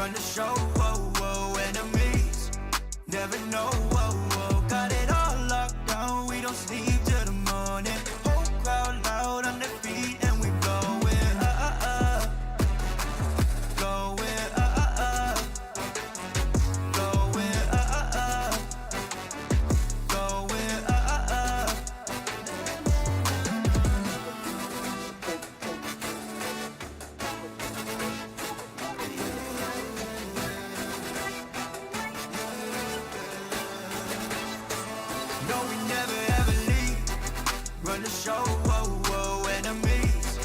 run the show, whoa, whoa, enemies never know, whoa, whoa. Got it all locked down, we don't sleep till the morning. Whole crowd loud on their feet and we going up, going up, going up, going up. No, we never ever leave. Run the show, whoa, whoa, enemies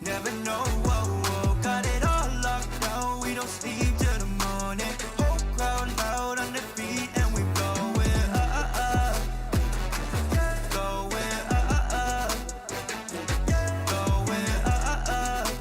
never know, whoa, whoa. Got it all locked down, we don't sleep till the morning. Whole crowd loud on their feet and we going up, going up, going up, going up, going up.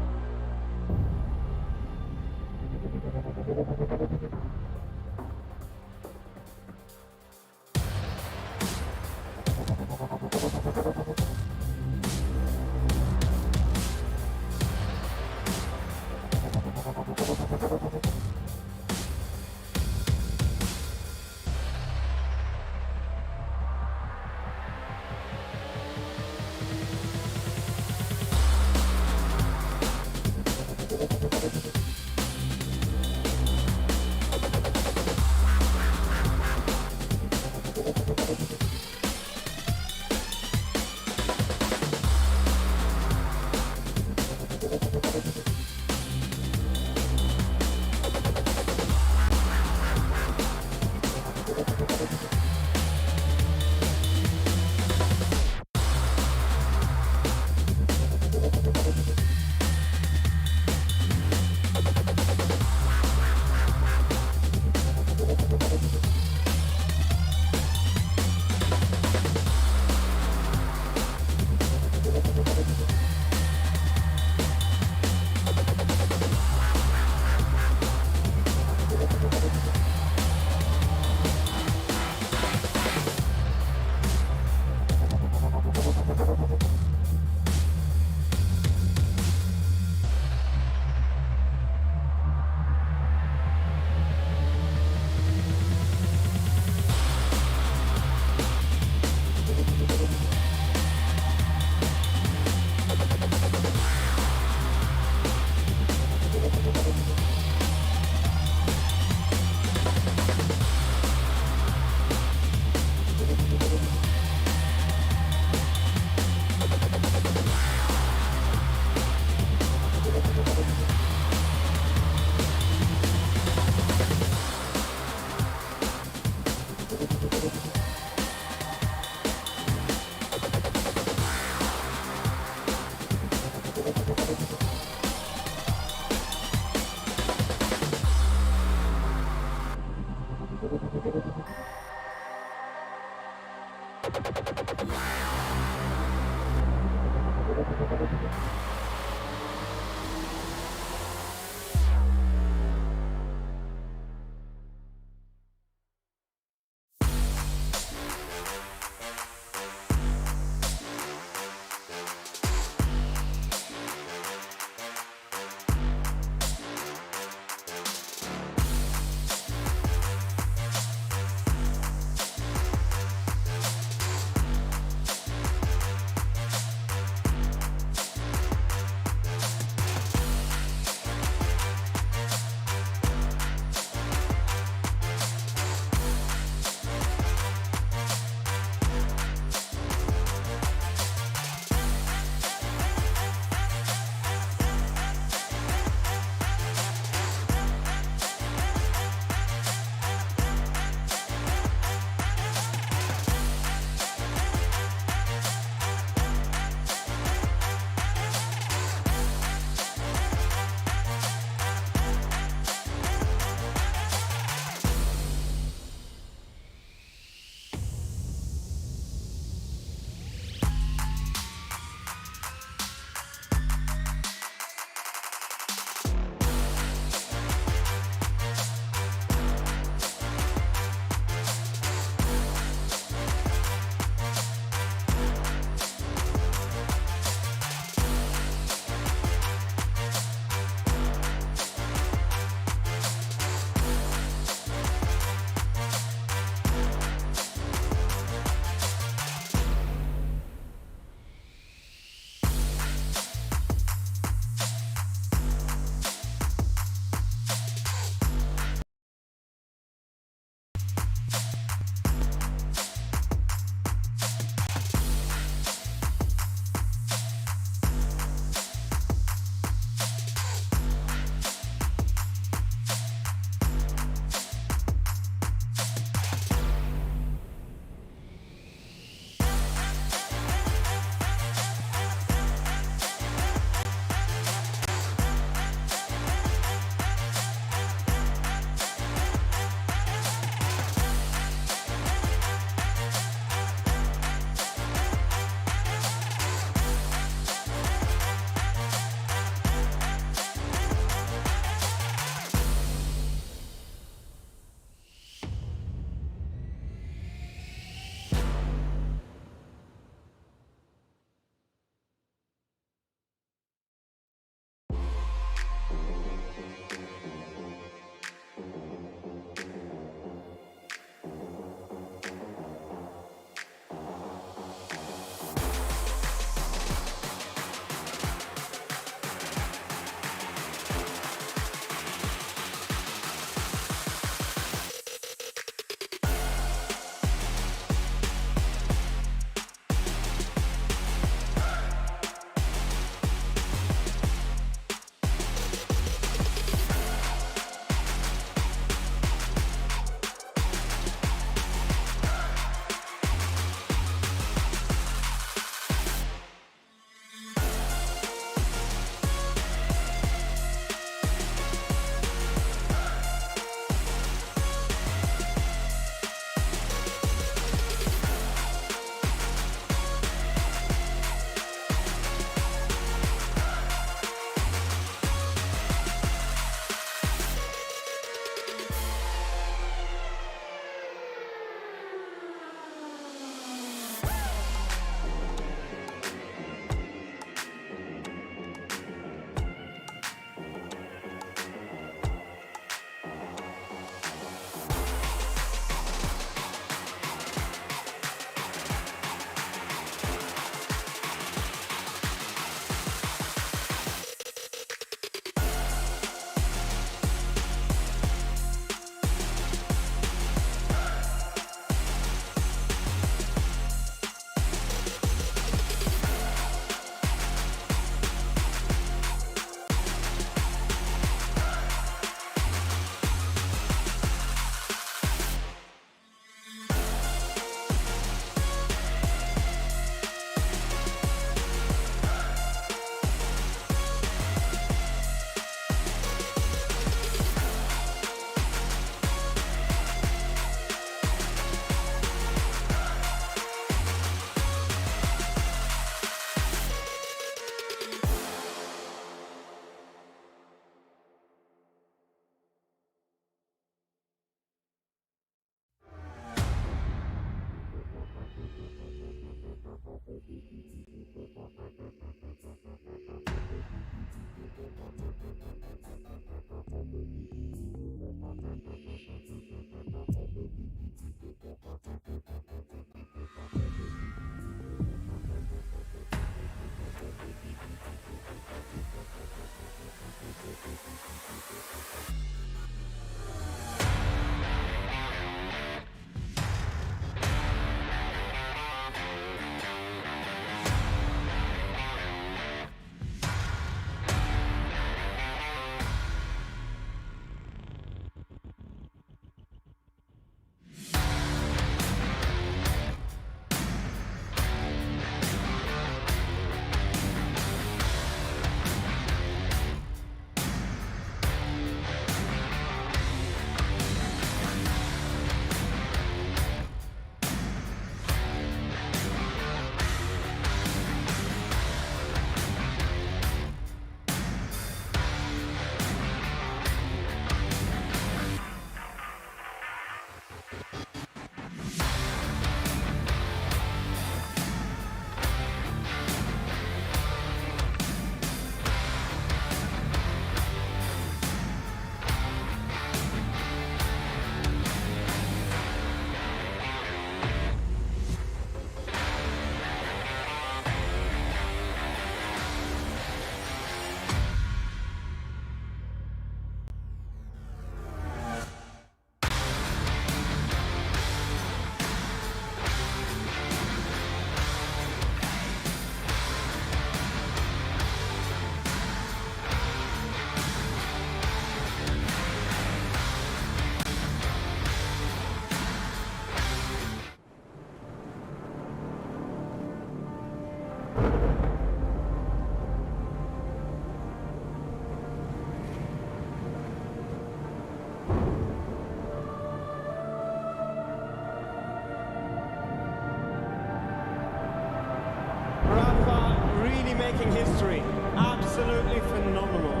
Making history. Absolutely phenomenal.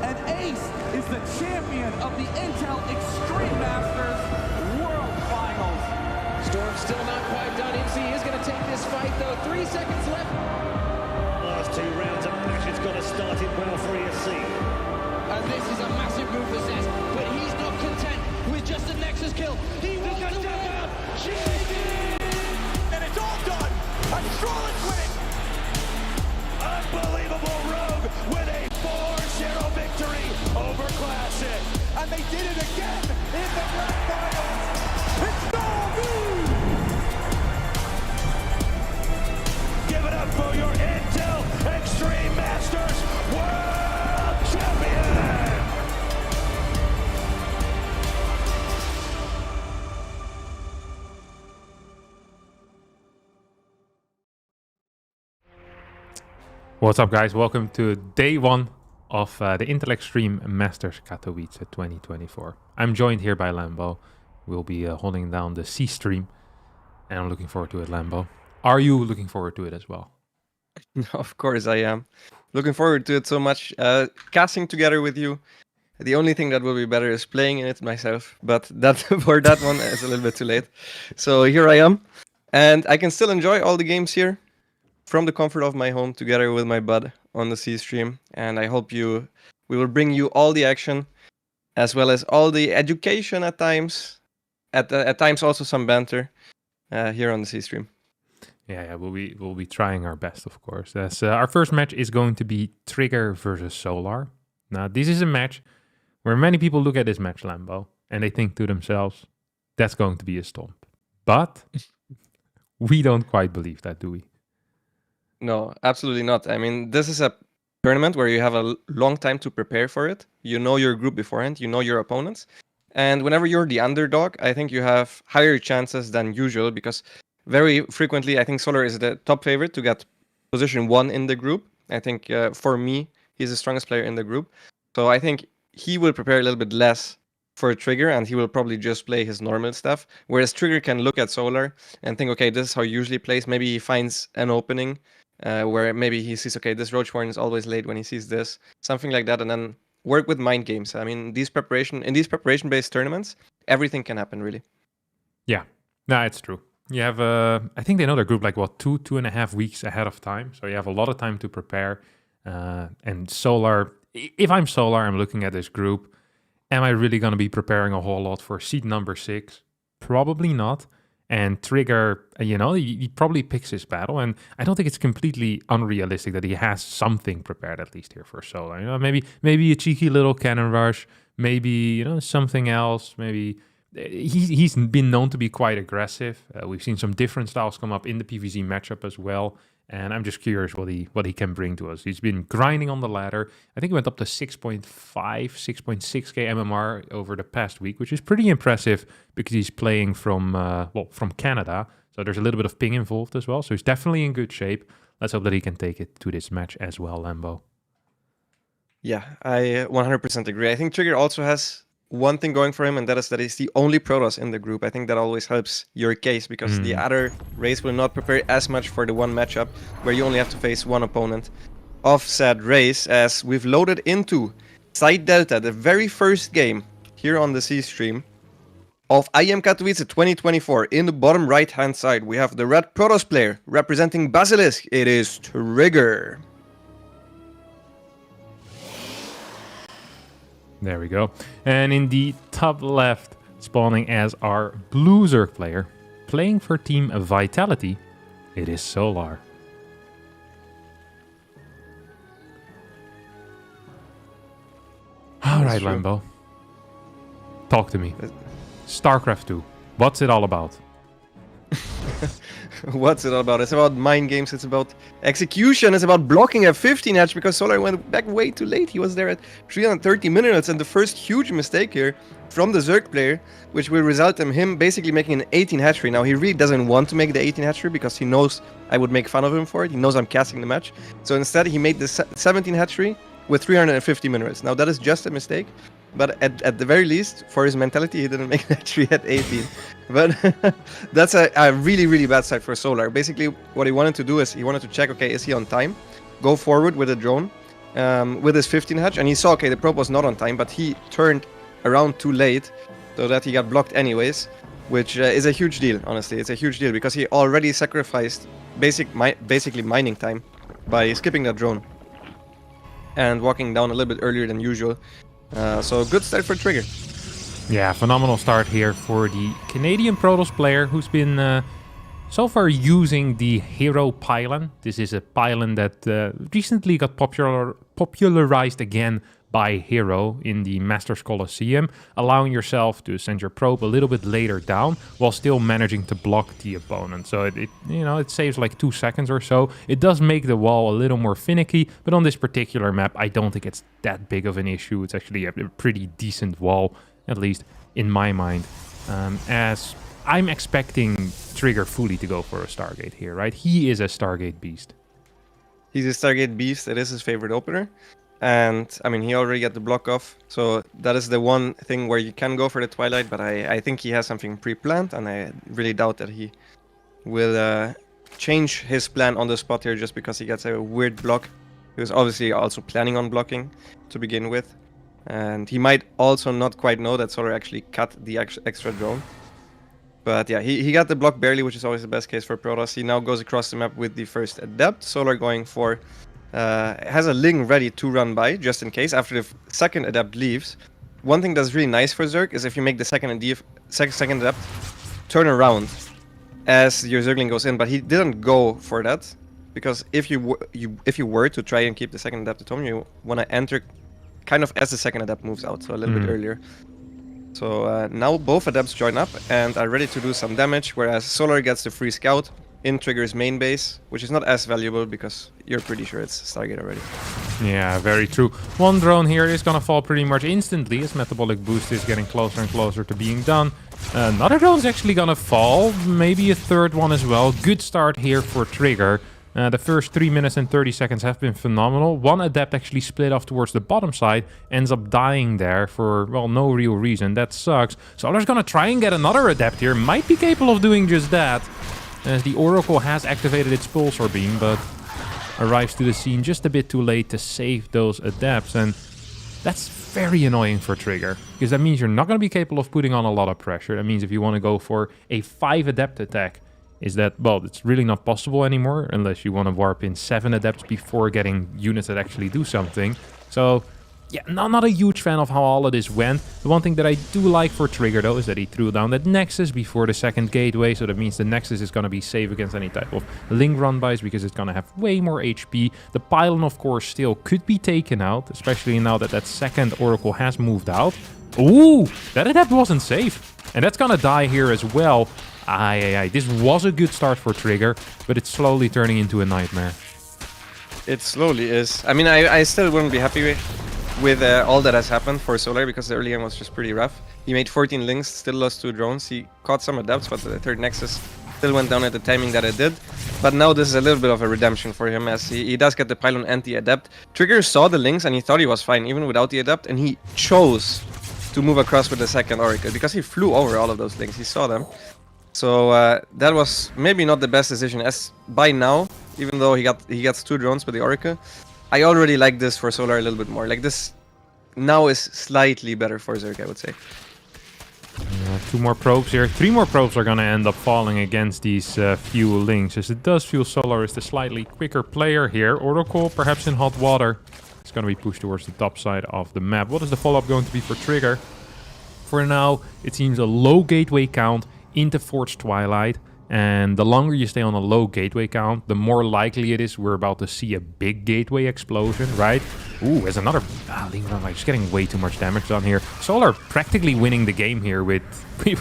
And Ace is the champion of the Intel Extreme Masters World Finals. Storm still not quite done. MC is going to take this fight though. 3 seconds left. Last 2 rounds of match, it's got to start it well for ESC. And this is a massive move for Zest, but he's not content with just a Nexus kill. He wants to win. And it's all done. And Charlotte's winning. Unbelievable Rogue with a 4-0 victory over Classic. And they did it again in the grand finals. It's Norby! Give it up for your Intel Extreme Masters World Champion! What's up, guys? Welcome to day 1 of the Intel Extreme Masters Katowice 2024. I'm joined here by Lambo. We'll be holding down the C stream, and I'm looking forward to it, Lambo. Are you looking forward to it as well? Of course I am. Looking forward to it so much. Casting together with you. The only thing that will be better is playing in it myself, but that for that one it's a little bit too late. So here I am, and I can still enjoy all the games here from the comfort of my home together with my bud on the C stream, and I hope we will bring you all the action as well as all the education at times, at times also some banter here on the C stream. Yeah, we'll be trying our best, of course. As our first match is going to be Trigger versus Solar. Now, this is a match where many people look at this match, Lambo, and they think to themselves, that's going to be a stomp. But we don't quite believe that, do we? No, absolutely not. I mean, this is a tournament where you have a long time to prepare for it. You know your group beforehand, you know your opponents. And whenever you're the underdog, I think you have higher chances than usual because very frequently, I think Solar is the top favorite to get position 1 in the group. I think for me, he's the strongest player in the group. So I think he will prepare a little bit less for Trigger, and he will probably just play his normal stuff. Whereas Trigger can look at Solar and think, okay, this is how he usually plays. Maybe he finds an opening where maybe he sees, okay, this Roachborn is always late when he sees this, something like that, and then work with mind games. I mean, in these preparation-based tournaments, everything can happen, really. Yeah, no, it's true. You have, I think they know their group like, what, 2.5 weeks ahead of time. So you have a lot of time to prepare. And Solar, if I'm Solar, I'm looking at this group. Am I really going to be preparing a whole lot for seed number 6? Probably not. And Trigger, he probably picks his battle. And I don't think it's completely unrealistic that he has something prepared, at least here for Solar. Maybe a cheeky little cannon rush. Maybe, something else. Maybe he's been known to be quite aggressive. We've seen some different styles come up in the PvZ matchup as well. And I'm just curious what he can bring to us. He's been grinding on the ladder. I think he went up to 6.5, 6.6k MMR over the past week, which is pretty impressive because he's playing from Canada. So there's a little bit of ping involved as well. So he's definitely in good shape. Let's hope that he can take it to this match as well, Lambo. Yeah, I 100% agree. I think Trigger also has one thing going for him, and that is that he's the only Protoss in the group. I think that always helps your case because the other race will not prepare as much for the one matchup where you only have to face one opponent of said race, as we've loaded into Side Delta, the very first game here on the C stream. of IEM Katowice 2024. In the bottom right-hand side, we have the red Protoss player representing Basilisk. It is Trigger. There we go. And in the top left, spawning as our blue Zerg player, playing for Team Vitality, it is Solar. All right, Lambo. Talk to me. StarCraft II. What's it all about? What's it all about? It's about mind games. It's about execution. It's about blocking at 15 hatch because Solar went back way too late. He was there at 330 minutes, and the first huge mistake here from the Zerg player, which will result in him basically making an 18 hatchery. Now, he really doesn't want to make the 18 hatchery because he knows I would make fun of him for it. He knows I'm casting the match. So instead, he made the 17 hatchery with 350 minerals. Now, that is just a mistake. But at the very least, for his mentality, he didn't make an hatchery at 18. But that's a really, really bad side for Solar. Basically, what he wanted to do is he wanted to check, okay, is he on time? Go forward with a drone with his 15 hatch. And he saw, okay, the probe was not on time, but he turned around too late so that he got blocked anyways, which is a huge deal, honestly. It's a huge deal because he already sacrificed basically mining time by skipping that drone and walking down a little bit earlier than usual. So good start for Trigger. Yeah, phenomenal start here for the Canadian Protoss player who's been so far using the Hero Pylon. This is a pylon that recently got popularized again by Hero in the Masters Colosseum, allowing yourself to send your probe a little bit later down while still managing to block the opponent. So it saves like 2 seconds or so. It does make the wall a little more finicky, but on this particular map, I don't think it's that big of an issue. It's actually a pretty decent wall, at least in my mind, as I'm expecting Trigger fully to go for a Stargate here, right? He is a Stargate beast. He's a Stargate beast. It is his favorite opener. And, I mean, he already got the block off, so that is the one thing where you can go for the Twilight, but I think he has something pre-planned, and I really doubt that he will change his plan on the spot here just because he gets a weird block. He was obviously also planning on blocking to begin with, and he might also not quite know that Solar actually cut the extra drone. But yeah, he got the block barely, which is always the best case for Protoss. He now goes across the map with the first Adept. Solar going for... has a Ling ready to run by, just in case, after the second Adept leaves. One thing that's really nice for Zerg is if you make the second Adept turn around as your Zergling goes in, but he didn't go for that, because if you were to try and keep the second Adept at home, you want to enter kind of as the second Adept moves out, so a little bit earlier. So now both Adepts join up and are ready to do some damage, whereas Solar gets the free scout in Trigger's main base, which is not as valuable because you're pretty sure it's Stargate already. Yeah, very true. One drone here is gonna fall pretty much instantly as Metabolic Boost is getting closer and closer to being done. Another drone is actually gonna fall, maybe a third one as well. Good start here for Trigger. The first 3 minutes and 30 seconds have been phenomenal. One Adept actually split off towards the bottom side, ends up dying there for, well, no real reason. That sucks. Solar's gonna try and get another Adept here, might be capable of doing just that, as the Oracle has activated its Pulsar Beam, but arrives to the scene just a bit too late to save those Adepts, and that's very annoying for Trigger, because that means you're not going to be capable of putting on a lot of pressure. That means if you want to go for a 5 Adept attack, is that, well, it's really not possible anymore, unless you want to warp in 7 Adepts before getting units that actually do something. So yeah, not a huge fan of how all of this went. The one thing that I do like for Trigger, though, is that he threw down that Nexus before the second gateway, so that means the Nexus is going to be safe against any type of Ling run-bys, because it's going to have way more HP. The Pylon, of course, still could be taken out, especially now that that second Oracle has moved out. Ooh, that Adept wasn't safe. And that's going to die here as well. This was a good start for Trigger, but it's slowly turning into a nightmare. It slowly is. I mean, I still wouldn't be happy with all that has happened for Solar, because the early game was just pretty rough. He made 14 links, still lost 2 drones. He caught some Adepts, but the third Nexus still went down at the timing that it did. But now this is a little bit of a redemption for him, as he does get the Pylon and the Adept. Trigger saw the links and he thought he was fine, even without the Adept, and he chose to move across with the second Oracle, because he flew over all of those links. He saw them. So that was maybe not the best decision, as by now, even though he gets 2 drones with the Oracle, I already like this for Solar a little bit more. Like, this now is slightly better for Zerg, I would say. 2 more probes here. 3 more probes are going to end up falling against these few links, as it does feel Solar is the slightly quicker player here. Oracle, perhaps in hot water. It's going to be pushed towards the top side of the map. What is the follow-up going to be for Trigger? For now, it seems a low gateway count into Forge Twilight. And the longer you stay on a low gateway count, the more likely it is we're about to see a big gateway explosion, right? Ooh, there's another... Link Runway just getting way too much damage done here. Solar practically winning the game here with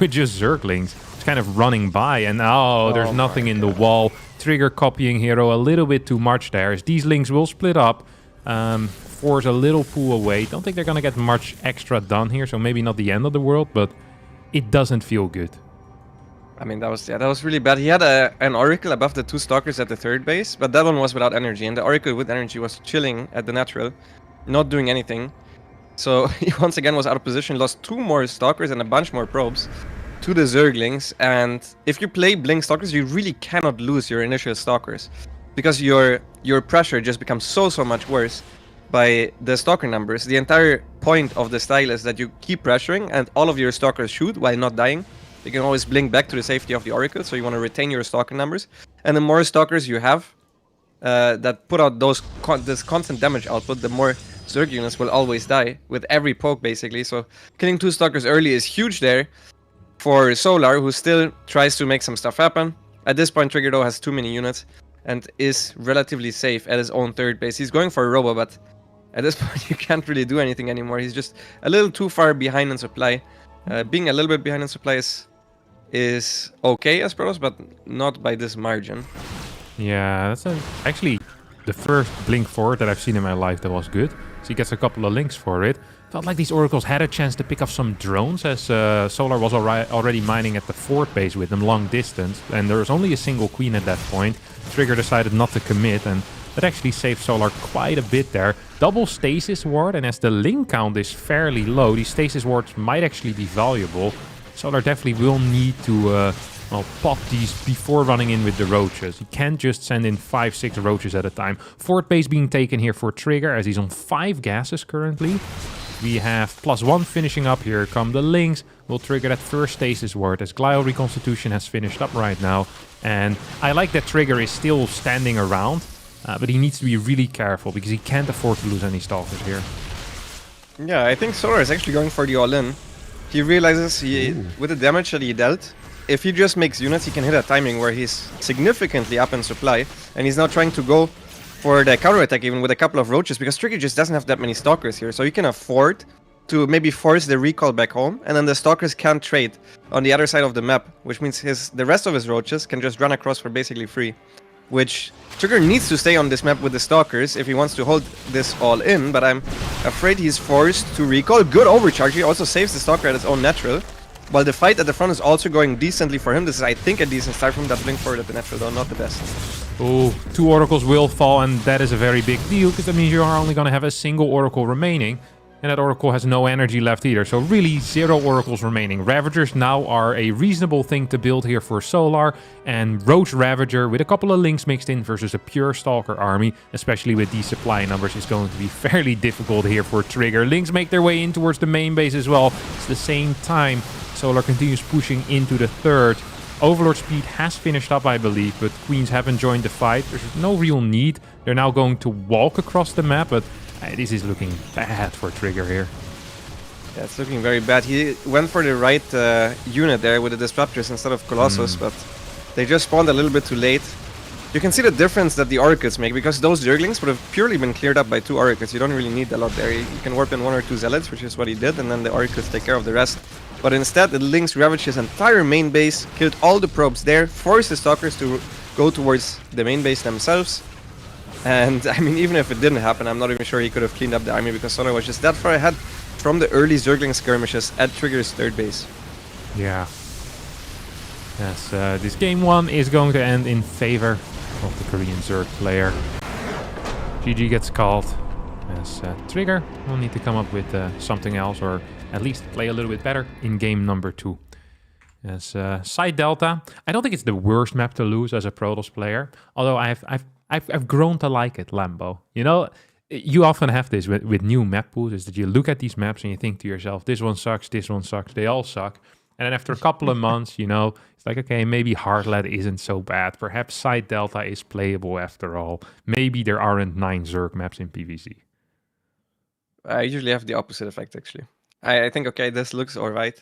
just Zerglings. It's kind of running by, and there's nothing in the wall. Trigger copying Hero a little bit too much there, as these links will split up. Force a little pull away. Don't think they're going to get much extra done here, so maybe not the end of the world, but it doesn't feel good. I mean, that was really bad. He had an Oracle above the 2 Stalkers at the 3rd base, but that one was without energy, and the Oracle with energy was chilling at the natural, not doing anything. So he once again was out of position, lost 2 more Stalkers and a bunch more probes to the Zerglings. And if you play Blink Stalkers, you really cannot lose your initial Stalkers, because your pressure just becomes so much worse by the Stalker numbers. The entire point of the style is that you keep pressuring and all of your Stalkers shoot while not dying. You can always blink back to the safety of the Oracle, so you want to retain your Stalker numbers. And the more Stalkers you have that put out this constant damage output, the more Zerg units will always die with every poke, basically. So killing 2 Stalkers early is huge there for Solar, who still tries to make some stuff happen. At this point, Trigger, though, has too many units and is relatively safe at his own 3rd base. He's going for a Robo, but at this point, you can't really do anything anymore. He's just a little too far behind in supply. Being a little bit behind in supply is okay as pros, but not by this margin. Yeah, that's actually the first Blink forward that I've seen in my life that was good. So he gets a couple of links for it. Felt like these Oracles had a chance to pick up some drones, as Solar was already mining at the 4th base with them long distance, and there was only a single queen at that point. Trigger decided not to commit, and that actually saved Solar quite a bit there. Double stasis ward, and as the link count is fairly low, these stasis wards might actually be valuable. Solar definitely will need to pop these before running in with the roaches. He can't just send in 5-6 roaches at a time. 4th base being taken here for Trigger, as he's on 5 gases currently. We have +1 finishing up. Here come the links. We'll trigger that first stasis ward, as Glial Reconstitution has finished up right now. And I like that Trigger is still standing around, but he needs to be really careful, because he can't afford to lose any Stalkers here. Yeah, I think Solar is actually going for the all-in. He realizes with the damage that he dealt, if he just makes units, he can hit a timing where he's significantly up in supply, and he's now trying to go for the counter-attack even with a couple of roaches, because Trigger just doesn't have that many Stalkers here, so he can afford to maybe force the recall back home, and then the Stalkers can't trade on the other side of the map, which means the rest of his roaches can just run across for basically free, which Trigger needs to stay on this map with the Stalkers if he wants to hold this all in, but I'm afraid he's forced to recall. Good overcharge, he also saves the Stalker at his own natural, while the fight at the front is also going decently for him. This is, I think, a decent start from that Blink forward at the natural, though not the best. Oh, 2 Oracles will fall, and that is a very big deal, because that means you are only going to have a single Oracle remaining, and that Oracle has no energy left either, so really 0 Oracles remaining. Ravagers now are a reasonable thing to build here for Solar, and Roach Ravager with a couple of links mixed in versus a pure Stalker army, especially with these supply numbers, is going to be fairly difficult here for Trigger. Links make their way in towards the main base as well. At the same time, Solar continues pushing into the 3rd. Overlord speed has finished up, I believe, but Queens haven't joined the fight. There's no real need. They're now going to walk across the map, but this is looking bad for Trigger here. Yeah, it's looking very bad. He went for the right unit there with the Disruptors instead of Colossus, but they just spawned a little bit too late. You can see the difference that the Oracles make, because those Zerglings would have purely been cleared up by 2 Oracles. You don't really need a lot there. You can warp in 1 or 2 Zealots, which is what he did, and then the Oracles take care of the rest. But instead, the Lynx ravaged his entire main base, killed all the probes there, forced the Stalkers to go towards the main base themselves. And I mean, even if it didn't happen, I'm not even sure he could have cleaned up the army, because Solar was just that far ahead from the early Zergling skirmishes at Trigger's 3rd base. Yeah. Yes, this game 1 is going to end in favor of the Korean Zerg player. GG gets called. As Trigger will need to come up with something else, or at least play a little bit better in game number 2. As Side Delta, I don't think it's the worst map to lose as a Protoss player, although I've grown to like it, Lambo. You know, you often have this with new map pools, is that you look at these maps and you think to yourself, this one sucks, they all suck. And then after a couple of months, you know, it's like, okay, maybe Heartland isn't so bad. Perhaps Side Delta is playable after all. Maybe there aren't 9 Zerg maps in PvZ. I usually have the opposite effect, actually. I think, okay, this looks all right.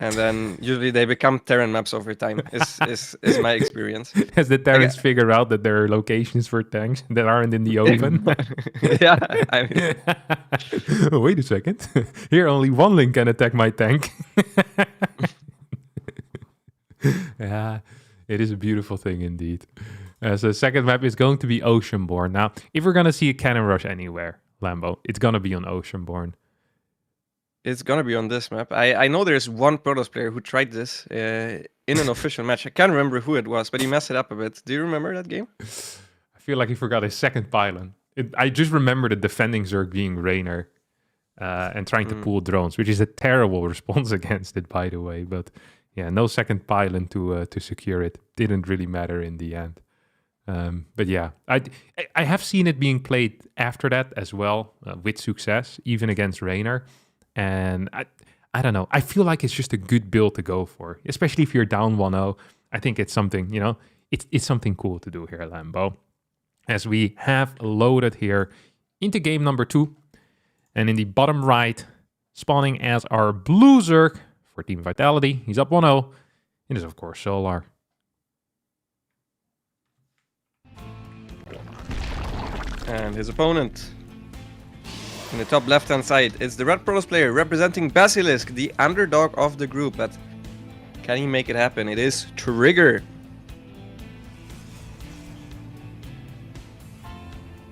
And then usually they become Terran maps over time, is my experience. As the Terrans figure out that there are locations for tanks that aren't in the open. Yeah, I mean... Wait a second. Here only one link can attack my tank. Yeah, it is a beautiful thing indeed. So the second map is going to be Oceanborn. Now, if we're going to see a cannon rush anywhere, Lambo, it's going to be on Oceanborn. It's gonna be on this map. I know there's one Protoss player who tried this in an official match. I can't remember who it was, but he messed it up a bit. Do you remember that game? I feel like he forgot his second pylon. I just remember the defending Zerg being Raynor and trying to pull drones, which is a terrible response against it, by the way. But yeah, no second pylon to secure it. Didn't really matter in the end. But yeah, I have seen it being played after that as well with success, even against Raynor. And I don't know. I feel like it's just a good build to go for, especially if you're down 1-0. I think it's something, you know, it's something cool to do here, Lambo. As we have loaded here into game number 2. And in the bottom right, spawning as our blue Zerg for Team Vitality. He's up 1-0. It is, of course, Solar. And his opponent. In the top left-hand side, it's the Red Protoss player representing Basilisk, the underdog of the group. But can he make it happen? It is Trigger.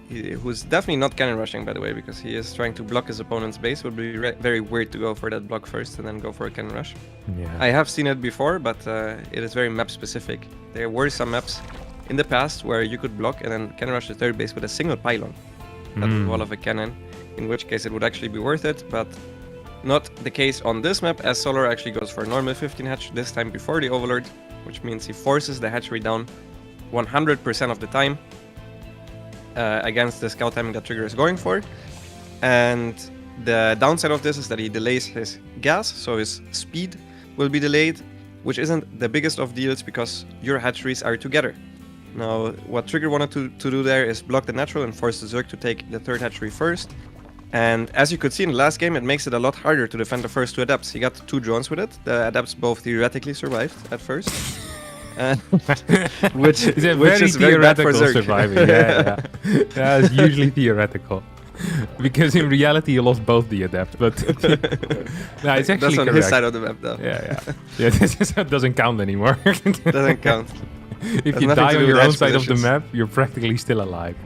Who's definitely not cannon rushing, by the way, because he is trying to block his opponent's base. Would be very weird to go for that block first and then go for a cannon rush. Yeah. I have seen it before, but it is very map specific. There were some maps in the past where you could block and then cannon rush the third base with a single pylon at the wall of a cannon. In which case it would actually be worth it, but not the case on this map, as Solar actually goes for a normal 15 hatch, this time before the Overlord, which means he forces the hatchery down 100% of the time against the scout timing that Trigger is going for. And the downside of this is that he delays his gas, so his speed will be delayed, which isn't the biggest of deals because your hatcheries are together. Now, what Trigger wanted to do there is block the natural and force the Zerg to take the third hatchery first. And as you could see in the last game, it makes it a lot harder to defend the first 2 adepts. He got 2 drones with it. The adepts both theoretically survived at first. Which is very bad for Zerg. Surviving. Yeah. It's usually theoretical. Because in reality, you lost both the adepts. But no, it's actually that's on correct. his side of the map, though. Yeah, this doesn't count anymore. Doesn't count. If you die on your own side of the map, you're practically still alive.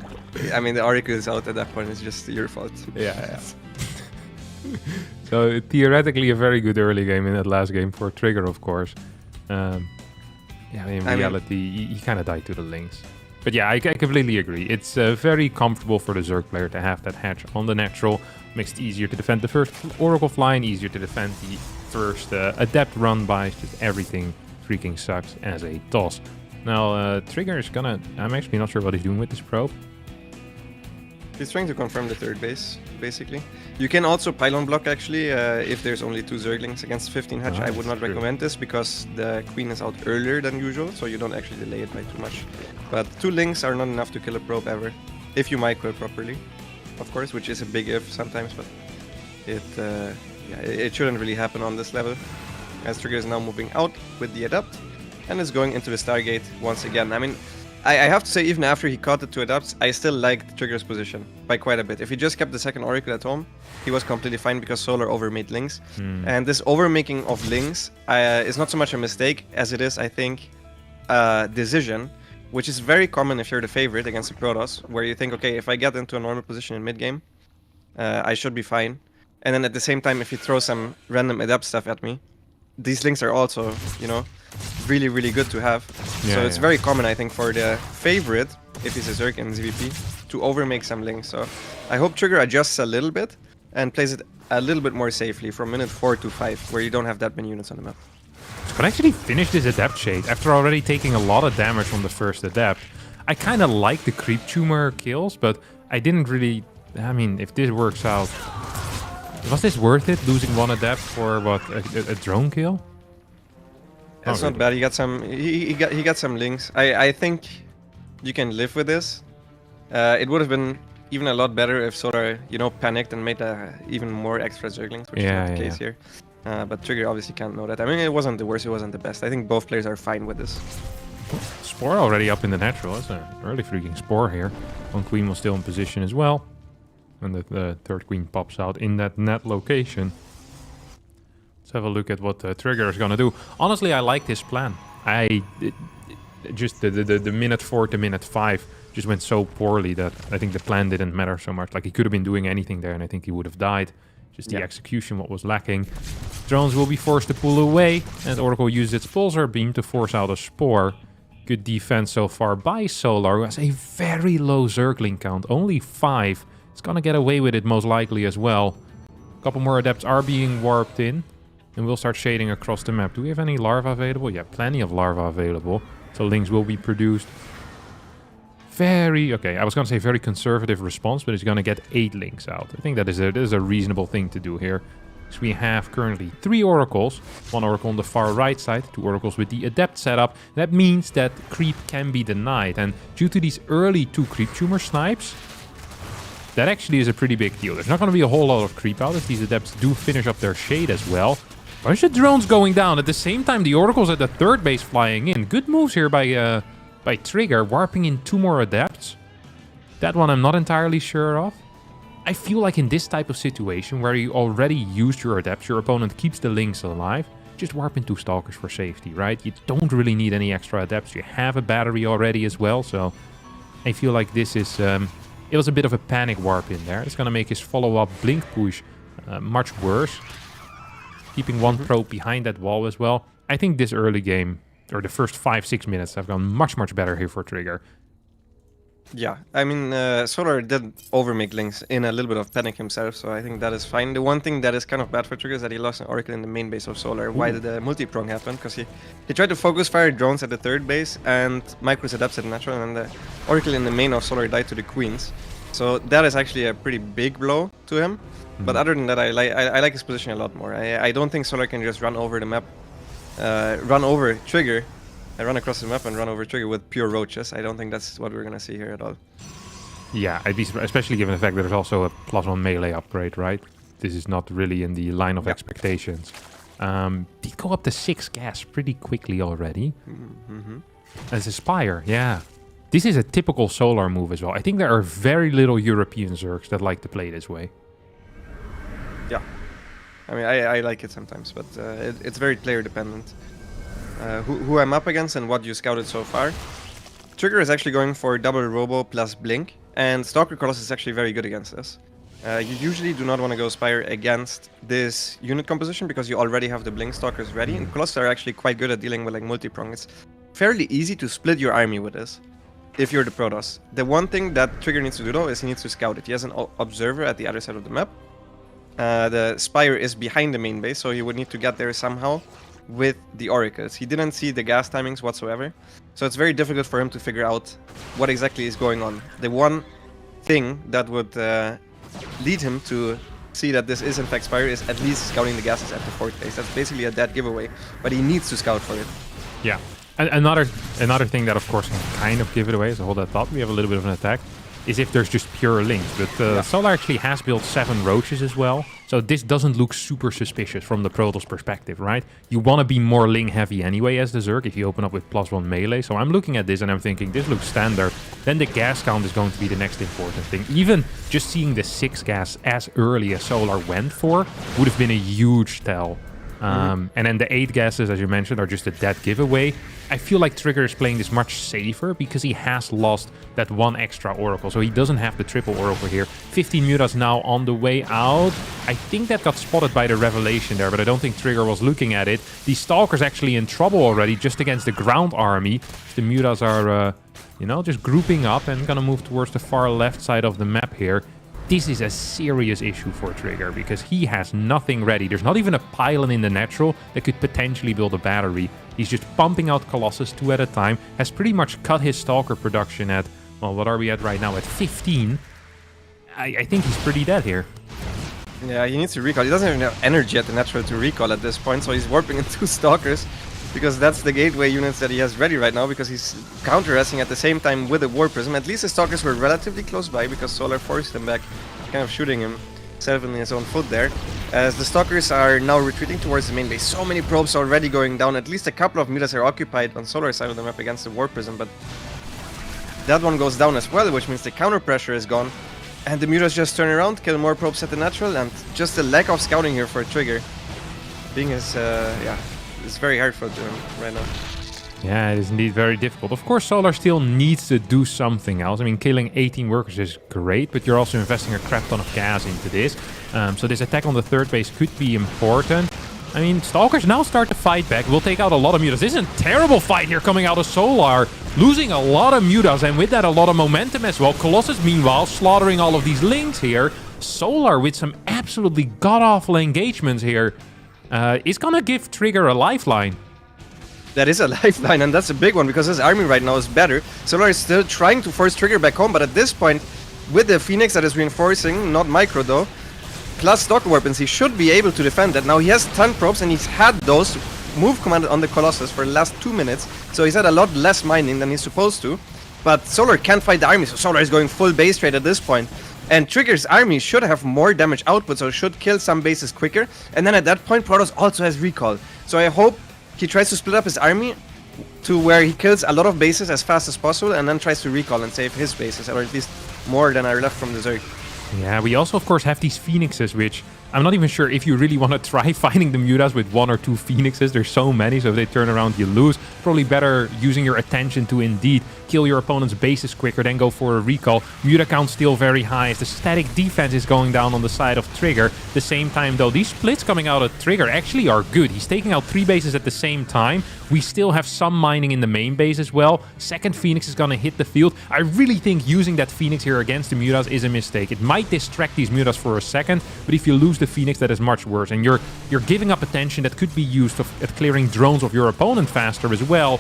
I mean, the Oracle is out at that point. It's just your fault. Yeah. So theoretically, a very good early game in that last game for Trigger, of course. In reality, he kind of died to the links. But yeah, I completely agree. It's very comfortable for the Zerg player to have that hatch on the natural. Makes it easier to defend the first Oracle flying, easier to defend the first Adept run by. Just everything freaking sucks as a toss. Now, Trigger is gonna... I'm actually not sure what he's doing with this probe. He's trying to confirm the third base, basically. You can also pylon block, actually, if there's only 2 Zerglings against 15 hatch. I would not recommend this because the queen is out earlier than usual, so you don't actually delay it by too much. But 2 links are not enough to kill a probe ever, if you micro it properly, of course, which is a big if sometimes, but it shouldn't really happen on this level. As Trigger is now moving out with the Adept and is going into the Stargate once again. I mean, I have to say, even after he caught the 2 adapts, I still liked Trigger's position by quite a bit. If he just kept the second Oracle at home, he was completely fine because Solar overmade links. And this overmaking of links is not so much a mistake as it is, I think, a decision, which is very common if you're the favorite against the Protoss, where you think, okay, if I get into a normal position in mid-game, I should be fine. And then at the same time, if you throw some random Adept stuff at me, these links are also, you know, really, really good to have. So it's very common, I think, for the favorite, if he's a Zerg in ZVP, to overmake some links. So I hope Trigger adjusts a little bit and plays it a little bit more safely from minute 4 to 5, where you don't have that many units on the map. Could actually finish this Adept Shade after already taking a lot of damage from the first Adept. I kind of like the Creep Tumor kills, but I didn't really... I mean, if this works out... Was this worth it, losing 1 Adept for, what, a drone kill? That's not bad. He got some. He got some links. I think you can live with this. It would have been even a lot better if Solar, panicked and made even more extra Zerglings, which is not the case here. But Trigger obviously can't know that. I mean, it wasn't the worst, it wasn't the best. I think both players are fine with this. Spore already up in the natural. That's an early freaking Spore here. One Queen was still in position as well. And the third Queen pops out in that net location. Let's have a look at what Trigger is going to do. Honestly, I like this plan. Just the minute 4 to minute 5 just went so poorly that I think the plan didn't matter so much. Like, he could have been doing anything there and I think he would have died. Just the execution, what was lacking. Drones will be forced to pull away, and Oracle used its pulsar beam to force out a Spore. Good defense so far by Solar, who has a very low Zergling count, only 5. It's gonna get away with it most likely as well. A couple more Adepts are being warped in, and we'll start shading across the map. Do we have any larvae available? Yeah, plenty of larvae available. So links will be produced. Okay, I was going to say very conservative response, but it's going to get 8 links out. I think that is a reasonable thing to do here. So we have currently 3 oracles. 1 oracle on the far right side, 2 oracles with the adept setup. That means that creep can be denied. And due to these early 2 creep tumor snipes, that actually is a pretty big deal. There's not going to be a whole lot of creep out if these adepts do finish up their shade as well. Bunch of drones going down. At the same time, the oracles at the third base flying in. Good moves here by Trigger, warping in 2 more adepts. That one I'm not entirely sure of. I feel like in this type of situation where you already used your adepts, your opponent keeps the links alive, just warp in 2 stalkers for safety, right? You don't really need any extra adepts. You have a battery already as well, so I feel like this is... it was a bit of a panic warp in there. It's going to make his follow-up blink push much worse. Keeping 1 probe behind that wall as well. I think this early game, or the first 5-6 minutes, have gone much better here for Trigger. Yeah, I mean, Solar did overmake links in a little bit of panic himself, so I think that is fine. The one thing that is kind of bad for Trigger is that he lost an Oracle in the main base of Solar. Ooh. Why did the multi-prong happen? Because he tried to focus fire drones at the third base and micros adapts at the natural, and the Oracle in the main of Solar died to the Queens. So that is actually a pretty big blow to him. But other than that, I like his position a lot more. I don't think Solar can just run over the map, run over Trigger, run across the map and run over Trigger with pure roaches. I don't think that's what we're going to see here at all. Yeah, I'd be especially given the fact that there's also a +1 melee upgrade, right? This is not really in the line of expectations. Did go up to 6 gas pretty quickly already. As a Spire, yeah. This is a typical Solar move as well. I think there are very little European Zergs that like to play this way. Yeah. I mean, I like it sometimes, but it's very player dependent. Who I'm up against and what you scouted so far. Trigger is actually going for double Robo plus Blink, and Stalker Colossus is actually very good against this. You usually do not want to go Spire against this unit composition because you already have the Blink Stalkers ready, and Colossus are actually quite good at dealing with like multi-prong. It's fairly easy to split your army with this, if you're the Protoss. The one thing that Trigger needs to do though is he needs to scout it. He has an observer at the other side of the map. The Spire is behind the main base, so he would need to get there somehow with the oracles. He didn't see the gas timings whatsoever, so it's very difficult for him to figure out what exactly is going on. The one thing that would lead him to see that this is in fact Spire is at least scouting the gases at the 4th base. That's basically a dead giveaway, but he needs to scout for it. Yeah, and another thing that of course can kind of give it away, so hold that thought, we have a little bit of an attack, is if there's just pure links. But Solar actually has built 7 roaches as well, so this doesn't look super suspicious from the Protoss perspective, right? You want to be more link heavy anyway as the Zerg if you open up with +1 melee. So I'm looking at this and I'm thinking this looks standard. Then the gas count is going to be the next important thing. Even just seeing the 6 gas as early as Solar went for would have been a huge tell. And then the 8 gases, as you mentioned, are just a dead giveaway. I feel like Trigger is playing this much safer because he has lost that 1 extra Oracle. So he doesn't have the triple Oracle here. 15 Mutas now on the way out. I think that got spotted by the Revelation there, but I don't think Trigger was looking at it. The Stalker's actually in trouble already just against the ground army. The Mutas are, just grouping up and gonna move towards the far left side of the map here. This is a serious issue for Trigger because he has nothing ready. There's not even a pylon in the natural that could potentially build a battery. He's just pumping out Colossus 2 at a time. Has pretty much cut his Stalker production at, well, what are we at right now? At 15. I think he's pretty dead here. Yeah, he needs to recall. He doesn't even have energy at the natural to recall at this point, so he's warping in 2 Stalkers. because that's the gateway units that he has ready right now, because he's counter-harassing at the same time with the War Prism. At least the Stalkers were relatively close by, because Solar forced him back, kind of shooting himself in his own foot there. As the Stalkers are now retreating towards the main base. So many probes already going down. At least a couple of mutas are occupied on Solar's side of the map against the War Prism, but that one goes down as well, which means the counter pressure is gone. And the mutas just turn around, kill more probes at the natural, and just the lack of scouting here for a Trigger. Being is, it's very hard for them right now. Yeah, it is indeed very difficult. Of course, Solar still needs to do something else. I mean, killing 18 workers is great, but you're also investing a crap ton of gas into this. So this attack on the third base could be important. I mean, Stalkers now start to fight back. We'll take out a lot of mutas. This is a terrible fight here coming out of Solar. Losing a lot of mutas, and with that, a lot of momentum as well. Colossus, meanwhile, slaughtering all of these links here. Solar, with some absolutely god-awful engagements here, is gonna give Trigger a lifeline. That is a lifeline, and that's a big one, because his army right now is better. Solar is still trying to force Trigger back home, but at this point, with the Phoenix that is reinforcing, not micro though, plus Stalker weapons, he should be able to defend that. Now he has tank probes, and he's had those move command on the Colossus for the last 2 minutes, so he's had a lot less mining than he's supposed to. But Solar can't fight the army, so Solar is going full base trade at this point. And Trigger's army should have more damage output, so should kill some bases quicker. And then at that point, Protoss also has recall. So I hope he tries to split up his army to where he kills a lot of bases as fast as possible, and then tries to recall and save his bases, or at least more than are left from the Zerg. Yeah, we also, of course, have these Phoenixes, which I'm not even sure if you really want to try fighting the mutas with 1 or 2 Phoenixes. There's so many, so if they turn around, you lose. Probably better using your attention to indeed kill your opponent's bases quicker, then go for a recall. Muta count still very high as the static defense is going down on the side of Trigger. At the same time, though, these splits coming out of Trigger actually are good. He's taking out 3 bases at the same time. We still have some mining in the main base as well. Second Phoenix is going to hit the field. I really think using that Phoenix here against the mutas is a mistake. It might distract these mutas for a second, but if you lose the Phoenix, that is much worse. And you're giving up attention that could be used at clearing drones of your opponent faster as well.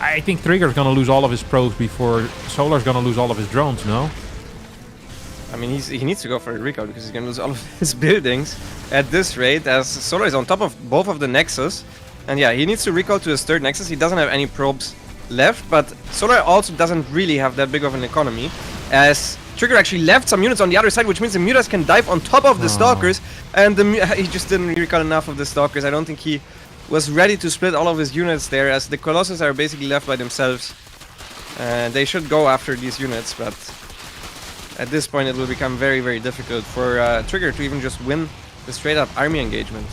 I think Trigger's gonna lose all of his probes before Solar's gonna lose all of his drones, no? I mean, he needs to go for a recall, because he's gonna lose all of his buildings at this rate, as Solar is on top of both of the Nexus. And yeah, he needs to recall to his third Nexus. He doesn't have any probes left, but Solar also doesn't really have that big of an economy, as Trigger actually left some units on the other side, which means the mutas can dive on top of the Stalkers, and he just didn't recall enough of the Stalkers. I don't think he was ready to split all of his units there, as the Colossus are basically left by themselves. They should go after these units, but at this point it will become very, very difficult for Trigger to even just win the straight-up army engagement.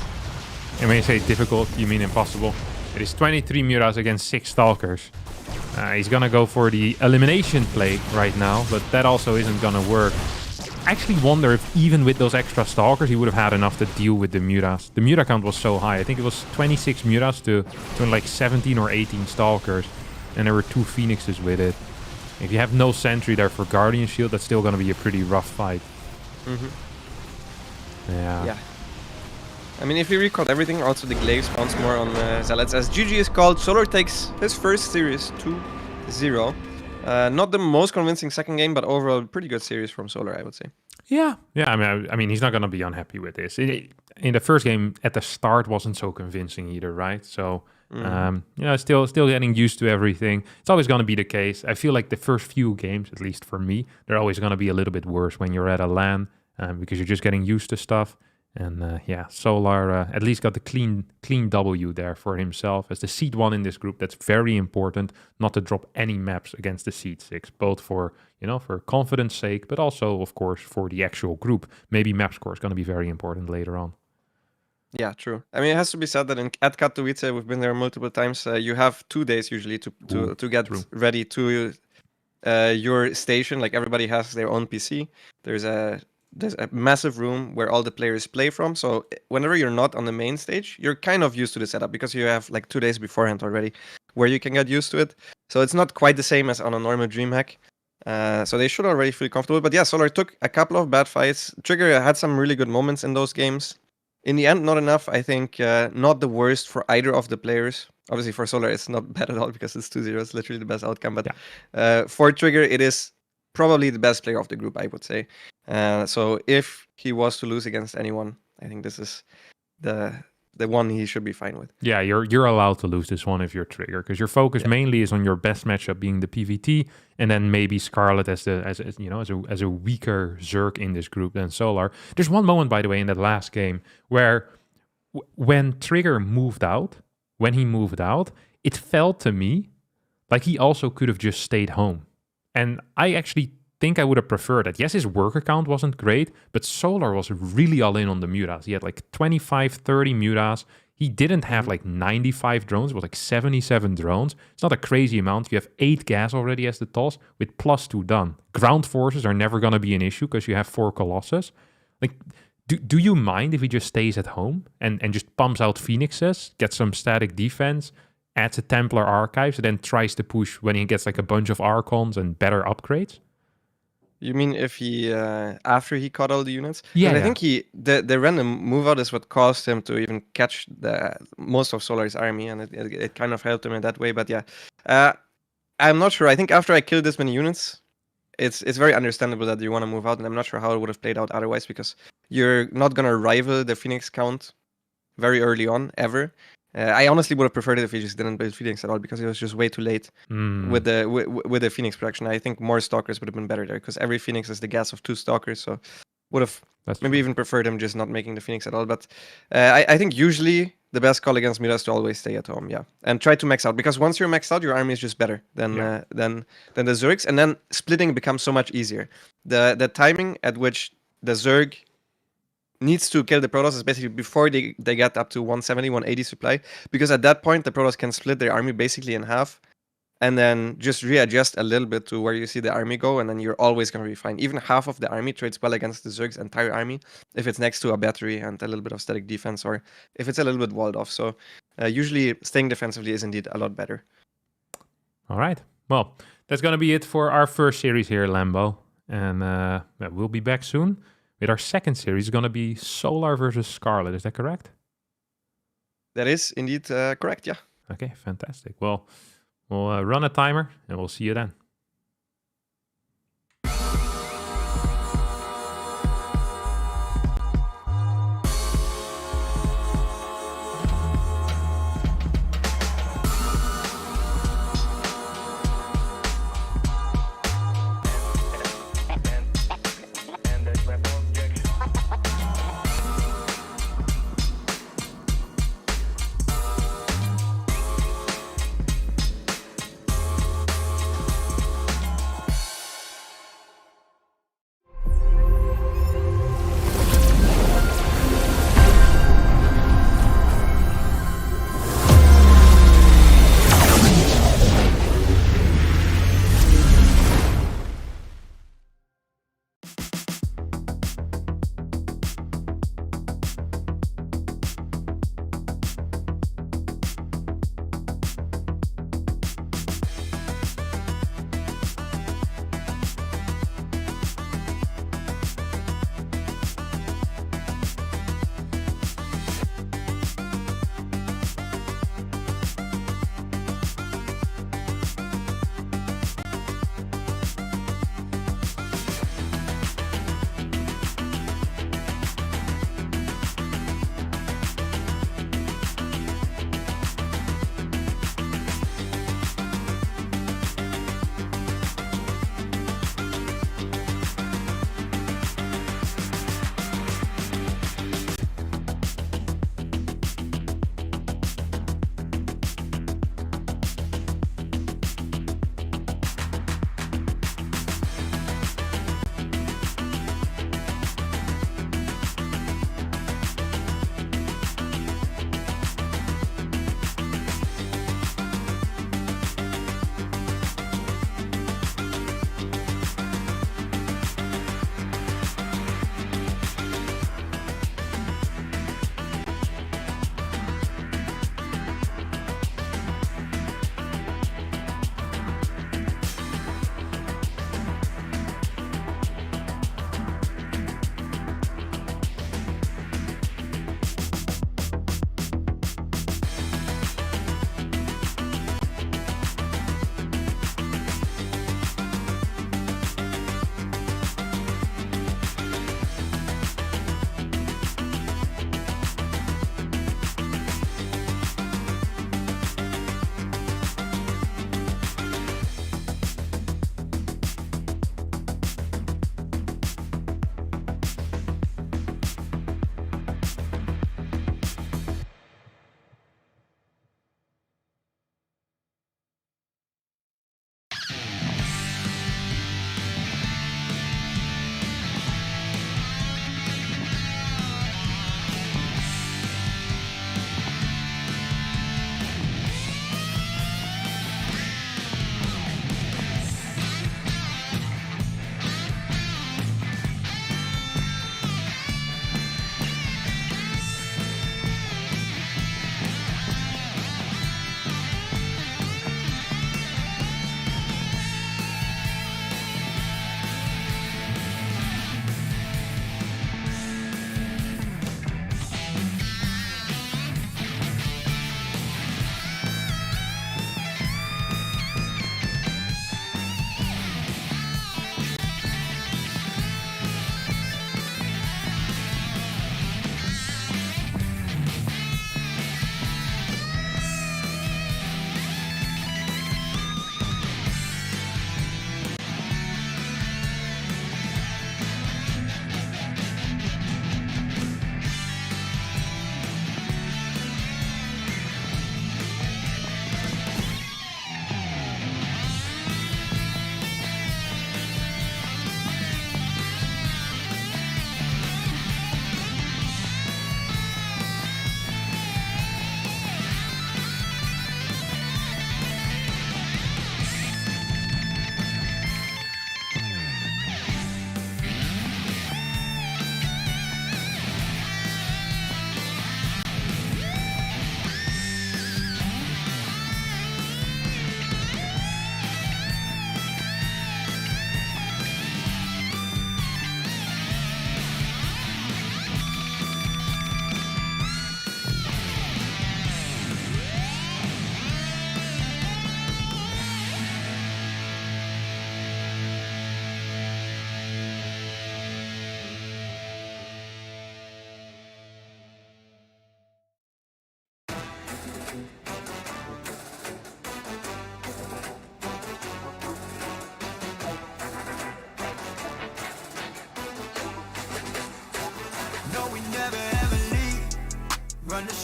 And when you say difficult, you mean impossible. It is 23 mutas against 6 Stalkers. He's gonna go for the elimination play right now, but that also isn't gonna work. I actually wonder if even with those extra Stalkers, he would have had enough to deal with the mutas. The muta count was so high. I think it was 26 mutas to like 17 or 18 Stalkers. And there were 2 Phoenixes with it. If you have no sentry there for Guardian Shield, that's still gonna be a pretty rough fight. Yeah. I mean, if we recall everything, also the glaive spawns more on Zealots. As GG is called, Solar takes his first series 2-0. Not the most convincing second game, but overall pretty good series from Solar, I would say. Yeah. I mean, he's not gonna be unhappy with this. In the first game, at the start, wasn't so convincing either, right? So, still getting used to everything. It's always gonna be the case. I feel like the first few games, at least for me, they're always gonna be a little bit worse when you're at a LAN, because you're just getting used to stuff. And Solar at least got the clean W there for himself as the seed 1 in this group. That's very important, not to drop any maps against the seed 6, both for for confidence sake, but also of course for the actual group. Maybe map score is going to be very important later on. Yeah, true. I mean, it has to be said that at Katowice, we've been there multiple times. You have 2 days usually to get ready to your station. Like, everybody has their own PC. There's a massive room where all the players play from. So whenever you're not on the main stage, you're kind of used to the setup, because you have like 2 days beforehand already where you can get used to it. So it's not quite the same as on a normal DreamHack. So they should already feel comfortable. But yeah, Solar took a couple of bad fights. Trigger had some really good moments in those games. In the end, not enough. I think not the worst for either of the players. Obviously for Solar, it's not bad at all, because it's 2-0. It's literally the best outcome. But for Trigger, it is probably the best player of the group, I would say. So if he was to lose against anyone, I think this is the the one he should be fine with. Yeah, you're allowed to lose this one if you're Trigger, because your focus mainly is on your best matchup being the PvT, and then maybe Scarlet as a weaker Zerg in this group than Solar. There's one moment, by the way, in that last game where when Trigger moved out, it felt to me like he also could have just stayed home. And I actually think I would have preferred that. Yes, his worker count wasn't great, but Solar was really all in on the mutas. He had like 25, 30 mutas. He didn't have like 95 drones, but like 77 drones. It's not a crazy amount. You have 8 gas already as the toss with +2 done. Ground forces are never going to be an issue because you have 4 Colossus. Like, do you mind if he just stays at home and just pumps out Phoenixes, gets some static defense, adds a Templar Archives, and then tries to push when he gets like a bunch of Archons and better upgrades? You mean if he after he caught all the units? Yeah, I think the random move out is what caused him to even catch the most of Solar's army, and it kind of helped him in that way. But yeah, I'm not sure. I think after I killed this many units, it's very understandable that you want to move out, and I'm not sure how it would have played out otherwise, because you're not gonna rival the Phoenix count very early on ever. I honestly would have preferred it if he just didn't build Phoenix at all, because it was just way too late with the Phoenix production. I think more Stalkers would have been better there, because every Phoenix is the gas of 2 Stalkers, so would have even preferred him just not making the Phoenix at all. But I think usually the best call against Muta is to always stay at home, and try to max out, because once you're maxed out, your army is just better than the Zergs, and then splitting becomes so much easier. The timing at which the Zerg needs to kill the Protoss is basically before they get up to 170, 180 supply, because at that point the Protoss can split their army basically in half and then just readjust a little bit to where you see the army go, and then you're always going to be fine. Even half of the army trades well against the Zerg's entire army if it's next to a battery and a little bit of static defense, or if it's a little bit walled off. So usually staying defensively is indeed a lot better. All right. Well, that's going to be it for our first series here, Lambo. And we'll be back soon. With our second series, is going to be Solar versus Scarlet. Is that correct? That is indeed correct, yeah. Okay, fantastic. Well, we'll run a timer, and we'll see you then.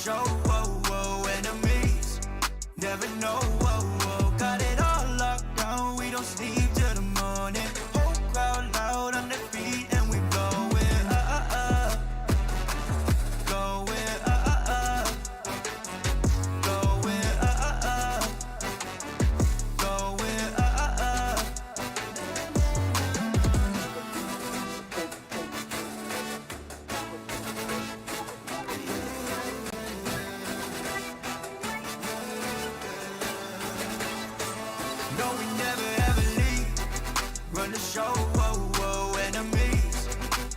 show, whoa, whoa, enemies never know, whoa, whoa. Got it all locked down, we don't sleep till the morning. Whole crowd loud on their feet and we going up, going up, going up, going up. No, we never ever leave. Run the show, whoa, whoa, enemies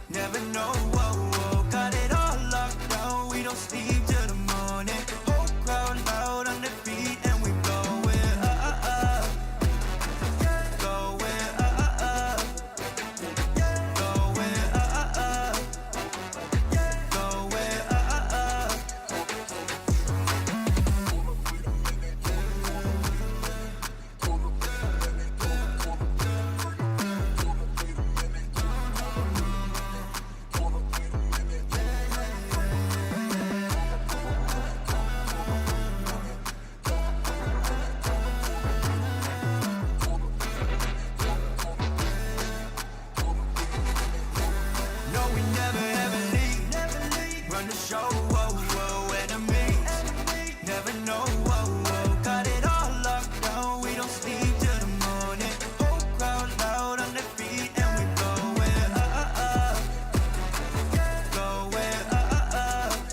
never know, whoa, whoa. Got it all locked down, we don't sleep till the morning. Whole crowd loud on their feet and we going up, going up, going up, going up. No, we never ever leave. Run the show, whoa, whoa, enemies never know, whoa, whoa. Got it all locked down, we don't sleep till the morning. Whole crowd loud on their feet and we going up, going up, going up, going up.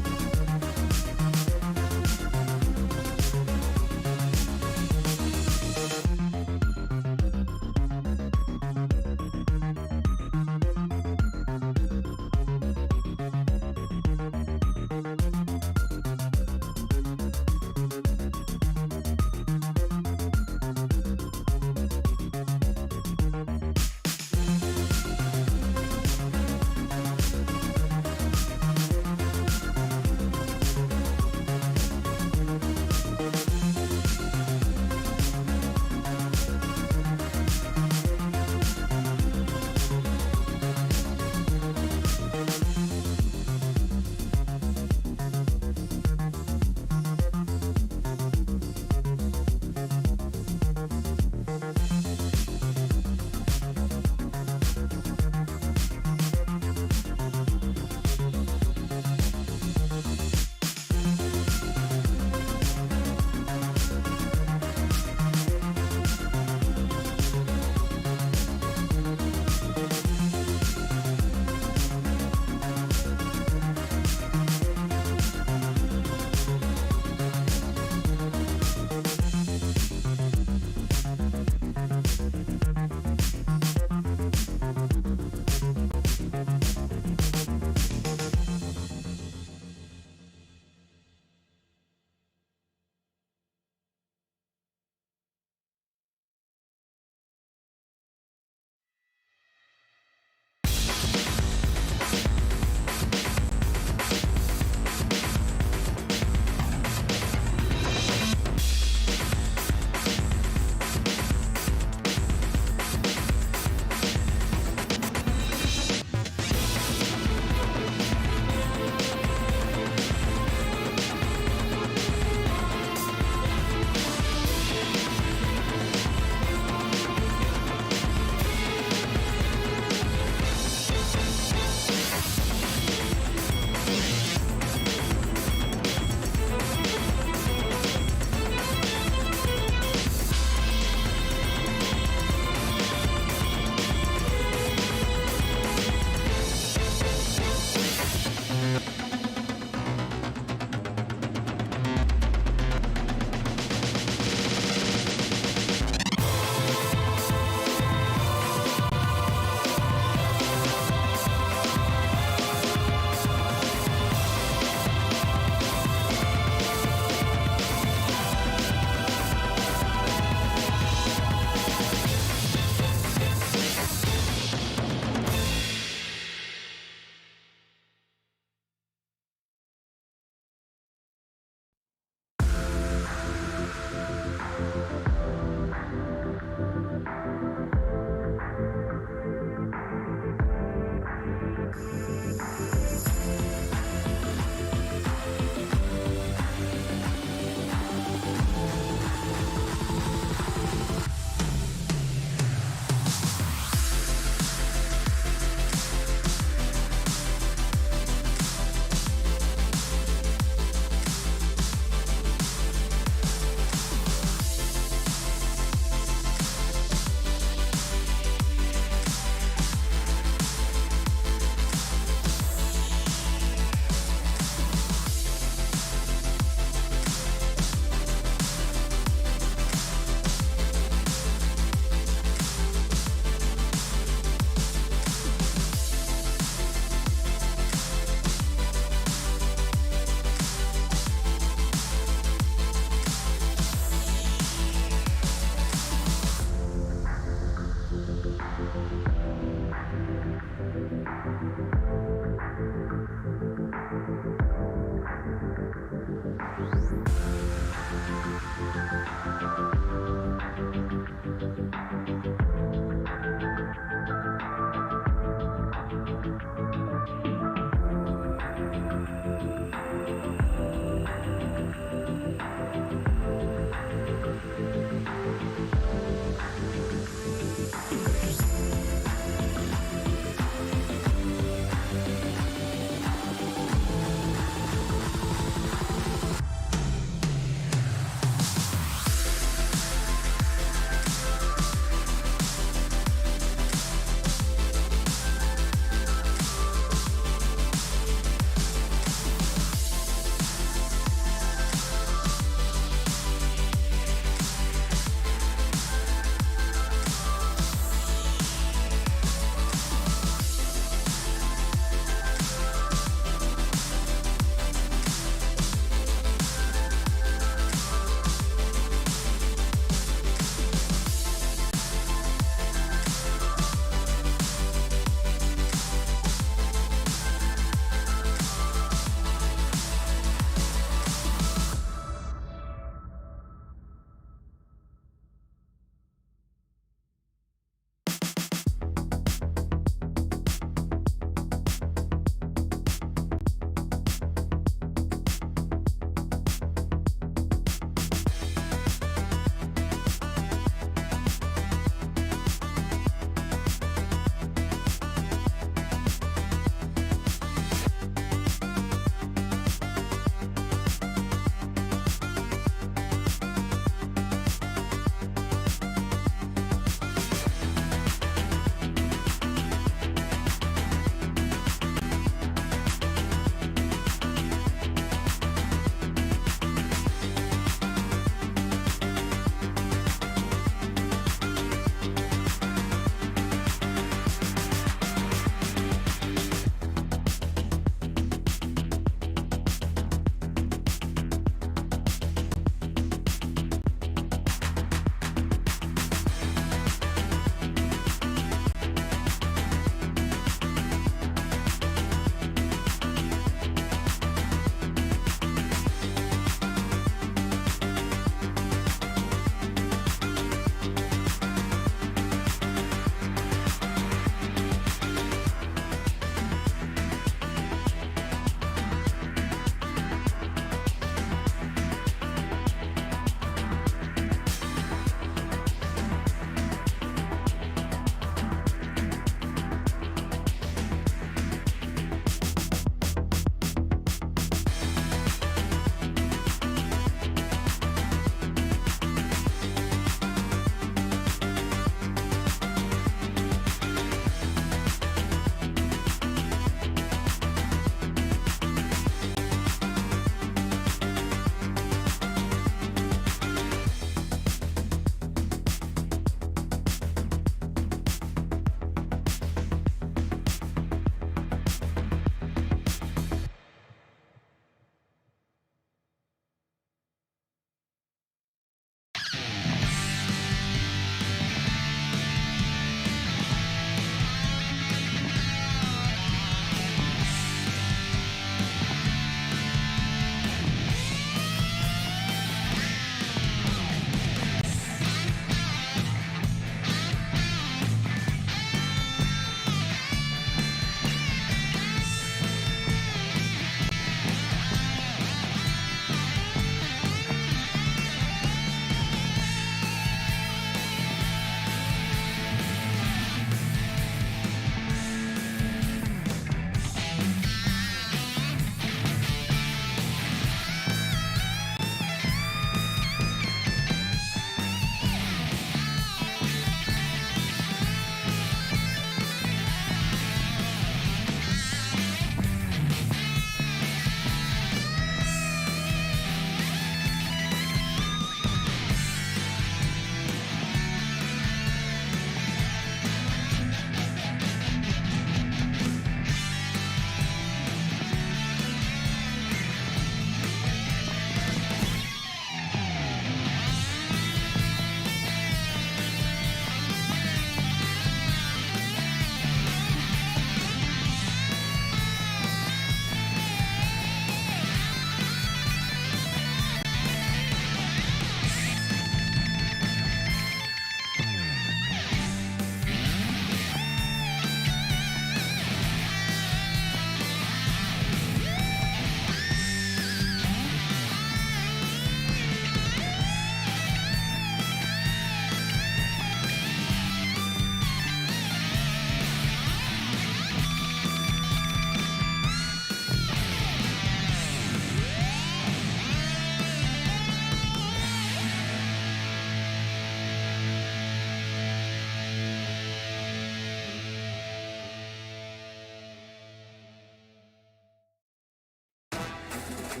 No,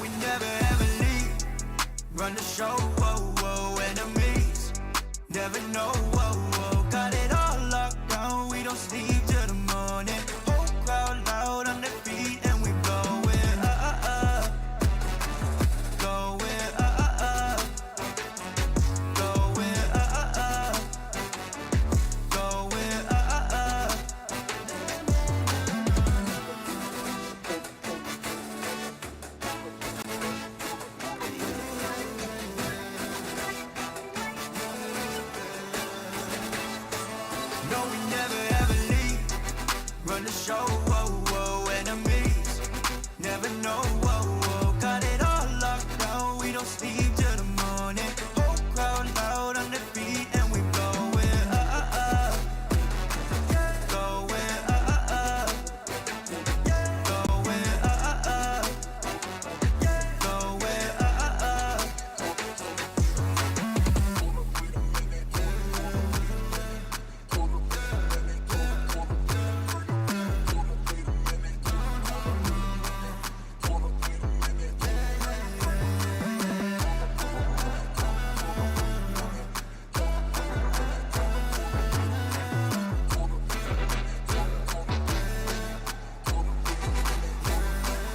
we never ever leave. Run the show, whoa, whoa, enemies. Never know, whoa, whoa. Got it all locked down, we don't sleep till the morning. Whole crowd loud on their feet and we going going No, we never ever leave. Run the show, whoa, whoa, enemies. Never know, whoa, whoa. Got it all locked down, we don't sleep till the morning. Whole crowd loud on their feet and we going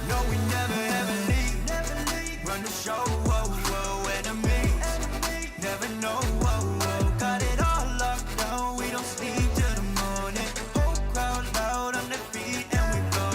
No, we never ever leave. Run the show, whoa, whoa, enemies. Never know, whoa, whoa. Got it all locked down, we don't sleep till the morning. Whole crowd loud on their feet and we going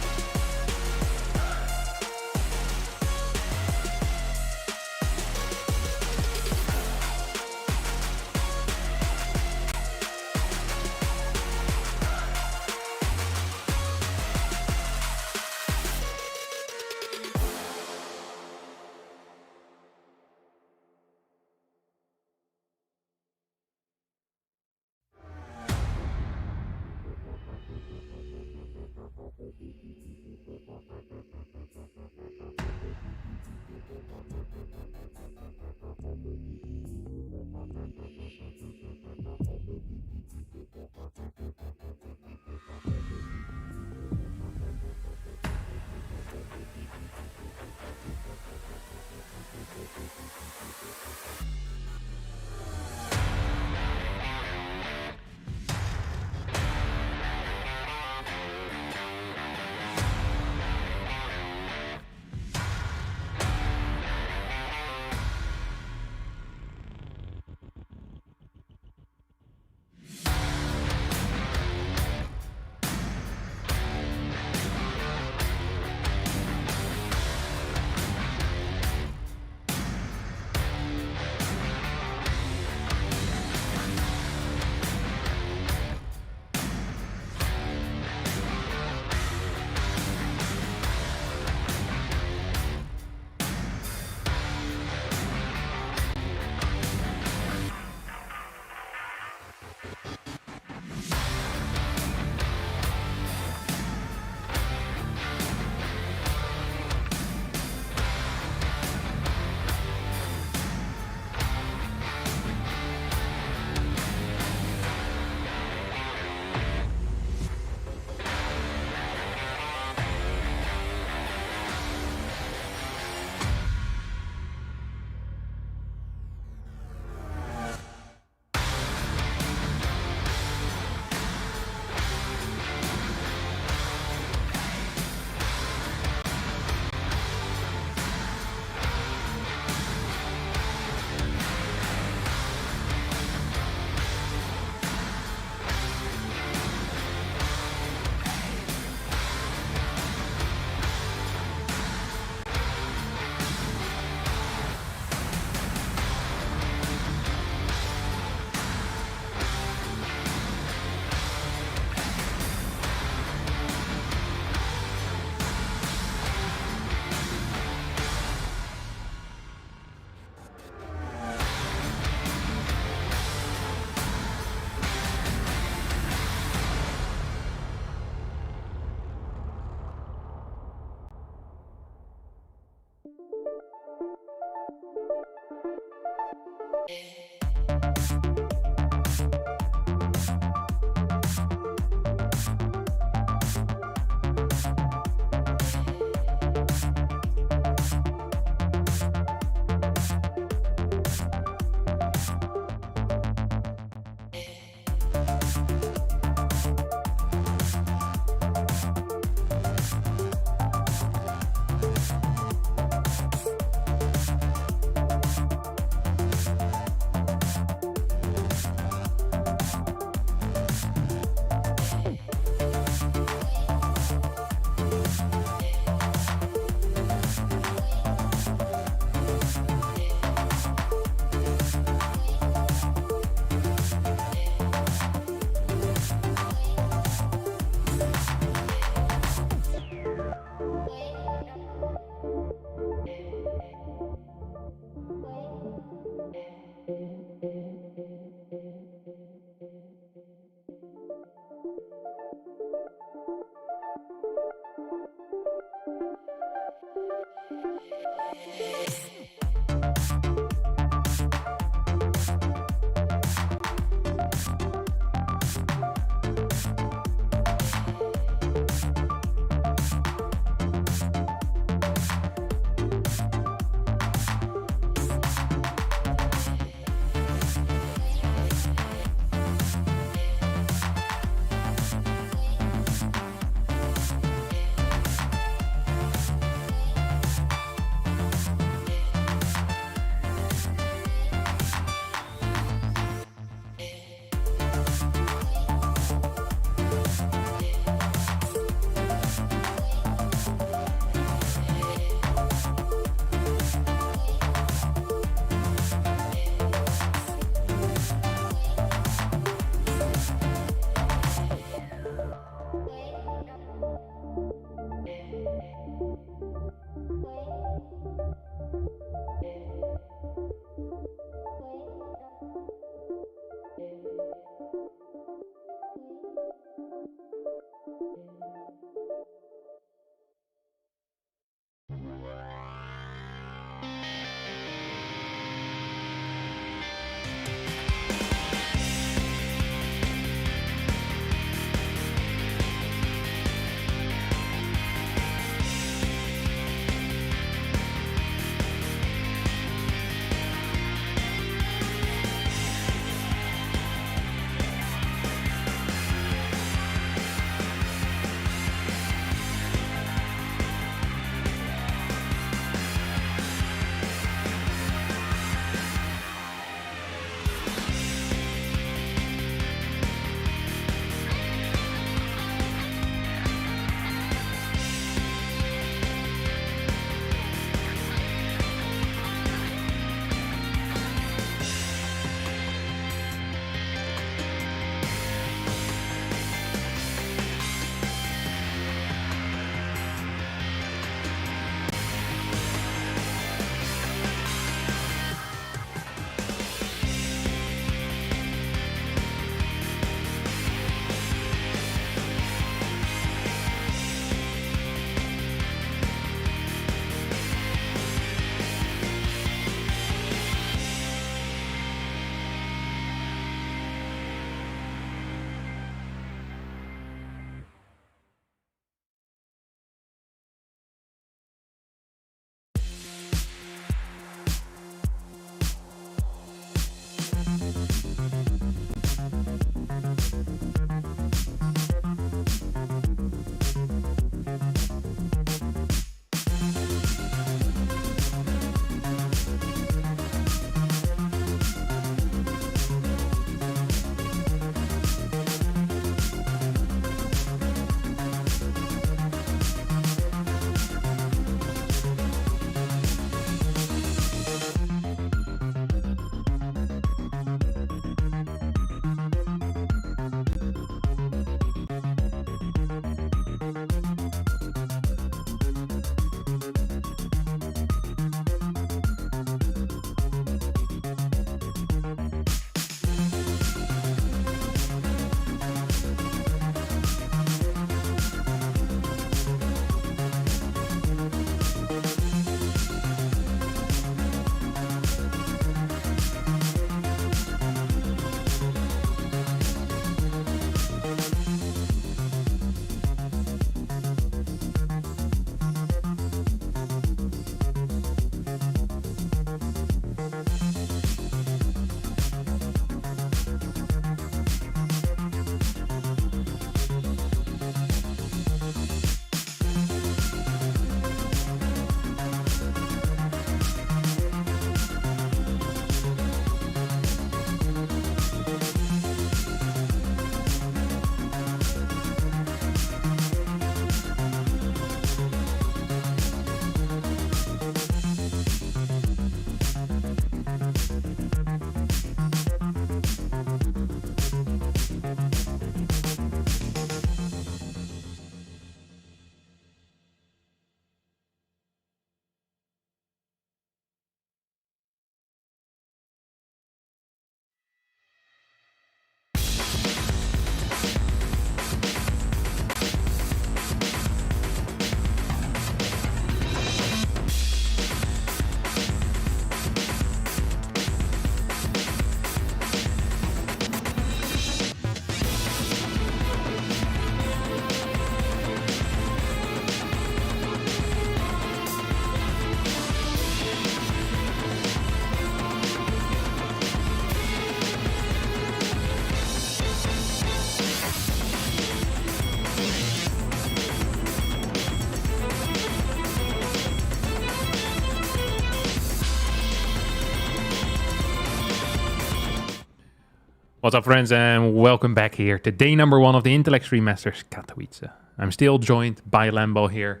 What's up, friends, and welcome back here to day number 1 of the Intel Extreme Masters Katowice. I'm still joined by Lambo here.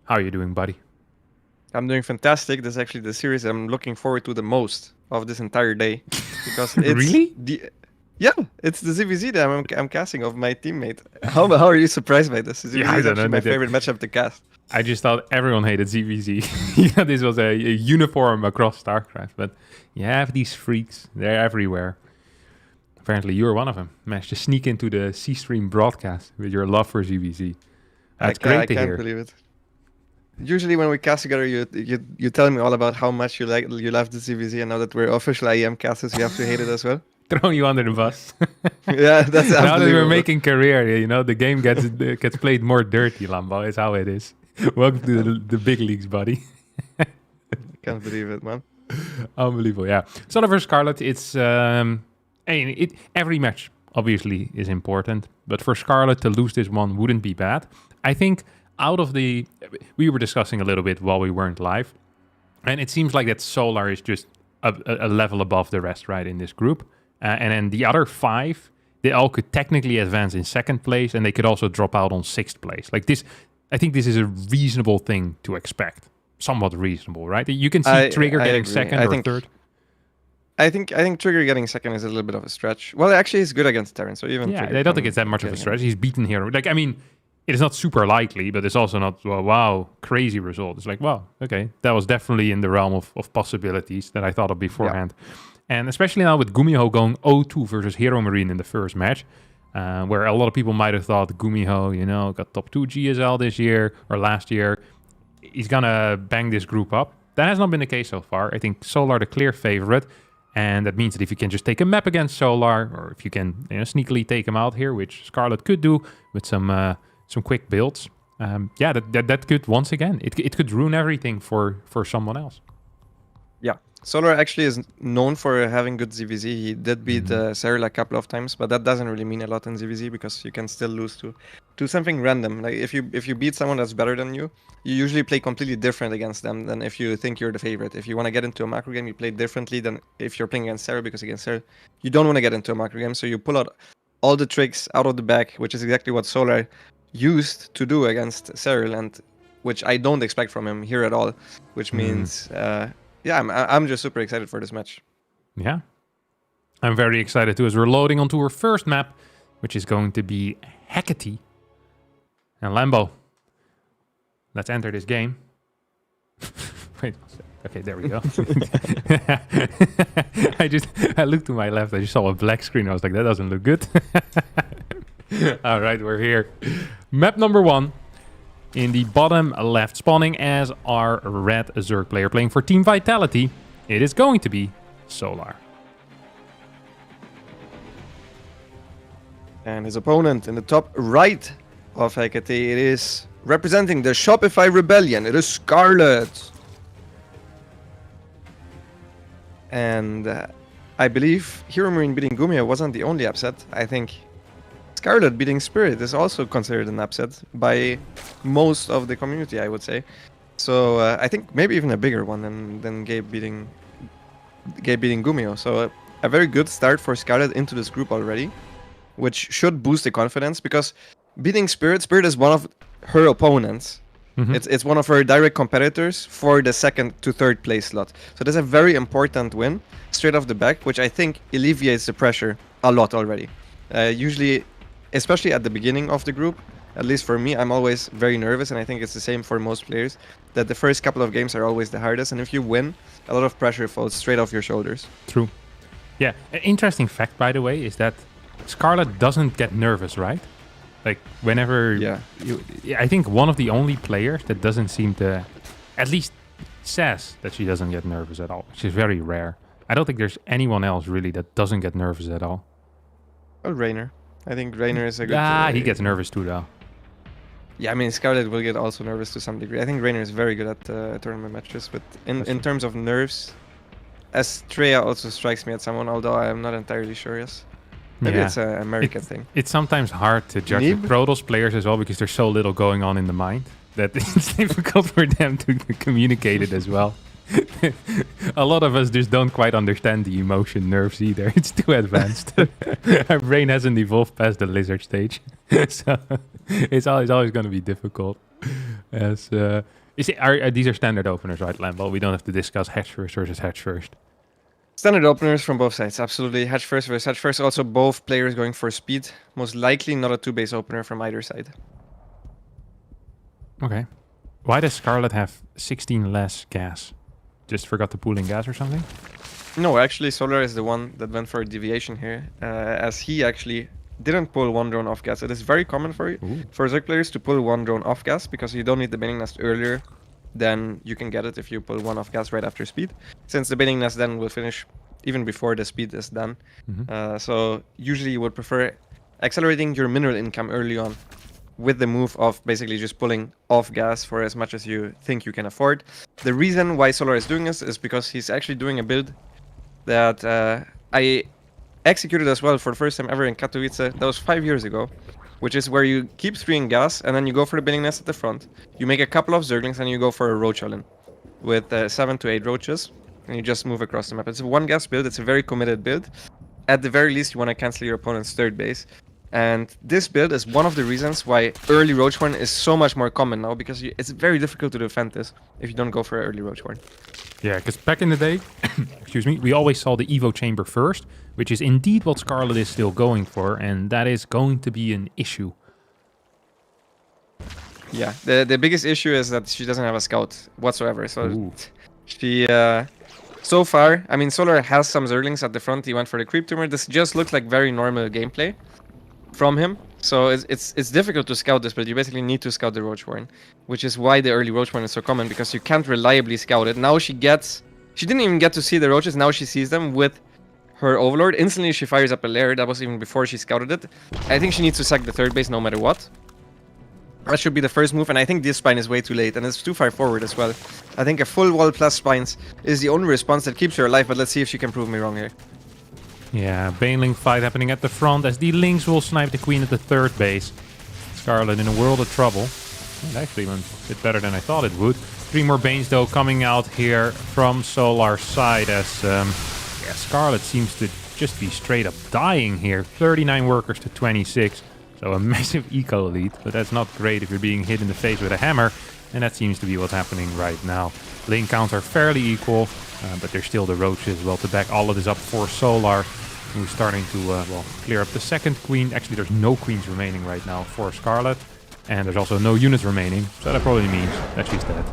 How are you doing, buddy? I'm doing fantastic. This is actually the series I'm looking forward to the most of this entire day. Because it's Really? It's the ZVZ that I'm casting of my teammate. How are you surprised by this? ZVZ I is don't actually know, my favorite matchup to cast. I just thought everyone hated ZVZ. This was a uniform across StarCraft, but you have these freaks. They're everywhere. Apparently, you're one of them. Managed to sneak into the C-Stream broadcast with your love for ZVZ. That's great to hear. I can't believe it. Usually, when we cast together, you tell me all about how much you love the ZVZ, and now that we're official IEM casters, you have to hate it as well. Throwing you under the bus. Yeah, that's now that we're unbelievable. making career, you know, the game gets played more dirty, Lambo. Is how it is. Welcome to the big leagues, buddy. Can't believe it, man. Unbelievable, yeah. Solar vs Scarlet, it's every match obviously is important, but for Scarlet to lose this one wouldn't be bad. I think we were discussing a little bit while we weren't live, and it seems like that Solar is just a level above the rest, right, in this group. And then the other 5, they all could technically advance in 2nd place, and they could also drop out on 6th place. Like this, I think this is a reasonable thing to expect. Somewhat reasonable, right? You can see Trigger getting agree. 2nd or 3rd. I think Trigger getting 2nd is a little bit of a stretch. Well, actually, he's good against Terran, so even Yeah, Trigger I don't think it's that much of a stretch. He's beaten here. Like, I mean, it is not super likely, but it's also not, well, wow, crazy result. It's like, wow, okay, that was definitely in the realm of possibilities that I thought of beforehand. Yeah. And especially now with Gumiho going 0-2 versus Hero Marine in the first match, where a lot of people might have thought Gumiho, you know, got top 2 GSL this year or last year. He's going to bang this group up. That has not been the case so far. I think Solar the clear favorite. And that means that if you can just take a map against Solar, or if you can, you know, sneakily take him out here, which Scarlet could do with some quick builds, that could once again it could ruin everything for someone else. Yeah, Solar actually is known for having good ZVZ. He did beat Cyril a couple of times, but that doesn't really mean a lot in ZVZ because you can still lose to something random. Like if you beat someone that's better than you usually play completely different against them than if you think you're the favorite. If you want to get into a macro game, you play differently than if you're playing against Cyril, because against Cyril, you don't want to get into a macro game, so you pull out all the tricks out of the bag, which is exactly what Solar used to do against Cyril, and which I don't expect from him here at all, which means I'm just super excited for this match. Yeah, I'm very excited too, as we're loading onto our first map, which is going to be Hecate. And Lambo, let's enter this game. Wait, okay, there we go. I looked to my left, I just saw a black screen, I was like, that doesn't look good. All right, we're here. Map number 1. In the bottom left, spawning as our red Zerg player playing for Team Vitality, it is going to be Solar. And his opponent in the top right of Hecate, it is representing the Shopify Rebellion. It is Scarlet. And I believe Hero Marine beating Gumiho wasn't the only upset. I think Scarlet beating Spirit is also considered an upset by most of the community, I would say. So I think maybe even a bigger one than Gabe beating Gumiho. So a very good start for Scarlet into this group already, which should boost the confidence, because beating Spirit is one of her opponents. It's one of her direct competitors for the 2nd to 3rd place slot. So that's a very important win straight off the back, which I think alleviates the pressure a lot already. Usually, especially at the beginning of the group, at least for me, I'm always very nervous, and I think it's the same for most players, that the first couple of games are always the hardest, and if you win, a lot of pressure falls straight off your shoulders. True. Yeah, an interesting fact, by the way, is that Scarlet doesn't get nervous, right? Like, whenever... I think one of the only players that doesn't seem to... At least says that she doesn't get nervous at all, which is very rare. I don't think there's anyone else, really, that doesn't get nervous at all. Well, Raynor. I think Raynor is a good... he gets nervous too, though. Yeah, I mean, Scarlet will get also nervous to some degree. I think Raynor is very good at tournament matches, but in terms of nerves, Estrella also strikes me as someone, although I am not entirely sure, yes. Maybe it's an American thing. It's sometimes hard to judge the Protoss players as well, because there's so little going on in the mind that it's difficult for them to communicate it as well. A lot of us just don't quite understand the emotion nerves either. It's too advanced. Our brain hasn't evolved past the lizard stage. So it's always going to be difficult. As these are standard openers, right, Lambo? We don't have to discuss hedge first versus hedge first. Standard openers from both sides, absolutely. Hedge first versus hedge first. Also, both players going for speed. Most likely not a 2-base opener from either side. Okay. Why does Scarlet have 16 less gas? Just forgot to pool in gas or something? No, actually, Solar is the one that went for a deviation here, as he actually didn't pull one drone off gas. It is very common for Zerg players to pull one drone off gas because you don't need the baiting nest earlier than you can get it if you pull one off gas right after speed, since the baiting nest then will finish even before the speed is done. So usually you would prefer accelerating your mineral income early on with the move of basically just pulling off gas for as much as you think you can afford. The reason why Solar is doing this is because he's actually doing a build that I executed as well for the first time ever in Katowice. That was 5 years ago, which is where you keep 3 in gas and then you go for the baiting nest at the front. You make a couple of Zerglings and you go for a roach all-in with 7 to 8 roaches, and you just move across the map. It's a 1-gas build. It's a very committed build. At the very least, you want to cancel your opponent's third base. And this build is one of the reasons why early roach horn is so much more common now, because it's very difficult to defend this if you don't go for early roach horn. Yeah, because back in the day, excuse me, we always saw the Evo chamber first, which is indeed what Scarlet is still going for, and that is going to be an issue. Yeah, the biggest issue is that she doesn't have a scout whatsoever. So she, so far, I mean, Solar has some Zerglings at the front. He went for the creep tumor. This just looks like very normal gameplay from him. So it's difficult to scout this, but you basically need to scout the Roachborn, which is why the early Roachborn is so common, because you can't reliably scout it. Now she didn't even get to see the roaches. Now she sees them with her Overlord. Instantly she fires up a lair. That was even before she scouted it. I think she needs to sack the third base no matter what. That should be the first move, and I think this spine is way too late, and it's too far forward as well. I think a full wall plus spines is the only response that keeps her alive, but let's see if she can prove me wrong here. Yeah, Baneling fight happening at the front as the Lynx will snipe the Queen at the third base. Scarlet in a world of trouble. It actually went a bit better than I thought it would. 3 more Banes though coming out here from Solar's side as Scarlet seems to just be straight up dying here. 39 workers to 26. So a massive eco lead, but that's not great if you're being hit in the face with a hammer. And that seems to be what's happening right now. Lane counts are fairly equal, but there's still the roaches as well to back all of this up for Solar, who's starting to clear up the second queen. Actually, there's no queens remaining right now for Scarlet, and there's also no units remaining, so that probably means that she's dead.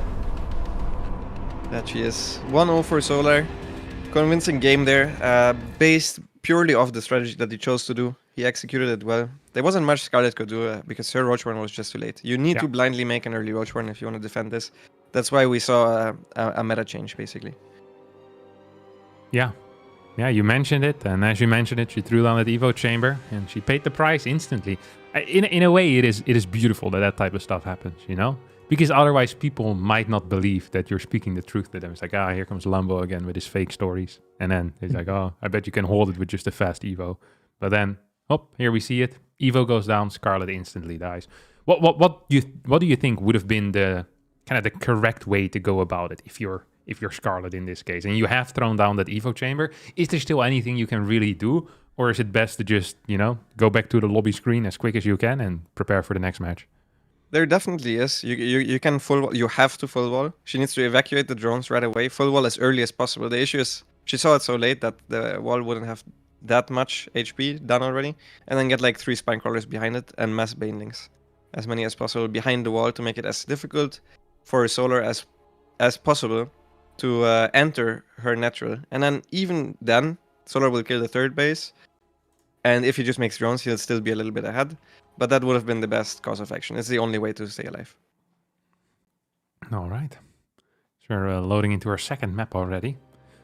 That she is. 1-0 for Solar. Convincing game there, based purely off the strategy that he chose to do. He executed it well. There wasn't much Scarlet could do because her Roachborn was just too late. You need to blindly make an early Roachborn if you want to defend this. That's why we saw a meta change, basically. Yeah, you mentioned it, and as you mentioned it, she threw down that Evo chamber, and she paid the price instantly. In a way, it is beautiful that that type of stuff happens, you know? Because otherwise people might not believe that you're speaking the truth to them. It's like, here comes Lambo again with his fake stories. And then it's like, I bet you can hold it with just a fast Evo. But then, here we see it. Evo goes down, Scarlet instantly dies. What do you think would have been the kind of the correct way to go about it if you're Scarlet in this case, and you have thrown down that Evo chamber? Is there still anything you can really do, or is it best to just, go back to the lobby screen as quick as you can and prepare for the next match? There definitely is. You can full wall. You have to full wall. She needs to evacuate the drones right away. Full wall as early as possible. The issue is she saw it so late that the wall wouldn't have that much HP done already, and then get like 3 spine crawlers behind it and mass banelings, as many as possible behind the wall to make it as difficult for Solar as possible to enter her natural. And then even then, Solar will kill the third base, and if he just makes drones, he'll still be a little bit ahead. But that would have been the best course of action. It's the only way to stay alive. All right. So we're loading into our second map already.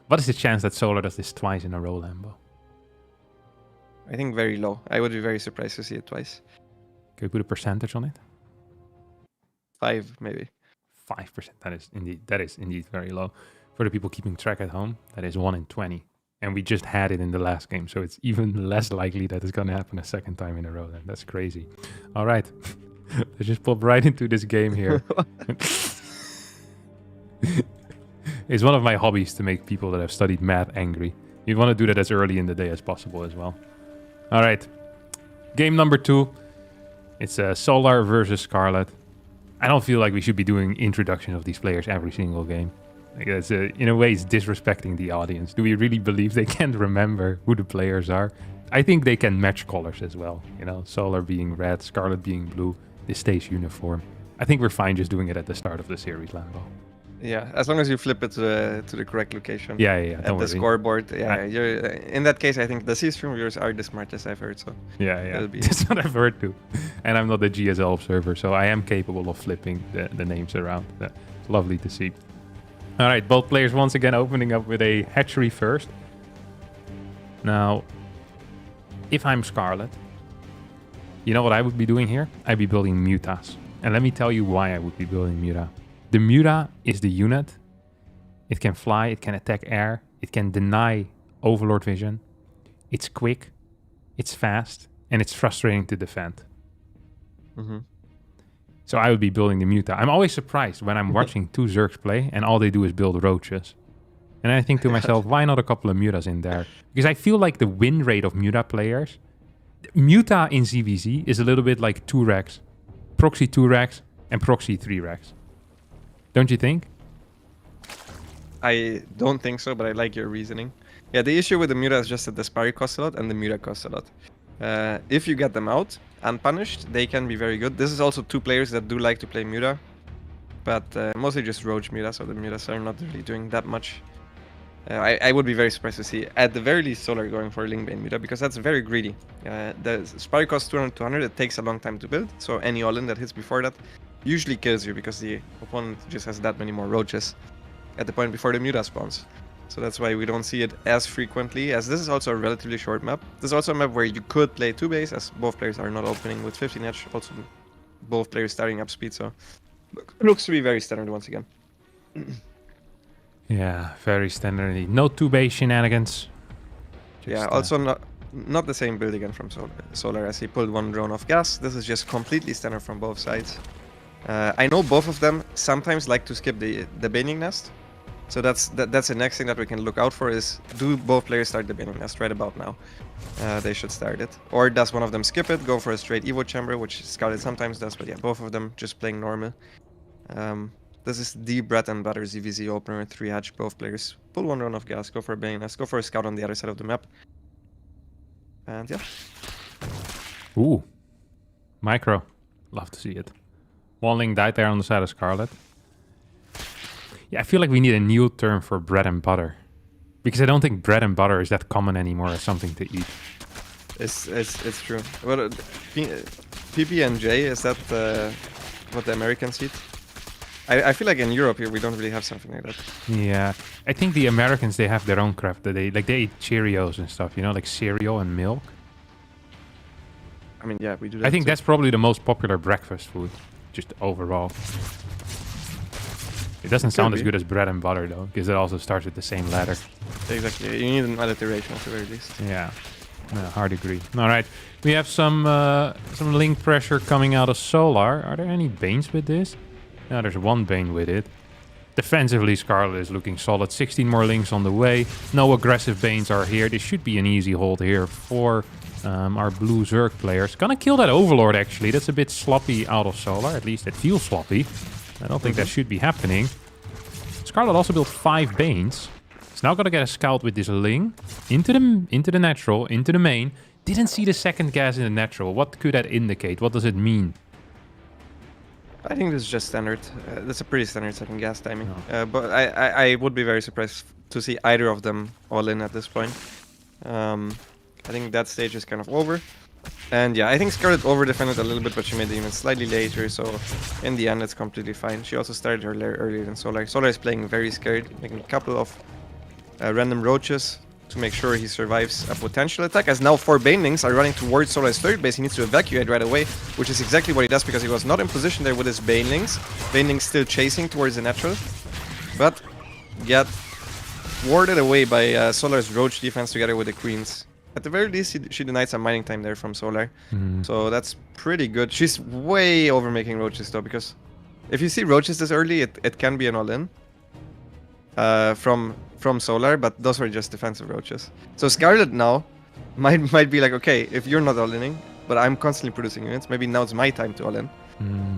What is the chance that Solar does this twice in a row, Lambo? I think very low. I would be very surprised to see it twice. Can we put a percentage on it? 5, maybe. 5%. That is indeed very low. For the people keeping track at home, that is 1 in 20. And we just had it in the last game, so it's even less likely that it's going to happen a second time in a row. Then that's crazy. All right, let's just pop right into this game here. It's one of my hobbies to make people that have studied math angry. You want to do that as early in the day as possible as well. All right. Game number 2. It's Solar versus Scarlet. I don't feel like we should be doing introduction of these players every single game. Like it's, in a way, it's disrespecting the audience. Do we really believe they can't remember who the players are? I think they can match colors as well. You know, Solar being red, Scarlet being blue, the stage uniform. I think we're fine just doing it at the start of the series, Lambo. Yeah, as long as you flip it to the correct location. Yeah. At Don't the worry. scoreboard. Yeah, you're, in that case, I think the C-stream viewers are the smartest I've heard. So Yeah. It'll be- That's what I've heard too. And I'm not a GSL observer, so I am capable of flipping the names around. That's lovely to see. All right, both players once again opening up with a hatchery first. Now, if I'm Scarlet, you know what I would be doing here? I'd be building Mutas. And let me tell you why I would be building Muta. The Muta is the unit. It can fly, it can attack air, it can deny Overlord vision. It's quick, it's fast, and it's frustrating to defend. So I would be building the Muta. I'm always surprised when I'm watching two Zergs play and all they do is build roaches. And I think to myself, why not a couple of Mutas in there? Because I feel like the win rate of Muta players, Muta in ZVZ is a little bit like 2 racks, proxy 2 racks, and proxy 3 racks. Don't you think? I don't think so, but I like your reasoning. Yeah, the issue with the Muta is just that the Spari costs a lot and the Muta costs a lot. If you get them out unpunished, they can be very good. This is also 2 players that do like to play Muta, but mostly just Roach Muta, so the Mutas are not really doing that much. I would be very surprised to see, at the very least, Solar going for a Lingbane Muta, because that's very greedy. The Spari costs 200, it takes a long time to build, so any all-in that hits before that usually kills you, because the opponent just has that many more roaches at the point before the Muta spawns. So that's why we don't see it as frequently, as this is also a relatively short map. This is also a map where you could play 2 base, as both players are not opening with 15 edge, also both players starting up speed, so looks to be very standard once again. Yeah, very standard. No 2 base shenanigans. Yeah, also not the same build again from Solar, as he pulled 1 drone off gas. This is just completely standard from both sides. I know both of them sometimes like to skip the Baning Nest. So that's the next thing that we can look out for, is do both players start the Baning Nest right about now? They should start it. Or does one of them skip it, go for a straight Evo Chamber, which Scarlet sometimes does, but yeah, both of them just playing normal. This is the bread and butter ZVZ opener, 3 hatch, both players pull 1 run of gas, go for a Baning Nest, go for a scout on the other side of the map. And yeah. Ooh. Micro. Love to see it. 1 link died there on the side of Scarlet. Yeah, I feel like we need a new term for bread and butter. Because I don't think bread and butter is that common anymore as something to eat. It's true. Well, PB&J, is that what the Americans eat? I feel like in Europe here we don't really have something like that. Yeah, I think the Americans, they have their own craft. They eat Cheerios and stuff, you know, like cereal and milk. I mean, yeah, we do that. I think too. that's probably the most popular breakfast food, just overall. It doesn't sound as good as bread and butter though, because it also starts with the same letter. Exactly, you need an alliteration at the very least. Yeah, no, hard agree. All right, we have some link pressure coming out of Solar. Are there any Banes with this? No, there's 1 Bane with it. Defensively, Scarlet is looking solid. 16 more links on the way. No aggressive Banes are here. This should be an easy hold here for our blue Zerg players. Gonna kill that Overlord, actually. That's a bit sloppy out of Solar. At least it feels sloppy. I don't think that should be happening. Scarlet also built 5 Banes. He's now gonna get a scout with this Ling. Into the natural, into the main. Didn't see the second gas in the natural. What could that indicate? What does it mean? I think this is just standard. That's a pretty standard second gas timing. But I would be very surprised to see either of them all in at this point. I think that stage is kind of over. And yeah, I think Scarlet over-defended a little bit, but she made it even slightly later, so in the end it's completely fine. She also started her lair earlier than Solar. Solar is playing very scared, making a couple of random roaches to make sure he survives a potential attack, as now 4 Banelings are running towards Solar's third base. He needs to evacuate right away, which is exactly what he does, because he was not in position there with his Banelings. Banelings still chasing towards the natural, but get warded away by Solar's Roach defense together with the Queens. At the very least, she denied some mining time there from Solar, so that's pretty good. She's way over making Roaches though, because if you see Roaches this early, it can be an all-in. from Solar, but those were just defensive roaches. So Scarlet now might be like, okay, if you're not all-inning, but I'm constantly producing units, maybe now it's my time to all-in.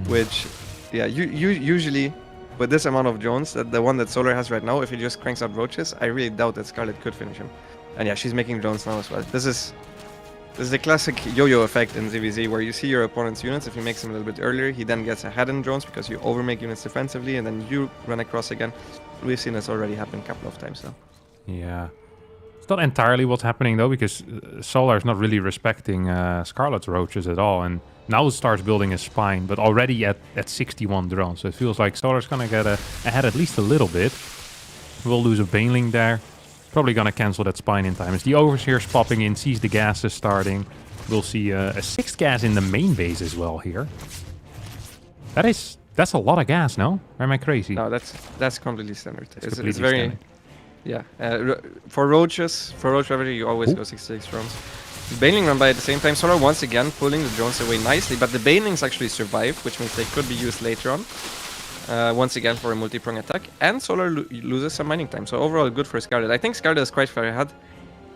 Which, yeah, you usually with this amount of drones, the one that Solar has right now, if he just cranks out roaches, I really doubt that Scarlet could finish him. And yeah, she's making drones now as well. This is the classic yo-yo effect in ZVZ, where you see your opponent's units. If he makes them a little bit earlier, he then gets ahead in drones because you overmake units defensively, and then you run across again. We've seen this already happen a couple of times now. Yeah. It's not entirely what's happening, though, because Solar is not really respecting Scarlet's roaches at all, and now it starts building a spine, but already at 61 drones. So it feels like Solar's going to get ahead at least a little bit. We'll lose a Baneling there. Probably going to cancel that spine in time. As the Overseer's popping in, sees the gases starting. We'll see a 6th gas in the main base as well here. That's a lot of gas, no? Or am I crazy? No, that's completely standard. It's very standard. Yeah. For roaches, you always go 66 drones. Baneling run by at the same time. Solar once again pulling the drones away nicely, but the Banelings actually survived, which means they could be used later on. Once again for a multi-prong attack, and Solar loses some mining time. So overall, good for Scarlet. I think Scarlet is quite far ahead.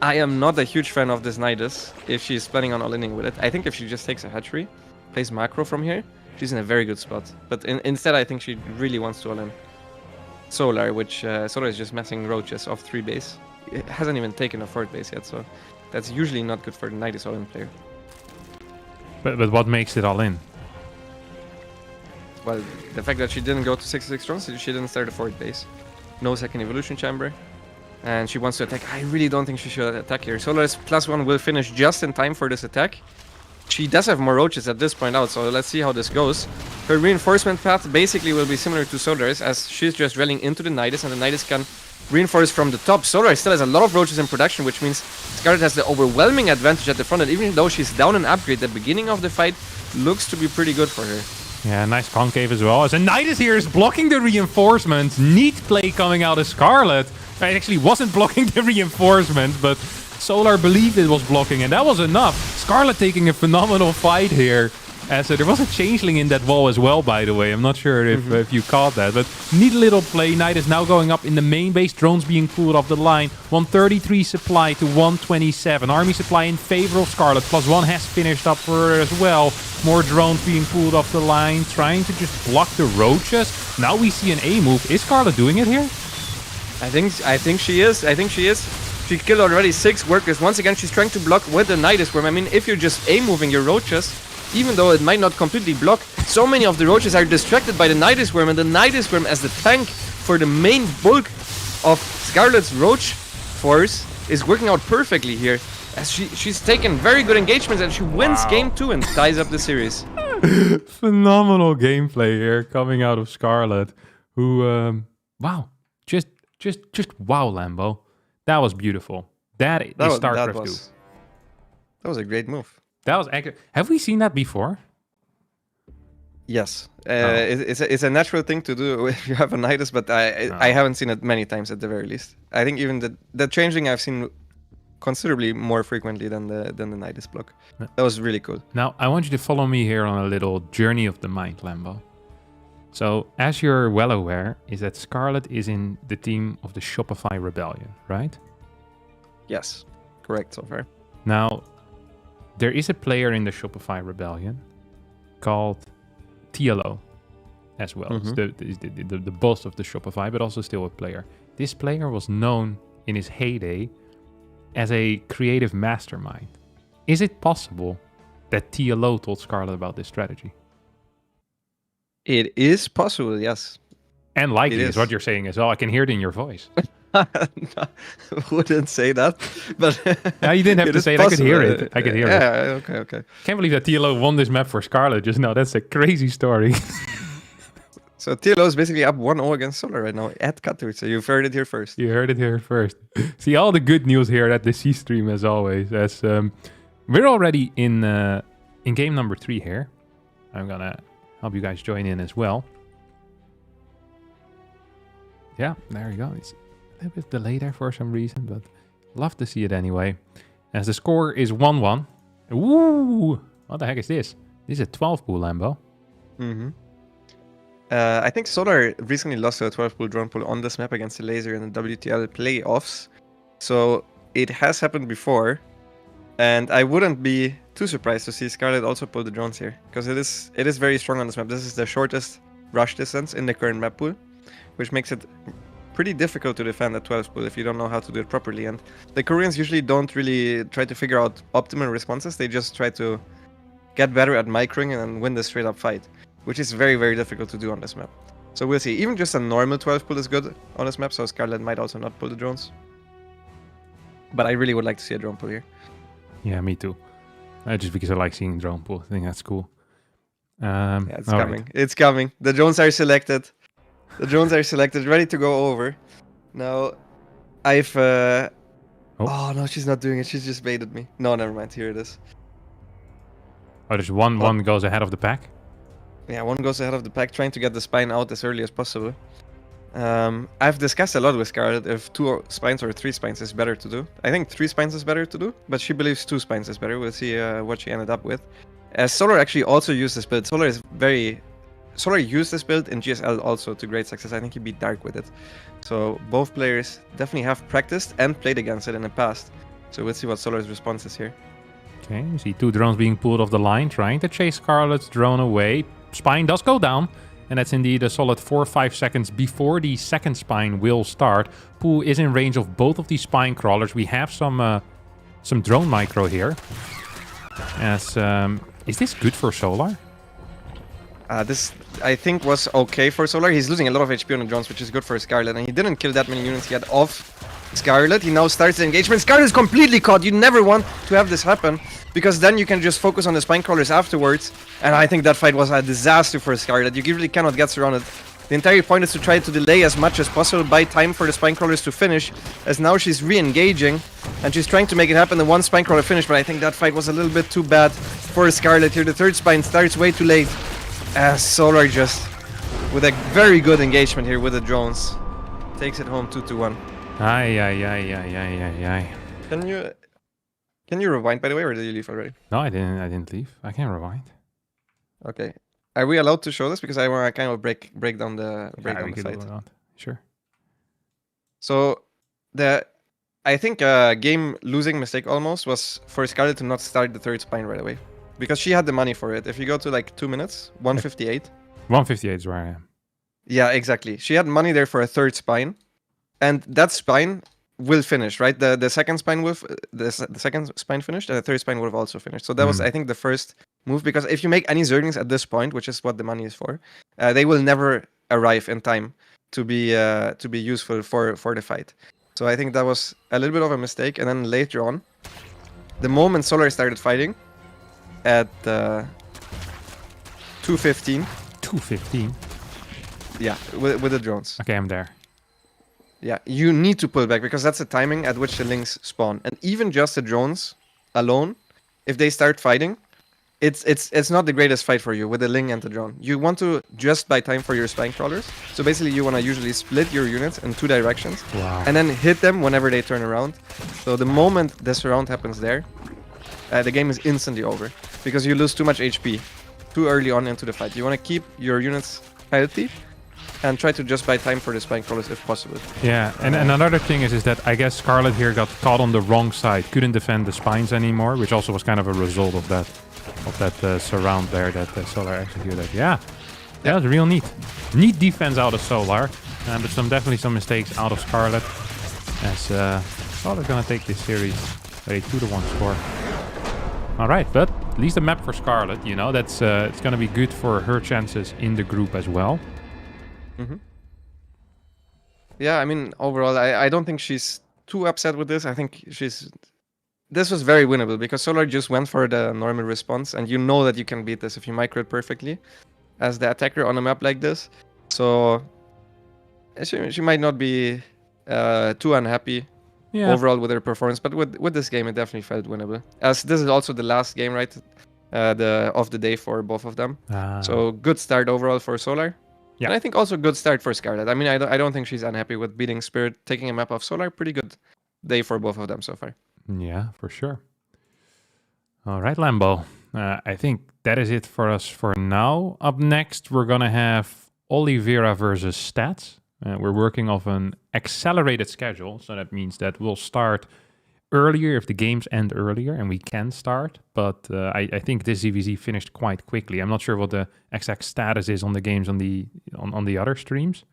I am not a huge fan of this Nidus if she's planning on all-inning with it. I think if she just takes a hatchery, plays macro from here, she's in a very good spot. But instead, I think she really wants to all-in Solar, which Solar is just messing roaches off 3 base. It hasn't even taken a 4th base yet, so that's usually not good for the Nidus all-in player. But what makes it all-in? Well, the fact that she didn't go to 66 drones, she didn't start a 4th base. No second evolution chamber. And she wants to attack. I really don't think she should attack here. Solar's +1 will finish just in time for this attack. She does have more roaches at this point out, so let's see how this goes. Her reinforcement path basically will be similar to Solar's, as she's just rallying into the Nidus, and the Nidus can reinforce from the top. Solar still has a lot of roaches in production, which means Scarlet has the overwhelming advantage at the front, and even though she's down an upgrade, the beginning of the fight looks to be pretty good for her. Yeah, nice concave as well. As a Nidus here is blocking the reinforcements. Neat play coming out of Scarlet. I actually wasn't blocking the reinforcements, but Solar believed it was blocking, and that was enough. Scarlet taking a phenomenal fight here. As there was a changeling in that wall as well, by the way. I'm not sure if you caught that, but neat little play. Nidus now going up in the main base. Drones being pulled off the line. 133 supply to 127. Army supply in favor of Scarlet. +1 has finished up for her as well. More drones being pulled off the line, trying to just block the roaches. Now we see an A move. Is Scarlet doing it here? I think she is. She killed already 6 workers. Once again, she's trying to block with the Nidus Worm. I mean, if you're just A moving your roaches, even though it might not completely block, so many of the roaches are distracted by the Nidus Worm, and the Nidus Worm as the tank for the main bulk of Scarlet's roach force is working out perfectly here. As she's taken very good engagements, and she wins game 2 and ties up the series. Phenomenal gameplay here coming out of Scarlet, who wow, just wow, Lambo. That was beautiful. That is StarCraft II. That was a great move. That was accurate. Have we seen that before? Yes. It's a natural thing to do if you have a Nidus, but I haven't seen it many times at the very least. I think even the changeling I've seen considerably more frequently than the Nidus block. That was really cool. Now, I want you to follow me here on a little journey of the mind, Lambo. So, as you're well aware, is that Scarlet is in the team of the Shopify Rebellion, right? Yes. Correct so far. Now, there is a player in the Shopify Rebellion called TLO as well. It's the boss of the Shopify, but also still a player. This player was known in his heyday as a creative mastermind. Is it possible that TLO told Scarlet about this strategy? It is possible, yes. And likely is what you're saying as well. I can hear it in your voice. No, wouldn't say that, but yeah, you didn't have to say it. I could hear it. I could hear it. Yeah, okay. Can't believe that TLO won this map for Scarlet just now. That's a crazy story. So TLO is basically up 1-0 against Solar right now at Katowice. So you've heard it here first. You heard it here first. See all the good news here at the C stream as always. As we're already in game number 3 here. I'm gonna help you guys join in as well. Yeah, there you go. It's a little bit delayed there for some reason, but love to see it anyway. As the score is 1-1. Ooh, what the heck is this? This is a 12 pool, Lambo. I think Solar recently lost to a 12-pool drone pool on this map against the Laser in the WTL playoffs. So it has happened before. And I wouldn't be too surprised to see Scarlet also pull the drones here. Because it is very strong on this map. This is the shortest rush distance in the current map pool. Which makes it pretty difficult to defend at 12 pool if you don't know how to do it properly. And the Koreans usually don't really try to figure out optimal responses. They just try to get better at microing and win the straight up fight, which is very, very difficult to do on this map. So we'll see. Even just a normal 12 pull is good on this map, so Scarlet might also not pull the drones. But I really would like to see a drone pull here. Yeah, me too. Just because I like seeing drone pool. I think that's cool. Yeah, it's coming. Right. It's coming. The drones are selected. The drones are selected, ready to go over. Now, I've... Oh, no, she's not doing it. She's just baited me. No, never mind. Here it is. Oh, there's one goes ahead of the pack? Yeah, one goes ahead of the pack, trying to get the spine out as early as possible. I've discussed a lot with Scarlet if 2 spines or 3 spines is better to do. I think 3 spines is better to do, but she believes 2 spines is better. We'll see what she ended up with. Solar actually also used this build. Solar used this build in GSL also to great success. I think he beat Dark with it. So both players definitely have practiced and played against it in the past. So we'll see what Solar's response is here. Okay, you see 2 drones being pulled off the line, trying to chase Scarlet's drone away. Spine does go down, and that's indeed a solid 4 or 5 seconds before the second spine will start. Poo is in range of both of these spine crawlers. We have some drone micro here. As is this good for Solar? This, I think, was okay for Solar. He's losing a lot of HP on the drones, which is good for Scarlet. And he didn't kill that many units yet off Scarlet. He now starts the engagement. Scarlet is completely caught. You never want to have this happen, because then you can just focus on the spine crawlers afterwards. And I think that fight was a disaster for Scarlet. You really cannot get surrounded. The entire point is to try to delay as much as possible, buy time for the spine crawlers to finish, as now she's re-engaging, and she's trying to make it happen. The one spine crawler finished, but I think that fight was a little bit too bad for Scarlet here. The third spine starts way too late. Solar just, with a very good engagement here with the drones, takes it home 2-1. Aye. Can you rewind, by the way, or did you leave already? No, I didn't leave. I can rewind. Okay. Are we allowed to show this? Because I want to kind of break down the site. Sure. So I think game losing mistake almost was for Scarlet to not start the third spine right away. Because she had the money for it. If you go to like 2 minutes, 158. 158 is where I am. Yeah, exactly. She had money there for a third spine. And that spine will finish, right? The second spine will the second spine finished, and the third spine would have also finished. So that was, I think, the first move, because if you make any Zerglings at this point, which is what the money is for, they will never arrive in time to be useful for the fight. So I think that was a little bit of a mistake. And then later on, the moment Solar started fighting at 2:15. 2:15. Yeah, with the drones. Okay, I'm there. Yeah, you need to pull back, because that's the timing at which the links spawn. And even just the drones alone, if they start fighting, it's not the greatest fight for you with the Ling and the drone. You want to just buy time for your spine crawlers. So basically you want to usually split your units in 2 directions. Wow. And then hit them whenever they turn around. So the moment this round happens there, the game is instantly over, because you lose too much HP too early on into the fight. You want to keep your units healthy and try to just buy time for the spine crawlers if possible. Yeah, and another thing is that I guess Scarlet here got caught on the wrong side, couldn't defend the spines anymore, which also was kind of a result of that surround there that Solar executed. Yeah, that was real neat. Neat defense out of Solar, but definitely some mistakes out of Scarlet. As Solar's gonna take this series a 2-1 score. All right, but at least a map for Scarlet, you know, that's it's gonna be good for her chances in the group as well. Mm-hmm. Yeah, I mean, overall, I don't think she's too upset with this. I think this was very winnable, because Solar just went for the normal response, and you know that you can beat this if you micro it perfectly as the attacker on a map like this. So she might not be too unhappy overall with her performance, but with this game, it definitely felt winnable. As this is also the last game, right, of the day for both of them. So good start overall for Solar. Yeah. And I think also good start for Scarlet. I mean, I don't think she's unhappy with beating Spirit, taking a map off Solar. Pretty good day for both of them so far. Yeah, for sure. All right, Lambo. I think that is it for us for now. Up next, we're going to have Oliveira versus Stats. We're working off an accelerated schedule, so that means that we'll start earlier if the games end earlier, and we can start. But I think this ZVZ finished quite quickly. I'm not sure what the exact status is on the games on the other streams.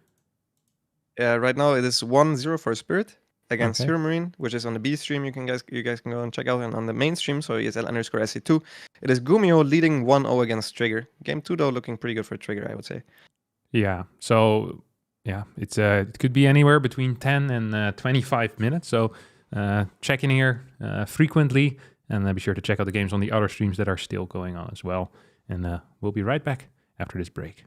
Right now it is 1-0 for Spirit against Okay. Hero Marine, which is on the B stream. You guys can go and check out, and on the main stream, so ESL _SC2, it is Gumio leading 1-0 against Trigger. Game 2 though looking pretty good for Trigger, I would say. Yeah. So yeah, it's it could be anywhere between 10 and 25 minutes. So check in here frequently, and be sure to check out the games on the other streams that are still going on as well. And we'll be right back after this break.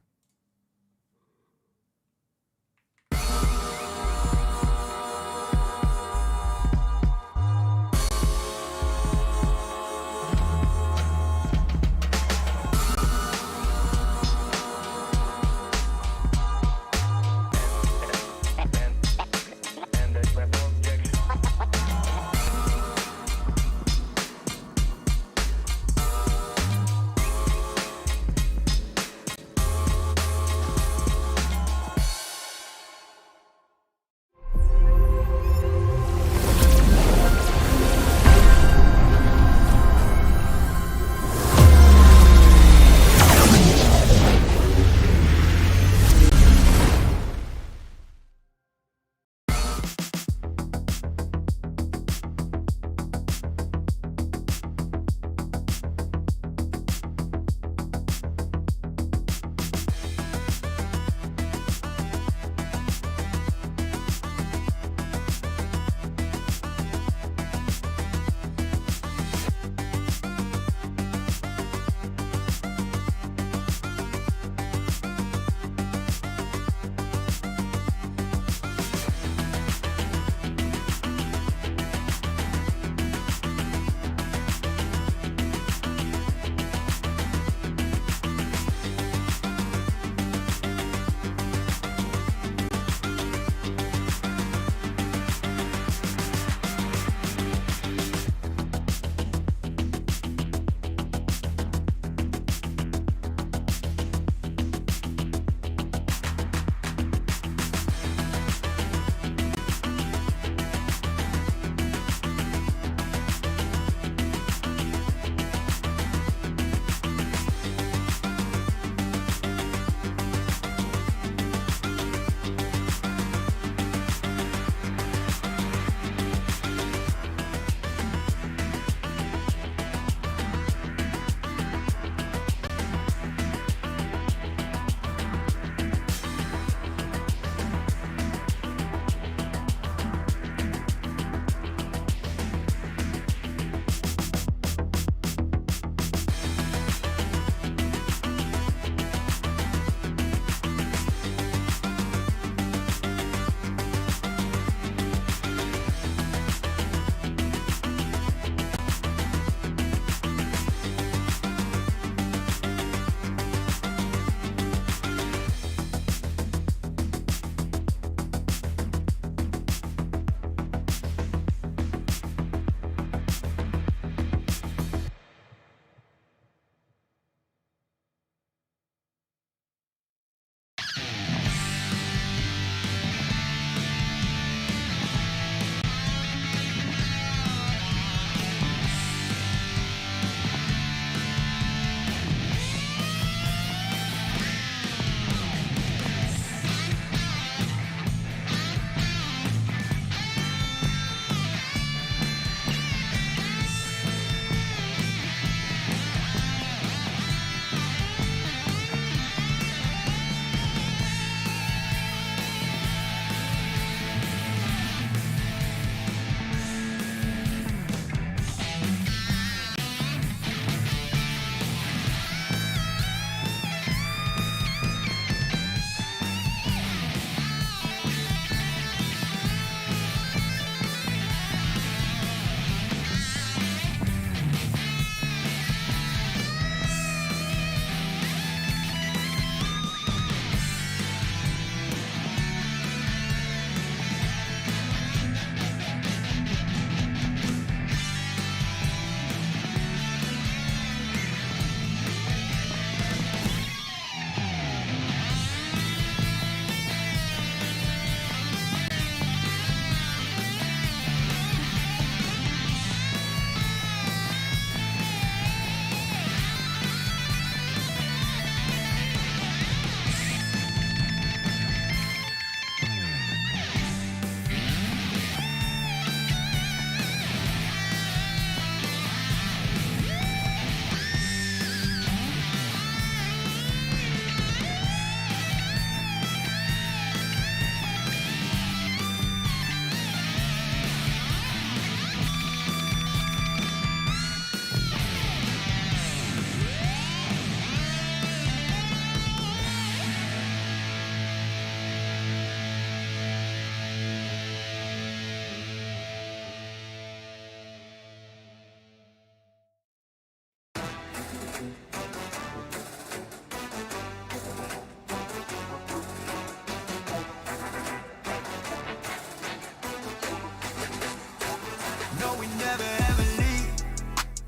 No, we never ever leave.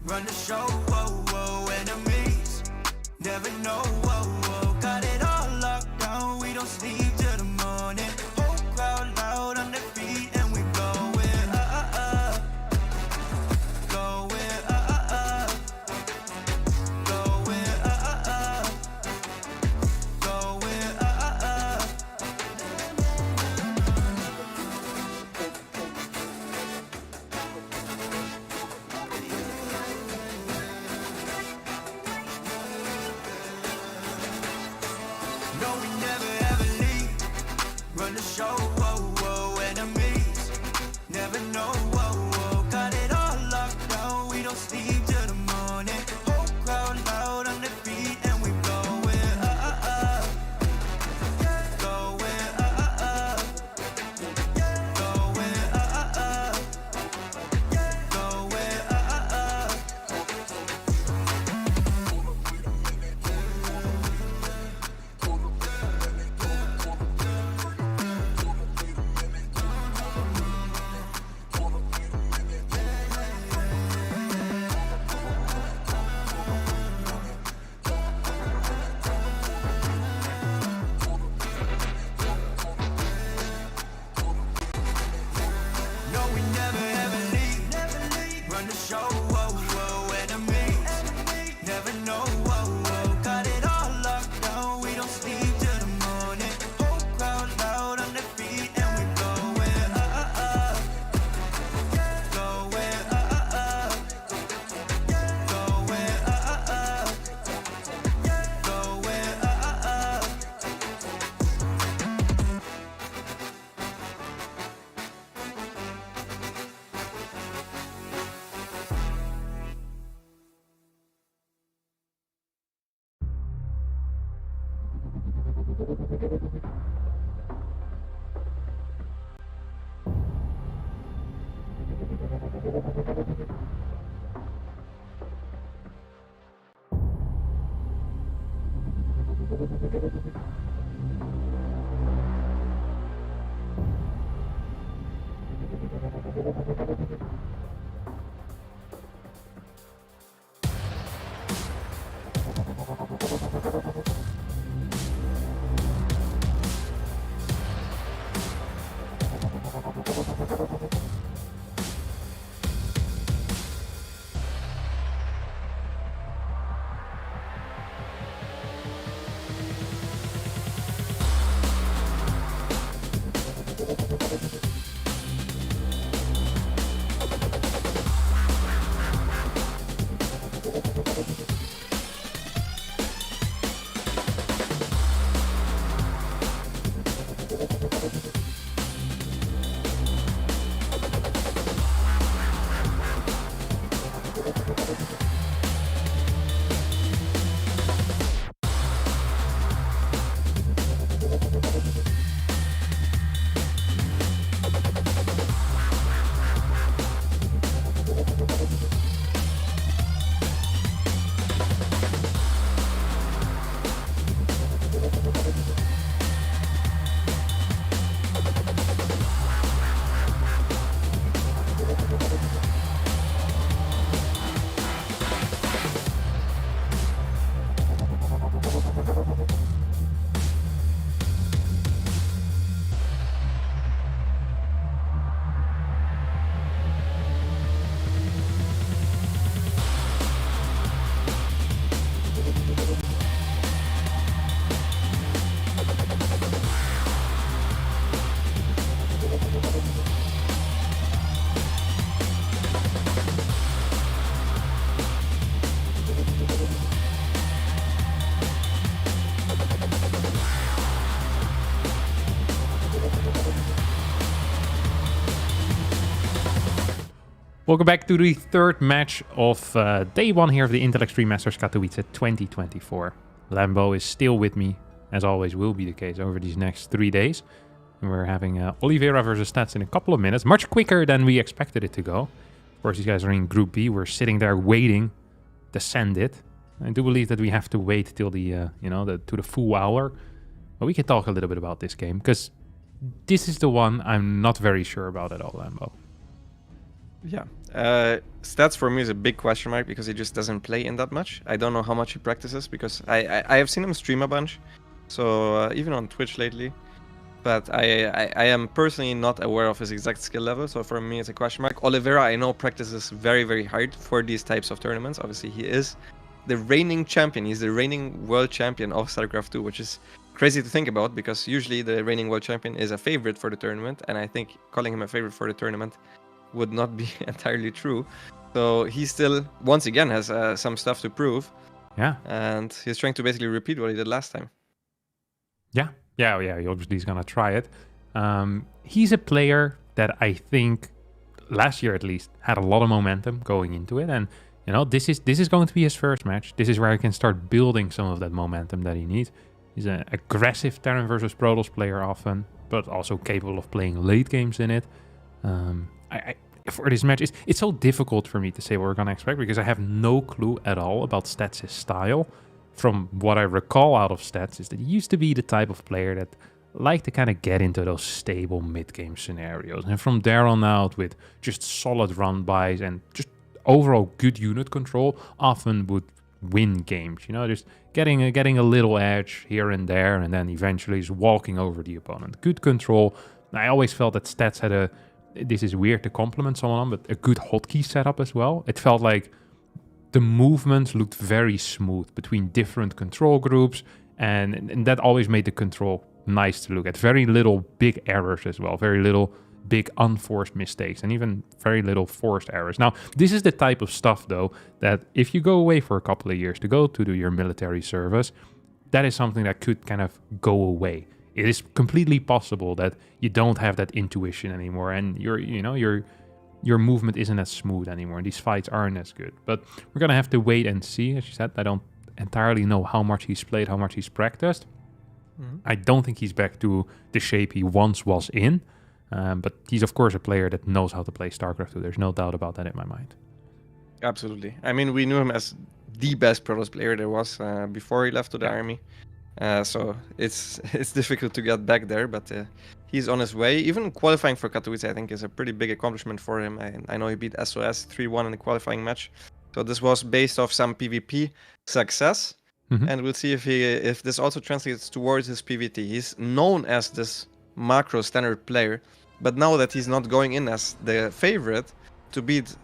Run the show, whoa, whoa, enemies. Never know, whoa, whoa. Got it all locked down, we don't sleep till the morning. Whole crowd loud on their feet and we going going No, we never ever leave. Run the show, whoa, whoa, enemies. Never know, whoa, whoa. Got it all locked down, we don't sleep till the morning. Whole crowd loud on their feet and we going No, we never ever leave. Run the show, whoa, whoa, enemies. Never know, whoa, whoa. Got it all locked down, we don't sleep till the morning. Whole crowd loud on their feet and we going Welcome back to the third match of day one here of the Intel Extreme Masters Katowice 2024. Lambo is still with me, as always will be the case over these next 3 days. And we're having Oliveira versus Stats in a couple of minutes, much quicker than we expected it to go. Of course, these guys are in Group B. We're sitting there waiting to send it. I do believe that we have to wait till the to the full hour. But we can talk a little bit about this game, because this is the one I'm not very sure about at all, Lambo. Yeah. Stats for me is a big question mark because he just doesn't play in that much. I don't know how much he practices because I have seen him stream a bunch, so even on Twitch lately. But I am personally not aware of his exact skill level, so for me it's a question mark. Oliveira, I know, practices very, very hard for these types of tournaments. Obviously, he is the reigning champion. He's the reigning world champion of StarCraft II, which is crazy to think about because usually the reigning world champion is a favorite for the tournament, and I think calling him a favorite for the tournament would not be entirely true. So he still, once again, has some stuff to prove. Yeah. And he's trying to basically repeat what he did last time. Yeah. He obviously is going to try it. He's a player that I think last year at least had a lot of momentum going into it. And, you know, this is going to be his first match. This is where he can start building some of that momentum that he needs. He's an aggressive Terran versus Protoss player often, but also capable of playing late games in it. For this match, it's so difficult for me to say what we're going to expect because I have no clue at all about Stats' style. From what I recall out of Stats is that he used to be the type of player that liked to kind of get into those stable mid-game scenarios. And from there on out, with just solid run-bys and just overall good unit control, often would win games. You know, just getting a little edge here and there, and then eventually just walking over the opponent. Good control. I always felt that Stats had this is weird to compliment someone on, but a good hotkey setup as well. It felt like the movements looked very smooth between different control groups, and that always made the control nice to look at. Very little big errors as well, very little big unforced mistakes, and even very little forced errors. Now, this is the type of stuff, though, that if you go away for a couple of years to go to do your military service, that is something that could kind of go away. It is completely possible that you don't have that intuition anymore, and your movement isn't as smooth anymore. These fights aren't as good. But we're gonna have to wait and see. As you said, I don't entirely know how much he's played, how much he's practiced. I don't think he's back to the shape he once was in. But he's of course a player that knows how to play StarCraft II. There's no doubt about that in my mind. Absolutely. I mean, we knew him as the best Protoss player there was before he left to the army. So it's difficult to get back there, but he's on his way. Even qualifying for Katowice, I think, is a pretty big accomplishment for him. I know he beat SOS 3-1 in the qualifying match. So this was based off some PvP success. And we'll see if this also translates towards his PvT. He's known as this macro standard player, but now that he's not going in as the favorite to beat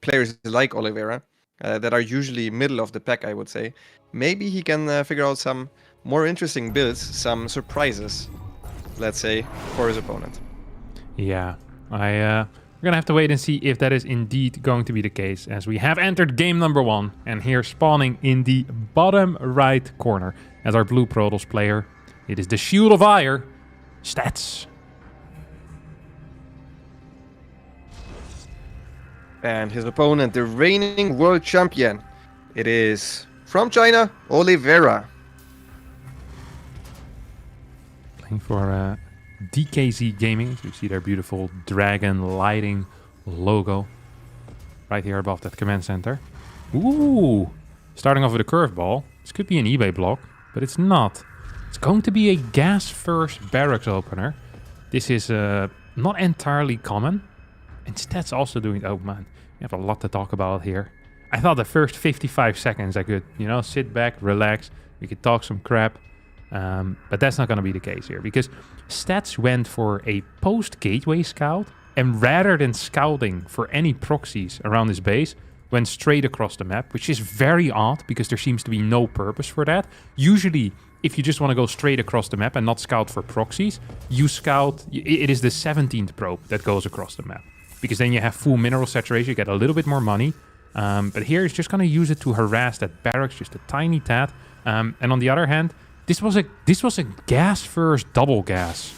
players like Oliveira, that are usually middle of the pack, I would say, maybe he can figure out some more interesting builds, some surprises, let's say, for his opponent. Yeah, we're gonna have to wait and see if that is indeed going to be the case, as we have entered game number 1, and here spawning in the bottom right corner as our blue Protoss player, it is the Shield of Ire, Stats. And his opponent, the reigning world champion, it is from China, Oliveira. Playing for DKZ Gaming. You see their beautiful dragon lighting logo right here above that command center. Ooh! Starting off with a curveball. This could be an eBay block, but it's not. It's going to be a gas first barracks opener. This is not entirely common. And Stats also doing... Oh man, we have a lot to talk about here. I thought the first 55 seconds I could, sit back, relax. We could talk some crap. But that's not going to be the case here, because Stats went for a post-gateway scout, and rather than scouting for any proxies around his base, went straight across the map, which is very odd because there seems to be no purpose for that. Usually, if you just want to go straight across the map and not scout for proxies, you scout... It is the 17th probe that goes across the map, because then you have full mineral saturation, you get a little bit more money. But here he's just going to use it to harass that barracks just a tiny tad. And on the other hand, this was a gas first double gas,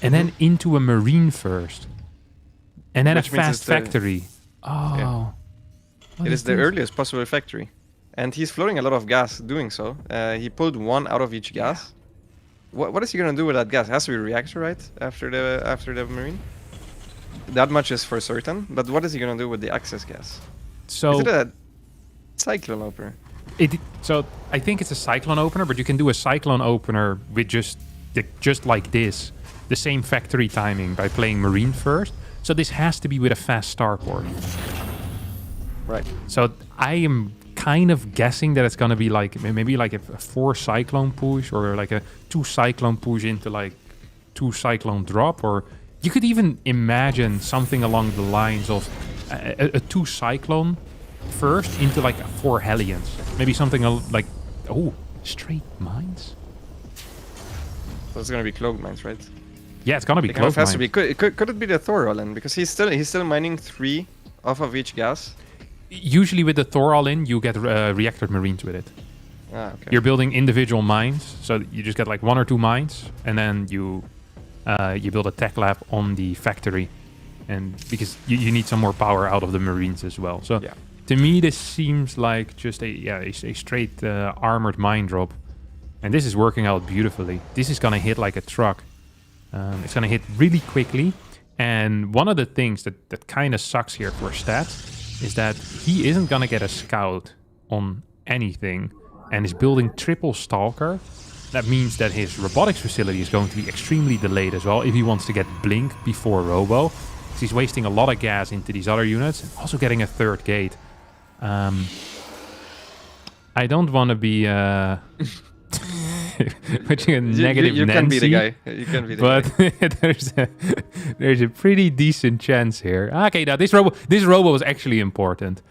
and then into a marine first, and then which a fast factory. Oh, yeah. It is the earliest possible factory, and he's floating a lot of gas doing so. He pulled one out of each gas. What is he gonna do with that gas? It has to be a reactor, right? After the marine. That much is for certain. But what is he gonna do with the excess gas? So is it a cyclone opener? So I think it's a cyclone opener, but you can do a cyclone opener with just like this, the same factory timing by playing Marine first. So this has to be with a fast starport. Right. So I am kind of guessing that it's going to be like maybe like a 4 Cyclone push or like a 2 Cyclone push into like 2 Cyclone drop, or you could even imagine something along the lines of a 2 Cyclone first into like 4 Hellions. Maybe something like, oh, straight mines? So it's gonna be cloaked mines, right? Yeah, it's gonna be It kind of close has to be. Could it be the Thor all in? Because he's still mining 3 off of each gas. Usually with the Thor all in, you get reactor marines with it. Ah, okay. You're building individual mines, so you just get like 1 or 2 mines, and then you build a tech lab on the factory, and because you need some more power out of the marines as well. So Yeah. to me, this seems like just a straight armored mine drop, and this is working out beautifully. This is gonna hit like a truck. It's gonna hit really quickly, and one of the things that kind of sucks here for Stats is that he isn't gonna get a scout on anything, and is building triple Stalker. That means that his robotics facility is going to be extremely delayed as well if he wants to get Blink before Robo. So he's wasting a lot of gas into these other units, and also getting a 3rd gate. I don't want to be putting a negative you Nancy. can be the guy. You can be the guy. But there's a pretty decent chance here. Okay, now this robo is actually important.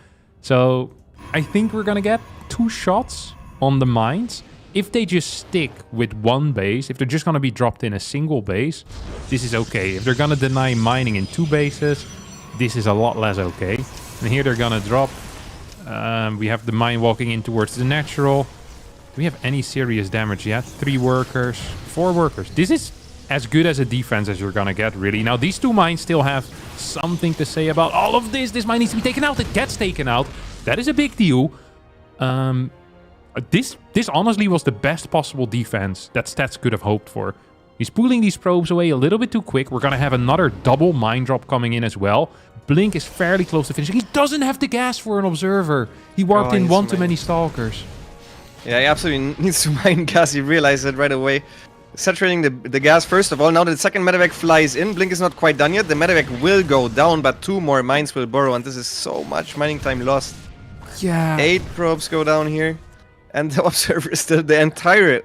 So I think we're gonna get 2 shots on the mines. If they just stick with 1 base, if they're just gonna be dropped in a single base, this is okay. If they're gonna deny mining in 2 bases, this is a lot less okay. And here they're gonna drop. We have the mine walking in towards the natural. Do we have any serious damage yet? 3 workers, 4 workers. This is as good as a defense as you're gonna get, really. Now, these 2 mines still have something to say about all of this. This mine needs to be taken out. It gets taken out. That is a big deal. This honestly was the best possible defense that Stats could have hoped for. He's pulling these probes away a little bit too quick. We're gonna have another double mine drop coming in as well. Blink is fairly close to finishing. He doesn't have the gas for an observer. He warped in 1 too many stalkers. Yeah, he absolutely needs to mine gas. He realized it right away. Saturating the gas first of all. Now the second medevac flies in. Blink is not quite done yet. The medevac will go down, but 2 more mines will burrow, and this is so much mining time lost. Yeah. 8 probes go down here, and the observer still. The entire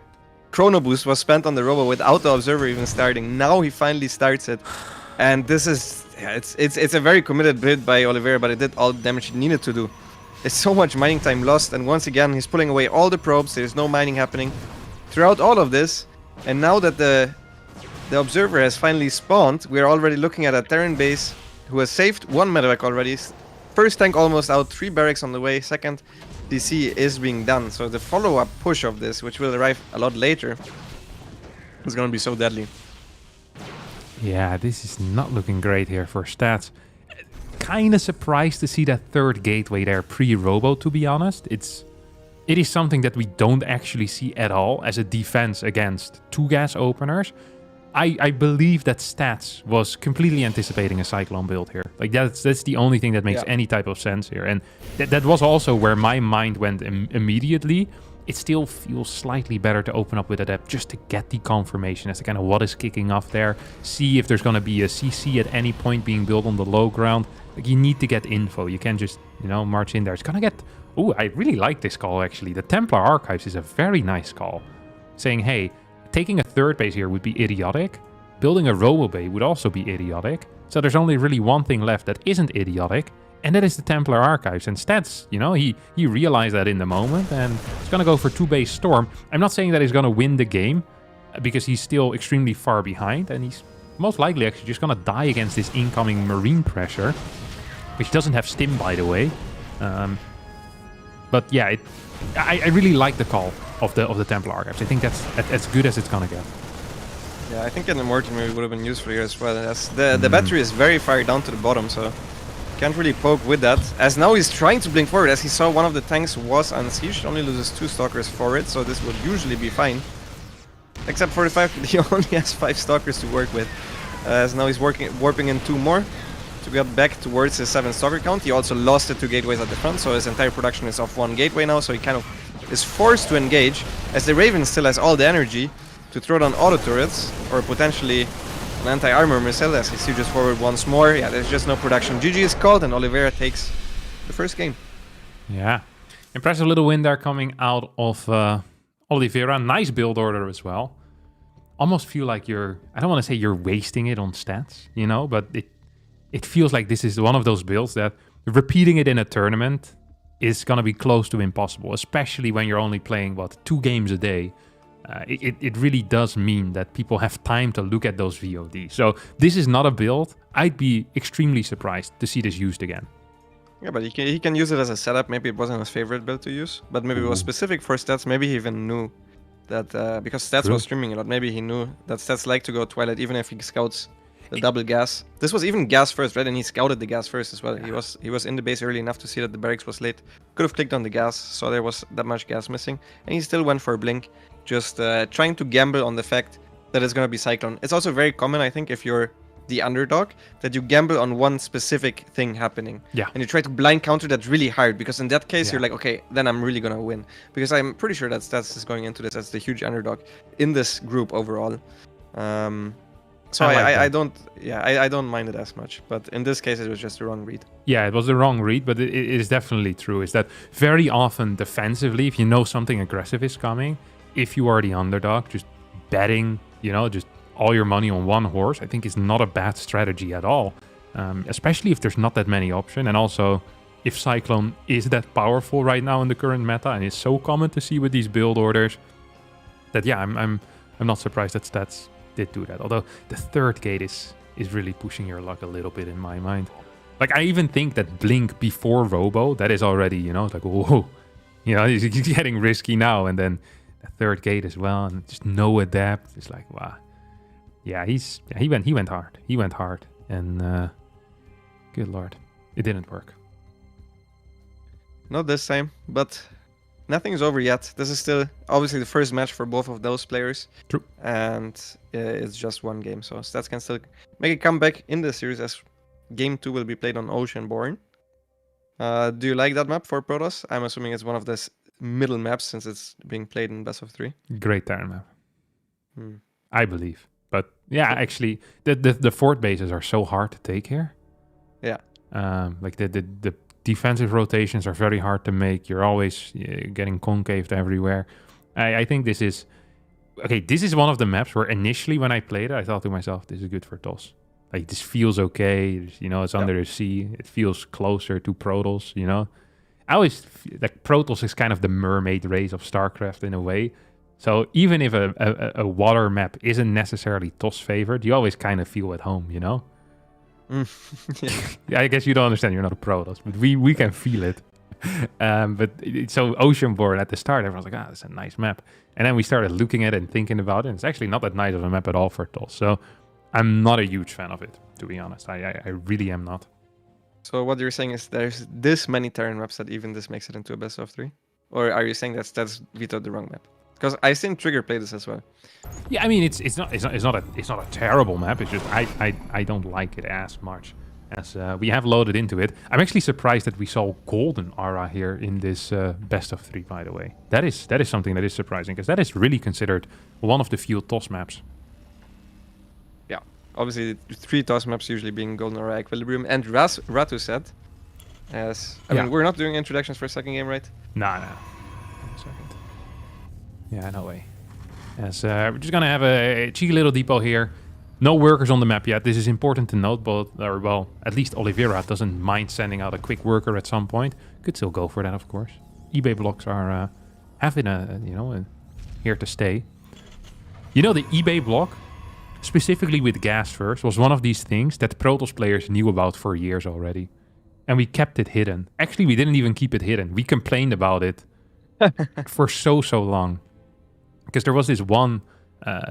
chrono boost was spent on the robo without the observer even starting. Now he finally starts it, and this is it's a very committed build by Oliveira, but it did all the damage it needed to do. It's so much mining time lost, and once again he's pulling away all the probes. There's no mining happening throughout all of this, and now that the observer has finally spawned, we're already looking at a Terran base who has saved 1 medevac already. First tank almost out, 3 barracks on the way, second DC is being done. So the follow-up push of this, which will arrive a lot later, is going to be so deadly. Yeah, this is not looking great here for Stats. Kind of surprised to see that 3rd gateway there pre-robo, to be honest. It is something that we don't actually see at all as a defense against 2 gas openers. I believe that Stats was completely anticipating a Cyclone build here. Like that's the only thing that makes any type of sense here. And that was also where my mind went immediately. It still feels slightly better to open up with Adept just to get the confirmation as to kind of what is kicking off there. See if there's going to be a CC at any point being built on the low ground. Like you need to get info. You can't just, march in there. It's going to get... Oh, I really like this call, actually. The Templar Archives is a very nice call. Saying, hey, taking a 3rd base here would be idiotic. Building a Robo Bay would also be idiotic. So there's only really one thing left that isn't idiotic. And that is the Templar Archives. And Stats, he realized that in the moment. And he's going to go for 2-base Storm. I'm not saying that he's going to win the game, because he's still extremely far behind. And he's most likely actually just going to die against this incoming Marine pressure. Which doesn't have Stim, by the way. But yeah, I really like the call of the Templar Archives. I think that's as good as it's going to get. Yeah, I think an Immortal maybe would have been useful here as well. As the battery is very far down to the bottom, so can't really poke with that. As now he's trying to blink forward, as he saw one of the tanks was unsieged. Only loses 2 stalkers for it, so this would usually be fine. Except for the fact that he only has 5 stalkers to work with. As now he's warping in 2 more to get back towards his 7 stalker count. He also lost the 2 gateways at the front, so his entire production is off 1 gateway now, so he kind of is forced to engage, as the Raven still has all the energy to throw down auto turrets, or potentially an anti-armor missile as he surges forward once more. Yeah, there's just no production. GG is called, and Oliveira takes the first game. Yeah. Impressive little win there coming out of Oliveira. Nice build order as well. Almost feel like I don't want to say you're wasting it on stats, you know, but it feels like this is one of those builds that repeating it in a tournament is going to be close to impossible, especially when you're only playing, 2 games a day. It really does mean that people have time to look at those VODs. So this is not a build. I'd be extremely surprised to see this used again. Yeah, but he can use it as a setup. Maybe it wasn't his favorite build to use, but maybe it was specific for stats. Maybe he even knew that because stats was streaming a lot. Maybe he knew that stats like to go Twilight, even if he scouts the double gas. This was even gas first, right? And he scouted the gas first as well. Yeah. He was in the base early enough to see that the barracks was late. Could have clicked on the gas, saw there was that much gas missing, and he still went for a blink, just trying to gamble on the fact that it's gonna be Cyclone. It's also very common, I think, if you're the underdog, that you gamble on one specific thing happening. Yeah. And you try to blind counter that really hard, because in that case, you're like, okay, then I'm really gonna win. Because I'm pretty sure that Stats is going into this as the huge underdog in this group overall. So I don't mind it as much. But in this case, it was just the wrong read. Yeah, it was the wrong read, but it is definitely true. Is that very often defensively, if you know something aggressive is coming, if you are the underdog, just betting, just all your money on one horse, I think is not a bad strategy at all. Especially if there's not that many options, and also if Cyclone is that powerful right now in the current meta, and it's so common to see with these build orders, that I'm not surprised that Stats did do that. Although the third gate is really pushing your luck a little bit in my mind. Like, I even think that Blink before Robo, that is already, it's like, whoa, he's getting risky now, and then the third gate as well, and just no adapt. It's like, wow. Yeah, he went hard. He went hard, and good lord, it didn't work. Not this time, but nothing is over yet. This is still obviously the first match for both of those players. True. And it's just one game, so Stats can still make a comeback in the series, as game 2 will be played on Oceanborn. Do you like that map for Protoss? I'm assuming it's one of the middle maps, since it's being played in best of 3. Great Terran map. I believe. But yeah, actually, the fort bases are so hard to take here. Yeah. Like the defensive rotations are very hard to make. You're always getting concaved everywhere. I think this is... Okay, this is one of the maps where initially when I played it, I thought to myself, this is good for TOS. Like, this feels okay. It's under the sea. It feels closer to Protoss, I always... Like, Protoss is kind of the mermaid race of StarCraft in a way. So even if a water map isn't necessarily TOS favored, you always kind of feel at home, Yeah, I guess you don't understand. You're not a Protoss, but we can feel it. So Oceanborn at the start, everyone's like, that's a nice map. And then we started looking at it and thinking about it. And it's actually not that nice of a map at all for TOS. So I'm not a huge fan of it, to be honest. I really am not. So what you're saying is there's this many Terran maps that even this makes it into a best of 3? Or are you saying that's vetoed the wrong map? Because I seen Trigger play this as well. Yeah, I mean it's not a terrible map. It's just I don't like it as much as we have loaded into it. I'm actually surprised that we saw Golden Aura here in this best of 3. By the way, that is something that is surprising, because that is really considered one of the few TOS maps. Yeah, obviously 3 TOS maps usually being Golden Aura, Equilibrium, and Ratu said, as I mean, we're not doing introductions for a second game, right? No. Yeah, no way. As we're just gonna have a cheeky little depot here. No workers on the map yet. This is important to note, but at least Oliveira doesn't mind sending out a quick worker at some point. Could still go for that, of course. eBay blocks are here to stay. The eBay block, specifically with gas first, was one of these things that Protoss players knew about for years already, and we kept it hidden. Actually, we didn't even keep it hidden. We complained about it for so long. Because there was this one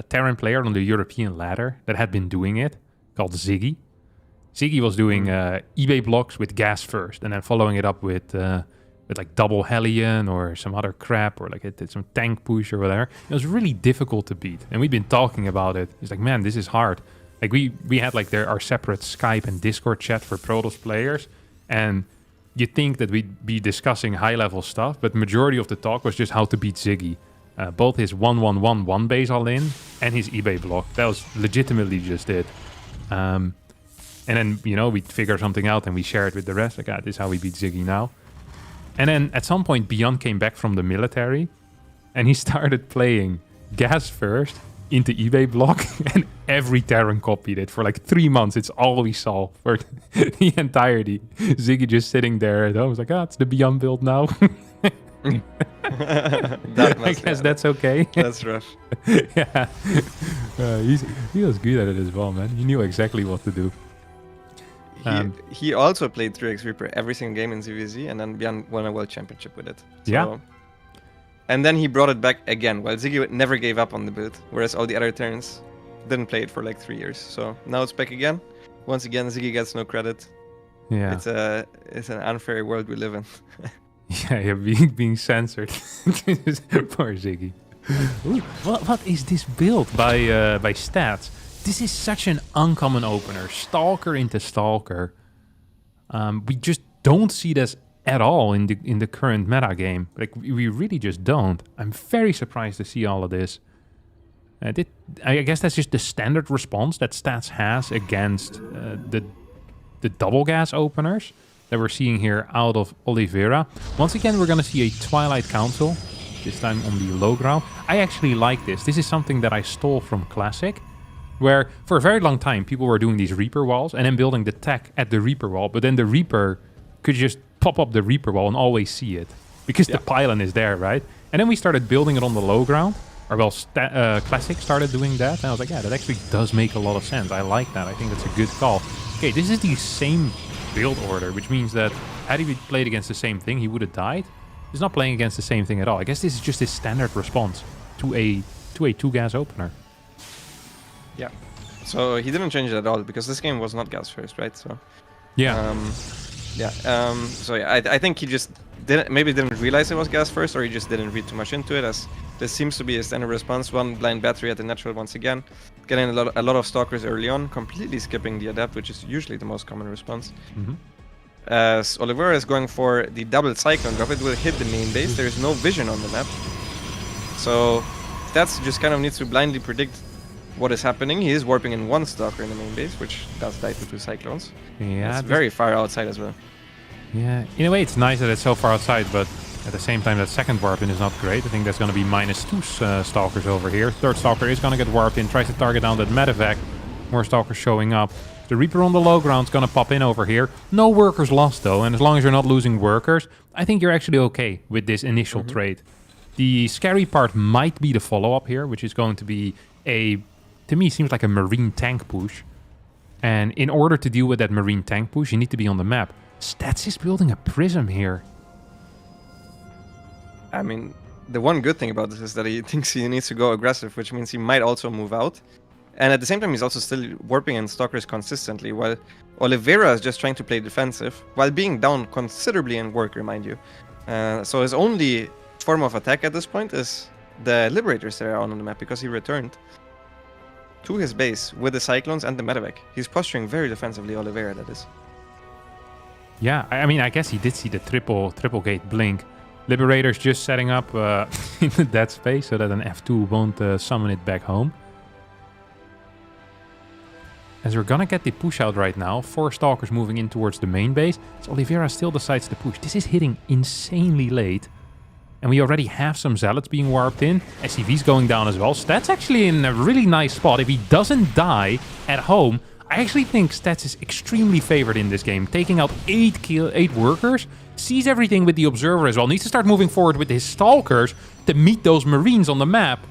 Terran player on the European ladder that had been doing it, called Ziggy. Ziggy was doing eBay blocks with gas first, and then following it up with like double Hellion or some other crap, or like it did some tank push or whatever. It was really difficult to beat, and we've been talking about it. It's like, man, this is hard. Like we had like our separate Skype and Discord chat for Protoss players, and you'd think that we'd be discussing high level stuff, but majority of the talk was just how to beat Ziggy. both his 1-1-1-1 base all in and his eBay block. That was legitimately just it. And then, you know, we figure something out and we share it with the rest. Like, this is how we beat Ziggy now. And then at some point, Beyond came back from the military and he started playing gas first into eBay block, and every Terran copied it for like 3 months. It's all we saw for the entirety. Ziggy just sitting there at home. I was like, it's the Beyond build now. I guess that's okay. That's rough. Yeah. He was good at it as well, man. He knew exactly what to do. He also played 3x Reaper every single game in ZVZ, and then Beyond won a world championship with it. So, yeah. And then he brought it back again, while Ziggy never gave up on the build, whereas all the other Terrans didn't play it for like 3 years. So now it's back again. Once again, Ziggy gets no credit. Yeah. It's an unfair world we live in. Yeah, being censored. Poor Ziggy. Ooh, what is this build by Stats? This is such an uncommon opener. Stalker into Stalker. We just don't see this at all in the current meta game. Like, we really just don't. I'm very surprised to see all of this. I guess that's just the standard response that Stats has against the double gas openers that we're seeing here out of Oliveira. Once again, we're going to see a Twilight Council, this time on the low ground. I actually like this. This is something that I stole from Classic, where for a very long time people were doing these Reaper walls and then building the tech at the Reaper wall, but then the Reaper could just pop up the Reaper wall and always see it because the pylon is there, right? And then we started building it on the low ground, or well, Classic started doing that, and I was like, yeah, that actually does make a lot of sense. I like that. I think that's a good call. Okay, this is the same build order, which means that had he played against the same thing, he would have died. He's not playing against the same thing at all. I guess this is just his standard response to a 2-gas opener. Yeah. So he didn't change it at all because this game was not gas first, right? So yeah. So yeah, I think he just didn't realize it was gas first, or he just didn't read too much into it, as this seems to be a standard response. One blind battery at the natural once again, getting a lot of stalkers early on, completely skipping the adapt, which is usually the most common response. As Oliveira is going for the double cyclone drop, it will hit the main base. There is no vision on the map, so that's just kind of needs to blindly predict what is happening. He is warping in one stalker in the main base, which does die to 2 cyclones. Yeah, it's very far outside as well. Yeah, in a way it's nice that it's so far outside, but at the same time that second warp in is not great. I think there's going to be -2 stalkers over here. Third stalker is going to get warped in, tries to target down that medevac. More stalkers showing up. The Reaper on the low ground is going to pop in over here. No workers lost though, and as long as you're not losing workers, I think you're actually okay with this initial trade. The scary part might be the follow-up here, which is going to be to me, seems like a Marine tank push. And in order to deal with that Marine tank push, you need to be on the map. Stats is building a prism here. I mean, the one good thing about this is that he thinks he needs to go aggressive, which means he might also move out. And at the same time, he's also still warping in stalkers consistently, while Oliveira is just trying to play defensive, while being down considerably in worker, mind you. So his only form of attack at this point is the Liberators that are on the map, because he returned to his base with the Cyclones and the medevac. He's posturing very defensively, Oliveira, that is. Yeah, I mean, I guess he did see the triple gate blink. Liberators just setting up in the dead space so that an F2 won't summon it back home. As we're gonna get the push out right now, 4 stalkers moving in towards the main base. So Oliveira still decides to push. This is hitting insanely late. And we already have some Zealots being warped in. SCV's going down as well. Stats actually in a really nice spot. If he doesn't die at home, I actually think Stats is extremely favored in this game. Taking out 8 workers. Sees everything with the Observer as well. Needs to start moving forward with his Stalkers to meet those Marines on the map.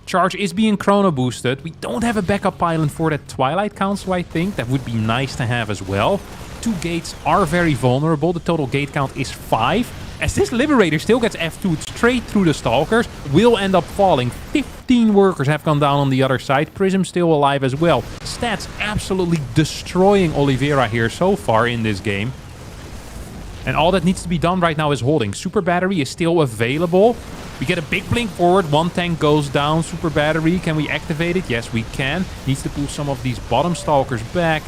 Charge is being chrono boosted. We don't have a backup pylon for that Twilight Council, I think. That would be nice to have as well. 2 gates are very vulnerable. The total gate count is 5. As this Liberator still gets F2'd straight through the Stalkers, will end up falling. 15 workers have gone down on the other side. Prism still alive as well. Stats absolutely destroying Oliveira here so far in this game. And all that needs to be done right now is holding. Super Battery is still available. We get a big blink forward. 1 tank goes down. Super Battery, can we activate it? Yes, we can. Needs to pull some of these bottom Stalkers back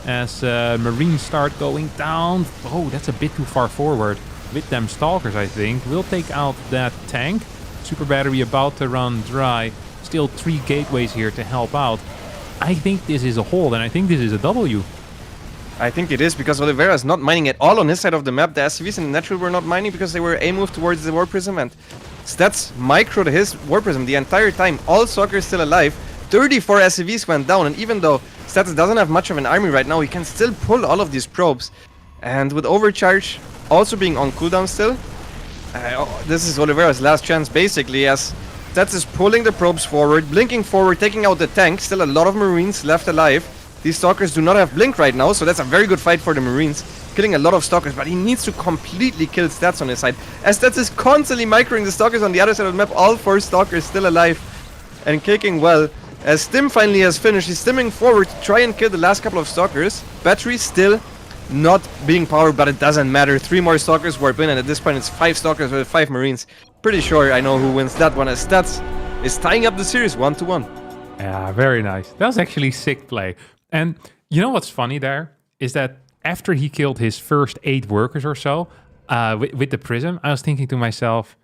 as Marines start going down. Oh, that's a bit too far forward with them Stalkers, I think. We'll take out that tank. Super battery about to run dry. Still 3 gateways here to help out. I think this is a hold, and I think this is a W. I think it is because Oliveira is not mining at all on his side of the map. The SCVs in the natural were not mining because they were A-moved towards the War Prism, and Stats microed his War Prism the entire time. All Soccer is still alive. 34 SCVs went down, and even though Stats doesn't have much of an army right now, he can still pull all of these probes. And with Overcharge also being on cooldown still, this is Oliveira's last chance basically, as Stats is pulling the probes forward, blinking forward, taking out the tank. Still a lot of Marines left alive. These Stalkers do not have blink right now, so that's a very good fight for the Marines. Killing a lot of Stalkers, but he needs to completely kill Stats on his side, as Stats is constantly microing the Stalkers on the other side of the map. All 4 Stalkers still alive and kicking well. As Stim finally has finished, he's stimming forward to try and kill the last couple of Stalkers. Battery still not being powered, but it doesn't matter. 3 more Stalkers warp in, and at this point it's 5 Stalkers with 5 Marines. Pretty sure I know who wins that one, as Stats is tying up the series 1-1. Yeah, very nice. That was actually sick play. And you know what's funny there? Is that after he killed his first 8 workers or so with the Prism, I was thinking to myself,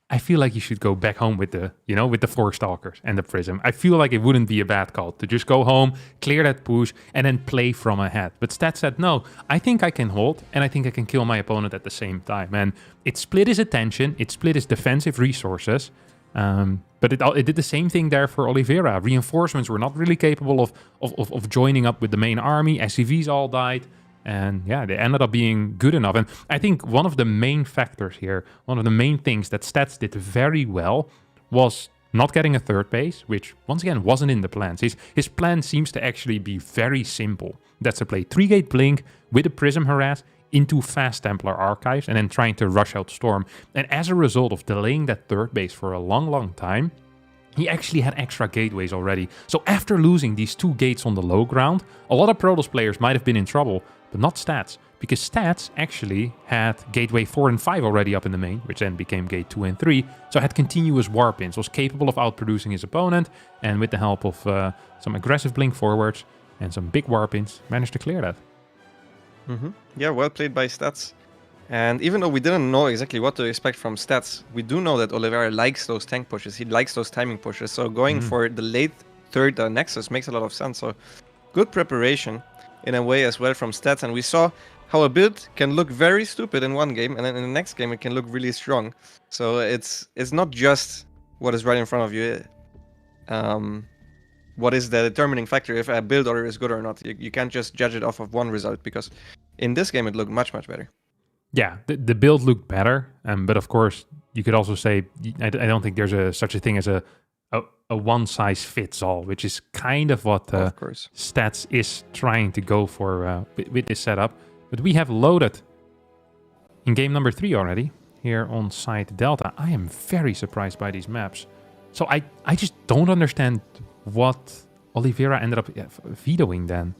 I feel like you should go back home with the, with the 4 Stalkers and the Prism. I feel like it wouldn't be a bad call to just go home, clear that push, and then play from ahead. But Stat said, no, I think I can hold, and I think I can kill my opponent at the same time. And it split his attention, it split his defensive resources. But it did the same thing there for Oliveira. Reinforcements were not really capable of joining up with the main army. SCVs all died. And yeah, they ended up being good enough. And I think one of the main factors here, one of the main things that Stats did very well was not getting a 3rd base, which once again wasn't in the plans. His plan seems to actually be very simple. That's to play 3-gate blink with a Prism harass into fast Templar archives and then trying to rush out Storm. And as a result of delaying that 3rd base for a long time, he actually had extra gateways already. So after losing these 2 gates on the low ground, a lot of Protoss players might have been in trouble, but not Stats, because Stats actually had gateway 4 and 5 already up in the main, which then became gate 2 and 3, so had continuous warp-ins, was capable of outproducing his opponent, and with the help of some aggressive blink forwards and some big warp-ins, managed to clear that. Yeah, well played by Stats. And even though we didn't know exactly what to expect from Stats, we do know that Oliveira likes those tank pushes. He likes those timing pushes. So going for the late 3rd Nexus makes a lot of sense. So good preparation in a way as well from Stats. And we saw how a build can look very stupid in one game, and then in the next game it can look really strong. So it's not just what is right in front of you. What is the determining factor if a build order is good or not. You can't just judge it off of one result, because in this game it looked much better. Yeah, the build looked better, but of course you could also say I don't think there's such a thing as a one-size-fits-all, which is kind of what Stats is trying to go for with this setup. But we have loaded in game number 3 already here on site Delta. I am very surprised by these maps. So I just don't understand what Oliveira ended up vetoing then.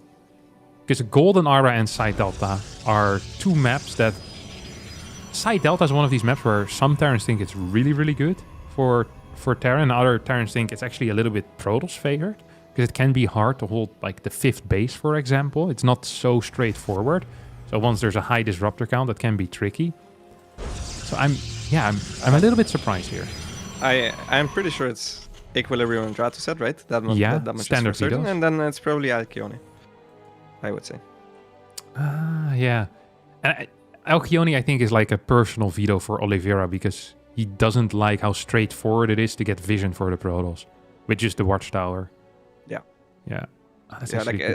Because Golden Aura and Site Delta are 2 maps that... Site Delta is one of these maps where some Terrans think it's really good for Terran, and other Terrans think it's actually a little bit Protoss favored. Because it can be hard to hold like the 5th base, for example. It's not so straightforward. So once there's a high disruptor count, that can be tricky. So I'm a little bit surprised here. I'm pretty sure it's Equilibrium and Dratu set, right? That much standard is for certain, and then it's probably Alcyone, I would say. Yeah. And Alcyone, I think, is like a personal veto for Oliveira, because he doesn't like how straightforward it is to get vision for the Protoss, with just the Watchtower. Yeah. Yeah.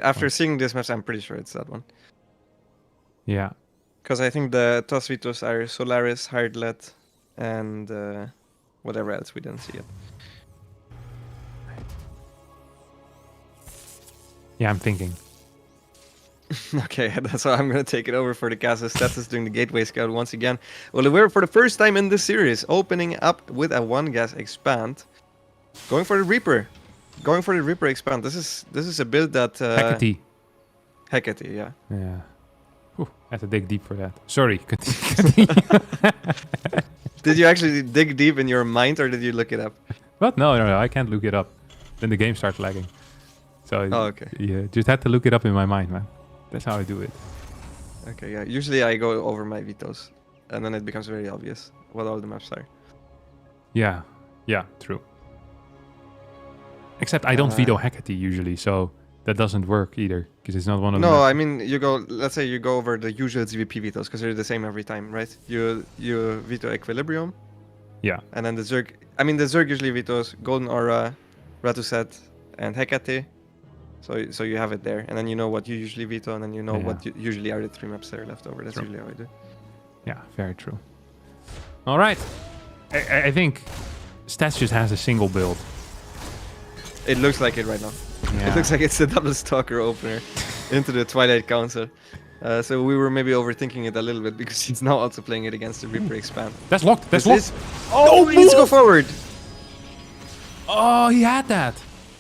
After seeing this match, I'm pretty sure it's that one. Yeah. Because I think the TOS vetoes are Solaris, Hardlet, and whatever else we didn't see yet. Yeah, I'm thinking. Okay, that's why I'm going to take it over for the cast. Stats is doing the Gateway Scout once again. Oliveira, for the first time in this series, opening up with a 1-gas expand. Going for the Reaper. Going for the Reaper expand. This is a build that... Hecate, yeah. Yeah. Whew, I had to dig deep for that. Sorry, continue. Did you actually dig deep in your mind, or did you look it up? What? No, I can't look it up. Then the game starts lagging. So okay. Yeah, just had to look it up in my mind, man. That's how I do it. Okay, yeah. Usually I go over my vetoes, and then it becomes very obvious what all the maps are. Yeah. Yeah, true. Except I don't veto Hecate usually, so that doesn't work either, because it's not one of the... No, I mean, you go, let's say you go over the usual ZVP vetoes, because they're the same every time, right? You veto Equilibrium, Yeah. and then the Zerg, I mean, the Zerg usually vetoes Golden Aura, Ratuset, and Hecate. So you have it there, and then you know what you usually veto, and then you know what usually are the 3 maps that are left over. That's usually how I do. Yeah, very true. All right. I think Stats just has a single build. It looks like it right now. Yeah. It looks like it's a double Stalker opener into the Twilight Council. So we were maybe overthinking it a little bit, because he's now also playing it against the Reaper Expand. That's locked. That's locked. Oh, he needs to go forward. Oh, he had that.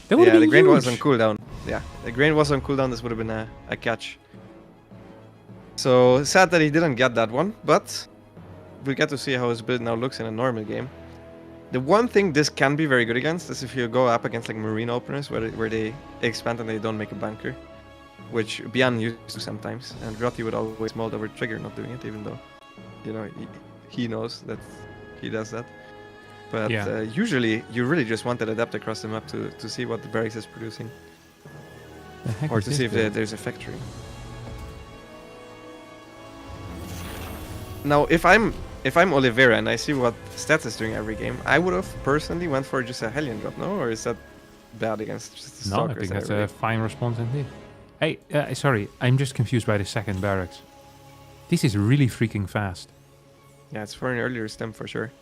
That would Yeah, have the been grain huge. was on cooldown. Yeah, the grain was on cooldown. This would have been a catch. So sad that he didn't get that one, but we'll get to see how his build now looks in a normal game. The one thing this can be very good against is if you go up against like Marine openers where they expand and they don't make a bunker, which Bian used to sometimes, and Rotty would always mold over Trigger not doing it, even though, you know, he knows that he does that. But usually you really just want that adapt across the map to see what the barracks is producing, or to see if there's a factory. Now, if I'm Oliveira and I see what Stats is doing every game, I would have personally went for just a Hellion drop, no? Or is that bad against just the No, I Stalkers? think that's a fine response indeed. Hey, sorry, I'm just confused by the second barracks. This is really freaking fast. Yeah, it's for an earlier stem for sure.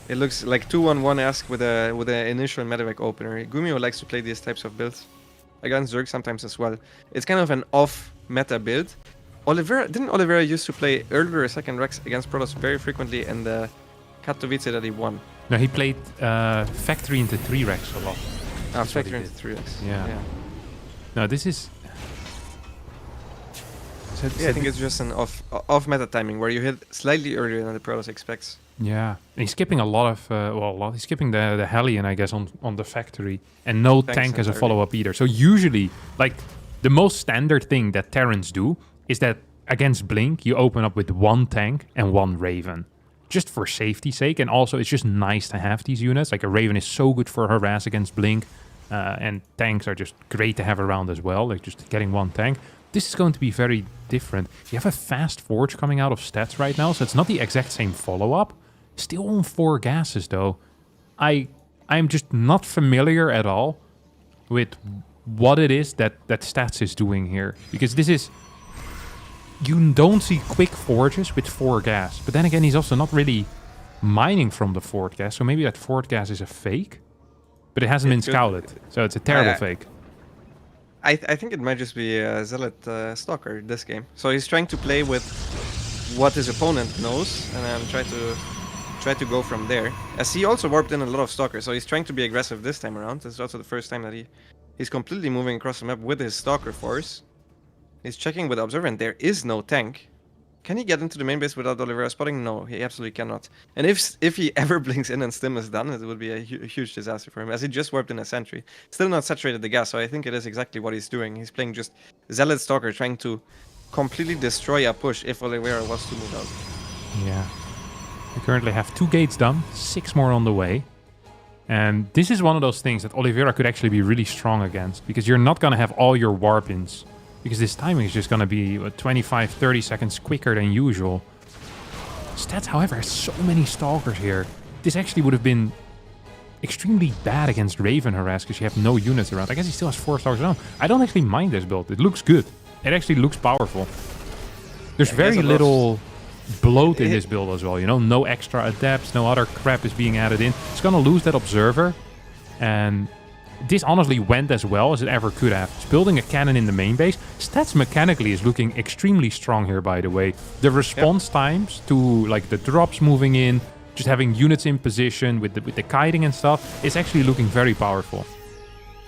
It looks like 2-1-1-esque with a initial medevac opener. Gumio likes to play these types of builds against Zerg sometimes as well. It's kind of an off-meta build. Didn't Oliveira used to play earlier second Rex against Protoss very frequently in the Katowice that he won? No, he played Factory into 3 Rex a lot. That's what he Factory into did. 3 Rex. Yeah. No, this is... I think it's just an off-meta timing where you hit slightly earlier than the Protoss expects. Yeah, and he's skipping a lot of, he's skipping the Hellion, I guess, on the Factory, and no tank as a follow-up either. So usually, like, the most standard thing that Terrans do is that against Blink, you open up with 1 tank and 1 Raven, just for safety's sake, and also it's just nice to have these units. Like, a Raven is so good for harass against Blink, and tanks are just great to have around as well, like just getting 1 tank. This is going to be very different. You have a fast Forge coming out of Stats right now, so it's not the exact same follow-up. Still on 4 gases, though. I'm just not familiar at all with what it is that Stats is doing here. Because this is... You don't see quick Forges with 4 gas. But then again, he's also not really mining from the 4th gas. So maybe that 4th gas is a fake. But it hasn't been scouted. So it's a terrible fake. I think it might just be a Zealot Stalker this game. So he's trying to play with what his opponent knows, and then try to go from there. As he also warped in a lot of Stalkers, so he's trying to be aggressive this time around. This is also the first time that he's completely moving across the map with his Stalker force. He's checking with Observer, and there is no tank. Can he get into the main base without Oliveira spotting? No, he absolutely cannot. And if he ever blinks in and Stim is done, it would be a huge disaster for him, as he just warped in a sentry. Still not saturated the gas, so I think it is exactly what he's doing. He's playing just Zealot Stalker, trying to completely destroy a push if Oliveira was to move out. Yeah. We currently have 2 gates done, 6 more on the way. And this is one of those things that Oliveira could actually be really strong against, because you're not going to have all your warp-ins. Because this timing is just going to be 25-30 seconds quicker than usual. Stats, however, has so many Stalkers here. This actually would have been extremely bad against Raven harass because you have no units around. I guess he still has 4 Stalkers around. I don't actually mind this build. It looks good. It actually looks powerful. There's very little bloat in this build as well, you know? No extra adepts, no other crap is being added in. It's going to lose that Observer. And... this honestly went as well as it ever could have. It's building a cannon in the main base. Stats mechanically is looking extremely strong here, by the way. The response times to like the drops moving in, just having units in position with the kiting and stuff, is actually looking very powerful.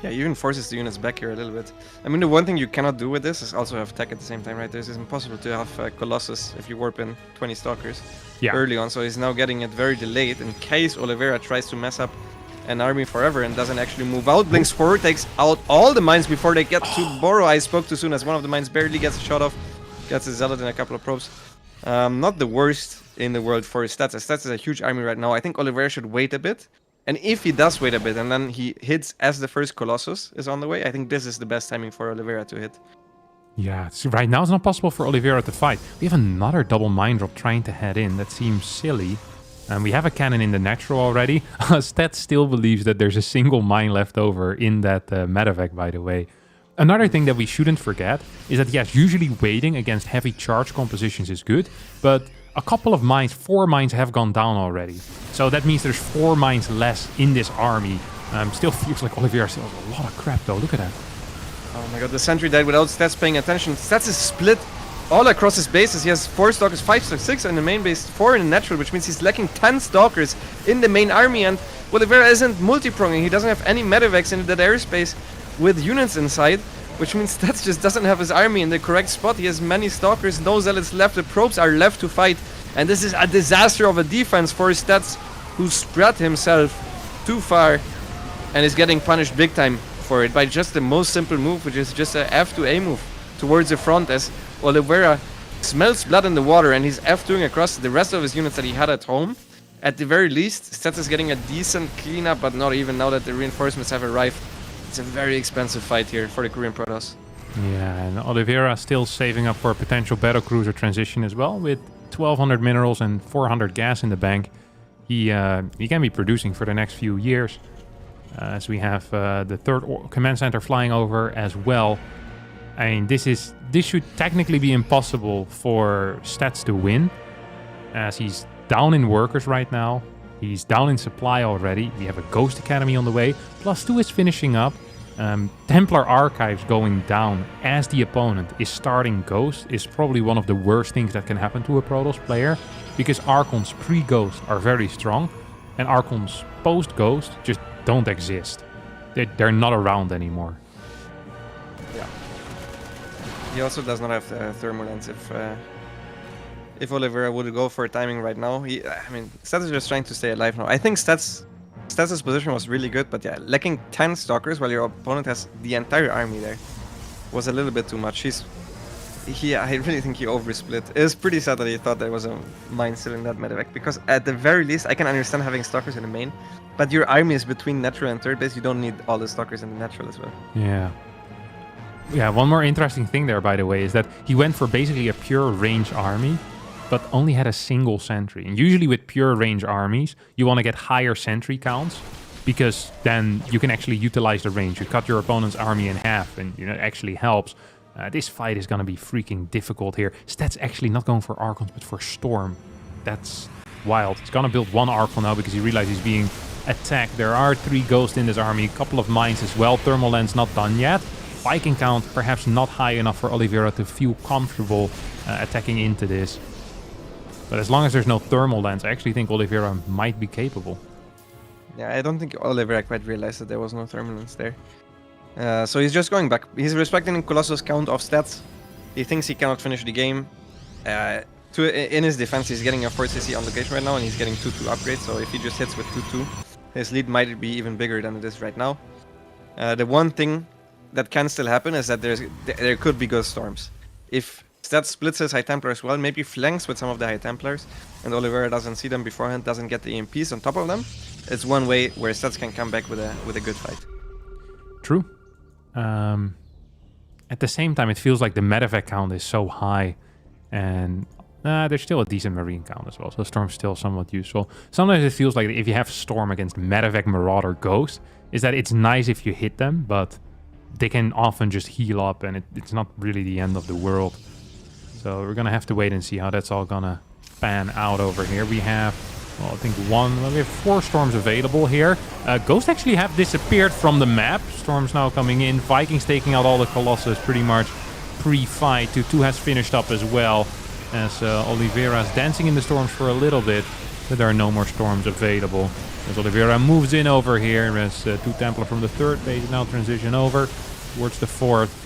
Yeah, even forces the units back here a little bit. I mean, the one thing you cannot do with this is also have tech at the same time, right? This is impossible to have Colossus if you warp in 20 Stalkers early on. So he's now getting it very delayed in case Oliveira tries to mess up an army forever and doesn't actually move out. Blinks forward, takes out all the mines before they get to Boro. I spoke too soon as one of the mines barely gets a shot off. Gets a Zealot in a couple of probes. Not the worst in the world for his stats. His stats is a huge army right now. I think Oliveira should wait a bit. And if he does wait a bit and then he hits as the first Colossus is on the way, I think this is the best timing for Oliveira to hit. Yeah, right now it's not possible for Oliveira to fight. We have another double mine drop trying to head in. That seems silly. And we have a cannon in the natural already. Stat still believes that there's a single mine left over in that medevac, by the way. Another thing that we shouldn't forget is that, yes, usually waiting against heavy charge compositions is good, but a couple of mines, 4 mines have gone down already. So that means there's 4 mines less in this army. Still feels like Oliveira still has a lot of crap though, look at that. Oh my god, the sentry died without Stats paying attention. Stats is split all across his bases. He has 4 stalkers, 5, 6 in the main base, 4 in the natural, which means he's lacking 10 stalkers in the main army, and Oliveira isn't multi-pronging. He doesn't have any medevacs in that airspace with units inside, which means Stats just doesn't have his army in the correct spot. He has many stalkers, no zealots left, the probes are left to fight, and this is a disaster of a defense for Stats, who spread himself too far and is getting punished big time for it by just the most simple move, which is just a F2A move towards the front, as Oliveira smells blood in the water and he's F2ing across the rest of his units that he had at home. At the very least, Stats is getting a decent cleanup, but not even now that the reinforcements have arrived. It's a very expensive fight here for the Korean Protoss. Yeah, and Oliveira still saving up for a potential battlecruiser transition as well, with 1200 minerals and 400 gas in the bank. He can be producing for the next few years. As we have the third command center flying over as well. I mean, this should technically be impossible for Stats to win, as he's down in workers right now. He's down in supply already. We have a Ghost Academy on the way. +2 is finishing up. Templar Archives going down as the opponent is starting Ghost is probably one of the worst things that can happen to a Protoss player, because Archons pre-Ghost are very strong, and Archons post-Ghost just don't exist. They're not around anymore. Yeah. He also does not have the thermal lens. If Oliveira would go for timing right now, I mean, Stats is just trying to stay alive now. I think Stats' position was really good, but yeah, lacking 10 stalkers while your opponent has the entire army there was a little bit too much. I really think he oversplit. It is pretty sad that he thought there was a mine still in that medevac, because at the very least, I can understand having stalkers in the main, but your army is between natural and third base. You don't need all the stalkers in the natural as well. Yeah. Yeah, one more interesting thing there, by the way, is that he went for basically a pure range army, but only had a single sentry. And usually with pure range armies, you want to get higher sentry counts, because then you can actually utilize the range. You cut your opponent's army in half, and it actually helps. This fight is going to be freaking difficult here. Stats actually not going for Archons, but for Storm. That's wild. He's going to build 1 Archon now because he realizes he's being attacked. There are 3 Ghosts in this army, a couple of mines as well. Thermal lens not done yet. Viking count perhaps not high enough for Oliveira to feel comfortable attacking into this. But as long as there's no thermal lens, I actually think Oliveira might be capable. Yeah, I don't think Oliveira quite realized that there was no thermal lens there. So he's just going back. He's respecting Colossus count of Stats. He thinks he cannot finish the game. In his defense, he's getting a 4cc on location right now, and he's getting 2-2 upgrades. So if he just hits with 2-2, his lead might be even bigger than it is right now. The one thing that can still happen is that there could be Ghost Storms. If Stats splits his High Templar as well, maybe flanks with some of the High Templars, and Oliveira doesn't see them beforehand, doesn't get the EMPs on top of them, it's one way where Stats can come back with a good fight. True. At the same time, it feels like the medevac count is so high, and there's still a decent marine count as well, so Storm's still somewhat useful. Sometimes it feels like if you have Storm against medevac, Marauder, Ghost, is that it's nice if you hit them, but they can often just heal up, and it's not really the end of the world. So we're gonna have to wait and see how that's all gonna pan out over here. We have, well, I think we have 4 Storms available here. Ghosts actually have disappeared from the map. Storms now coming in. Vikings taking out all the Colossus pretty much pre-fight. 2-2 has finished up as well, as Oliveira is dancing in the Storms for a little bit, but there are no more Storms available. As Oliveira moves in over here, as 2 Templar from the 3rd base now transition over towards the 4th.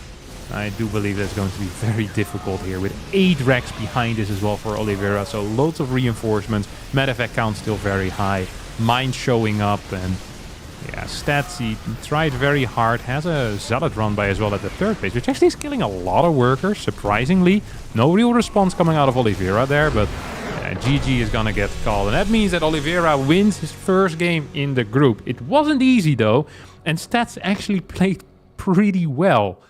I do believe that's going to be very difficult here, with 8 Rex behind this as well for Oliveira, so loads of reinforcements. Medevac count still very high, mines showing up, and yeah, Stats, he tried very hard, has a Zealot run by as well at the 3rd base, which actually is killing a lot of workers, surprisingly. No real response coming out of Oliveira there, but GG is gonna get called. And that means that Oliveira wins his first game in the group. It wasn't easy though, and Stats actually played pretty well.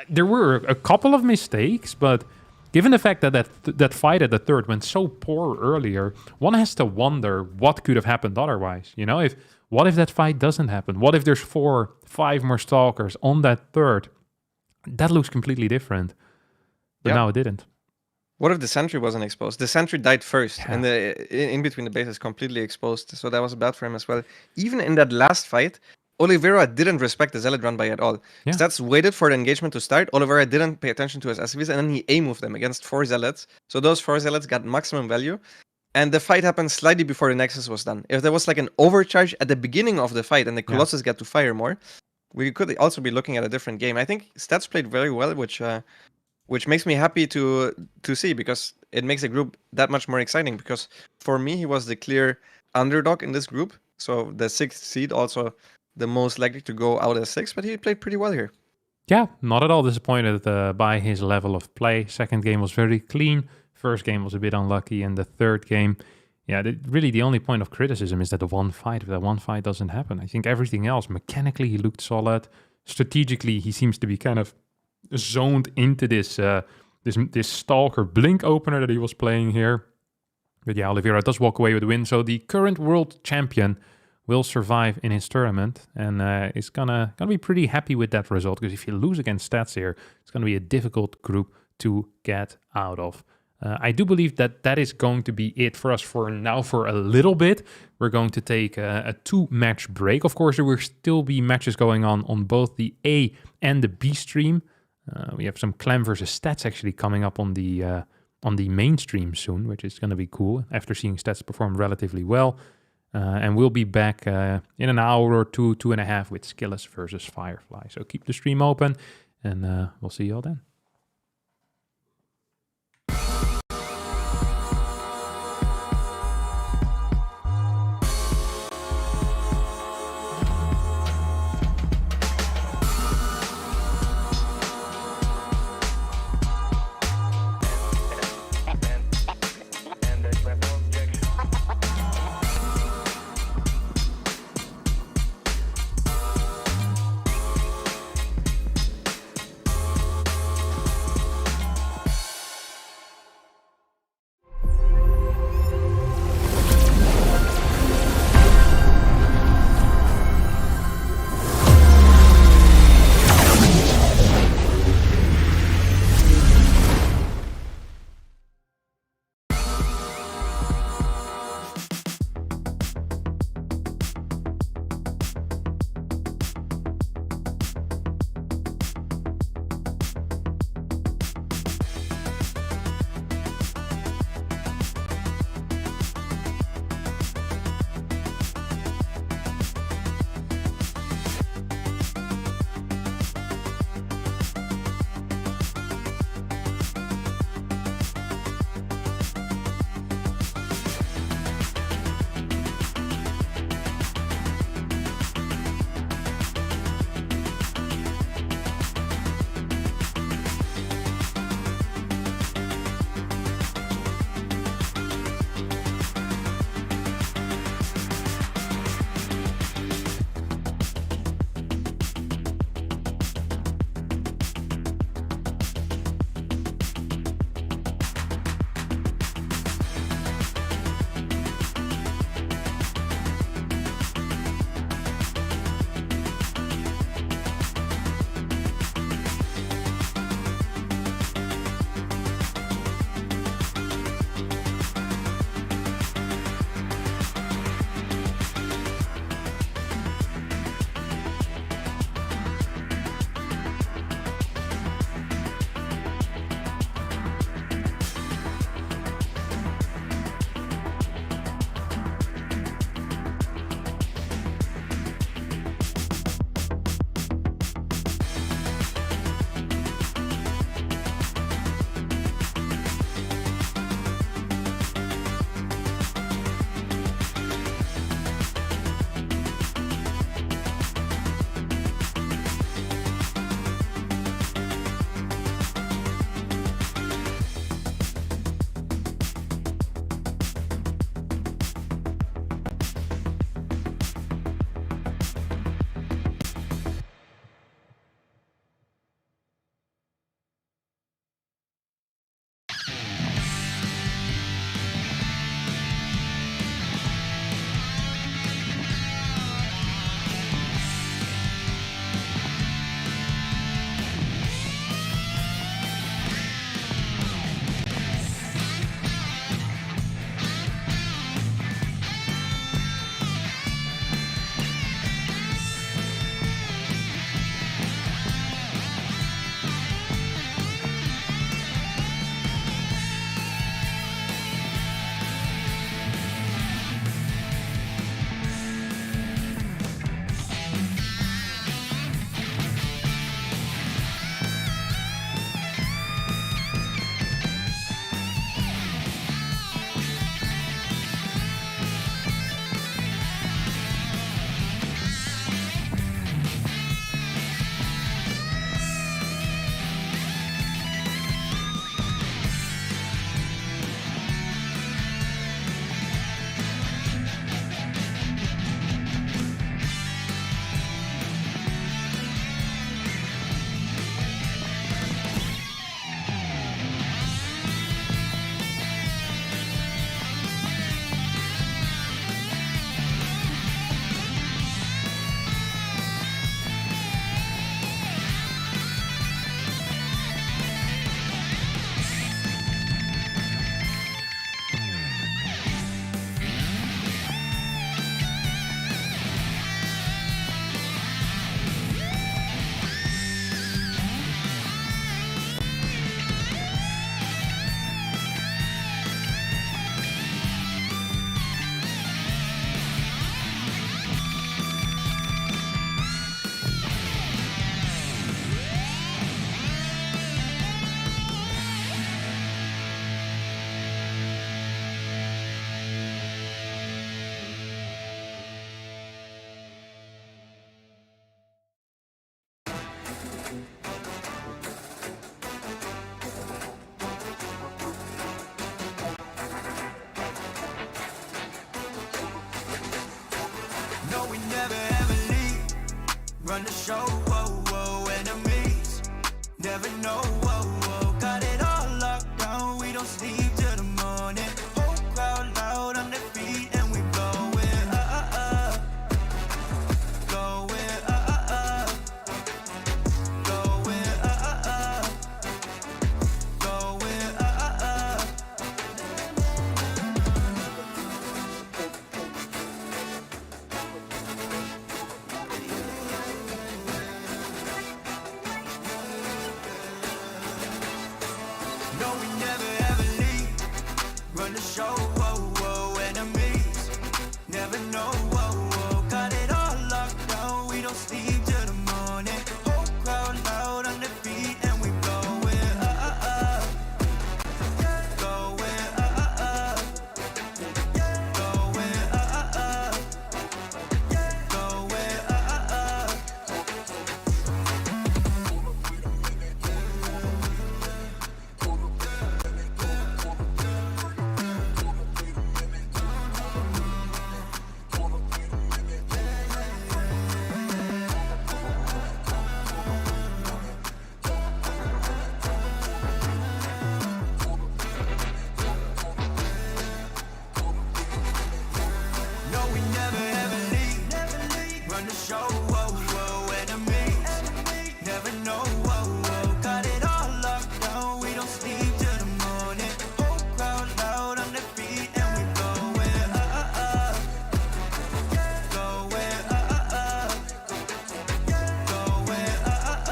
There were a couple of mistakes, but given the fact that that fight at the third went so poor earlier, one has to wonder what could have happened otherwise. You know, what if that fight doesn't happen? What if there's 4, 5 more Stalkers on that third? That looks completely different. But now it didn't. What if the sentry wasn't exposed? The sentry died first, and the in between the base is completely exposed, so that was bad for him as well. Even in that last fight, Oliveira didn't respect the Zealot run by at all. Yeah. Stats waited for the engagement to start. Oliveira didn't pay attention to his SCVs, and then he A-moved them against 4 Zealots. So those 4 Zealots got maximum value. And the fight happened slightly before the Nexus was done. If there was like an overcharge at the beginning of the fight and the Colossus got to fire more, we could also be looking at a different game. I think Stats played very well, which makes me happy to see, because it makes the group that much more exciting. Because for me, he was the clear underdog in this group. So the 6th seed, also the most likely to go out as 6, but he played pretty well here. Yeah, not at all disappointed by his level of play. Second game was very clean. First game was a bit unlucky. And the third game, really the only point of criticism is that the one fight. If that one fight doesn't happen, I think everything else, mechanically, he looked solid. Strategically, he seems to be kind of zoned into this Stalker Blink opener that he was playing here. But yeah, Oliveira does walk away with the win. So the current world champion will survive in his tournament, and is gonna be pretty happy with that result, because if you lose against Stats here, it's gonna be a difficult group to get out of. I do believe that is going to be it for us for now for a little bit. We're going to take a 2-match break. Of course, there will still be matches going on both the A and the B stream. We have some Clam versus Stats actually coming up on the main stream soon, which is going to be cool after seeing Stats perform relatively well. And we'll be back in an hour or 2.5 with Skillis versus Firefly. So keep the stream open, and we'll see you all then. No, we never ever leave. Run the show, whoa, whoa, enemies. Never know, whoa, whoa. Got it all locked down. We don't sleep till the morning. Whole crowd loud on the beat, and we going up. Going up. Going up. Going up. No, we never ever leave. Run the show, whoa, whoa, enemies. Never know, whoa, whoa. Got it all locked down. We don't sleep till the morning. Whole crowd loud on the beat, and we going up. Going up. Going up.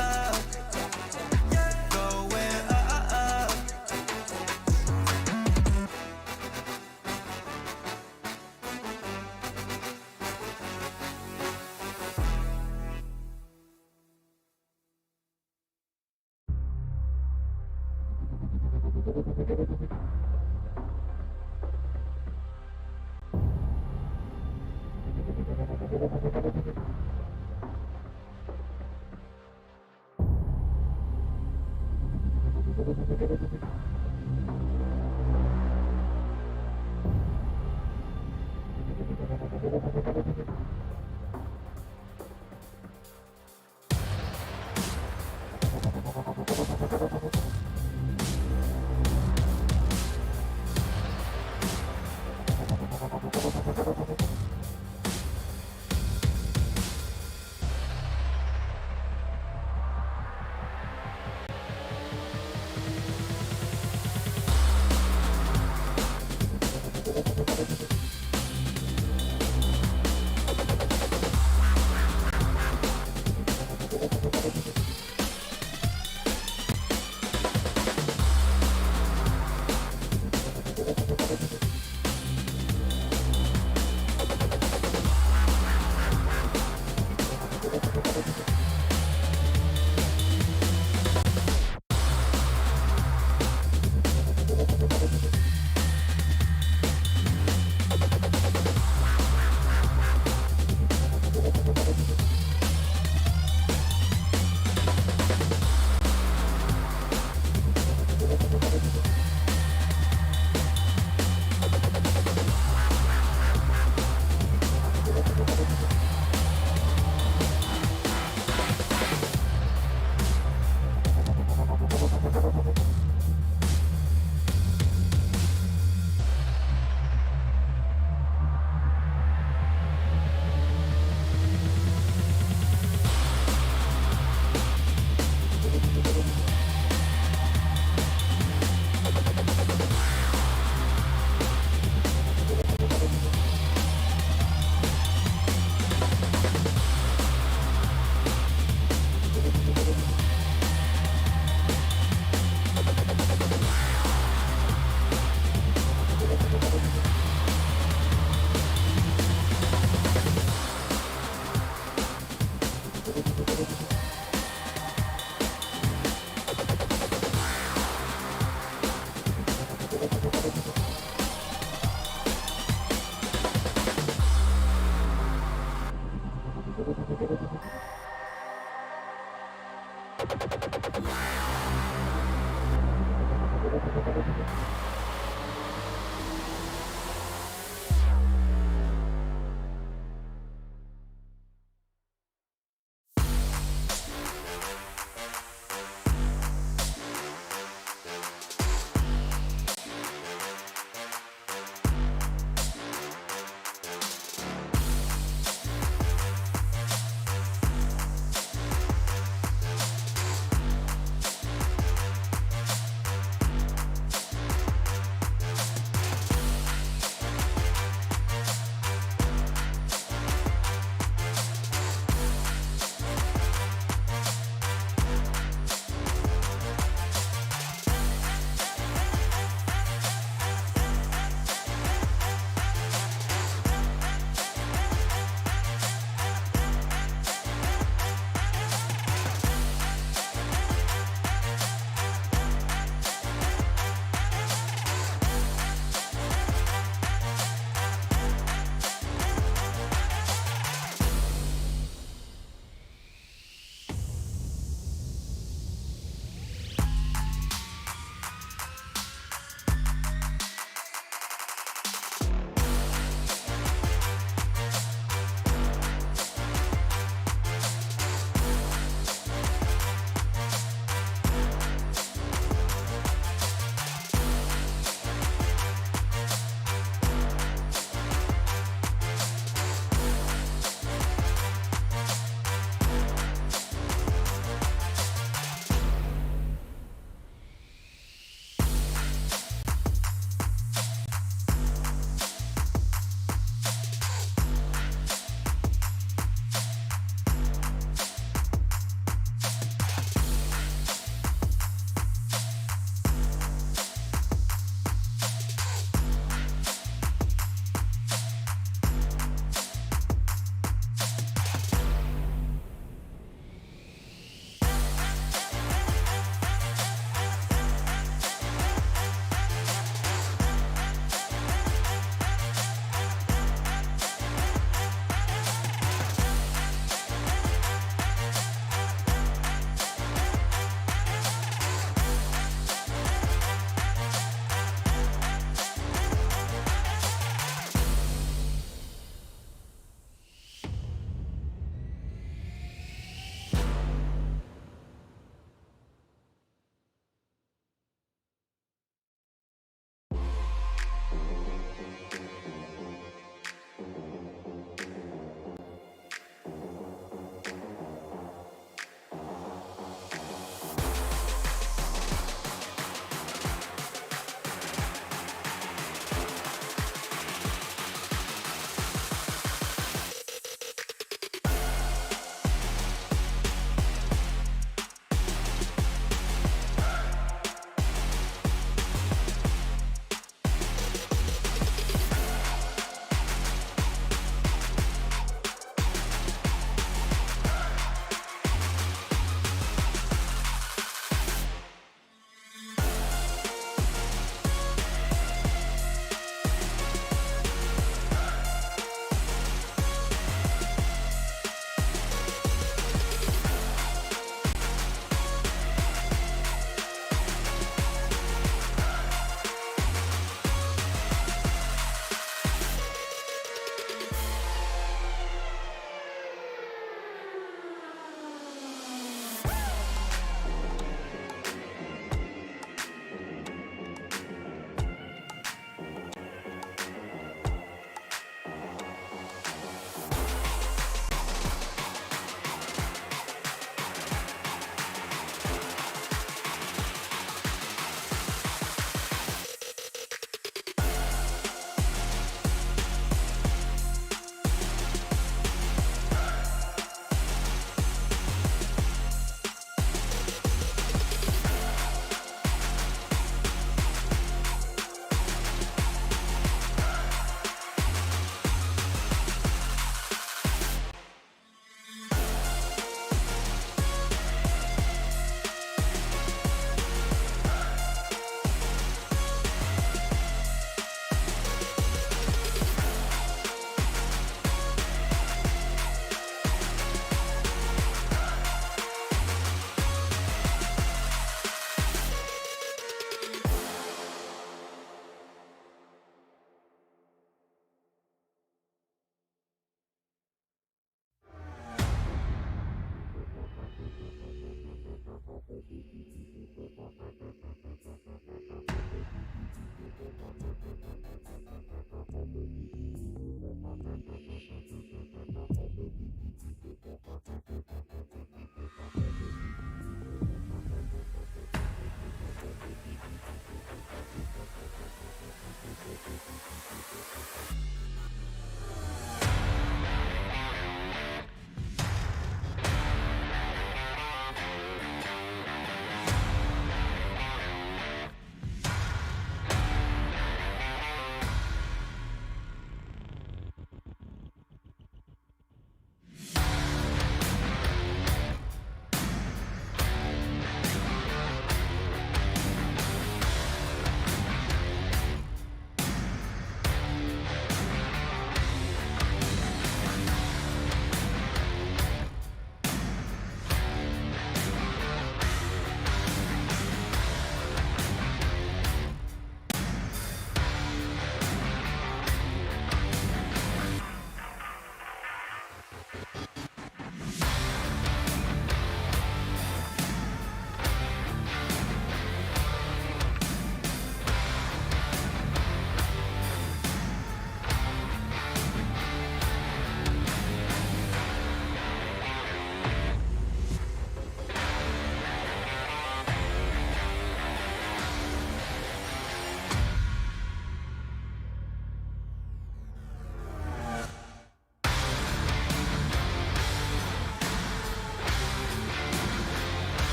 Going up.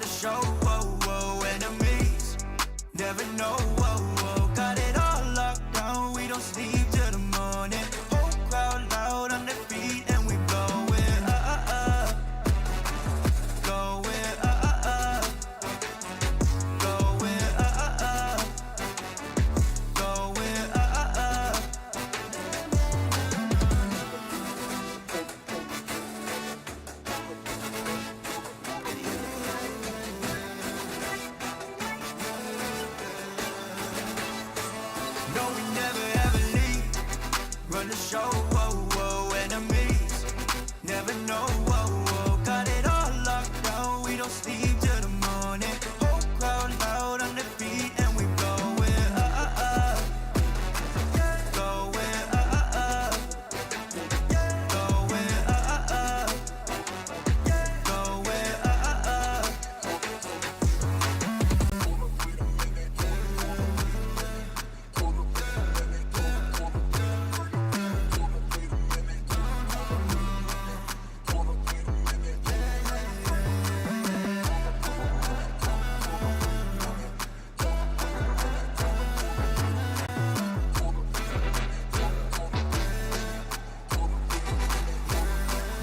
the show, whoa, whoa, enemies never know, whoa, whoa. Got it all locked down, we don't sleep till the morning. Whole crowd loud on their feet and we going up, going up, going up, going up. No, we never ever leave. Run the show, whoa, whoa, enemies never know, whoa, whoa. Got it all locked down, we don't sleep till the morning. Whole crowd loud on their feet and we going up, going up, going up, going up.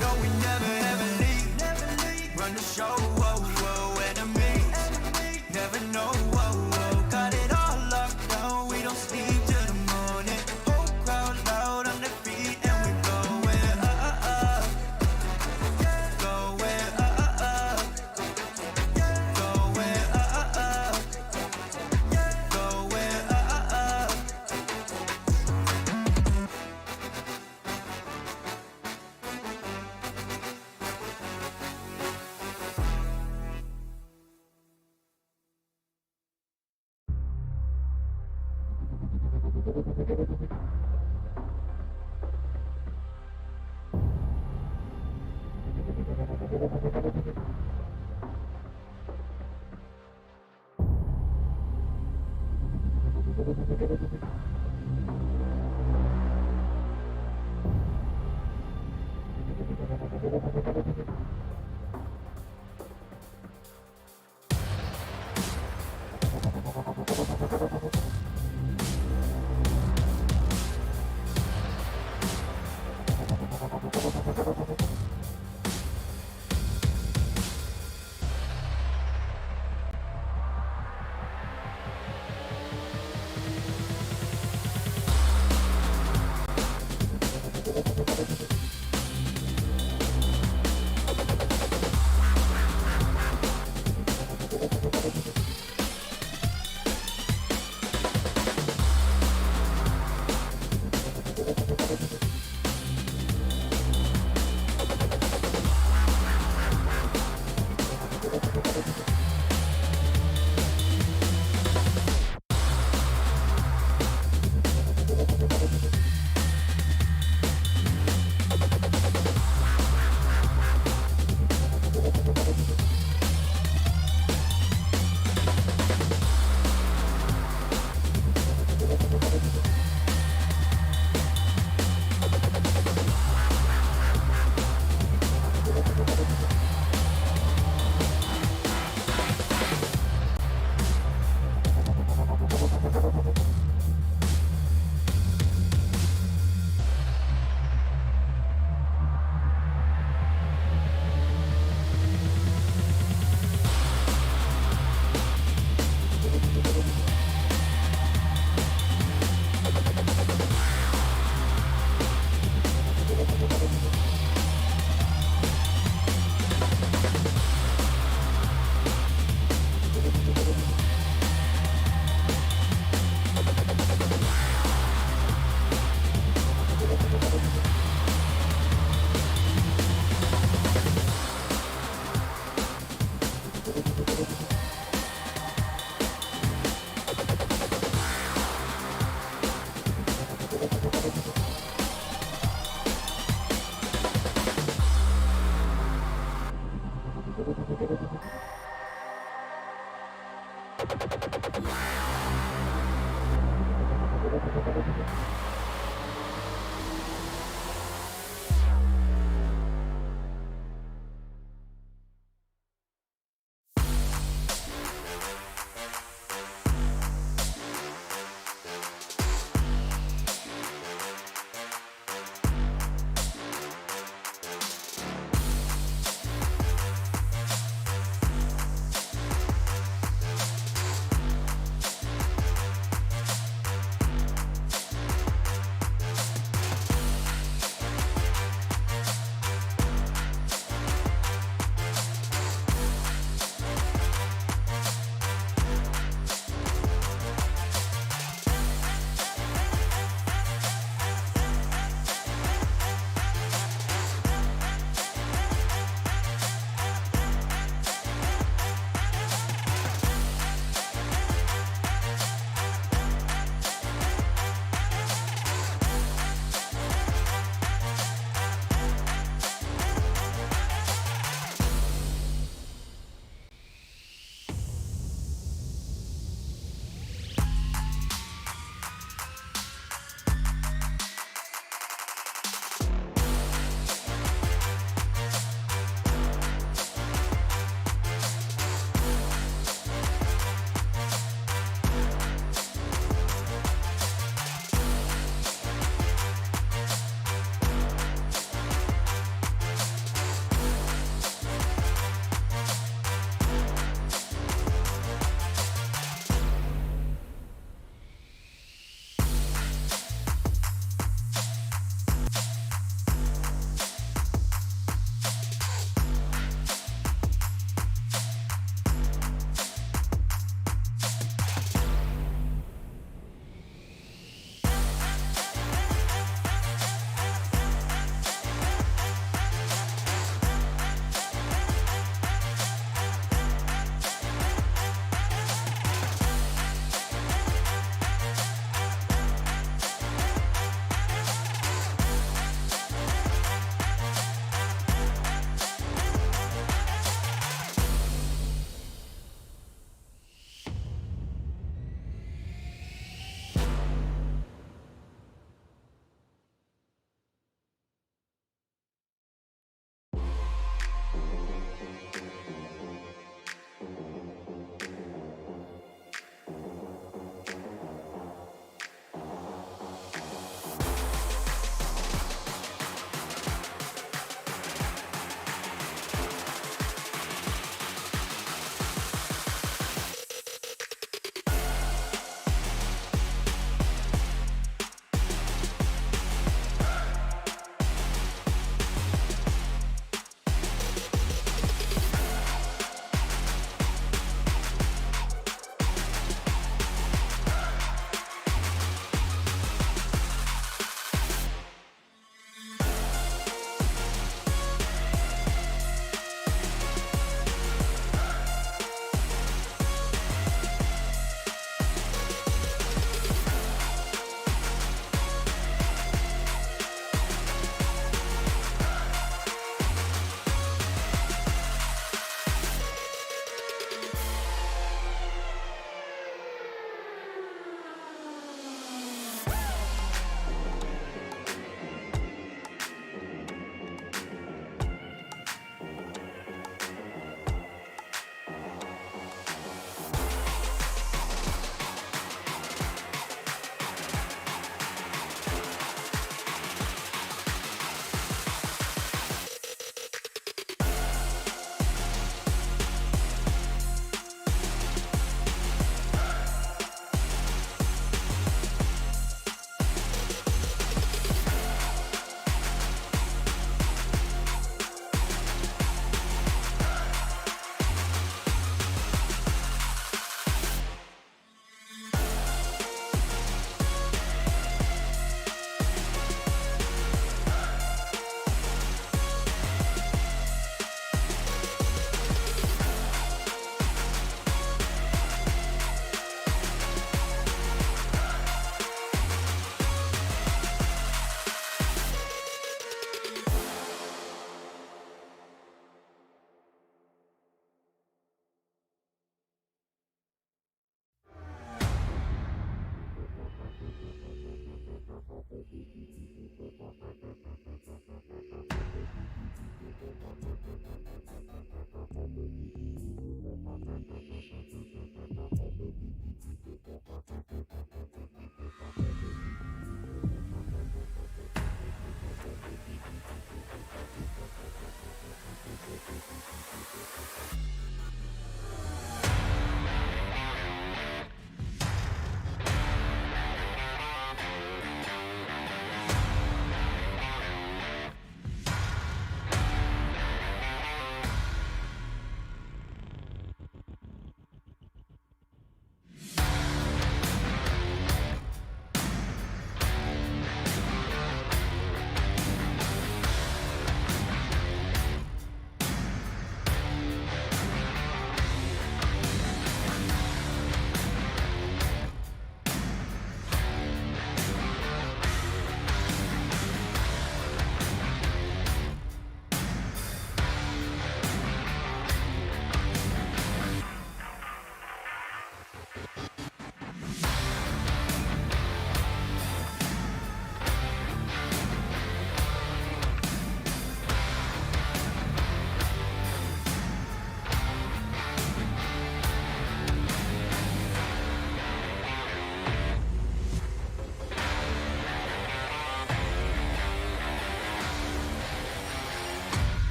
No, we never ever leave. Run the show, whoa, whoa, enemies never know, whoa, whoa. Got it all locked down, we don't sleep till the morning. Whole crowd loud on their feet and we going up, going up, going up, going up.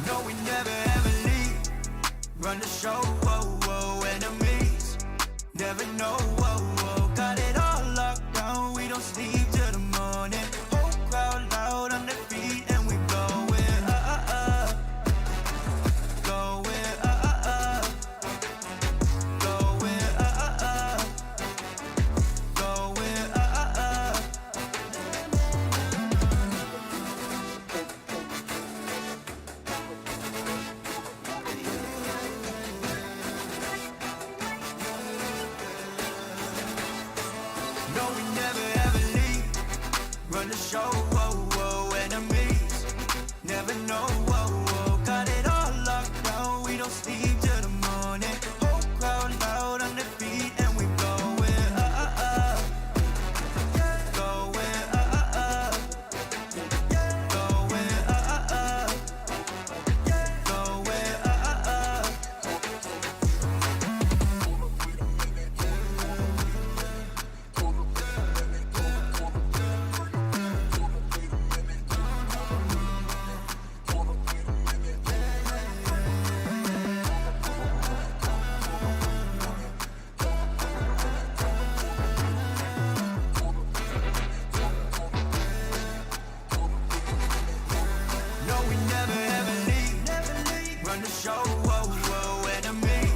No, we never ever leave. Run the show, whoa, whoa, enemies. Never know, whoa, whoa. Got it all locked down, we don't sleep till the morning. Whole crowd loud on their feet and we going up. Going up. Going up. Going up. No, we never ever leave. Run the show, whoa, whoa, enemies. Never know, whoa, whoa. Got it all locked down, we don't sleep till the morning. Whole crowd loud on their feet and we going up. Going up. Going up. Going up. No, we never ever leave. Run the show, whoa, whoa, enemies.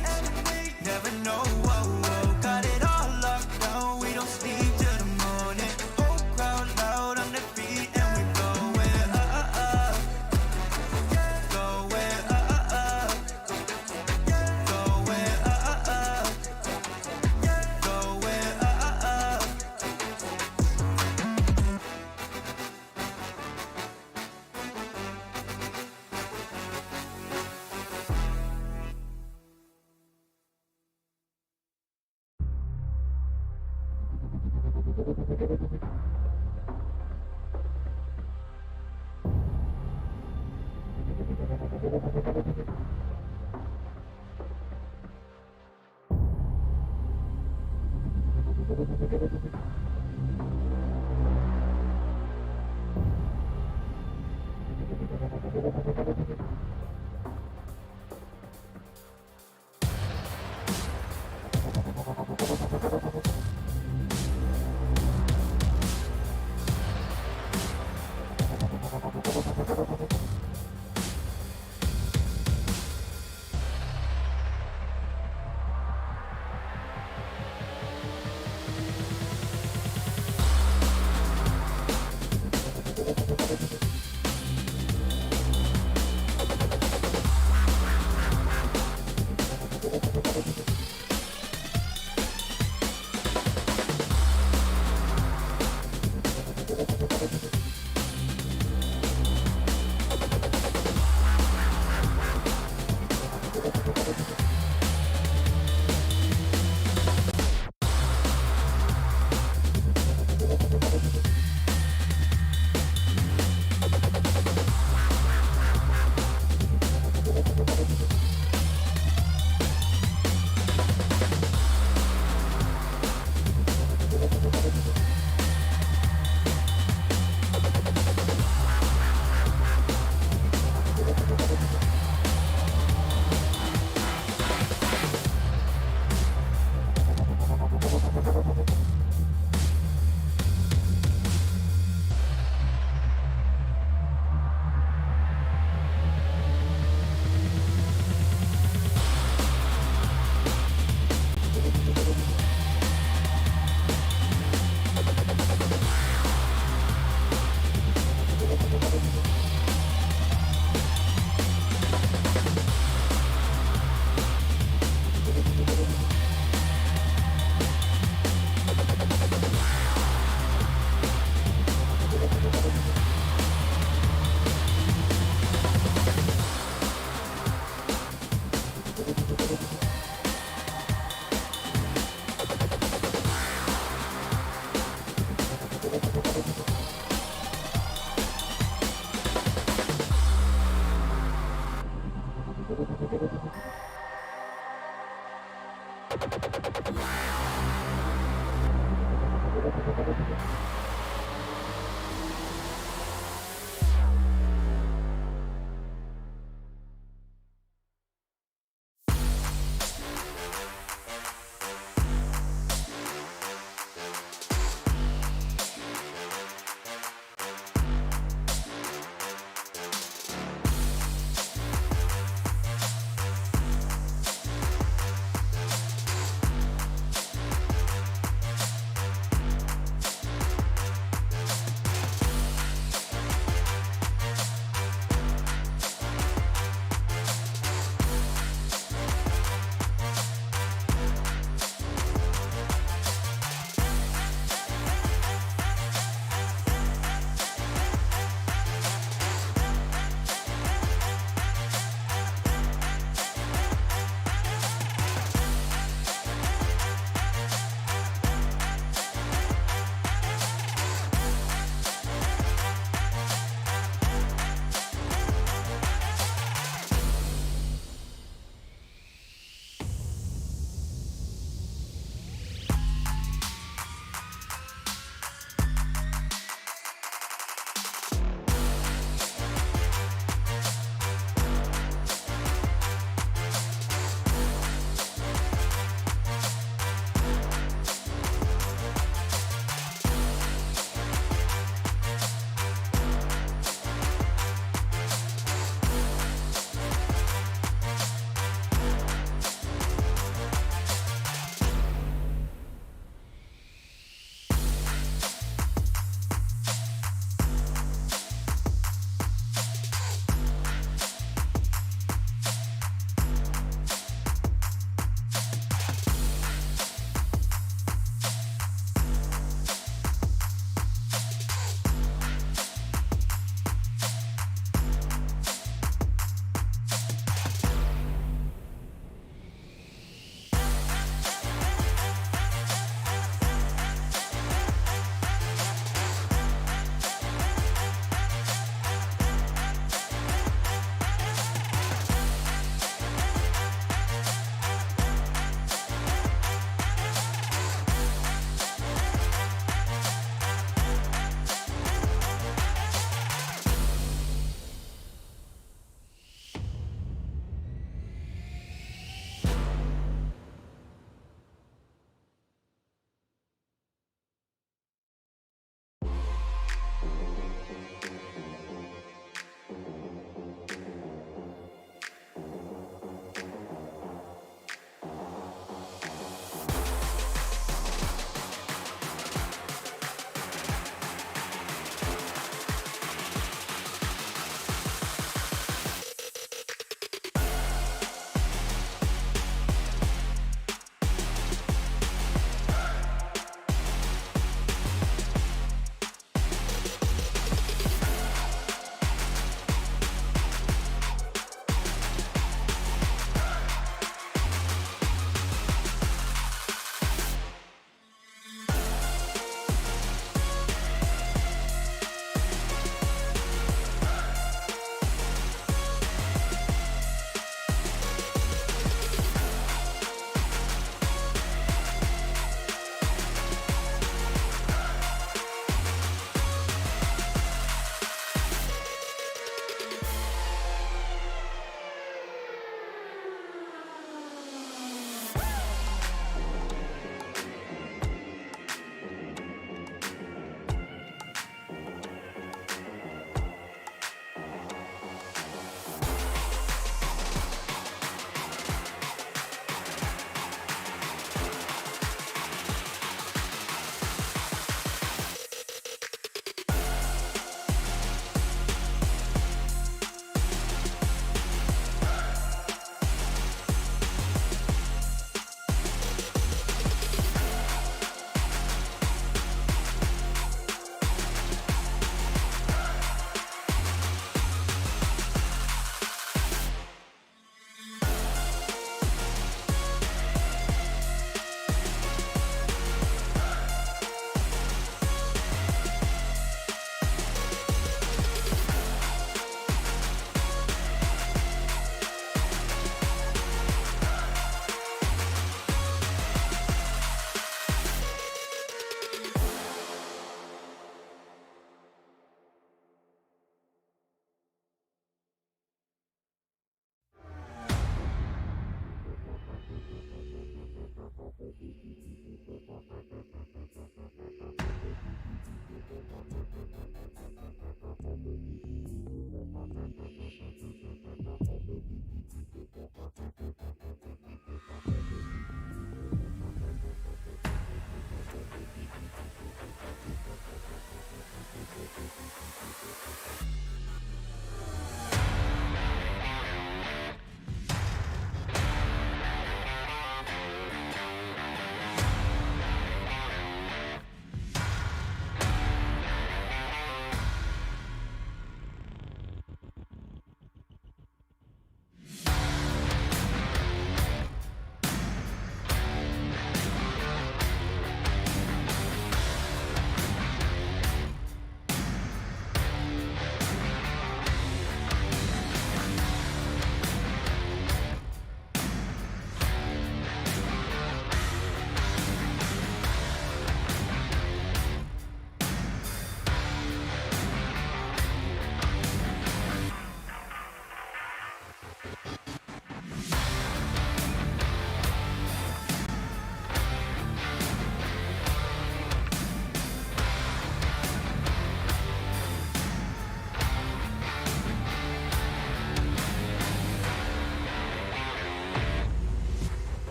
Never know, whoa, whoa. Got it all locked down, we don't sleep till the morning. Whole crowd loud on their feet and we going up. Going up. Going up. Going up.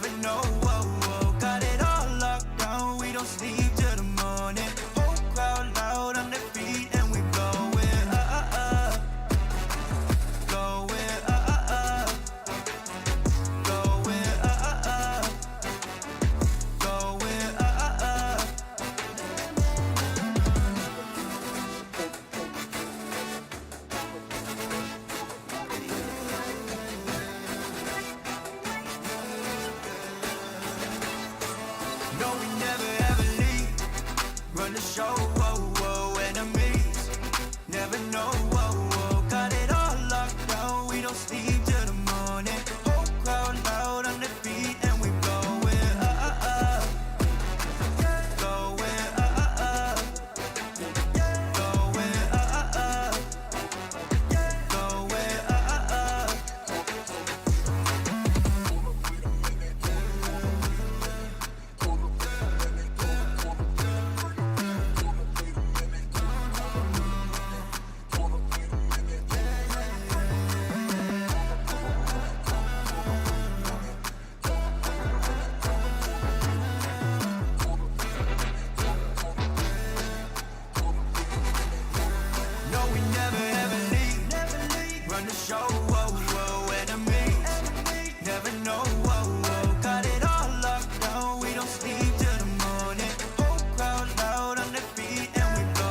never know. Whoa, whoa. Got it all locked down, we don't sleep till the morning. Whole crowd loud on their feet and we going going No, we never ever leave. Run the show, whoa, whoa, enemies. Never know, whoa, whoa. Got it all locked down, we don't sleep till the morning. Whole crowd loud on their feet and we going No, we never ever leave. Run the show, whoa, whoa, enemies. Never know, whoa, whoa. Got it all locked down, we don't sleep till the morning. Whole crowd loud on their feet and we going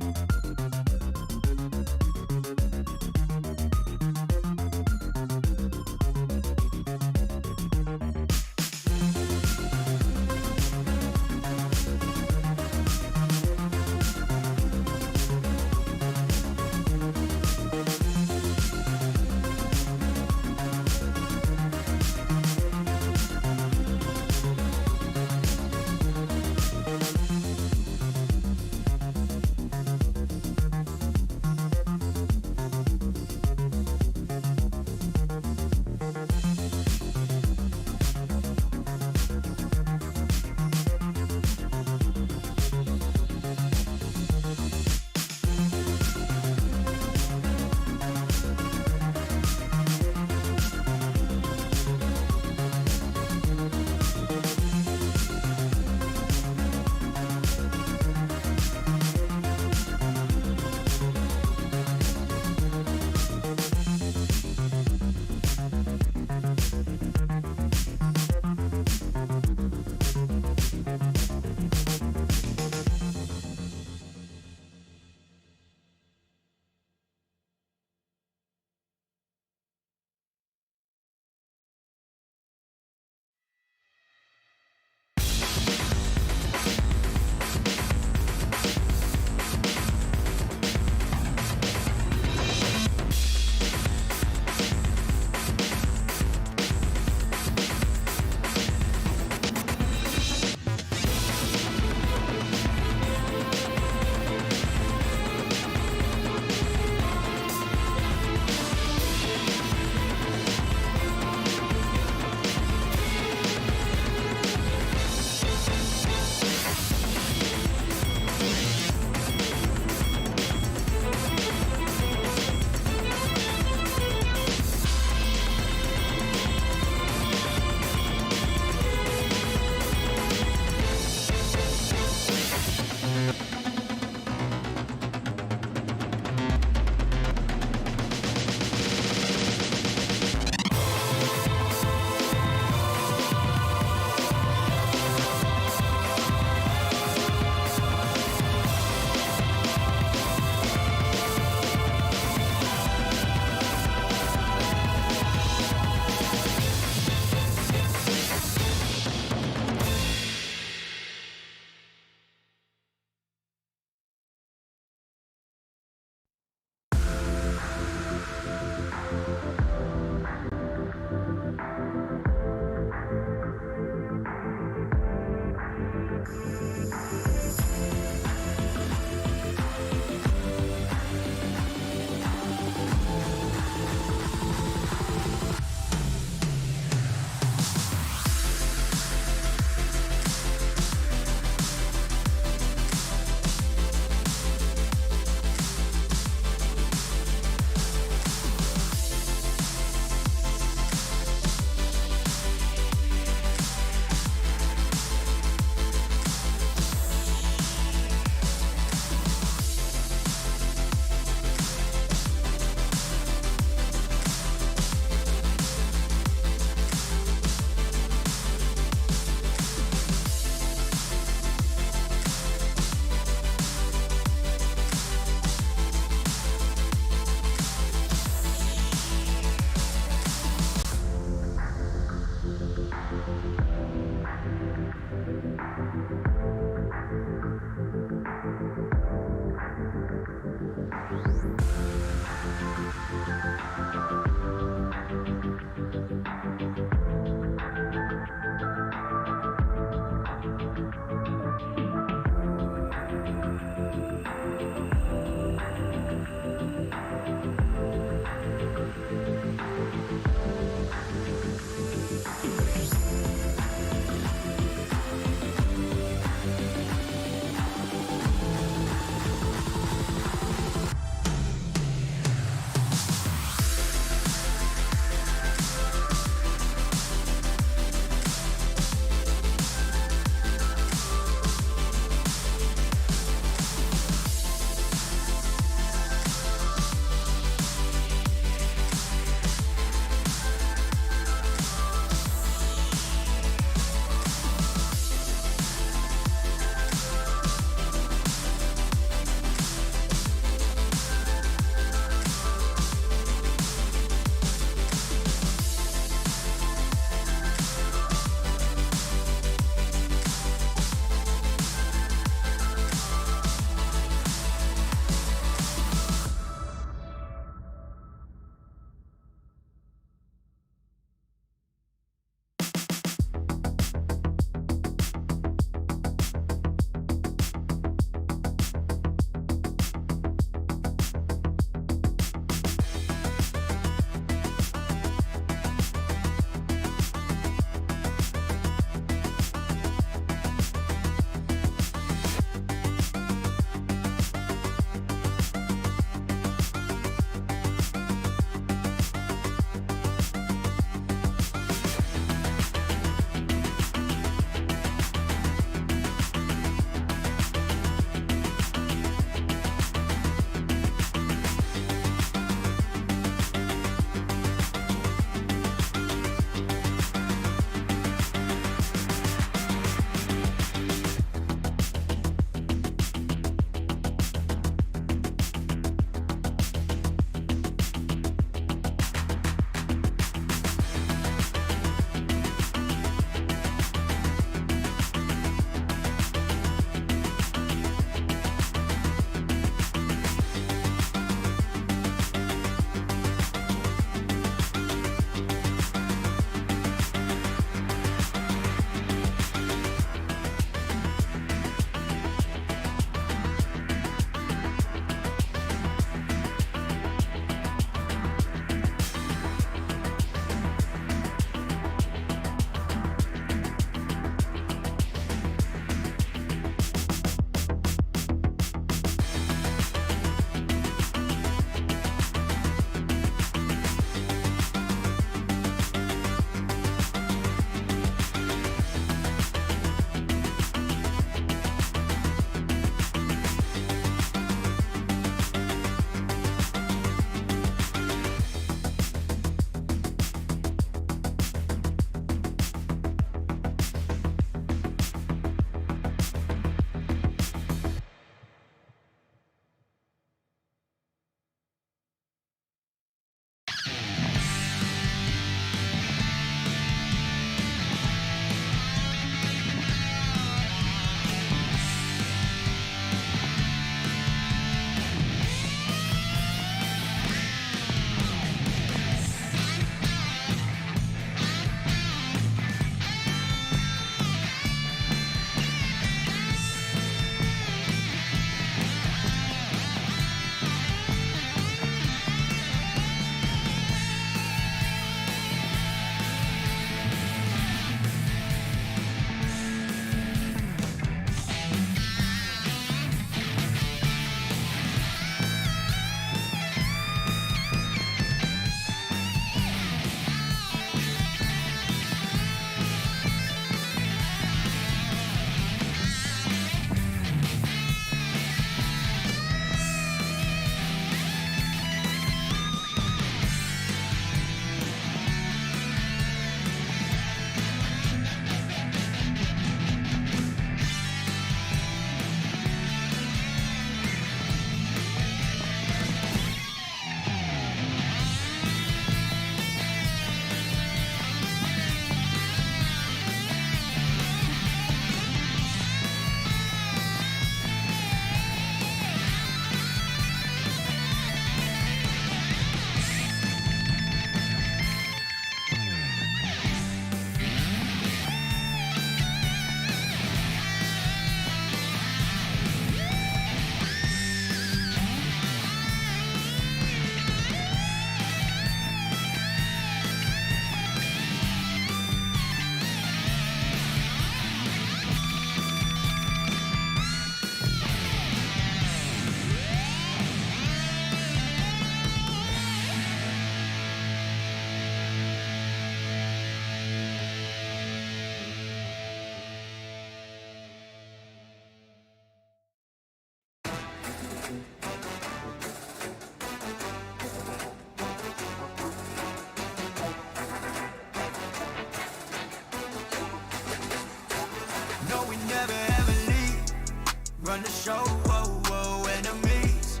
show, whoa, whoa, enemies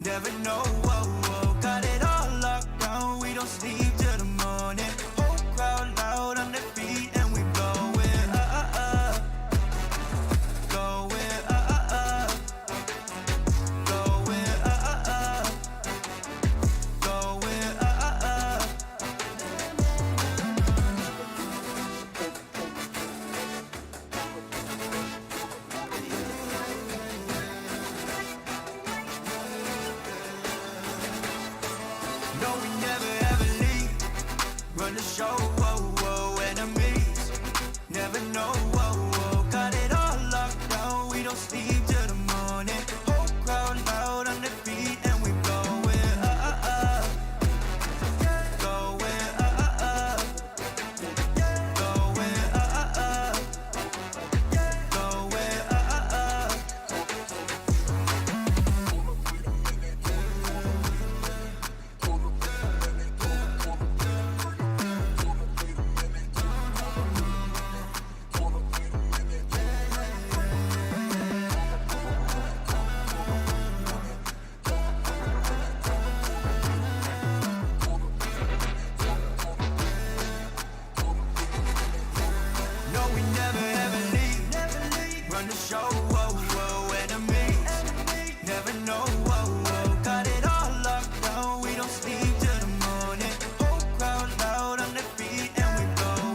never know, whoa, whoa. Got it all locked down, we don't sleep till the morning. Whole crowd loud on their feet and we going going no, we never ever leave. Run the show, whoa, whoa, enemies never know, whoa, whoa. Got it all locked down, we don't sleep till the morning. Whole crowd loud on their feet and we going no, we never ever leave. Run the show, whoa, whoa, enemies never know, whoa, whoa. Got it all locked down, we don't sleep till the morning. Whole crowd loud on their feet and we going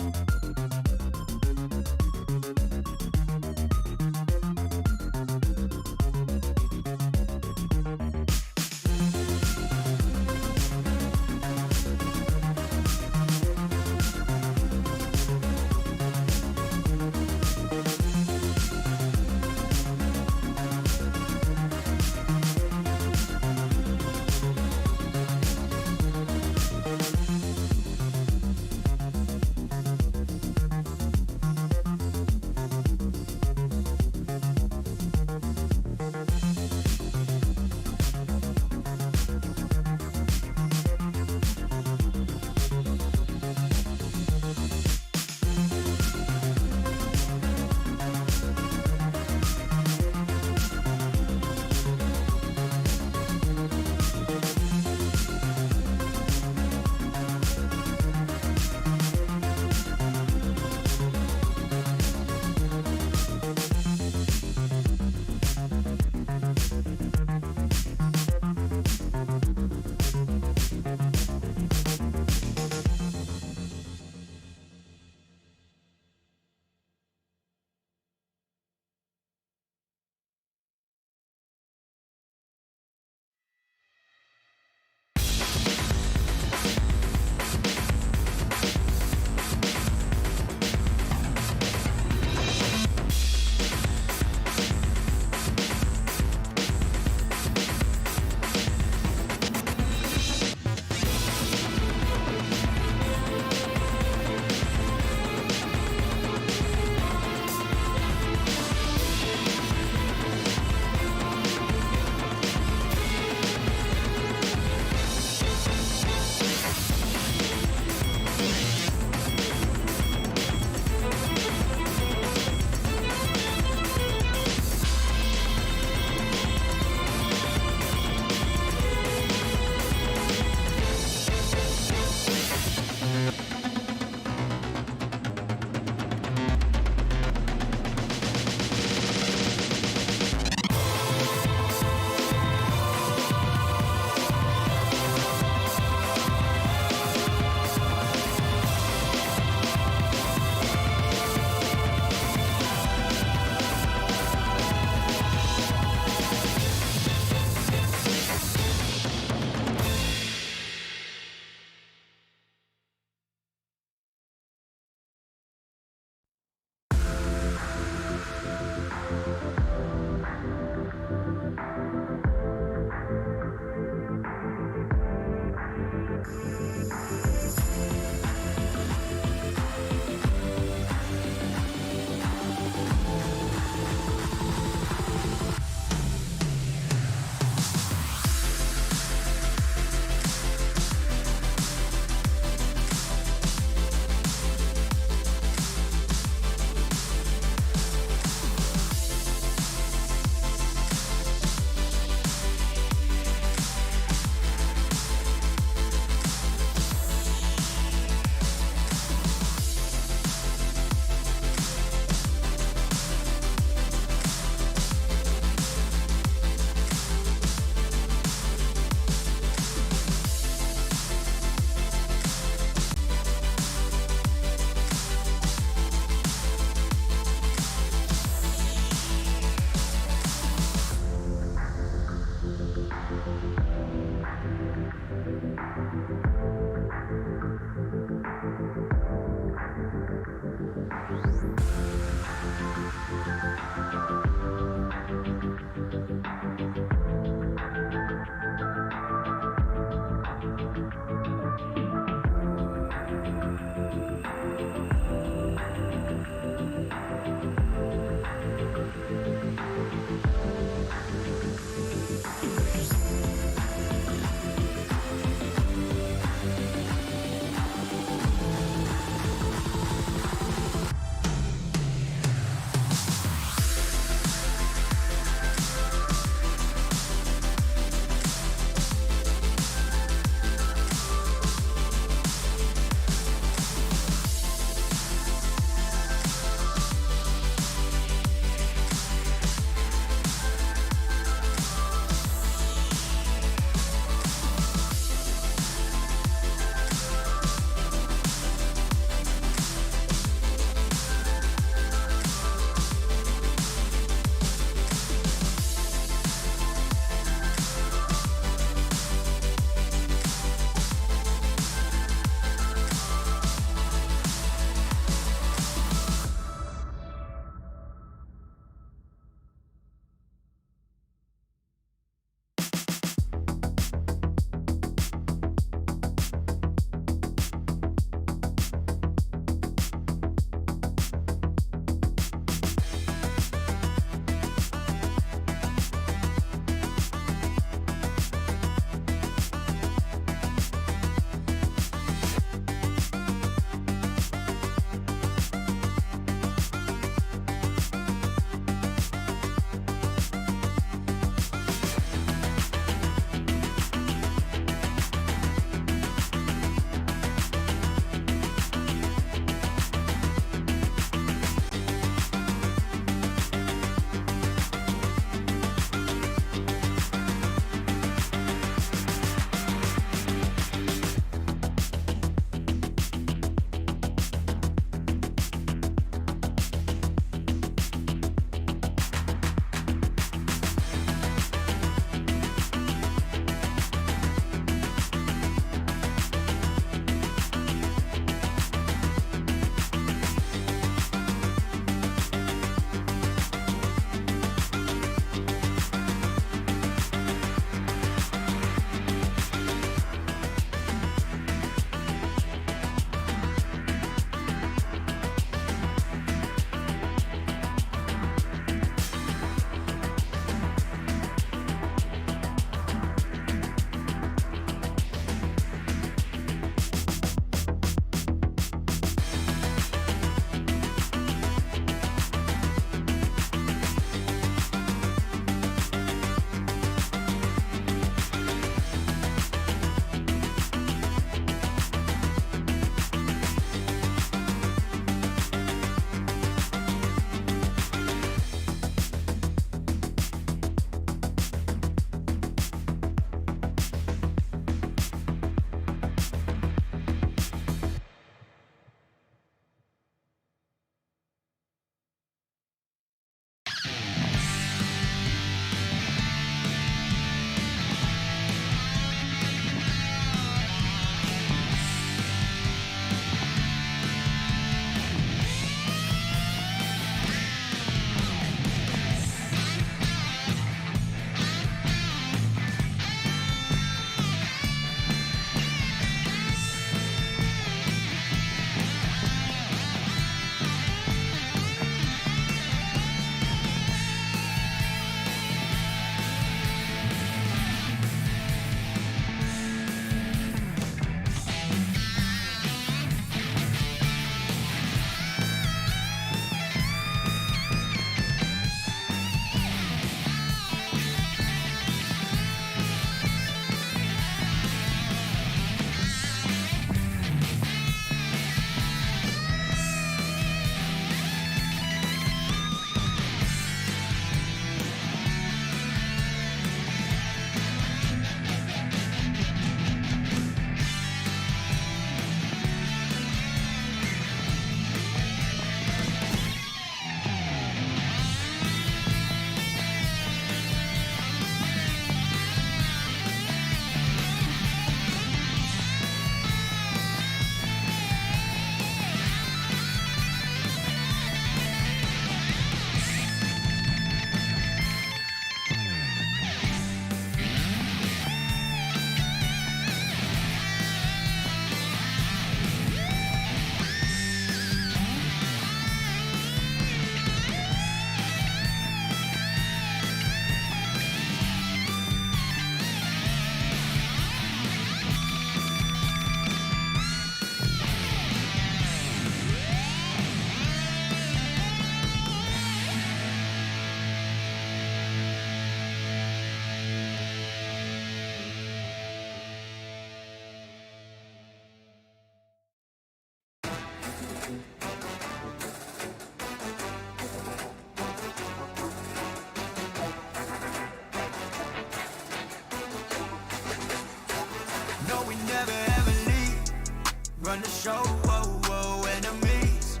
the show, whoa, whoa, enemies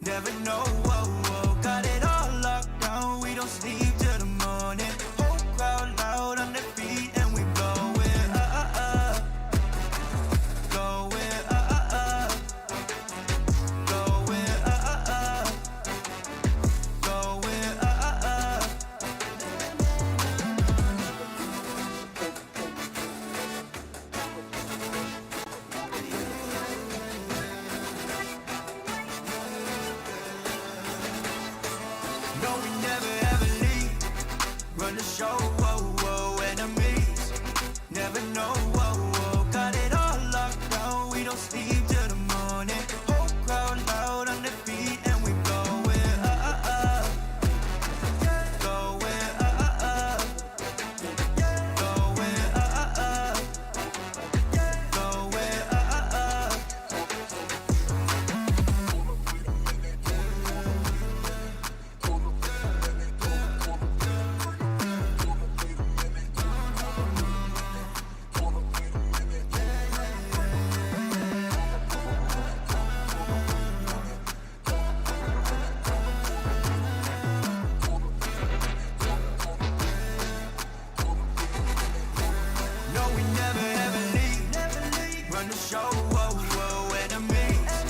never know, whoa, whoa. Got it all locked down, we don't sleep till the morning. Whole crowd loud on their feet and we going going no, we never ever leave. Run the show, whoa, whoa, enemies never know, whoa, whoa. Got it all locked down, we don't sleep till the morning. Whole crowd loud on their feet and we going no, we never ever leave. Run the show, whoa, whoa, enemies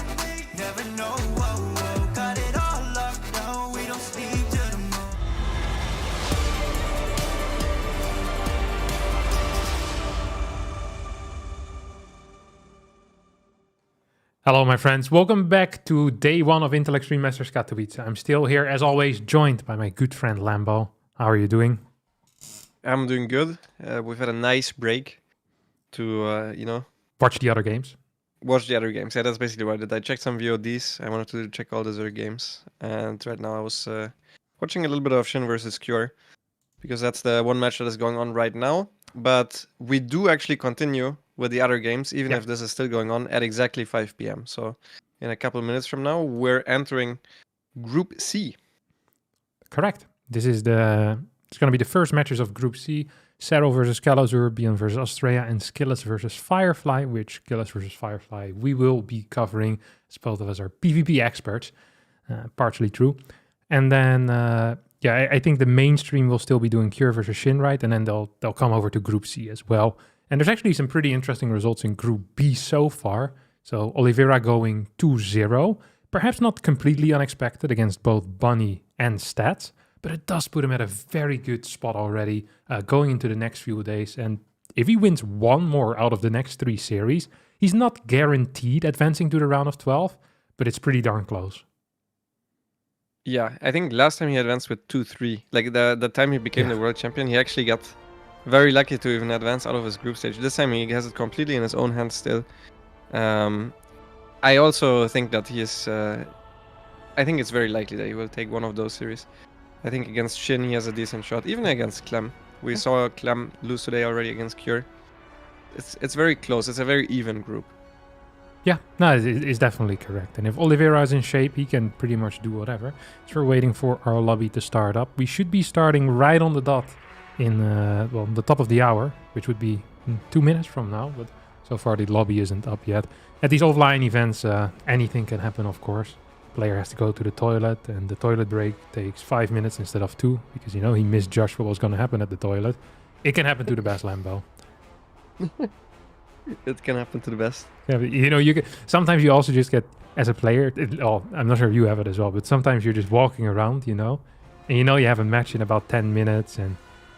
never know, whoa, whoa. Got it all locked down, we don't sleep till the morning. Hello, my friends. Welcome back to day one of Intel Extreme Masters Katowice. I'm still here, as always, joined by my good friend Lambo. How are you doing? I'm doing good. We've had a nice break to, Watch the other games. watch the other games. Yeah, that's basically what I did. I checked some VODs. I wanted to check all those other games. And right now I was watching a little bit of Shin versus Cure, because that's the one match that is going on right now. But we do actually continue with the other games, even if this is still going on at exactly 5 p.m. So in a couple of minutes from now, we're entering Group C. Correct. It's going to be the first matches of Group C. Serral versus Calazur, Beyond versus Australia, and Skillets versus Firefly, which Skillets versus Firefly we will be covering, as both of us are PvP experts. Partially true. And then, I think the mainstream will still be doing Cure versus Shin, right? And then they'll come over to Group C as well. And there's actually some pretty interesting results in Group B so far. So Oliveira going 2-0. Perhaps not completely unexpected against both Bunny and Stats, but it does put him at a very good spot already going into the next few days. And if he wins one more out of the next 3 series, he's not guaranteed advancing to the round of 12, but it's pretty darn close. Yeah, I think last time he advanced with 2-3. Like the time he became the world champion, he actually got very lucky to even advance out of his group stage. This time he has it completely in his own hands still. I also think that he is... I think it's very likely that he will take one of those series. I think against Shin he has a decent shot, even against Clem. We saw Clem lose today already against Cure. It's very close. It's a very even group. Yeah, no, it's definitely correct. And if Oliveira is in shape, he can pretty much do whatever. So we're waiting for our lobby to start up. We should be starting right on the dot in the top of the hour, which would be 2 minutes from now. But so far the lobby isn't up yet. At these offline events, anything can happen, of course. Player has to go to the toilet, and the toilet break takes 5 minutes instead of 2 because he misjudged what was going to happen at the toilet. It can happen to the best, Lambo. It can happen to the best. Yeah, but, sometimes you also just get, as a player, I'm not sure if you have it as well, but sometimes you're just walking around, and you have a match in about 10 minutes, and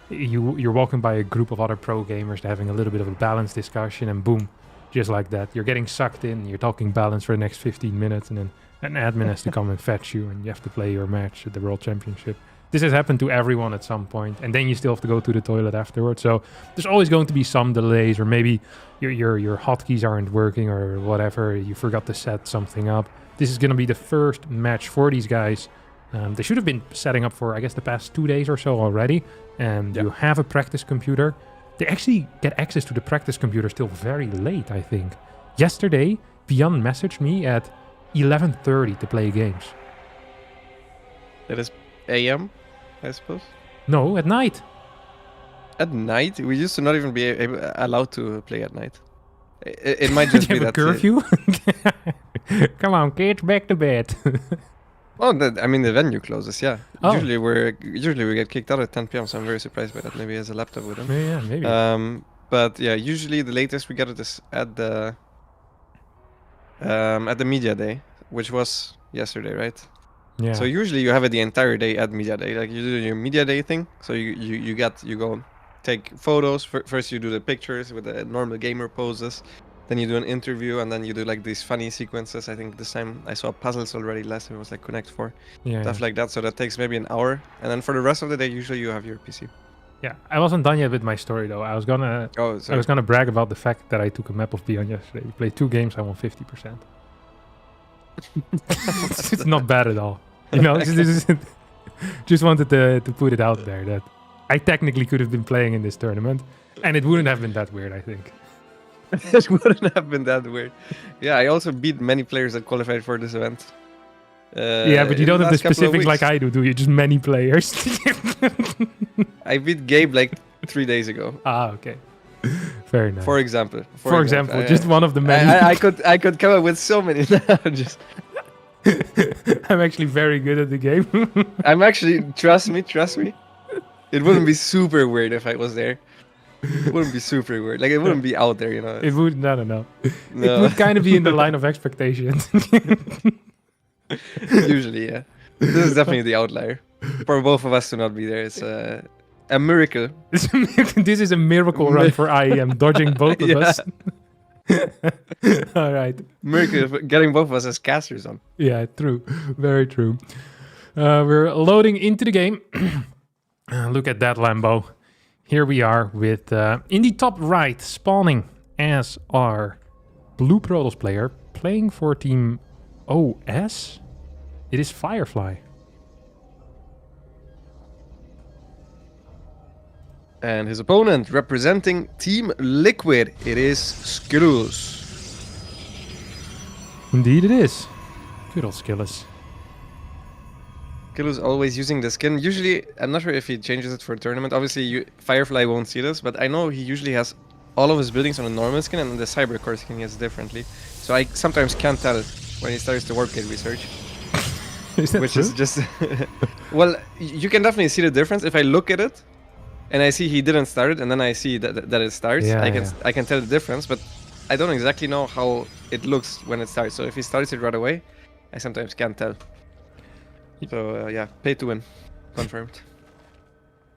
you're walking by a group of other pro gamers having a little bit of a balanced discussion, and boom, just like that, you're getting sucked in, you're talking balance for the next 15 minutes, and then an admin has to come and fetch you, and you have to play your match at the World Championship. This has happened to everyone at some point, and then you still have to go to the toilet afterwards. So there's always going to be some delays, or maybe your hotkeys aren't working or whatever. You forgot to set something up. This is going to be the first match for these guys. They should have been setting up for, I guess, the past 2 days or so already. And you have a practice computer. They actually get access to the practice computer still very late, I think. Yesterday, Beyond messaged me at 11:30 to play games. That is AM, I suppose. No, at night. At night? We used to not even be allowed to play at night. It might just Do be you have a that. curfew? Come on, kids, back to bed. Oh, I mean the venue closes. Yeah. Oh. Usually we get kicked out at 10 p.m. So I'm very surprised by that. Maybe he has a laptop with him. Yeah, maybe. But yeah, usually the latest we get it is at the media day, which was yesterday, right? Yeah. So usually you have it the entire day at media day. Like you do your media day thing. So you go take photos. First you do the pictures with the normal gamer poses. Then you do an interview, and then you do like these funny sequences. I think this time I saw puzzles already. Last time it was like Connect 4, stuff like that. So that takes maybe an hour, and then for the rest of the day, usually you have your PC. Yeah, I wasn't done yet with my story though. I was gonna brag about the fact that I took a map of Beyond yesterday. We played 2 games. I won 50%. It's not bad at all. You know, just wanted to put it out there that I technically could have been playing in this tournament, and it wouldn't have been that weird, I think. It wouldn't have been that weird. Yeah, I also beat many players that qualified for this event. Yeah, but you don't have the specifics like I do you? Just many players. I beat Gabe like 3 days ago. Ah, okay. Very nice. For example. For example, just one of the many. I could come up with so many now. Just. I'm actually very good at the game. I'm actually, trust me. It wouldn't be super weird if I was there. It wouldn't be super weird. Like, it wouldn't be out there, you know. It would, no. It would kind of be in the line of expectations. Usually, yeah. This is definitely the outlier. For both of us to not be there, it's a miracle. This is a miracle run for IEM, dodging both of us. All right. Miracle of getting both of us as casters on. Yeah, true. Very true. We're loading into the game. Look at that Lambo. Here we are with, in the top right, spawning as our Blue Protoss player, playing for Team OS. It is Firefly. And his opponent, representing Team Liquid, it is Skillus. Indeed it is. Good old Skillus. Skillus always using the skin. Usually, I'm not sure if he changes it for a tournament. Obviously, Firefly won't see this, but I know he usually has all of his buildings on a normal skin, and the Cybercore skin he has differently. So I sometimes can't tell when he starts the warp gate research. Which is just... Well, you can definitely see the difference. If I look at it, and I see he didn't start it, and then I see that it starts, I can tell the difference, but I don't exactly know how it looks when it starts. So if he starts it right away, I sometimes can't tell. So yeah, pay to win. Confirmed.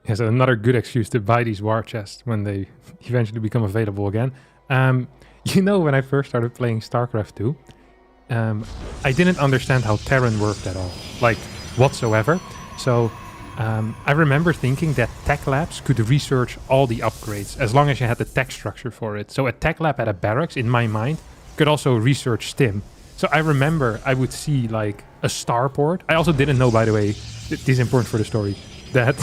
Yeah, so another good excuse to buy these war chests when they eventually become available again. You know, when I first started playing StarCraft II, I didn't understand how Terran worked at all, like whatsoever. So I remember thinking that tech labs could research all the upgrades as long as you had the tech structure for it. So a tech lab at a barracks, in my mind, could also research STIM. So I remember I would see like a starport. I also didn't know, by the way, this is important for the story, that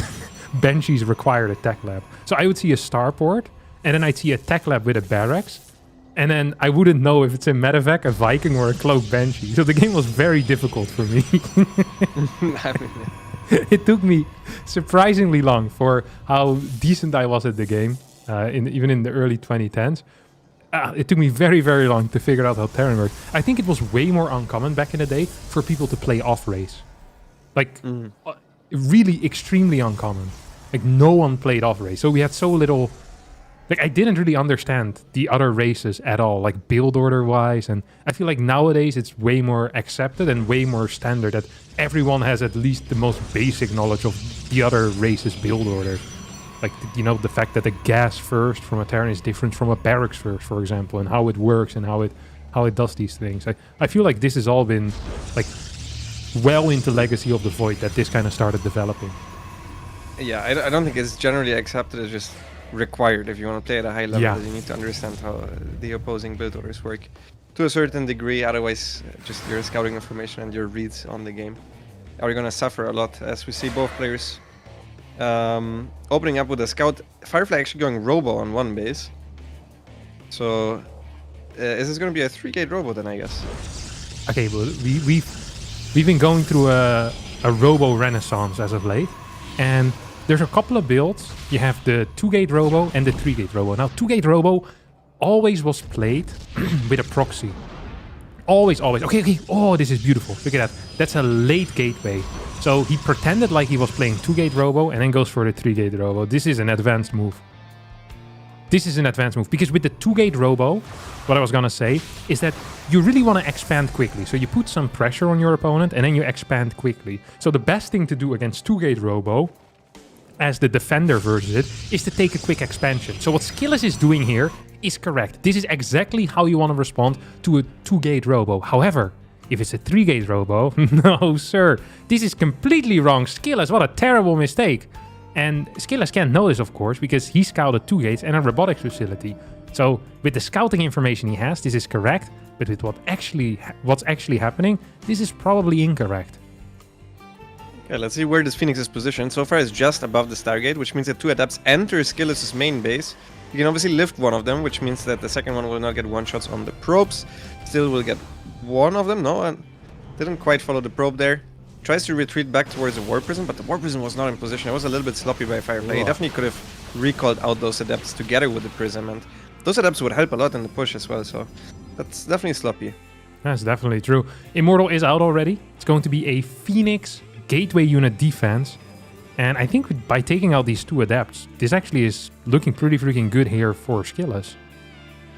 Banshees required a tech lab. So I would see a starport, and then I'd see a tech lab with a barracks, and then I wouldn't know if it's a medevac, a Viking, or a cloak Banshee. So the game was very difficult for me. It took me surprisingly long for how decent I was at the game, even in the early 2010s. It took me very, very long to figure out how Terran worked. I think it was way more uncommon back in the day for people to play off-race. Like, really extremely uncommon. Like, no one played off-race. So we had so little... Like, I didn't really understand the other races at all, like build order-wise. And I feel like nowadays it's way more accepted and way more standard that everyone has at least the most basic knowledge of the other races' build order. Like, you know, the fact that a gas first from a Terran is different from a barracks first, for example, and how it works and how it does these things. I feel like this has all been, like, well into Legacy of the Void that this kind of started developing. Yeah, I don't think it's generally accepted as just required. If you want to play at a high level, you need to understand how the opposing build orders work to a certain degree. Otherwise, just your scouting information and your reads on the game are going to suffer a lot, as we see both players opening up with a scout. Firefly actually going robo on one base. So is this going to be a 3-gate robo then, I guess? Okay, well, we've been going through a robo renaissance as of late, and there's a couple of builds. You have the 2-gate robo and the 3-gate robo. Now, 2-gate robo always was played with a proxy. Always, always. Okay. Oh, this is beautiful. Look at that. That's a late gateway. So he pretended like he was playing 2-gate robo and then goes for the 3-gate robo. This is an advanced move. This is an advanced move because with the 2-gate robo, what I was gonna say is that you really want to expand quickly. So you put some pressure on your opponent and then you expand quickly. So the best thing to do against 2-gate robo, as the defender versus it, is to take a quick expansion. So what Skillus is doing here is correct. This is exactly how you want to respond to a 2-gate robo. However, if it's a 3-gate robo, no sir, this is completely wrong. Skillus, what a terrible mistake. And Skillus can't know this, of course, because he scouted 2 gates and a robotics facility. So with the scouting information he has, this is correct. But with what's actually happening, this is probably incorrect. Okay, let's see where this Phoenix is positioned. So far it's just above the Stargate, which means that 2 adepts enter Skillus' main base. You can obviously lift one of them, which means that the second one will not get one-shots on the probes. Still will get one of them. No, and didn't quite follow the probe there. Tries to retreat back towards the War Prison, but the War Prison was not in position. It was a little bit sloppy by Firefly. He definitely could have recalled out those adepts together with the Prism, and those adepts would help a lot in the push as well, so that's definitely sloppy. That's definitely true. Immortal is out already. It's going to be a Phoenix Gateway unit defense. And I think by taking out these 2 adepts, this actually is looking pretty freaking good here for Skillus.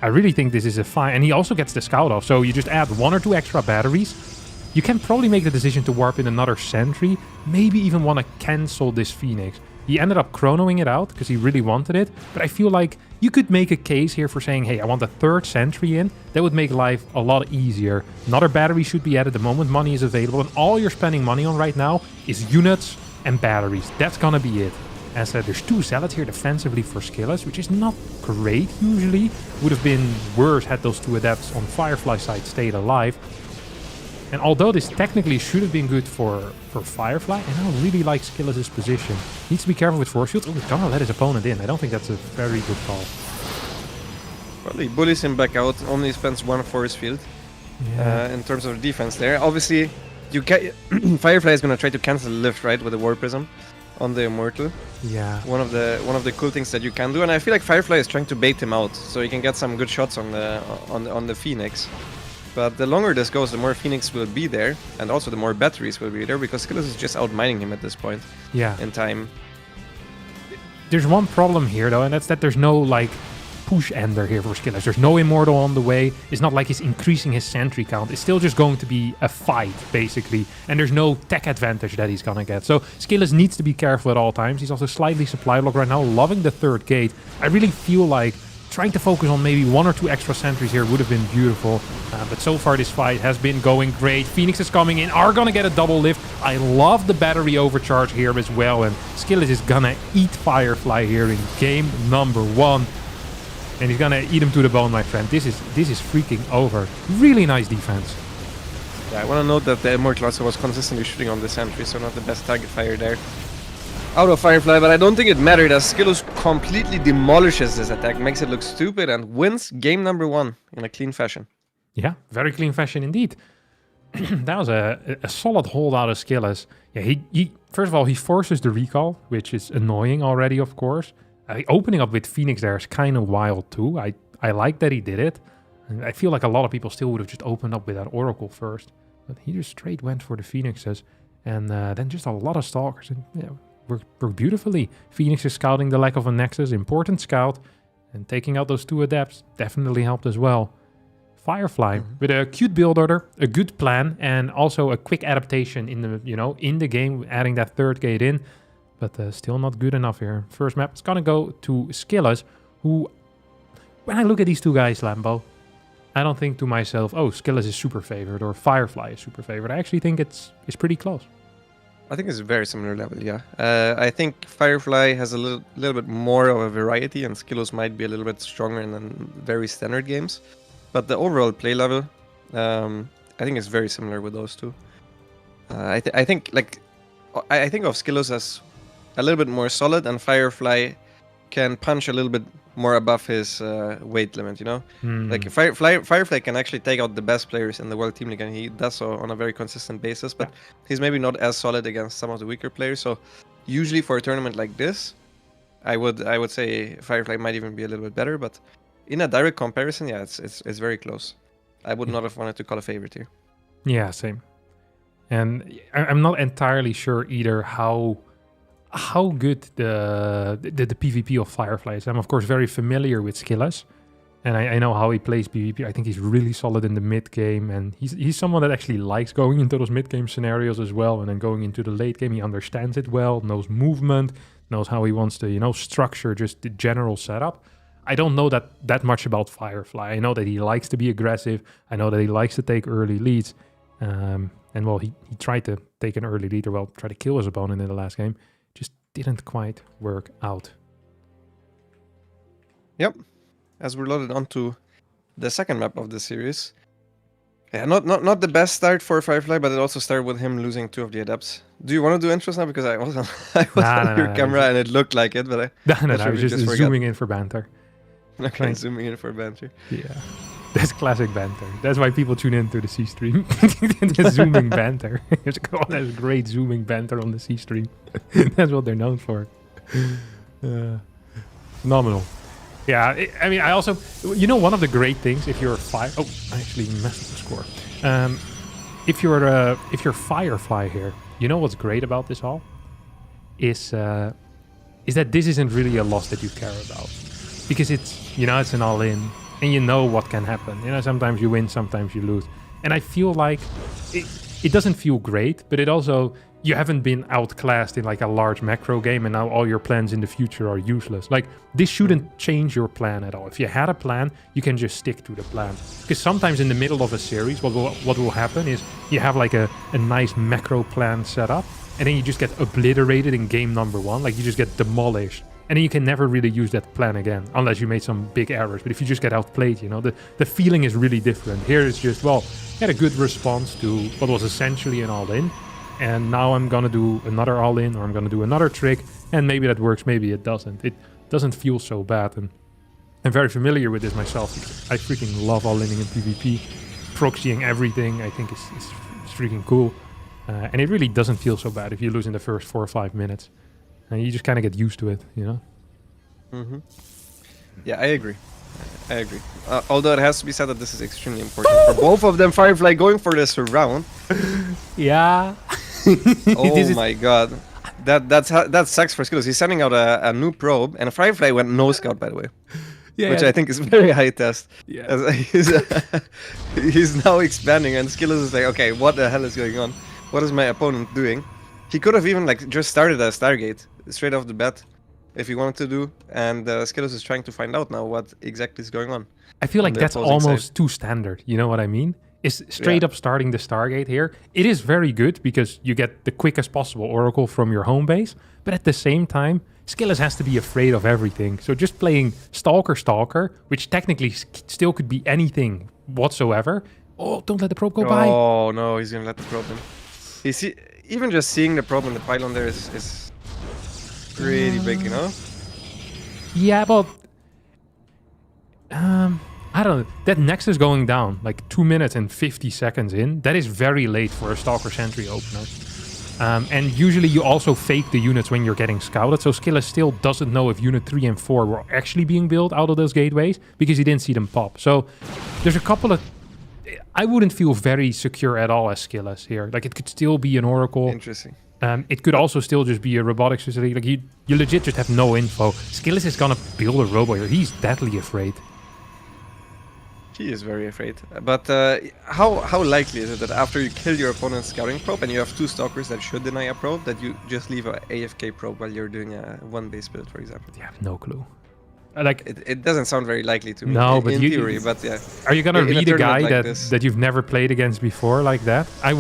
I really think this is a fine... And he also gets the scout off, so you just add 1 or 2 extra batteries. You can probably make the decision to warp in another sentry, maybe even want to cancel this Phoenix. He ended up chronoing it out because he really wanted it, but I feel like you could make a case here for saying, hey, I want a 3rd sentry in. That would make life a lot easier. Another battery should be added the moment money is available, and all you're spending money on right now is units and batteries. That's gonna be it. As said, there's 2 zealots here defensively for Skillus, which is not great usually. Would have been worse had those 2 adepts on Firefly's side stayed alive. And although this technically should have been good for Firefly, and I really like Skillus' position. Needs to be careful with force fields. Oh, he's gonna let his opponent in. I don't think that's a very good call. Well, he bullies him back out, only spends 1 force field in terms of defense there. Obviously, you can Firefly is gonna try to cancel the lift, right, with the War Prism on the Immortal. Yeah. One of the cool things that you can do, and I feel like Firefly is trying to bait him out, so he can get some good shots on the Phoenix. But the longer this goes, the more Phoenix will be there, and also the more batteries will be there, because Skillus is just outmining him at this point in time. There's one problem here, though, and that's that there's no, like, push ender here for Skillus. There's no Immortal on the way. It's not like he's increasing his sentry count. It's still just going to be a fight, basically, and there's no tech advantage that he's gonna get. So Skillus needs to be careful at all times. He's also slightly supply block right now, loving the 3rd gate. I really feel like trying to focus on maybe 1 or 2 extra sentries here would have been beautiful. But so far this fight has been going great. Phoenix is coming in, are gonna get a double lift. I love the battery overcharge here as well. And Skillus is gonna eat Firefly here in game number 1. And he's gonna eat him to the bone, my friend. This is freaking over. Really nice defense. Yeah, I want to note that the Immortal also was consistently shooting on the sentry, so not the best target fire there. Out of Firefly, but I don't think it mattered as Skillus completely demolishes this attack, makes it look stupid, and wins game number 1 in a clean fashion. Yeah, very clean fashion indeed. That was a solid hold out of Skillus. Yeah, he first of all, he forces the recall, which is annoying already, of course. Opening up with Phoenix there is kind of wild too. I like that he did it. And I feel like a lot of people still would have just opened up with that Oracle first. But he just straight went for the Phoenixes. And then just a lot of Stalkers. And yeah, worked beautifully. Phoenix is scouting the lack of a Nexus. Important scout. And taking out those 2 adepts definitely helped as well. Firefly with a cute build order, a good plan, and also a quick adaptation in the in the game, adding that 3rd gate in. But still not good enough here. First map, it's gonna go to Skillus, who, when I look at these 2 guys, Lambo, I don't think to myself, oh, Skillus is super favored or Firefly is super favored. I actually think it's pretty close. I think it's a very similar level, yeah. I think Firefly has a little bit more of a variety, and Skillus might be a little bit stronger in very standard games. But the overall play level, I think it's very similar with those 2. I think of Skillus as a little bit more solid, and Firefly can punch a little bit more above his weight limit, Like Firefly can actually take out the best players in the World Team League, and he does so on a very consistent basis, but he's maybe not as solid against some of the weaker players. So usually for a tournament like this, I would say Firefly might even be a little bit better, but in a direct comparison, yeah, it's very close. I would not have wanted to call a favorite here. Yeah, same. And I'm not entirely sure either how good the PvP of Firefly is. I'm of course very familiar with Skillas, and I know how he plays PvP. I think he's really solid in the mid game, and he's someone that actually likes going into those mid game scenarios as well. And then going into the late game, he understands it well, knows movement, knows how he wants to structure just the general setup. I don't know that much about Firefly. I know that he likes to be aggressive. I know that he likes to take early leads. And well, he tried to take an early lead, or well, try to kill his opponent in the last game. Just didn't quite work out. Yep. As we're loaded onto the second map of the series. Yeah, not the best start for Firefly, but it also started with him losing 2 of the adepts. Do you want to do intros now? Because I was on your camera and it looked like it, but I was just zooming in for banter. Okay, zooming in for banter. Yeah. That's classic banter. That's why people tune into the C stream. Just zooming banter. There's great zooming banter on the C stream. That's what they're known for. Phenomenal. Yeah, I also, one of the great things if you're I actually messed up the score. If you're Firefly here, you know what's great about this all is that this isn't really a loss that you care about, because it's an all-in. And you know what can happen. Sometimes you win, sometimes you lose. And I feel like it doesn't feel great, but it also, you haven't been outclassed in like a large macro game, and now all your plans in the future are useless. Like, this shouldn't change your plan at all. If you had a plan, you can just stick to the plan. Because sometimes in the middle of a series, what will happen is you have like a nice macro plan set up, and then you just get obliterated in game number 1. Like, you just get demolished. And then you can never really use that plan again, unless you made some big errors. But if you just get outplayed, the feeling is really different. Here it's just, well, had a good response to what was essentially an all-in. And now I'm going to do another all-in, or I'm going to do another trick. And maybe that works, maybe it doesn't. It doesn't feel so bad. And I'm very familiar with this myself, because I freaking love all-inning in PvP. Proxying everything, I think is freaking cool. And it really doesn't feel so bad if you lose in the first 4 or 5 minutes. And you just kind of get used to it, Mm-hmm. Yeah, I agree. Although it has to be said that this is extremely important for both of them. Firefly going for this round. Yeah. Oh my god. That sucks for Skills. He's sending out a new probe, and Firefly went no scout, by the way. Yeah, which I think is very high test. Yeah. He's now expanding, and Skills is like, okay, what the hell is going on? What is my opponent doing? He could have even just started a Stargate straight off the bat if he wanted to do, and Skillos is trying to find out now what exactly is going on. I feel like that's almost too standard, you know what I mean? Is straight up starting the Stargate here. It is very good because you get the quickest possible Oracle from your home base, but at the same time, Skillos has to be afraid of everything. So just playing Stalker, which technically still could be anything whatsoever. Oh, don't let the probe go by. Oh no, he's gonna let the probe in. Even just seeing the probe in the pylon there is pretty big, Yeah, but I don't know. That Nexus going down like 2 minutes and 50 seconds in, that is very late for a Stalker Sentry opener. And usually you also fake the units when you're getting scouted, so Skillet still doesn't know if Unit 3 and 4 were actually being built out of those gateways, because he didn't see them pop. So there's a couple of... I wouldn't feel very secure at all as Skillet here. Like, it could still be an Oracle. Interesting. It could also still just be a robotics facility. Like, you legit just have no info. Skillet is gonna build a robo here. He's deadly afraid. He is very afraid. But how likely is it that after you kill your opponent's scouting probe and you have 2 stalkers that should deny a probe, that you just leave a AFK probe while you're doing a 1-base build, for example? You have no clue. Like, it doesn't sound very likely to me. No, but in theory, but yeah. Are you gonna read a guy that you've never played against before like that? I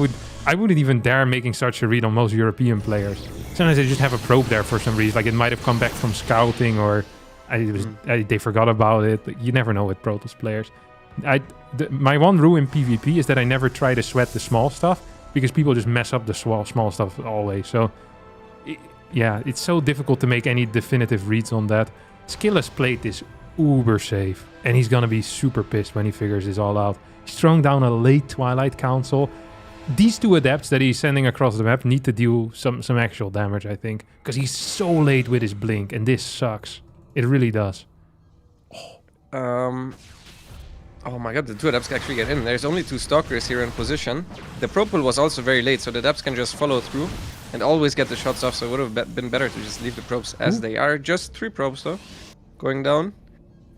wouldn't even dare making such a read on most European players. Sometimes they just have a probe there for some reason. Like, it might have come back from scouting, or they forgot about it. But you never know with Protoss players. My one rule in PvP is that I never try to sweat the small stuff, because people just mess up the small stuff always. So, yeah, it's so difficult to make any definitive reads on that. Skillet played this uber safe, and he's gonna be super pissed when he figures this all out. He's throwing down a late Twilight Council. These 2 adepts that he's sending across the map need to deal some actual damage, I think, because he's so late with his blink, and this sucks. It really does. Oh, Oh my god, the two adepts can actually get in. There's only 2 stalkers here in position. The pro pool was also very late, so the adepts can just follow through and always get the shots off, so it would have been better to just leave the probes as they are. Just 3 probes though, going down.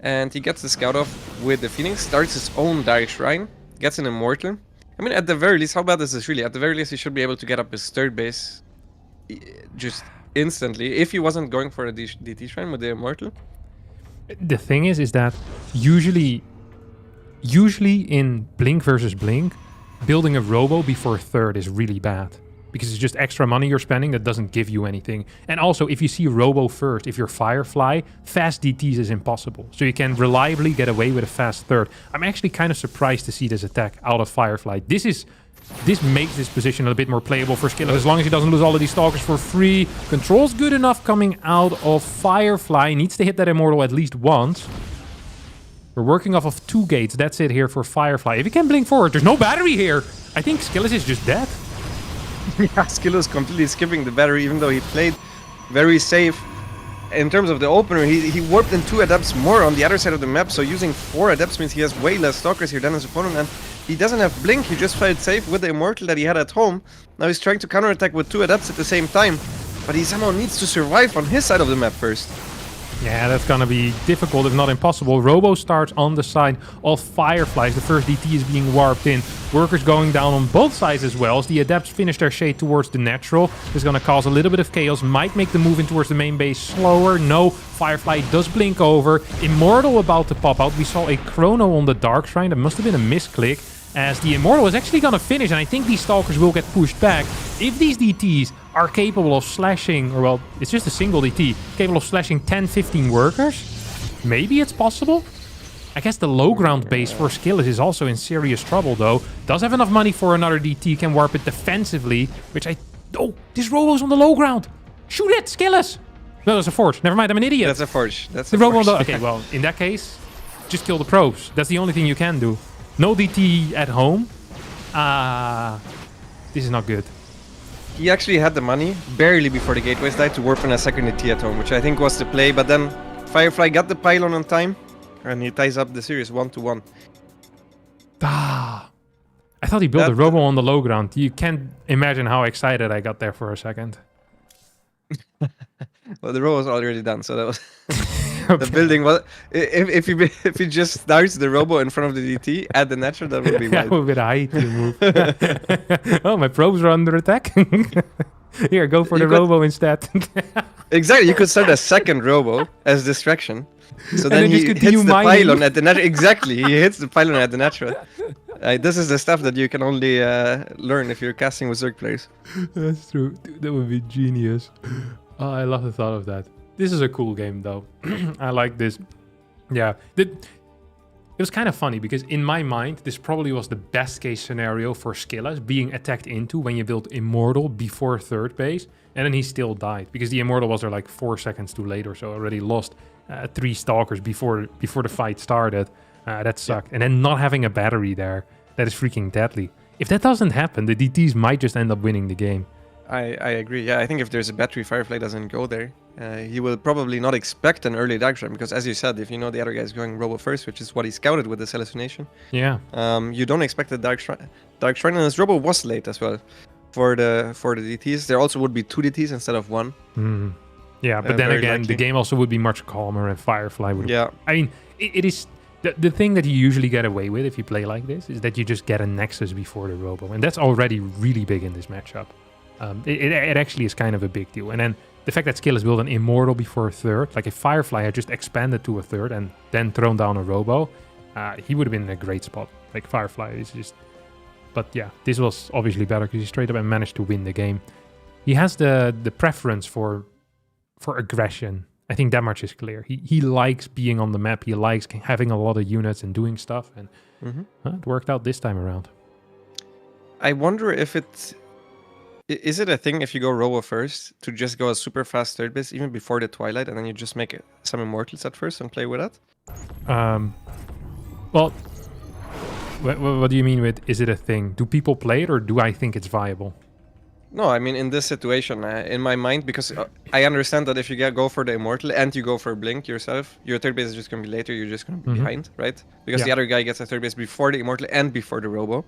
And he gets the scout off with the Phoenix, starts his own Dark Shrine, gets an Immortal. I mean, at the very least, how bad is this really? At the very least, he should be able to get up his 3rd base just instantly, if he wasn't going for a DT Shrine with the Immortal. The thing is that usually in Blink versus Blink, building a Robo before 3rd is really bad. Because it's just extra money you're spending that doesn't give you anything. And also, if you see Robo first, if you're Firefly, fast DTs is impossible. So you can reliably get away with a fast 3rd. I'm actually kind of surprised to see this attack out of Firefly. This makes this position a bit more playable for Skillet, as long as he doesn't lose all of these Stalkers for free. Control's good enough coming out of Firefly. Needs to hit that Immortal at least once. We're working off of 2 gates. That's it here for Firefly. If he can blink forward, there's no battery here. I think Skillet is just dead. Yeah, Skillet is completely skipping the battery, even though he played very safe. In terms of the opener, he warped in 2 adepts more on the other side of the map, so using 4 adepts means he has way less stalkers here than his opponent, and he doesn't have blink. He just played safe with the Immortal that he had at home. Now he's trying to counterattack with 2 adepts at the same time, but he somehow needs to survive on his side of the map first. Yeah, that's gonna be difficult, if not impossible. Robo starts on the side of Fireflies. The first DT is being warped in. Workers going down on both sides as well. As the Adepts finish their shade towards the natural. This is gonna cause a little bit of chaos. Might make the move in towards the main base slower. No, Firefly does blink over. Immortal about to pop out. We saw a Chrono on the Dark Shrine. That must have been a misclick, as the Immortal is actually gonna finish, and I think these Stalkers will get pushed back. If these DTs are capable of slashing, or well, it's just a single DT, capable of slashing 10-15 workers, maybe it's possible. I guess the low ground base for Skillet is also in serious trouble though. Does have enough money for another DT, can warp it defensively, which oh, this Robo's on the low ground. Shoot it, Skillet! No, that's a Forge. Never mind, I'm an idiot. That's a Forge. That's the a Robo Forge. Okay, well, in that case, just kill the probes. That's the only thing you can do. No DT at home. This is not good. He actually had the money barely before the gateways died to warp in a second DT at home, which I think was the play, but then Firefly got the pylon on time and he ties up the series 1-1. I thought he built a Robo on the low ground. You can't imagine how excited I got there for a second. Well, the robo was already done, so that was the building was. If he just starts the Robo in front of the DT at the natural, that would be that wild. would be the high move. Oh, my probes are under attack. Here, go for the Robo instead. Exactly, you could start a second Robo as distraction. So then he just hits the mining. pylon at the natural. Exactly, he hits the pylon at the natural. This is the stuff that you can only learn if you're casting with Zerg players. That's true. Dude, that would be genius. Oh, I love the thought of that. This is a cool game, though. I like this. Yeah. It was kind of funny, because in my mind, this probably was the best case scenario for Skillet, being attacked into when you built Immortal before 3rd base, and then he still died, because the Immortal was there like 4 seconds too late or so, already lost 3 Stalkers before the fight started. That sucked. And then not having a battery there, that is freaking deadly. If that doesn't happen, the DTs might just end up winning the game. I agree. Yeah, I think if there's a battery, Firefly doesn't go there. He will probably not expect an early Dark Shrine, because as you said, if you know the other guy's going Robo first, which is what he scouted with this hallucination, yeah, you don't expect a Dark Shrine, and his Robo was late as well. For the DTs, there also would be 2 DTs instead of 1. Mm. Yeah, but then again, the game also would be much calmer, and Firefly would... Yeah. I mean, it is... The thing that you usually get away with if you play like this is that you just get a Nexus before the Robo, and that's already really big in this matchup. It actually is kind of a big deal. And then the fact that Skill has built an Immortal before a 3rd, like if Firefly had just expanded to a 3rd and then thrown down a Robo, he would have been in a great spot. Like Firefly is just... But yeah, this was obviously better because he straight up and managed to win the game. He has the preference for aggression. I think that much is clear. He likes being on the map. He likes having a lot of units and doing stuff. And it worked out this time around. I wonder if is it a thing if you go Robo first to just go a super fast 3rd base even before the Twilight, and then you just make some Immortals at first and play with that? Well, what do you mean with, is it a thing? Do people play it, or do I think it's viable? No, I mean in this situation, in my mind, because I understand that if you go for the Immortal and you go for Blink yourself, your third base is just going to be later, you're just going to be behind, right? Because the other guy gets a third base before the Immortal and before the Robo.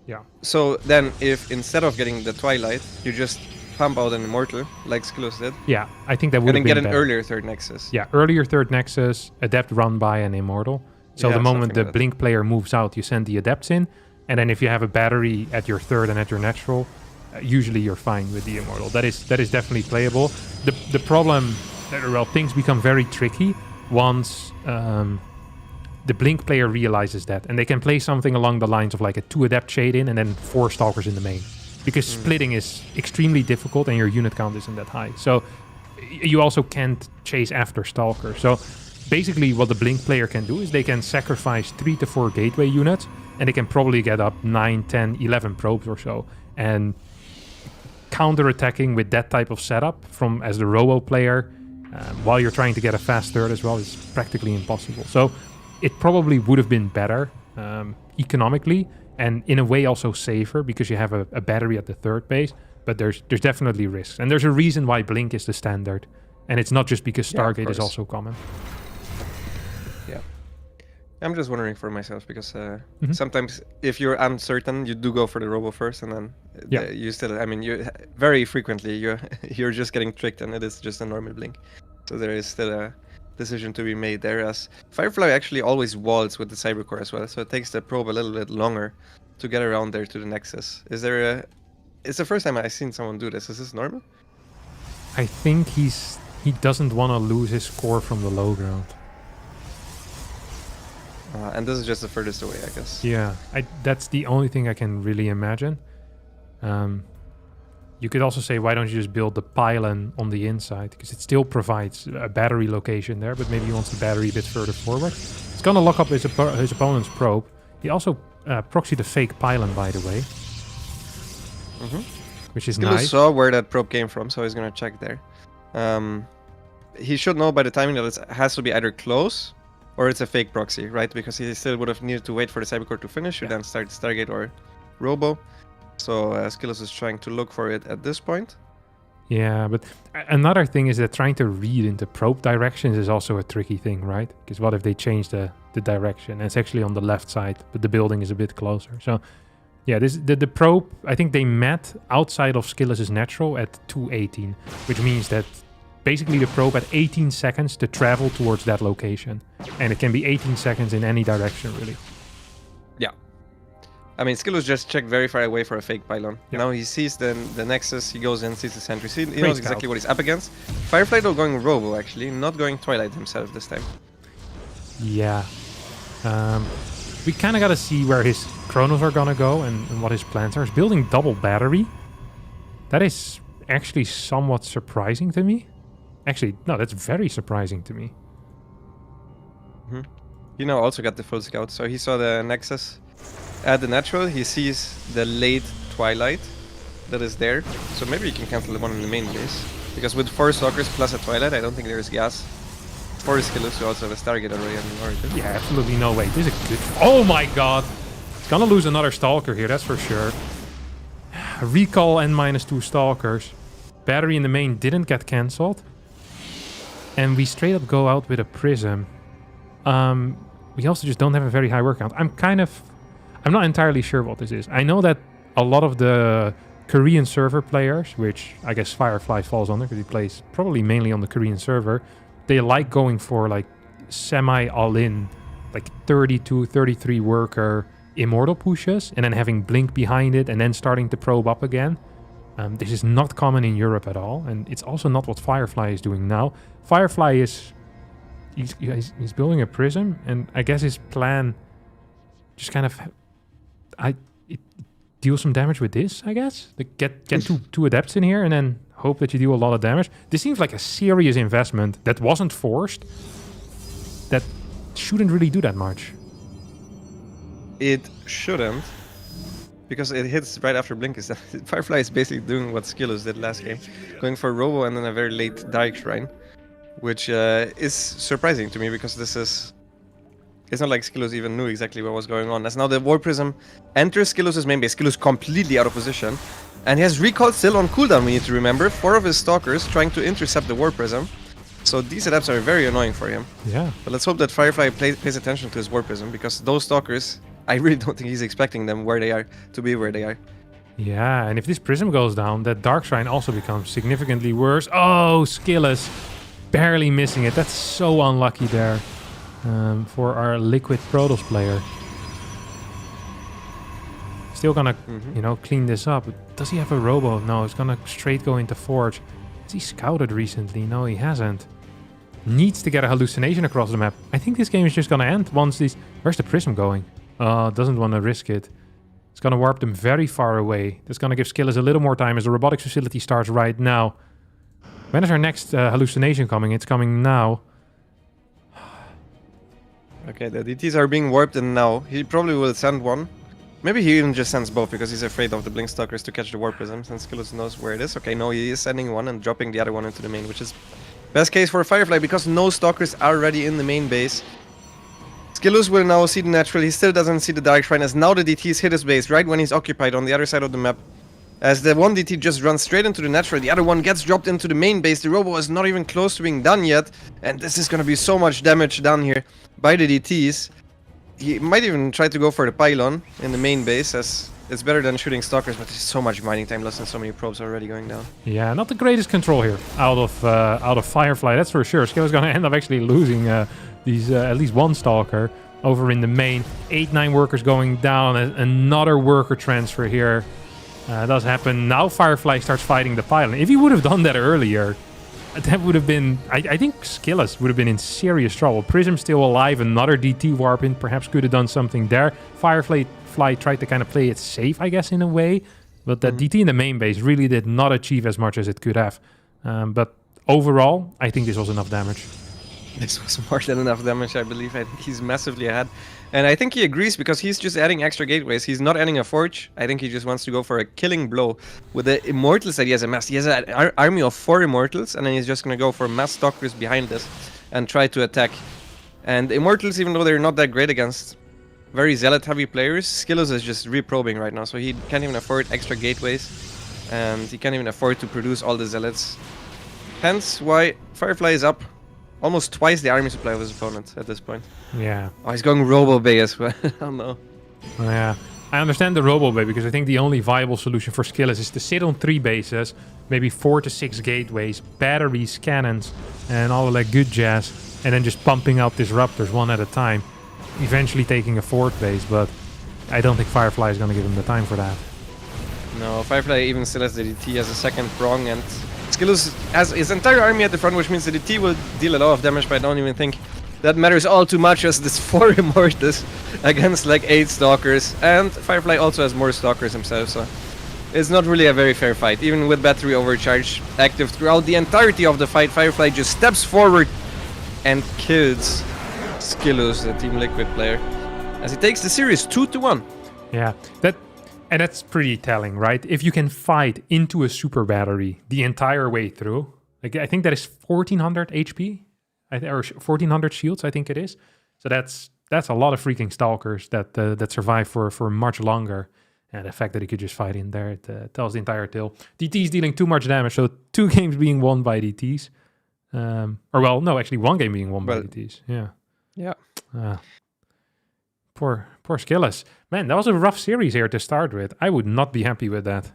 Yeah. So then if instead of getting the Twilight, you just pump out an Immortal, like Skillos did, Yeah, I think that would and have then been get an better. earlier third Nexus. Yeah, earlier third Nexus, Adept run by an Immortal. So Yeah, the moment something the like that. Blink player moves out, you send the Adepts in. And then if you have a battery at your third and at your natural, usually you're fine with the Immortal. That is definitely playable. The problem, well, things become very tricky once the Blink player realizes that. And they can play something along the lines of like a 2 Adept shade in and then 4 Stalkers in the main. Because splitting is extremely difficult and your unit count isn't that high. So you also can't chase after Stalker. So basically what the Blink player can do is they can sacrifice 3 to 4 gateway units and they can probably get up 9, 10, 11 probes or so. And counter-attacking with that type of setup from as the Robo player while you're trying to get a fast third as well is practically impossible. So it probably would have been better economically and in a way also safer because you have a battery at the third base, but there's definitely risks. And there's a reason why Blink is the standard. And it's not just because Stargate is also common. Yeah. I'm just wondering for myself because sometimes if you're uncertain, you do go for the Robo first, and then you still, I mean, you very frequently you're just getting tricked, and it is just a normal Blink. So there is still a decision to be made there. As Firefly actually always walls with the Cybercore as well, so it takes the probe a little bit longer to get around there to the Nexus. Is there a? It's the first time I've seen someone do this. Is this normal? I think he doesn't want to lose his core from the low ground. And this is just the furthest away, I guess. Yeah, that's the only thing I can really imagine. You could also say, why don't you just build the pylon on the inside? Because it still provides a battery location there, but maybe he wants the battery a bit further forward. It's going to lock up his opponent's probe. He also proxied a fake pylon, by the way. Which is Skillos nice. saw where that probe came from, so he's going to check there. He should know by the timing that it has to be either close or it's a fake proxy, right? Because he still would have needed to wait for the Cybercore to finish, then start Stargate or Robo. So Skillos is trying to look for it at this point. Yeah, but another thing is that trying to read into probe directions is also a tricky thing, right? Because what if they change the direction? And it's actually on the left side, but the building is a bit closer. So yeah, the probe, I think they met outside of Skillos' natural at 218, which means that basically the probe had 18 seconds to travel towards that location. And it can be 18 seconds in any direction, really. Yeah. I mean, Skillos just checked very far away for a fake pylon. Yeah. Now he sees the Nexus, he goes in, sees the sentry. He Great knows scout. exactly what he's up against. Firefly though going Robo, actually, not going Twilight himself this time. Yeah. We kind of got to see where his chronos are going to go and what his plans are. He's building double battery. That is actually somewhat surprising to me. Actually, no, that's very surprising to me. He now also got the full scout, so he saw the Nexus at the natural. He sees the late Twilight that is there, so maybe he can cancel the one in the main base. Because with 4 Stalkers plus a Twilight, I don't think there's gas. 4 Skillos who also have a Stargate already on the origin. Yeah, absolutely no way. This is a good... Oh my god! It's gonna lose another Stalker here, that's for sure. Recall and -2 Stalkers. Battery in the main didn't get cancelled. And we straight up go out with a Prism. We also just don't have a very high work count. I'm not entirely sure what this is. I know that a lot of the Korean server players, which I guess Firefly falls under because he plays probably mainly on the Korean server, they like going for like semi all-in, like 32, 33 worker Immortal pushes and then having Blink behind it and then starting to probe up again. This is not common in Europe at all, and it's also not what Firefly is doing now. Firefly is... He's building a Prism, and I guess his plan just kind of... deal some damage with this, I guess? Like get two Adepts in here and then hope that you deal a lot of damage. This seems like a serious investment that wasn't forced, that shouldn't really do that much. It shouldn't, because it hits right after Blink. Firefly is basically doing what Skillos did last game, going for Robo and then a very late Dark Shrine, which is surprising to me because this is... It's not like Skillos even knew exactly what was going on. As now the War Prism enters Skillos' main base. Skillos completely out of position. And he has recall still on cooldown, we need to remember. 4 of his stalkers trying to intercept the War Prism. So these adapts are very annoying for him. Yeah. But let's hope that Firefly pays attention to his War Prism, because those stalkers, I really don't think he's expecting them where they are, to be where they are. Yeah, and if this Prism goes down, that Dark Shrine also becomes significantly worse. Oh, Skillus barely missing it. That's so unlucky there for our Liquid Protoss player. Still gonna, you know, clean this up. Does he have a Robo? No, it's gonna straight go into Forge. Has he scouted recently? No, he hasn't. Needs to get a hallucination across the map. I think this game is just gonna end once these... Where's the Prism going? Doesn't want to risk it. It's gonna warp them very far away. That's gonna give Skillus a little more time as the robotics facility starts right now. When is our next hallucination coming? It's coming now. Okay, the DTs are being warped in now. He probably will send one. Maybe he even just sends both because he's afraid of the Blink Stalkers to catch the War Prism, since Skillus knows where it is. Okay, no, he is sending one and dropping the other one into the main, which is best case for Firefly because no Stalkers are already in the main base. Skillus will now see the natural. He still doesn't see the Dark Shrine as now the DTs hit his base right when he's occupied on the other side of the map. As the one DT just runs straight into the natural, the other one gets dropped into the main base. The Robo is not even close to being done yet, and this is going to be so much damage done here by the DTs. He might even try to go for the pylon in the main base, as it's better than shooting Stalkers, but there's so much mining time lost and so many probes already going down. Yeah, not the greatest control here out of Firefly, that's for sure. Skillus gonna end up actually losing these at least one Stalker over in the main. 8-9 workers going down, another worker transfer here. Does happen. Now Firefly starts fighting the pylon. If he would have done that earlier, that would have been... I think Skillus would have been in serious trouble. Prism still alive, another DT warp in. Perhaps could have done something there. Firefly tried to kind of play it safe, I guess, in a way. But that DT in the main base really did not achieve as much as it could have. But overall, I think this was enough damage. This was more than enough damage, I believe. I think he's massively ahead. And I think he agrees because he's just adding extra gateways. He's not adding a Forge. I think he just wants to go for a killing blow with the Immortals that he has amassed. He has an army of 4 Immortals, and then he's just going to go for mass Stalkers behind this and try to attack. And Immortals, even though they're not that great against very Zealot-heavy players, Skillus is just reprobing right now, so he can't even afford extra gateways. And he can't even afford to produce all the Zealots. Hence why Firefly is up almost twice the army supply of his opponent at this point. Yeah. Oh, he's going Robo Bay as well. Oh no. Yeah. I understand the Robo Bay because I think the only viable solution for Skillus is to sit on 3 bases, maybe 4 to 6 gateways, batteries, cannons, and all of that good jazz, and then just pumping out disruptors one at a time, eventually taking a 4th base, but I don't think Firefly is going to give him the time for that. No, Firefly even still has the DT as a second prong, and Skillus has his entire army at the front, which means the DT will deal a lot of damage, but I don't even think that matters all too much as this 4 Immortals against like 8 Stalkers, and Firefly also has more Stalkers himself, so it's not really a very fair fight. Even with battery overcharge active throughout the entirety of the fight, Firefly just steps forward and kills Skillus, the Team Liquid player, as he takes the series 2-1. Yeah, that's pretty telling, right? If you can fight into a super battery the entire way through, like I think that is 1400 HP, or 1400 shields, I think it is. So that's a lot of freaking Stalkers that survive for much longer. And the fact that he could just fight in there, it tells the entire tale. DT's dealing too much damage, so 2 games being won by DTs. Or well, no, actually 1 game being won by DTs. Yeah. Yeah. Poor Skillus. Man, that was a rough series here to start with. I would not be happy with that.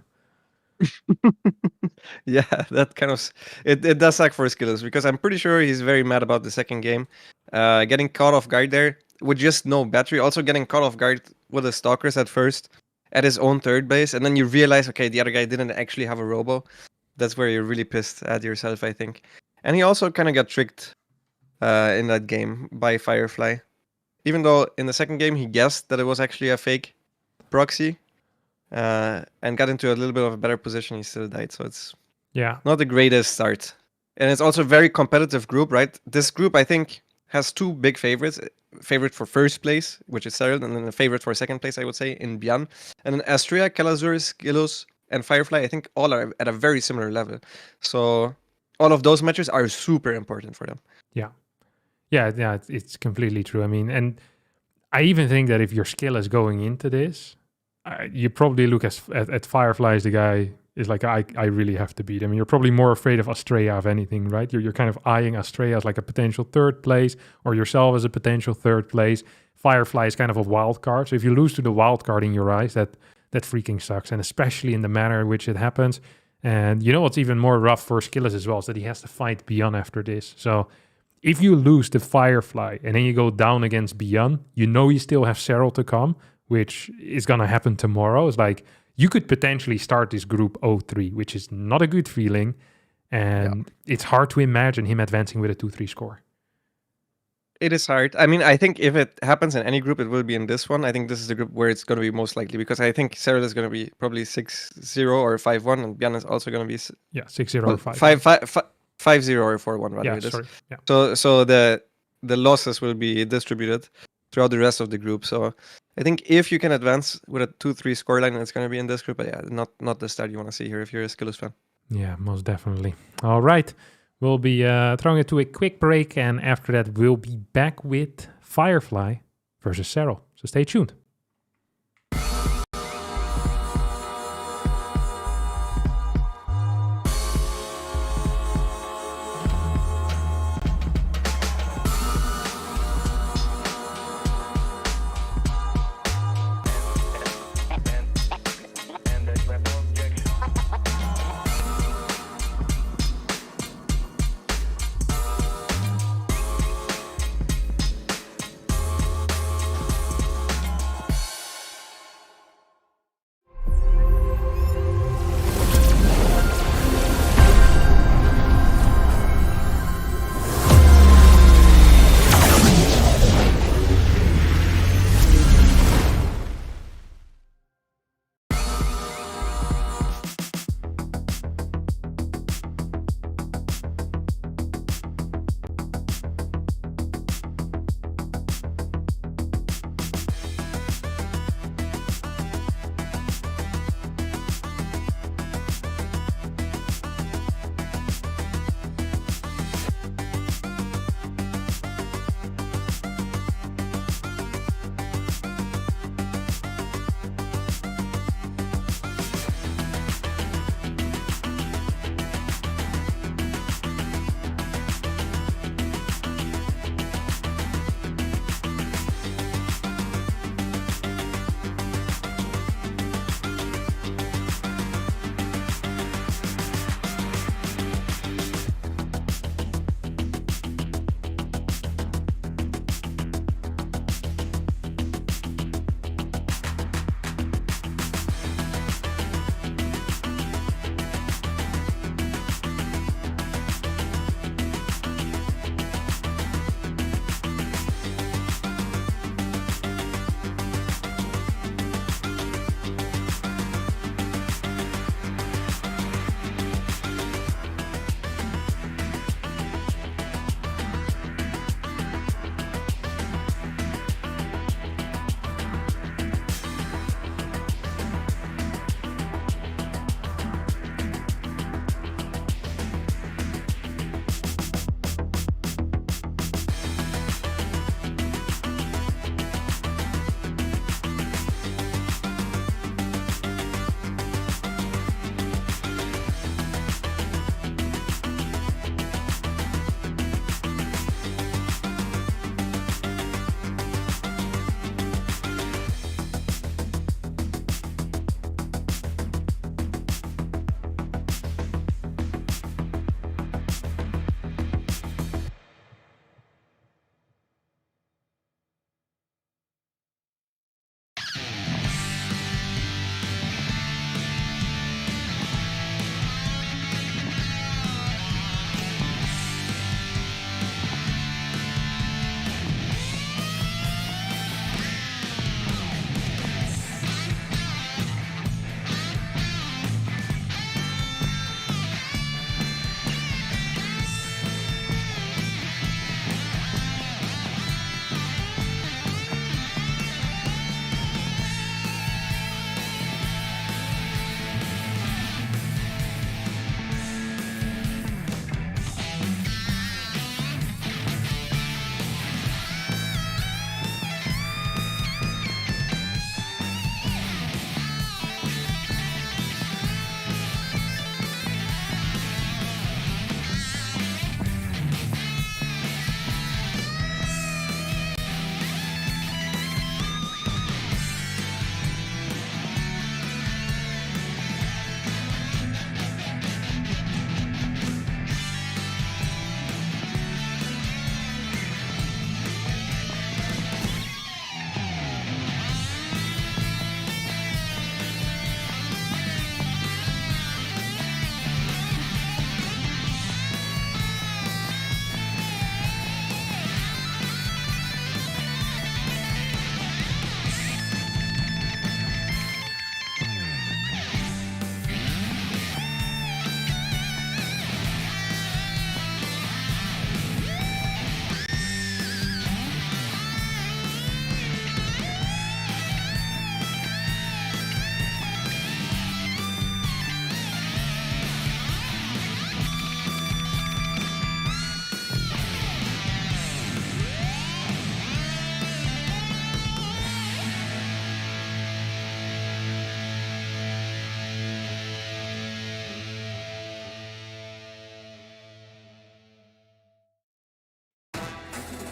Yeah, that kind of... It does suck for Skillus, because I'm pretty sure he's very mad about the second game. Getting caught off guard there with just no battery. Also getting caught off guard with the Stalkers at first, at his own 3rd base. And then you realize, okay, the other guy didn't actually have a Robo. That's where you're really pissed at yourself, I think. And he also kind of got tricked in that game by Firefly. Even though in the second game he guessed that it was actually a fake proxy and got into a little bit of a better position, he still died. So it's not the greatest start. And it's also a very competitive group, right? This group, I think, has 2 big favorites. Favorite for 1st place, which is Cyril, and then a favorite for 2nd place, I would say, in Bian. And then Astria, Kalazur, Skillus, and Firefly, I think all are at a very similar level. So all of those matches are super important for them. Yeah, it's completely true. I mean, and I even think that if your skill is going into this, you probably look at Firefly as the guy is like, I really have to beat him. You're probably more afraid of Australia, if anything, right? You're kind of eyeing Australia as like a potential third place, or yourself as a potential third place. Firefly is kind of a wild card. So if you lose to the wild card in your eyes, that freaking sucks. And especially in the manner in which it happens. And you know what's even more rough for Skillis as well is that he has to fight Beyond after this. So if you lose to Firefly and then you go down against Beyond, you know you still have Serral to come, which is going to happen tomorrow. It's like you could potentially start this group 0-3, which is not a good feeling. And it's hard to imagine him advancing with a 2-3 score. It is hard. I mean, I think if it happens in any group, it will be in this one. I think this is the group where it's going to be most likely, because I think Serral is going to be probably 6-0 or 5-1, and Björn is also going to be 6-0 or 5-1. 5-0 or 4-1. Rather, Yeah, it is. sorry. Yeah. So the losses will be distributed throughout the rest of the group. So I think if you can advance with a 2-3 scoreline, it's going to be in this group. But yeah, not the start you want to see here if you're a Skillis fan. Yeah, most definitely. All right. We'll be throwing it to a quick break, and after that, we'll be back with Firefly versus Serral. So stay tuned.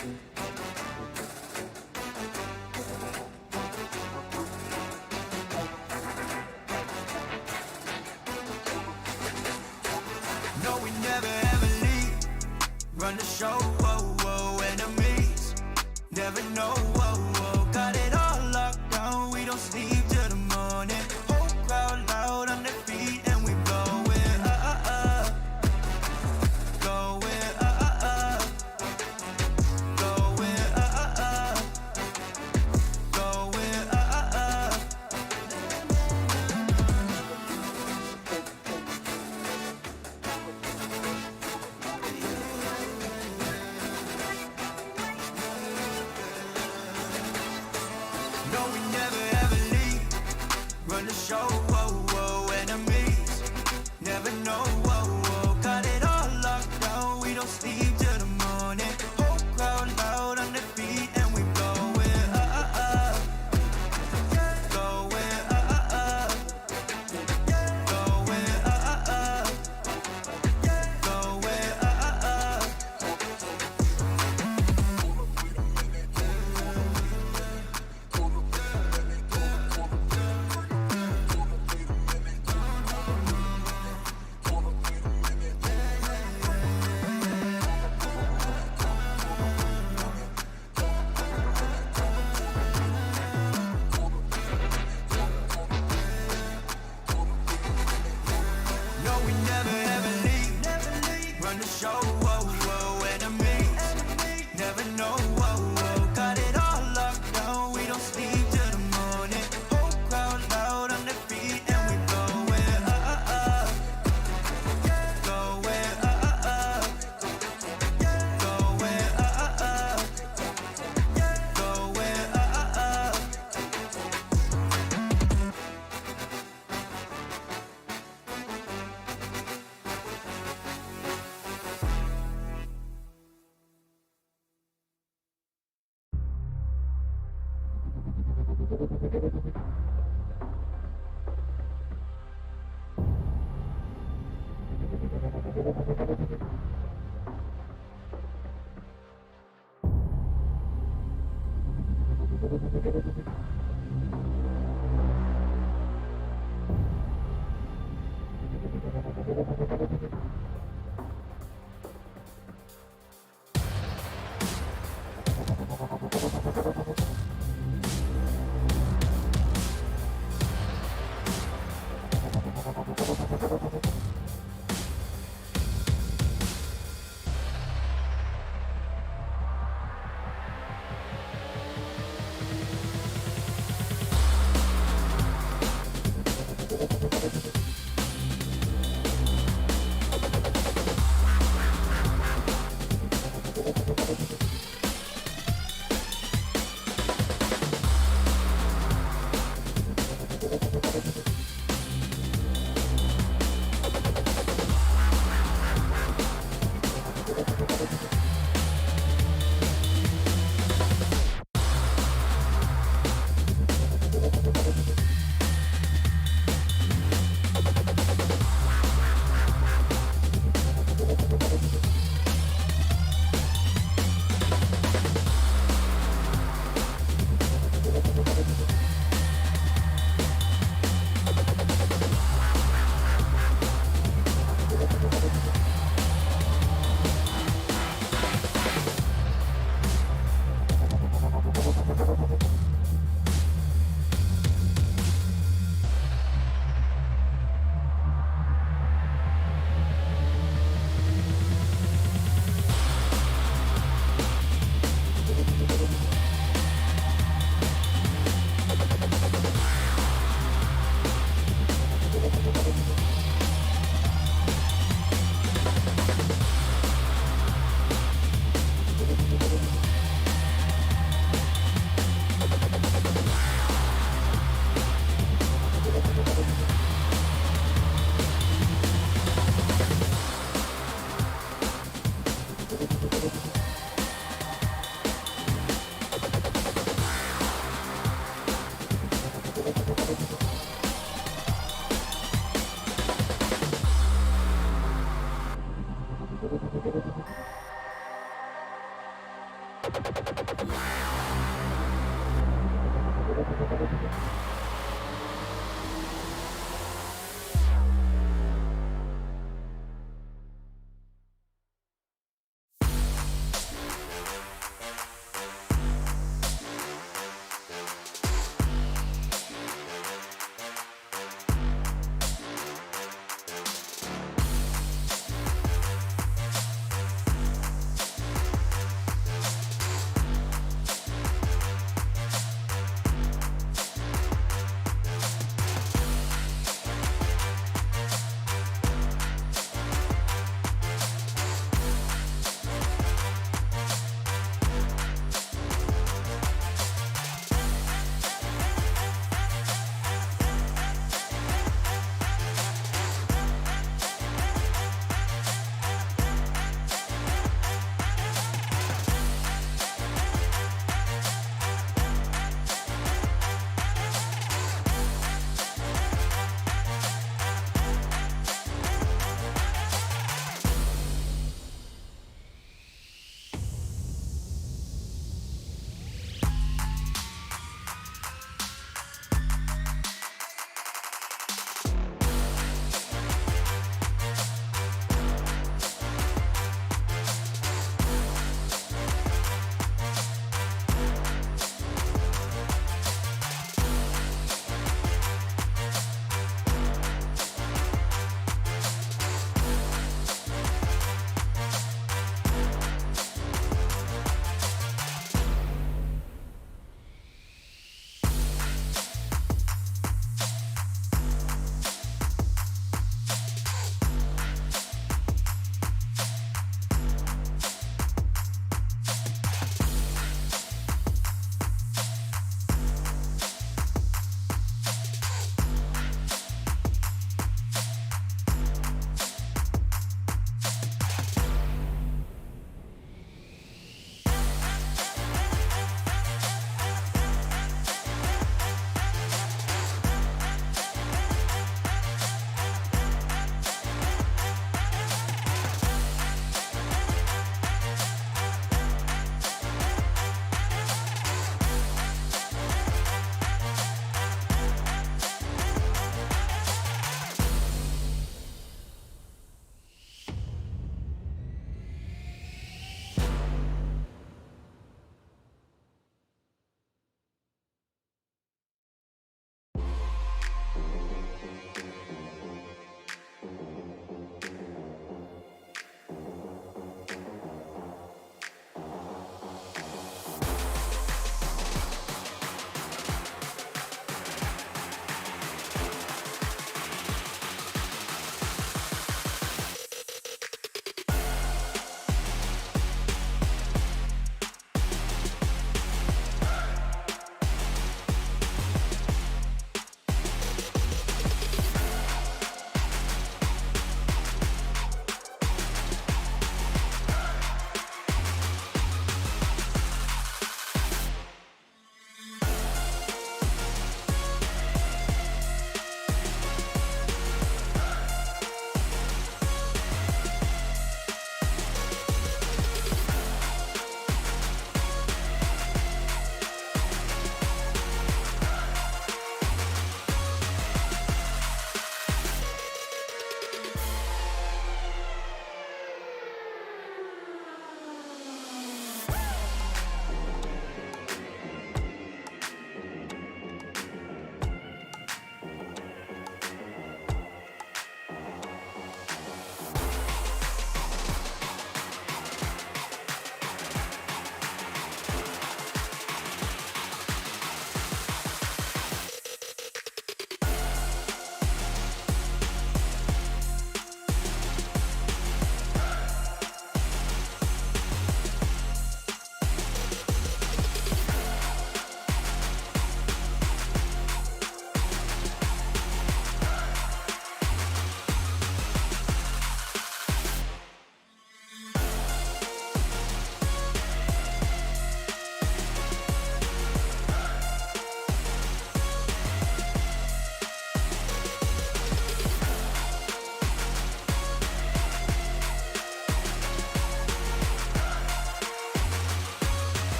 No, we never ever leave. Run the show, whoa, whoa, enemies. Never know, whoa, whoa. Got it all locked down, we don't sleep till the morning. Whole crowd loud on their feet and we going, going, going, going, No, we never ever leave. Run the show, whoa, whoa, enemies. Never know, whoa, whoa. Got it all locked down, we don't sleep till the morning. Whole crowd loud on their feet and we going, going, No, we never ever leave. Run the show, whoa, whoa, enemies. Never know, whoa, whoa. Got it all locked down, we don't sleep till the morning. Whole crowd loud on their feet and we going, going,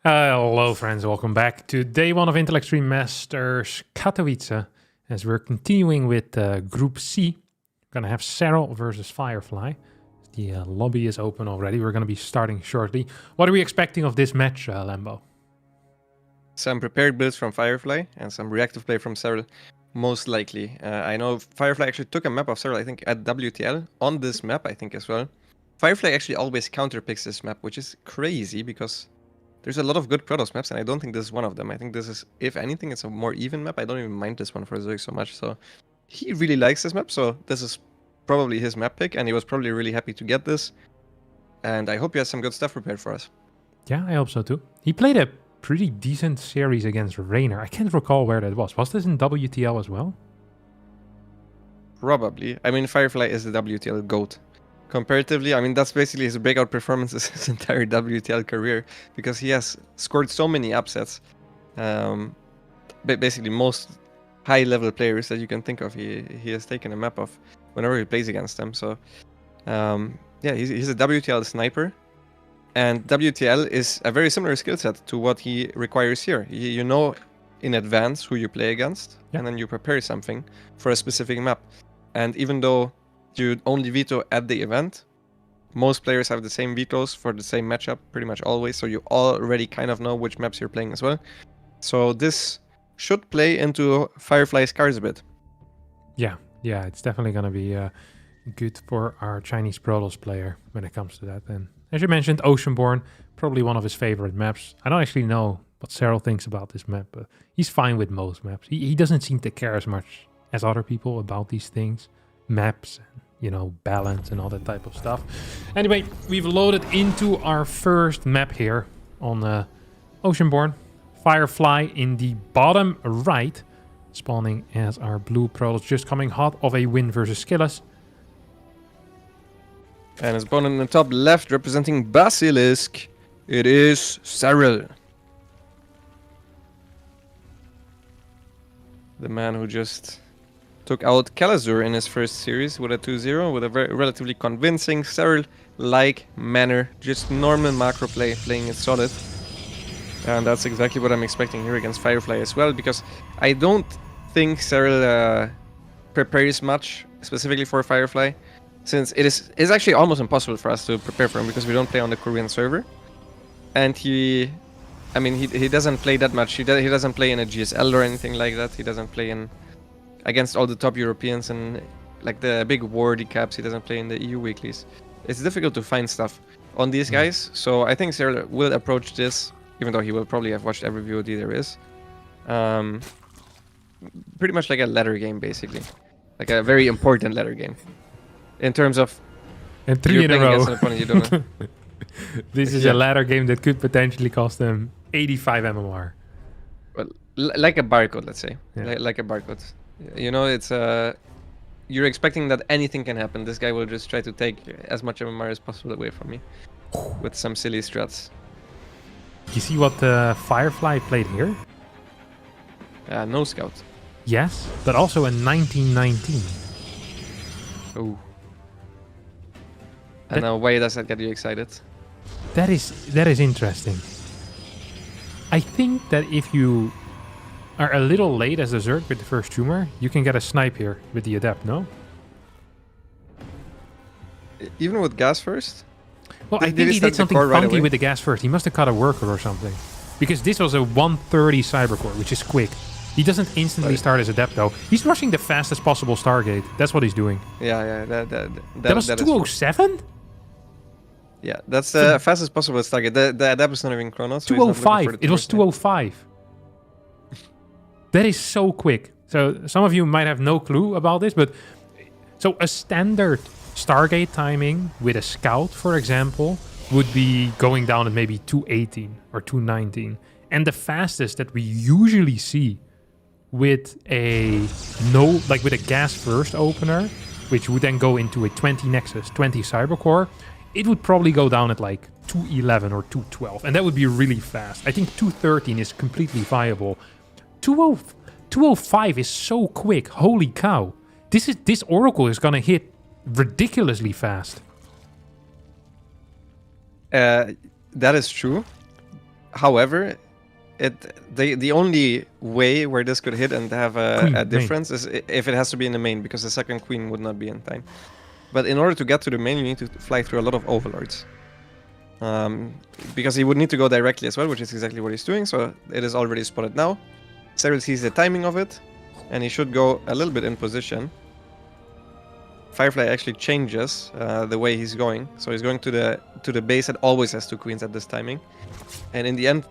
Hello friends, welcome back to day one of Intel Extreme Masters Katowice. As we're continuing with Group C, we're going to have Serral versus Firefly. The lobby is open already. We're going to be starting shortly. What are we expecting of this match, Lambo? Some prepared builds from Firefly and some reactive play from Serral, most likely. I know Firefly actually took a map of Serral, I think, at WTL on this map, I think, as well. Firefly actually always counterpicks this map, which is crazy because there's a lot of good Protoss maps, and I don't think this is one of them. I think this is, if anything, it's a more even map. I don't even mind this one for Zerg so much. So he really likes this map, so this is probably his map pick, and he was probably really happy to get this. And I hope he has some good stuff prepared for us. Yeah, I hope so too. He played a pretty decent series against Raynor. I can't recall where that was. Was this in WTL as well? Probably. I mean, Firefly is the WTL GOAT. Comparatively, I mean, that's basically his breakout performances his entire WTL career, because he has scored so many upsets. Basically, most high-level players that you can think of, he has taken a map of whenever he plays against them. So, yeah, he's a WTL sniper. And WTL is a very similar skill set to what he requires here. You know in advance who you play against, and then you prepare something for a specific map. And even though you only veto at the event, most players have the same vetoes for the same matchup pretty much always, so you already kind of know which maps you're playing as well. So this should play into Firefly's cards a bit. Yeah, it's definitely going to be good for our Chinese Protoss player when it comes to that. And as you mentioned, Oceanborn, probably one of his favorite maps. I don't actually know what Serral thinks about this map, but he's fine with most maps. He doesn't seem to care as much as other people about these things. Maps, you know, balance and all that type of stuff. Anyway, we've loaded into our first map here on Oceanborn. Firefly in the bottom right, spawning as our blue Protoss, just coming hot of a win versus Skillas. And his opponent in the top left, representing Basilisk, it is Serral. The man who just took out Kalazur in his first series with a 2-0 with a very relatively convincing Serral-like manner. Just normal macro play, playing it solid. And that's exactly what I'm expecting here against Firefly as well, because I don't think Serral prepares much specifically for Firefly, since it's actually almost impossible for us to prepare for him because we don't play on the Korean server. And he doesn't play that much. He doesn't play in a GSL or anything like that. He doesn't play in against all the top Europeans and like the big WORD caps. He doesn't play in the EU weeklies. It's difficult to find stuff on these guys. So I think Serral will approach this, even though he will probably have watched every VOD there is. Pretty much like a ladder game, basically. Like a very important ladder game. In terms of... And 3 in a row. Opponent, you don't know. This is a ladder game that could potentially cost them 85 MMR. Well, like a barcode, let's say. Yeah. Like a barcode. You know, it's you're expecting that anything can happen. This guy will just try to take as much MMR as possible away from me with some silly strats. You see what Firefly played here? No scout. Yes, but also in 1919. Oh. And now, why does that get you excited? That is interesting. I think that if you are a little late as a Zerg with the first tumor, you can get a snipe here with the Adept, no? Even with gas first? Well, I think he did something funky with the gas first. He must have cut a worker or something. Because this was a 130 Cybercore, which is quick. He doesn't instantly start as Adept, though. He's rushing the fastest possible Stargate. That's what he's doing. Yeah, that was 207? Yeah, that's the fastest possible Stargate. The Adept is not even Chronos. So 205. It was 205. That is so quick. So some of you might have no clue about this, but so a standard Stargate timing with a scout, for example, would be going down at maybe 218 or 219. And the fastest that we usually see with with a gas first opener, which would then go into a 20 Nexus, 20 Cybercore, it would probably go down at like 211 or 212. And that would be really fast. I think 213 is completely viable. 205 is so quick. Holy cow. This Oracle is gonna hit ridiculously fast. That is true. However, the only way where this could hit and have a difference is if it has to be in the main, because the second queen would not be in time. But in order to get to the main, you need to fly through a lot of overlords. Because he would need to go directly as well, which is exactly what he's doing. So it is already spotted now. Cyril sees the timing of it, and he should go a little bit in position. Firefly actually changes the way he's going. So he's going to the base that always has 2 queens at this timing. And in the end,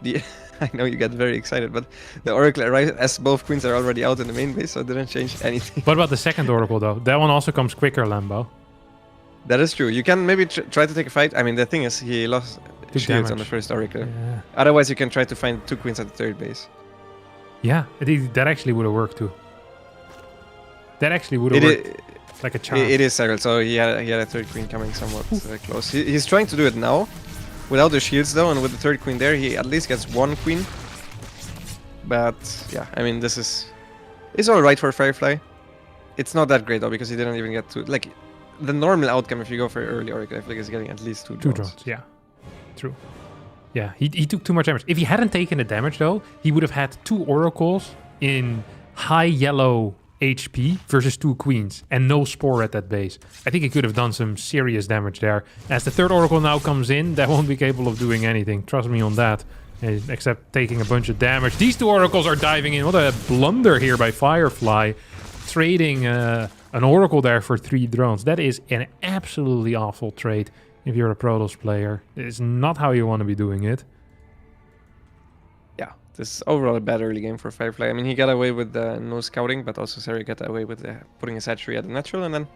I know you get very excited, but the Oracle arrives as both queens are already out in the main base, so it didn't change anything. What about the second Oracle, though? That one also comes quicker, Lambo. That is true. You can maybe try to take a fight. I mean, the thing is, he lost shields on the first Oracle. Yeah. Otherwise, you can try to find 2 queens at the third base. Yeah, that actually would have worked, too. That actually would have worked like a charm. It is Cyril, so he had a third queen coming somewhat close. He's trying to do it now. Without the shields though, and with the third queen there, he at least gets 1 queen. But yeah, I mean, it's alright for Firefly. It's not that great though, because he didn't even get to, like, the normal outcome if you go for early Oracle, I feel like is getting at least 2 drones. 2 drones, yeah. True. Yeah, he took too much damage. If he hadn't taken the damage though, he would have had 2 Oracles in high yellow HP versus 2 queens and no Spore at that base. I think he could have done some serious damage there. As the third Oracle now comes in, that won't be capable of doing anything. Trust me on that. Except taking a bunch of damage. These 2 Oracles are diving in. What a blunder here by Firefly. Trading an Oracle there for 3 drones. That is an absolutely awful trade if you're a Protoss player. It's not how you want to be doing it. Yeah, this is overall a bad early game for Firefly. I mean, he got away with no scouting, but also Sari got away with putting his hatchery at the natural, and then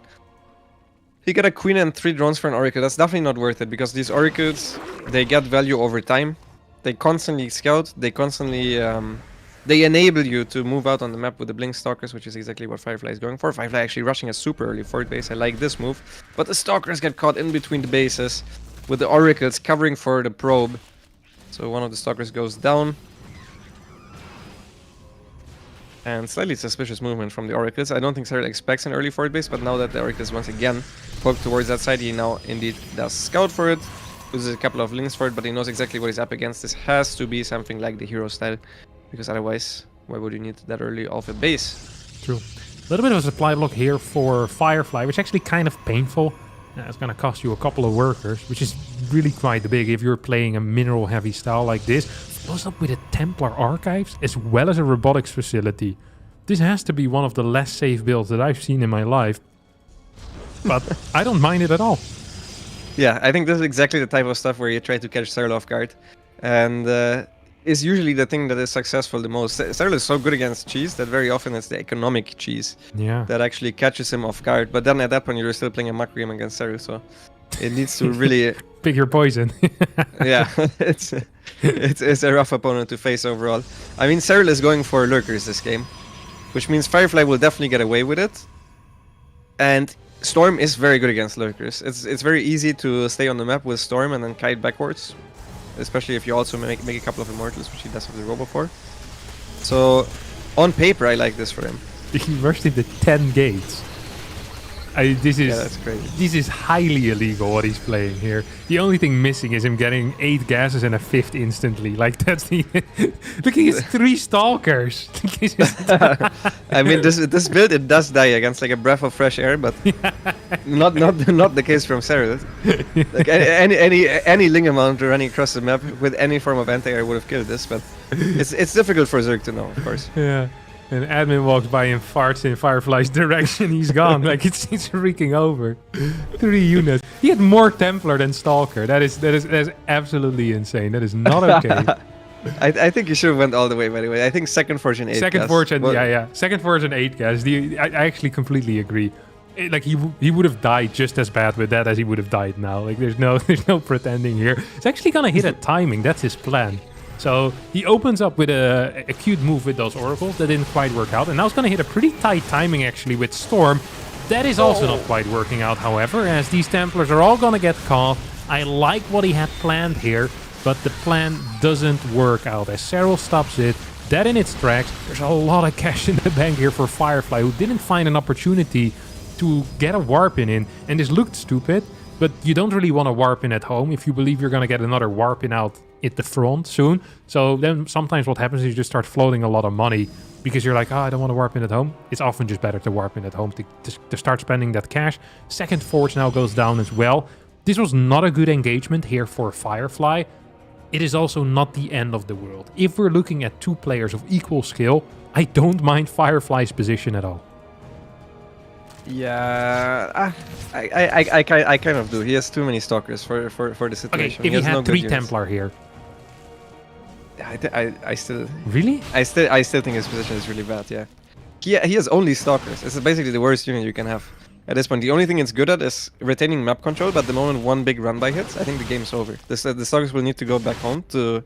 he got a queen and 3 drones for an Oracle. That's definitely not worth it, because these Oracles, they get value over time. They constantly scout, they constantly... they enable you to move out on the map with the Blink Stalkers, which is exactly what Firefly is going for. Firefly actually rushing a super early forward base. I like this move. But the Stalkers get caught in between the bases, with the Oracles covering for the probe. So one of the Stalkers goes down. And slightly suspicious movement from the Oracles. I don't think Cyril expects an early forward base, but now that the Oracles once again poke towards that side, he now indeed does scout for it. Loses a couple of links for it, but he knows exactly what he's up against. This has to be something like the hero style, because otherwise, why would you need that early off a base? True. A little bit of a supply block here for Firefly, which is actually kind of painful. It's going to cost you a couple of workers, which is really quite big if you're playing a mineral-heavy style like this. Close up with a Templar Archives, as well as a robotics facility. This has to be one of the less safe builds that I've seen in my life. But I don't mind it at all. Yeah, I think this is exactly the type of stuff where you try to catch Cyril off guard. And is usually the thing that is successful the most. Cyril is so good against cheese that very often it's the economic cheese that actually catches him off guard. But then at that point, you're still playing a Makrium against Cyril, so it needs to really... Pick your poison. Yeah, it's a rough opponent to face overall. I mean, Cyril is going for lurkers this game, which means Firefly will definitely get away with it. And Storm is very good against lurkers. It's very easy to stay on the map with Storm and then kite backwards, especially if you also make a couple of Immortals, which he does have the Robo for. So, on paper, I like this for him. He rushed into 10 gates. That's crazy. This is highly illegal what he's playing here. The only thing missing is him getting 8 gases and a 5th instantly. Like, that's the... Look, he has 3 Stalkers. I mean, this build, it does die against like a breath of fresh air, but not the case from Cyril. Like any Lingam Mounter running across the map with any form of anti-air would have killed this, but it's difficult for Zerg to know, of course. Yeah. And admin walks by and farts in Firefly's direction. He's gone. Like, it's freaking over. 3 units. He had more Templar than Stalker. That is absolutely insane. That is not okay. I think you should have went all the way, by the way. I think second forge and 8 second forge and yeah. Second forge and 8 gas. I actually completely agree. Like, he would have died just as bad with that as he would have died now. Like, there's no pretending here. It's actually gonna hit at timing. That's his plan. So he opens up with a cute move with those Oracles that didn't quite work out. And now it's going to hit a pretty tight timing actually with Storm. That is also not quite working out, however, as these Templars are all going to get caught. I like what he had planned here, but the plan doesn't work out as Cyril stops it. Dead in its tracks. There's a lot of cash in the bank here for Firefly, who didn't find an opportunity to get a warp in. And this looked stupid, but you don't really want to warp in at home if you believe you're going to get another warp in out hit the front soon. So then sometimes what happens is you just start floating a lot of money because you're like, oh, I don't want to warp in at home. It's often just better to warp in at home to start spending that cash. Second forge now goes down as well. This was not a good engagement here for Firefly. It is also not the end of the world. If we're looking at two players of equal skill, I don't mind Firefly's position at all. Yeah, I kind of do. He has too many stalkers for the situation. Okay, if he has had no good 3 units. Templar here. I still Really? I still think his position is really bad. Yeah, he has only stalkers. It's basically the worst unit you can have at this point. The only thing it's good at is retaining map control. But the moment one big run by hits, I think the game's over. The stalkers will need to go back home to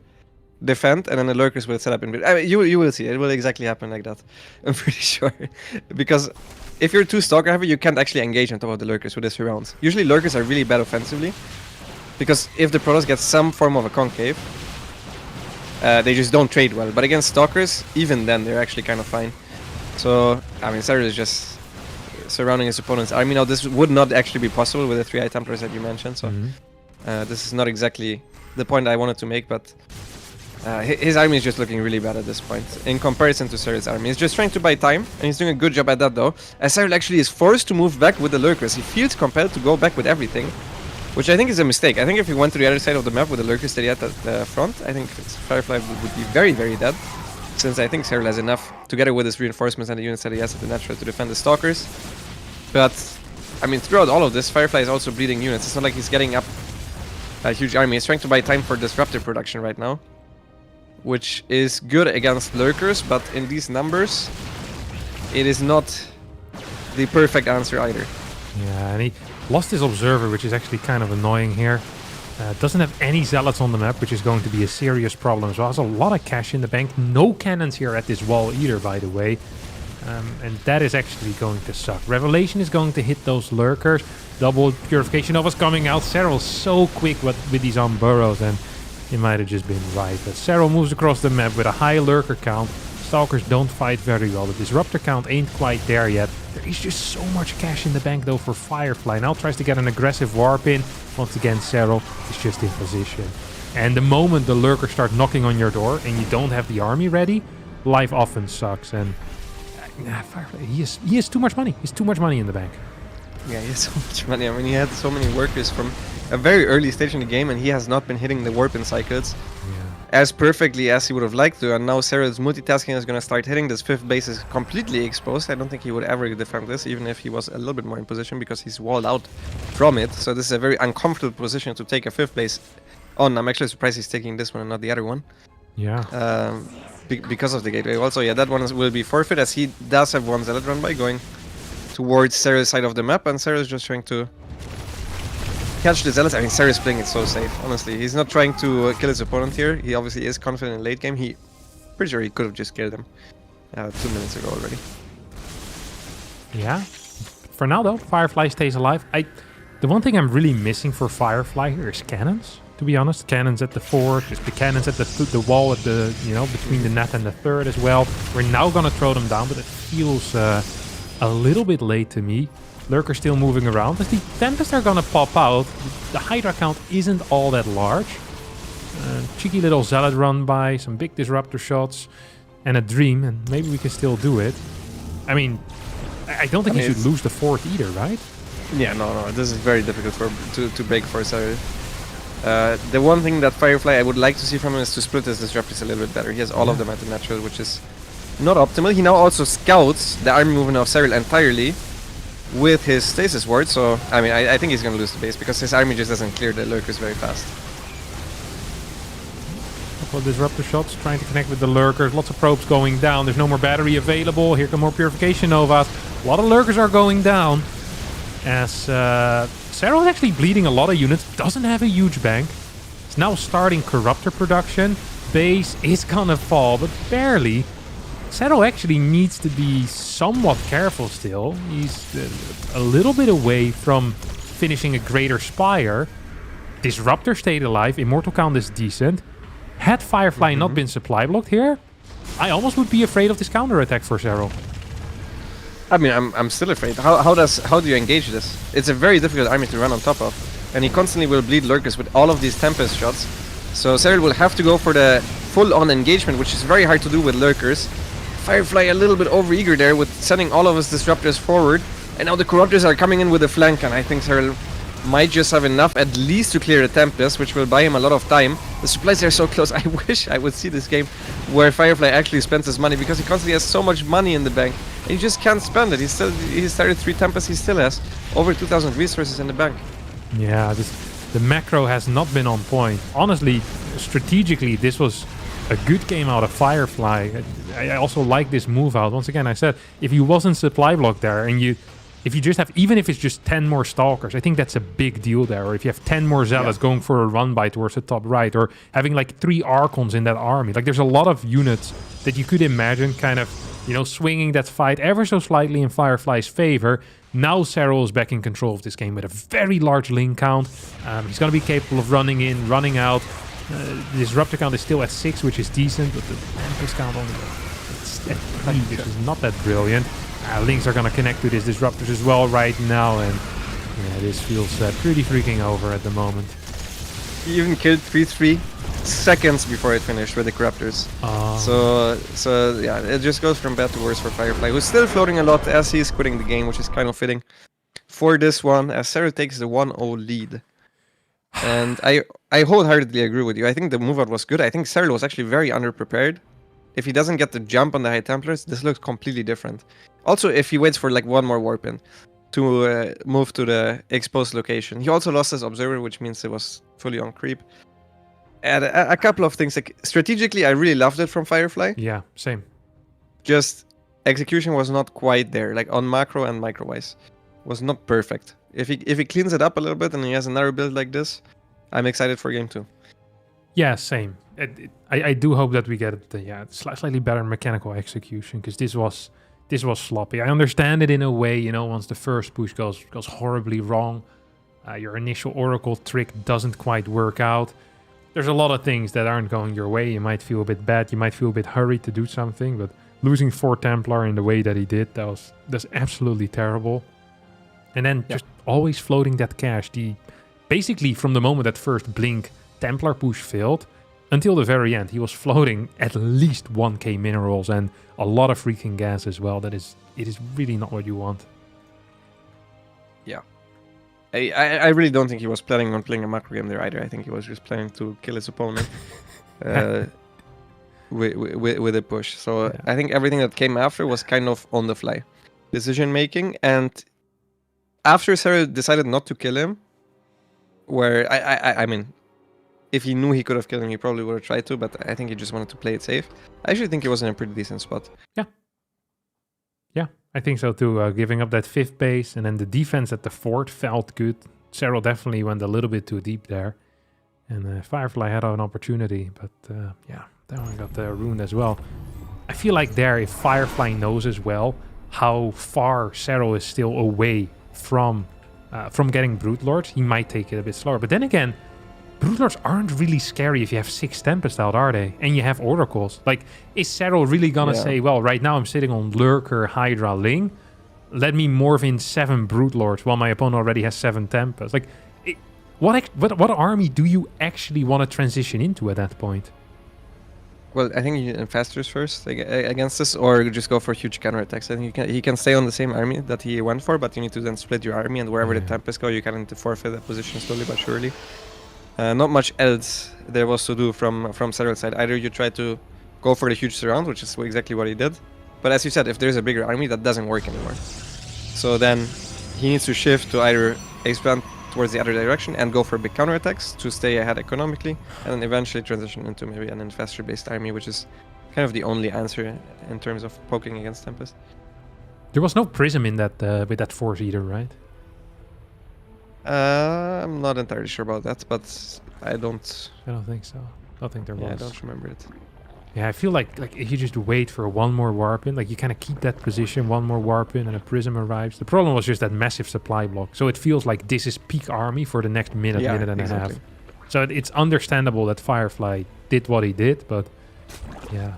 defend, and then the lurkers will set up in. I mean, you will see. It will exactly happen like that. I'm pretty sure, because if you're too stalker heavy, you can't actually engage on top of the lurkers with this rounds. Usually lurkers are really bad offensively, because if the Protoss get some form of a concave, they just don't trade well. But against stalkers, even then, they're actually kind of fine. So, I mean, Sarah is just surrounding his opponent's army. Now, this would not actually be possible with the 3 Templars that you mentioned, so this is not exactly the point I wanted to make, but his army is just looking really bad at this point in comparison to Cyril's army. He's just trying to buy time, and he's doing a good job at that though, as Cyril actually is forced to move back with the lurkers. He feels compelled to go back with everything, which I think is a mistake. I think if he went to the other side of the map with the lurkers that he had at the front, I think Firefly would be very, very dead, since I think Cyril has enough, together with his reinforcements and the units that he has at the natural, to defend the stalkers. But, I mean, throughout all of this, Firefly is also bleeding units. It's not like he's getting up a huge army. He's trying to buy time for disruptor production right now, which is good against lurkers, but in these numbers, it is not the perfect answer either. Yeah, and he lost his observer, which is actually kind of annoying here. Doesn't have any zealots on the map, which is going to be a serious problem as well. Has a lot of cash in the bank. No cannons here at this wall either, by the way. And that is actually going to suck. Revelation is going to hit those lurkers. Double Purification Nova's coming out. Cyril's so quick with these on burrows, and it might have just been right. But Cyril moves across the map with a high lurker count. Stalkers don't fight very well. The disruptor count ain't quite there yet. There is just so much cash in the bank though for Firefly. Now tries to get an aggressive warp in. Once again, Cyril is just in position. And the moment the lurkers start knocking on your door and you don't have the army ready, life often sucks. And Firefly, he has too much money. He's too much money in the bank. Yeah, he has so much money. I mean, he had so many workers from a very early stage in the game, and he has not been hitting the warp-in cycles as perfectly as he would have liked to. And now Cyril's multitasking is going to start hitting. This 5th base is completely exposed. I don't think he would ever defend this, even if he was a little bit more in position, because he's walled out from it. So this is a very uncomfortable position to take a 5th base on. I'm actually surprised he's taking this one and not the other one. Yeah. Because of the gateway. Also, yeah, that one will be forfeit, as he does have one zealot run by going towards Cyril's side of the map, and Cyril's just trying to catch the zealots. I mean, Cyril's playing it so safe, honestly. He's not trying to kill his opponent here. He obviously is confident in late game. Pretty sure he could have just killed him 2 minutes ago already. Yeah. For now, though, Firefly stays alive. The one thing I'm really missing for Firefly here is cannons, to be honest. Cannons at the 4th, just the cannons at the wall at the, between the net and the 3rd as well. We're now gonna throw them down, but it feels a little bit late to me. Lurker still moving around. As the Tempests are gonna pop out, the Hydra count isn't all that large. Cheeky little Zealot run by, some big disruptor shots, and a Dream, and maybe we can still do it. I mean, I don't think he should lose the 4th either, right? Yeah, no, this is very difficult to break for Cyril. The one thing that Firefly I would like to see from him is to split his disruptors a little bit better. He has all of them at the natural, which is not optimal. He now also scouts the army movement of Cyril entirely with his stasis ward, so I mean, I think he's gonna lose the base because his army just doesn't clear the lurkers very fast. Couple of disruptor shots trying to connect with the lurkers. Lots of probes going down. There's no more battery available. Here come more purification novas. A lot of lurkers are going down. As Cyril is actually bleeding a lot of units. Doesn't have a huge bank. It's now starting corruptor production. Base is gonna fall, but barely. Cyril actually needs to be somewhat careful still. He's a little bit away from finishing a greater Spire. Disruptor stayed alive. Immortal count is decent. Had Firefly not been supply blocked here, I almost would be afraid of this counter attack for Cyril. I mean, I'm still afraid. How do you engage this? It's a very difficult army to run on top of, and he constantly will bleed lurkers with all of these Tempest shots. So Cyril will have to go for the full-on engagement, which is very hard to do with lurkers. Firefly a little bit overeager there with sending all of his disruptors forward. And now the corruptors are coming in with a flank, and I think Cyril might just have enough at least to clear the Tempest, which will buy him a lot of time. The supplies are so close. I wish I would see this game where Firefly actually spends his money, because he constantly has so much money in the bank. And he just can't spend it. He started 3 Tempests, he still has over 2,000 resources in the bank. Yeah, the macro has not been on point. Honestly, strategically, this was a good game out of Firefly. I also like this move out. Once again, I said, if he wasn't supply block there, and if you just have, even if it's just 10 more Stalkers, I think that's a big deal there. Or if you have 10 more Zealots going for a run by towards the top right, or having like 3 Archons in that army. Like, there's a lot of units that you could imagine kind of, you know, swinging that fight ever so slightly in Firefly's favor. Now Cyril is back in control of this game with a very large link count. He's going to be capable of running in, running out. Disruptor count is still at 6, which is decent, but the Tempest count only at 3, which is not that brilliant. Links are going to connect to these disruptors as well right now, and yeah, this feels pretty freaking over at the moment. He even killed 3-3 seconds before it finished with the corruptors. So yeah, it just goes from bad to worse for Firefly, who's still floating a lot as he's quitting the game, which is kind of fitting for this one, as Sarah takes the 1-0 lead. And I wholeheartedly agree with you. I think the move out was good. I think Cyril was actually very underprepared. If he doesn't get the jump on the High Templars, this looks completely different. Also, if he waits for like one more warp in to move to the exposed location. He also lost his observer, which means it was fully on creep. And a couple of things, like strategically, I really loved it from Firefly. Yeah, same. Just execution was not quite there, like on macro and micro wise, was not perfect. If he cleans it up a little bit and he has another build like this, I'm excited for game 2. Yeah, same. I do hope that we get slightly better mechanical execution, because this was sloppy. I understand it in a way, you know, once the first push goes horribly wrong, your initial Oracle trick doesn't quite work out. There's a lot of things that aren't going your way. You might feel a bit bad. You might feel a bit hurried to do something, but losing 4 Templar in the way that he did, that's absolutely terrible. And then just always floating that cash. Basically, from the moment that first Blink Templar push failed until the very end, he was floating at least 1k minerals and a lot of freaking gas as well. It is really not what you want. Yeah. I really don't think he was planning on playing a macro game there either. I think he was just planning to kill his opponent with a push. So yeah. I think everything that came after was kind of on the fly decision making. And after Sarah decided not to kill him, where I mean, if he knew he could have killed him, he probably would have tried to, but I think he just wanted to play it safe. I actually think he was in a pretty decent spot. Yeah, I think so too. Giving up that 5th base, and then the defense at the 4th felt good. Cyril definitely went a little bit too deep there. And Firefly had an opportunity, but yeah, that one got ruined as well. I feel like there, if Firefly knows as well how far Cyril is still away from getting Brute Lords, he might take it a bit slower. But then again, Brute Lords aren't really scary if you have 6 Tempest out, are they? And you have Oracles. Like, is Cyril really gonna say, well, right now I'm sitting on Lurker, Hydra, Ling. Let me morph in 7 Brute Lords while my opponent already has 7 Tempest. Like, what army do you actually want to transition into at that point? Well, I think you need Infestors first against this, or just go for huge counterattacks. I think he can stay on the same army that he went for, but you need to then split your army, and wherever the Tempest go, you kind of need to forfeit that position slowly but surely. Not much else there was to do from Cyril's side. Either you try to go for the huge surround, which is exactly what he did, but as you said, if there's a bigger army, that doesn't work anymore. So then he needs to shift to either expand towards the other direction and go for big counterattacks to stay ahead economically, and then eventually transition into maybe an Infestor-based army, which is kind of the only answer in terms of poking against Tempest. There was no Prism in that with that Force either, right? I'm not entirely sure about that, but I don't think so. I don't think there was. Yeah, I don't remember it. Yeah, I feel like if you just wait for one more warp in, like you kind of keep that position, one more warp in, and a Prism arrives. The problem was just that massive supply block. So it feels like this is peak army for the next minute and a half. So it's understandable that Firefly did what he did, but yeah,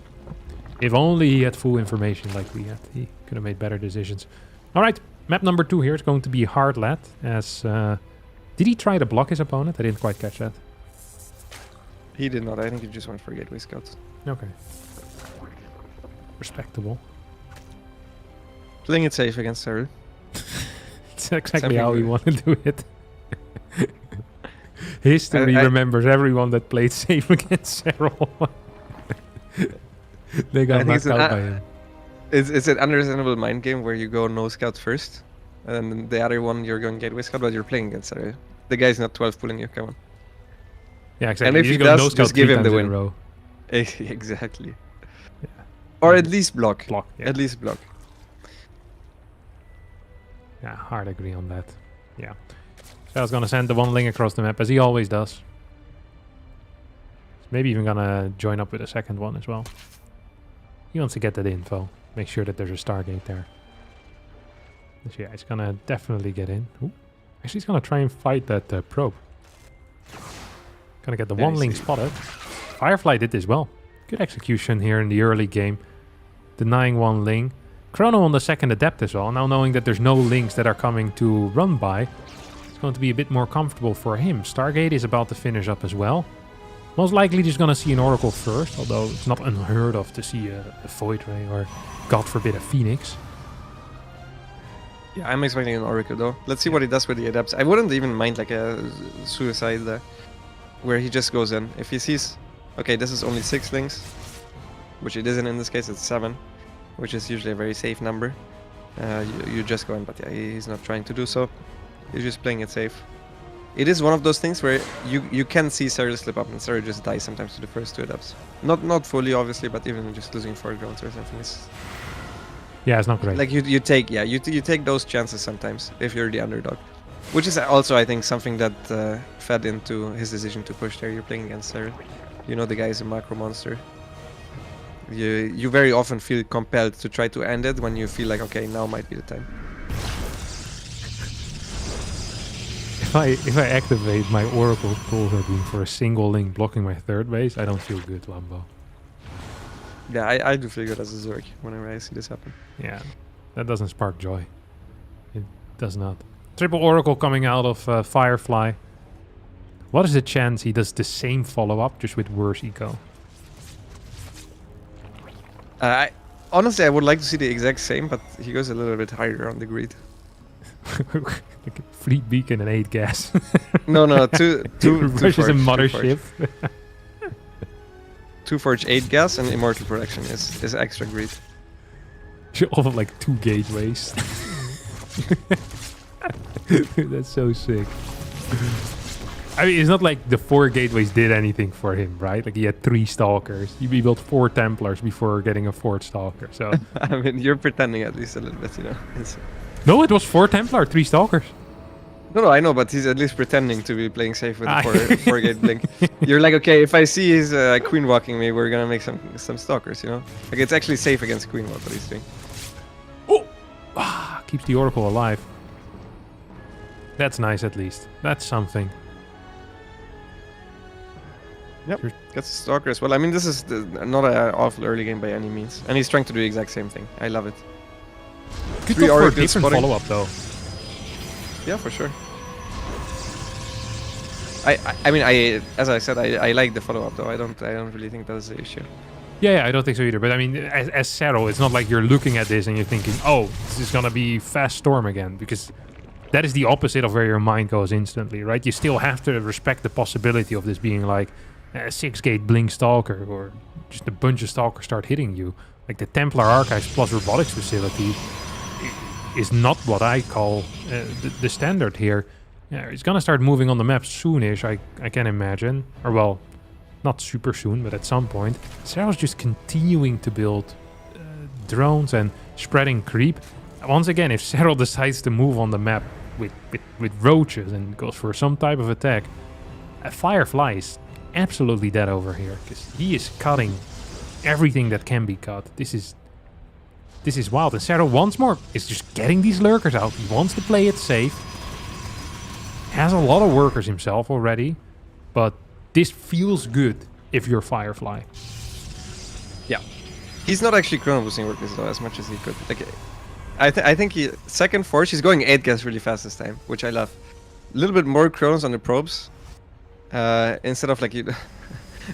if only he had full information like we had, he could have made better decisions. All right, map number 2 here is going to be Heartland. As did he try to block his opponent? I didn't quite catch that. He did not. I think he just went for Gateway Scouts. Okay. Respectable. Playing it safe against Cyril. It's exactly Something how we good. want to do it. History remembers everyone that played safe against Cyril. They I got think knocked it's an out by him. It's an understandable mind game where you go no scout first, and then the other one you're going Gateway Scout, but you're playing against Cyril. The guy's not 12 pulling you, come on. Yeah, exactly. And if You he go does, no just scout give 3 him the times in a win. row. Exactly. Yeah. Or at least block. Block, yeah. At least block. Yeah, hard agree on that. Yeah. So I was gonna send the one link across the map as he always does. Maybe even gonna join up with a second one as well. He wants to get that info. Make sure that there's a Stargate there. So yeah, he's gonna definitely get in. Ooh. Actually, he's gonna try and fight that probe. Gonna get the Yeah, one I link see. spotted. Firefly did this well. Good execution here in the early game. Denying one link. Chrono on the second adept as well. Now knowing that there's no links that are coming to run by, it's going to be a bit more comfortable for him. Stargate is about to finish up as well. Most likely just going to see an Oracle first, although it's not unheard of to see a Void Ray or, God forbid, a Phoenix. Yeah, I'm expecting an Oracle though. Let's see what he does with the adepts. I wouldn't even mind like a suicide where he just goes in. If he sees, okay, this is only 6 links, which it isn't in this case, it's 7, which is usually a very safe number. You just go in, but yeah, he's not trying to do so. He's just playing it safe. It is one of those things where you can see Cyril slip up and Cyril just dies sometimes to the first 2 adepts. Not fully, obviously, but even just losing 4 drones or something is Yeah, it's not great. like you take those chances sometimes if you're the underdog, which is also I think something that fed into his decision to push there. You're playing against Cyril. You know the guy is a macro monster. You very often feel compelled to try to end it when you feel like, okay, now might be the time. If I activate my Oracle Pulsar for a single link blocking my third base, I don't feel good, Lambo. Yeah, I do feel good as a Zerg whenever I see this happen. Yeah, that doesn't spark joy. It does not. Triple Oracle coming out of Firefly. What is the chance he does the same follow-up, just with worse eco? Honestly, I would like to see the exact same, but he goes a little bit higher on the grid. Like a fleet beacon and 8 gas. No, two Rushes a forge, mothership. 2 forge 8 gas and immortal protection is extra grid. Off of like 2 gateways. That's so sick. I mean, it's not like the 4 gateways did anything for him, right? Like he had 3 stalkers. He built 4 Templars before getting a 4th stalker. So I mean, you're pretending at least a little bit, you know. no, it was 4 Templar, 3 stalkers. No, I know, but he's at least pretending to be playing safe with the 4 gate blink. You're like, okay, if I see his queen walking me, we're gonna make some stalkers, you know. Like it's actually safe against queen walk what he's doing. Oh, keeps the Oracle alive. That's nice, at least. That's something. Yep, gets a stalker as well. I mean, this is not an awful early game by any means, and he's trying to do the exact same thing. I love it. Good 3 for a Oracles different spotting. follow-up, though. Yeah, for sure. I mean, as I said, I like the follow-up though. I don't really think that's the issue. Yeah, I don't think so either. But I mean, as Cyril, it's not like you're looking at this and you're thinking, oh, this is gonna be fast storm again, because that is the opposite of where your mind goes instantly, right? You still have to respect the possibility of this being like a 6-gate blink stalker, or just a bunch of stalkers start hitting you. Like the Templar Archives plus robotics facility is not what I call the standard here. Yeah, it's gonna start moving on the map soonish, I can imagine. Or well, not super soon, but at some point. Cyril's just continuing to build drones and spreading creep. Once again, if Cyril decides to move on the map with roaches and goes for some type of attack, Firefly is absolutely dead over here, because he is cutting everything that can be cut. This is wild. And Cyril once more is just getting these lurkers out. He wants to play it safe. Has a lot of workers himself already, but this feels good if you're Firefly. Yeah, he's not actually chrono boosting workers though as much as he could. Like, I think he second forge. He's going 8 gas really fast this time, which I love. A little bit more chronos on the probes, instead of like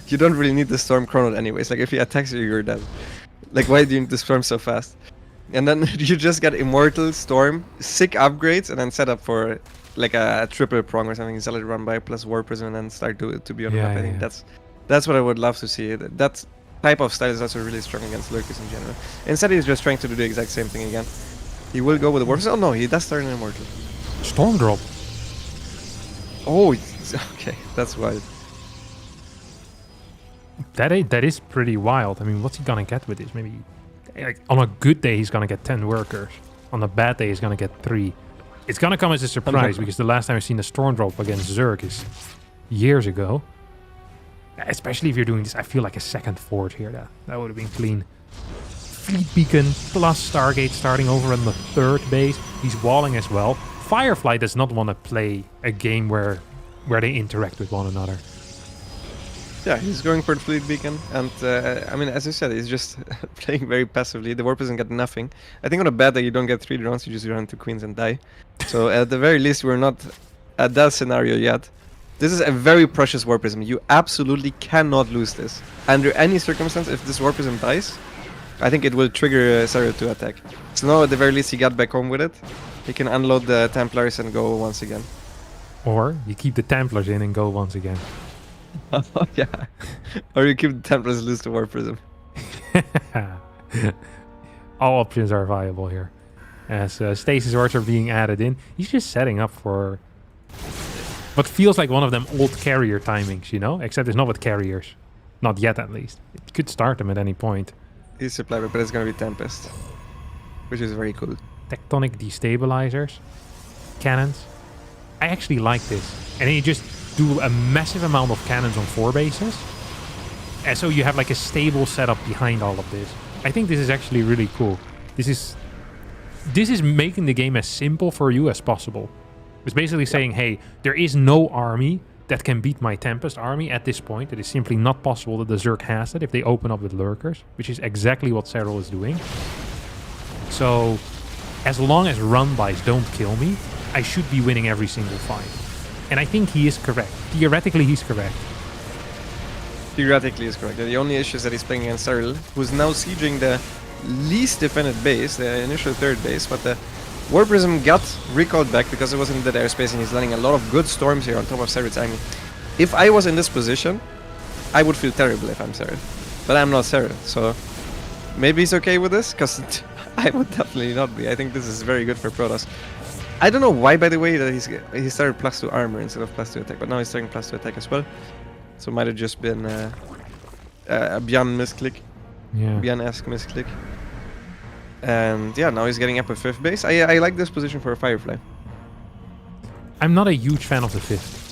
you don't really need the Storm Chrono anyways. Like, if he attacks you, you're dead. Like, why do you need the Storm so fast? And then you just get Immortal, Storm, sick upgrades, and then set up for like a triple prong or something. Zealot run by plus War Prism, and then start to be on the map. I think that's what I would love to see. That type of style is also really strong against Lurkers in general. Instead, he's just trying to do the exact same thing again. He will go with the War Prism. Oh no, he does start an Immortal. Storm drop. Oh, okay, that's wild. That is pretty wild. I mean, what's he gonna get with this? Maybe like, on a good day he's gonna get 10 workers. On a bad day he's gonna get 3. It's gonna come as a surprise because the last time I've seen a Storm drop against Zerg is years ago. Especially if you're doing this, I feel like a second fort here. That would have been clean. Fleet Beacon plus Stargate starting over on the 3rd base. He's walling as well. Firefly does not want to play a game where they interact with one another. Yeah, he's going for the Fleet Beacon, and I mean, as you said, he's just playing very passively. The Warp doesn't get nothing. I think on a bad day you don't get 3 drones, you just run into Queens and die. So at the very least, we're not at that scenario yet. This is a very precious Warp Prism. You absolutely cannot lose this. Under any circumstance, if this Warp Prism dies, I think it will trigger Sarah to attack. So now at the very least he got back home with it. He can unload the Templars and go once again. Or you keep the Templars in and go once again. Oh, yeah. Or you keep the Templars, lose the Warp Prism. All options are viable here. As Stasis Wards are being added in. He's just setting up for what feels like one of them old carrier timings, you know? Except it's not with carriers. Not yet, at least. It could start them at any point. He's supply, but it's gonna be Tempest. Which is very cool. Tectonic destabilizers. Cannons. I actually like this. And then you just do a massive amount of cannons on 4 bases. And so you have like a stable setup behind all of this. I think this is actually really cool. This is making the game as simple for you as possible. It's basically saying, hey, there is no army that can beat my Tempest army at this point. It is simply not possible that the Zerg has it if they open up with Lurkers, which is exactly what Serral is doing. So, as long as run-bys don't kill me, I should be winning every single fight. And I think he is correct. Theoretically, he's correct. Theoretically, he's correct. The only issue is that he's playing against Cyril, who's now sieging the least defended base, the initial 3rd base, but the Warp Prism got recalled back because it was in that airspace, and he's landing a lot of good storms here on top of Cyril's army. If I was in this position, I would feel terrible if I'm Cyril. But I'm not Cyril, so maybe he's okay with this, because I would definitely not be. I think this is very good for Protoss. I don't know why, by the way, that he started +2 armor instead of +2 attack, but now he's starting +2 attack as well. So it might have just been a Bjorn misclick. Yeah. Bjorn-esque misclick. And yeah, now he's getting up a 5th base. I like this position for a Firefly. I'm not a huge fan of the 5th.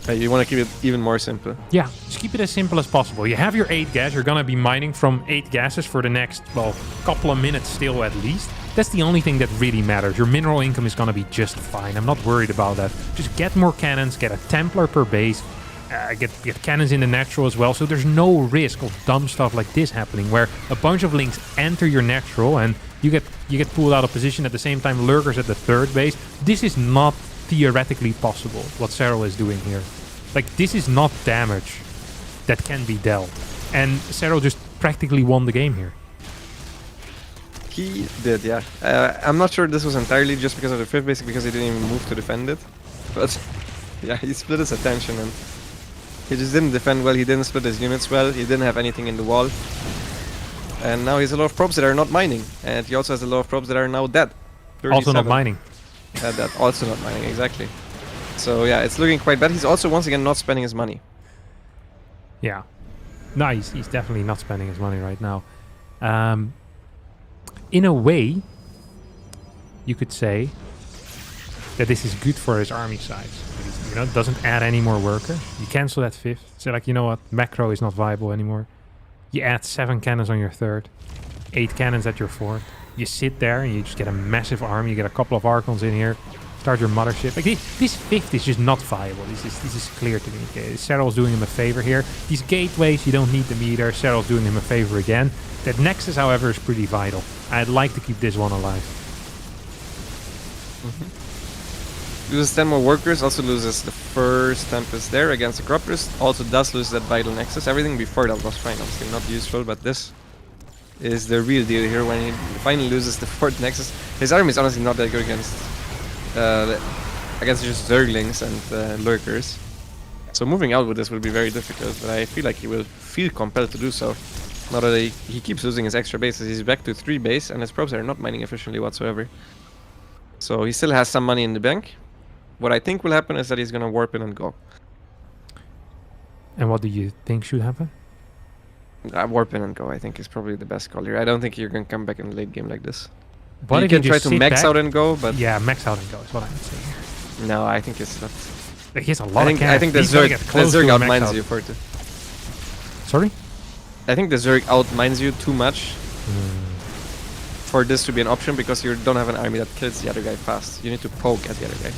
You want to keep it even more simple. Yeah, just keep it as simple as possible. You have your 8 gas. You're going to be mining from 8 gases for the next, well, couple of minutes still at least. That's the only thing that really matters. Your mineral income is going to be just fine. I'm not worried about that. Just get more cannons, get a Templar per base, get cannons in the natural as well. So there's no risk of dumb stuff like this happening, where a bunch of links enter your natural and you get pulled out of position at the same time. Lurkers at the 3rd base. This is not theoretically possible, what Serral is doing here. Like, this is not damage that can be dealt. And Serral just practically won the game here. He did, yeah. I'm not sure this was entirely just because of the 5th base, because he didn't even move to defend it. But yeah, he split his attention and he just didn't defend well. He didn't split his units well. He didn't have anything in the wall. And now he has a lot of probes that are not mining. And he also has a lot of probes that are now dead. Also not mining. That also not mining, exactly. So yeah, it's looking quite bad. He's also once again not spending his money. Yeah. No, he's definitely not spending his money right now. In a way, you could say that this is good for his army size. You know, it doesn't add any more workers. You cancel that 5th. So like, you know what, macro is not viable anymore. You add 7 cannons on your 3rd, 8 cannons at your 4th. You sit there and you just get a massive army. You get a couple of Archons in here. Start your mothership. Like this 5th is just not viable. This is clear to me. Okay, Serral's doing him a favor here. These gateways, you don't need them either. Serral's doing him a favor again. That Nexus, however, is pretty vital. I'd like to keep this one alive. Loses 10 more workers, also loses the first Tempest there against the Corruptors. Also does lose that Vital Nexus. Everything before that was fine, obviously not useful, but this is the real deal here when he finally loses the 4th Nexus. His army is honestly not that good against just Zerglings and Lurkers. So moving out with this will be very difficult, but I feel like he will feel compelled to do so. Now that he keeps losing his extra bases, he's back to 3 base, and his probes are not mining efficiently whatsoever. So he still has some money in the bank. What I think will happen is that he's gonna warp in and go. And what do you think should happen? Warp in and go, I think, is probably the best call here. I don't think you're gonna come back in the late game like this. What you if can you try just to sit max back? out and go, but Yeah, max out and go is what I would say here. no, I think it's not. Like, he has a lot of cash. I think the He's gonna Zerg, get close to a max outmines out. you for it. Sorry? I think the Zerg outmines you too much for this to be an option, because you don't have an army that kills the other guy fast. You need to poke at the other guy.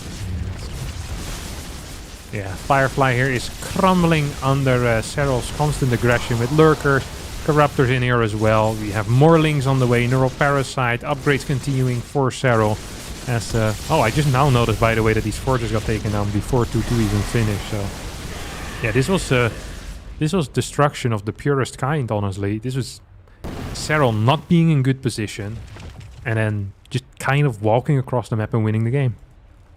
Yeah, Firefly here is crumbling under Serral's constant aggression with Lurkers, Corruptors in here as well. We have more Lings on the way, Neural Parasite, upgrades continuing for Serral. As I just now noticed, by the way, that these forges got taken down before 2-2 even finished. So yeah, this was destruction of the purest kind, honestly. This was Serral not being in good position and then just kind of walking across the map and winning the game.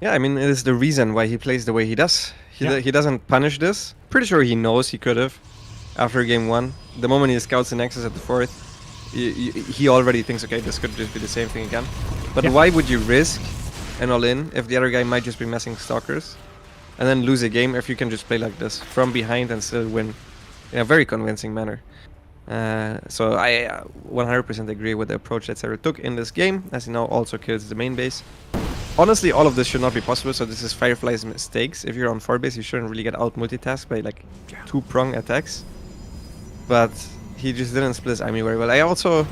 Yeah, I mean, it is the reason why he plays the way he does. He doesn't punish this. Pretty sure he knows he could have after game 1. The moment he scouts the Nexus at the 4th, he already thinks, okay, this could just be the same thing again. But why would you risk an all-in if the other guy might just be messing Stalkers and then lose a game if you can just play like this from behind and still win in a very convincing manner? So I 100% agree with the approach that Serral took in this game, as he now also kills the main base. Honestly, all of this should not be possible, so this is Firefly's mistakes. If you're on 4 base, you shouldn't really get out multitasked by like 2-prong attacks. But he just didn't split his army very well. I also,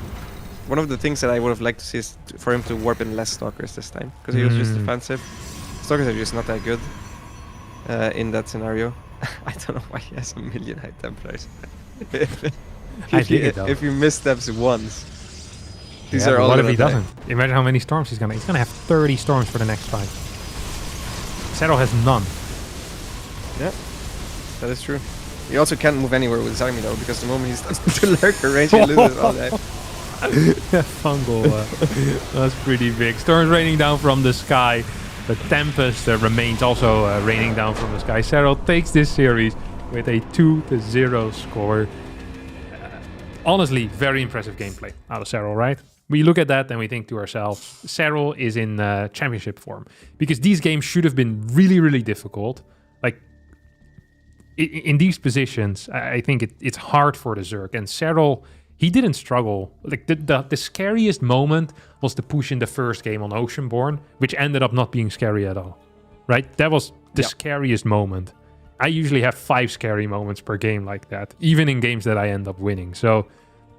one of the things that I would have liked to see is for him to warp in less Stalkers this time, because he was just defensive. Stalkers are just not that good in that scenario. I don't know why he has 1 million High Templars. If you missteps once. These are all what if he doesn't? Imagine how many storms he's gonna have 30 storms for the next fight. Serral has none. Yeah, that is true. He also can't move anywhere with his army though, because the moment he starts to lurker range, he loses all that. Fungal. That's pretty big. Storms raining down from the sky. The Tempest remains also raining down from the sky. Serral takes this series with a 2-0 score. Honestly, very impressive gameplay out of Serral, right? We look at that and we think to ourselves, Serral is in championship form. Because these games should have been really, really difficult. Like, in these positions, I think it's hard for the Zerg. And Serral, he didn't struggle. Like, the scariest moment was the push in the first game on Oceanborn, which ended up not being scary at all. Right? That was the scariest moment. I usually have 5 scary moments per game like that, even in games that I end up winning. So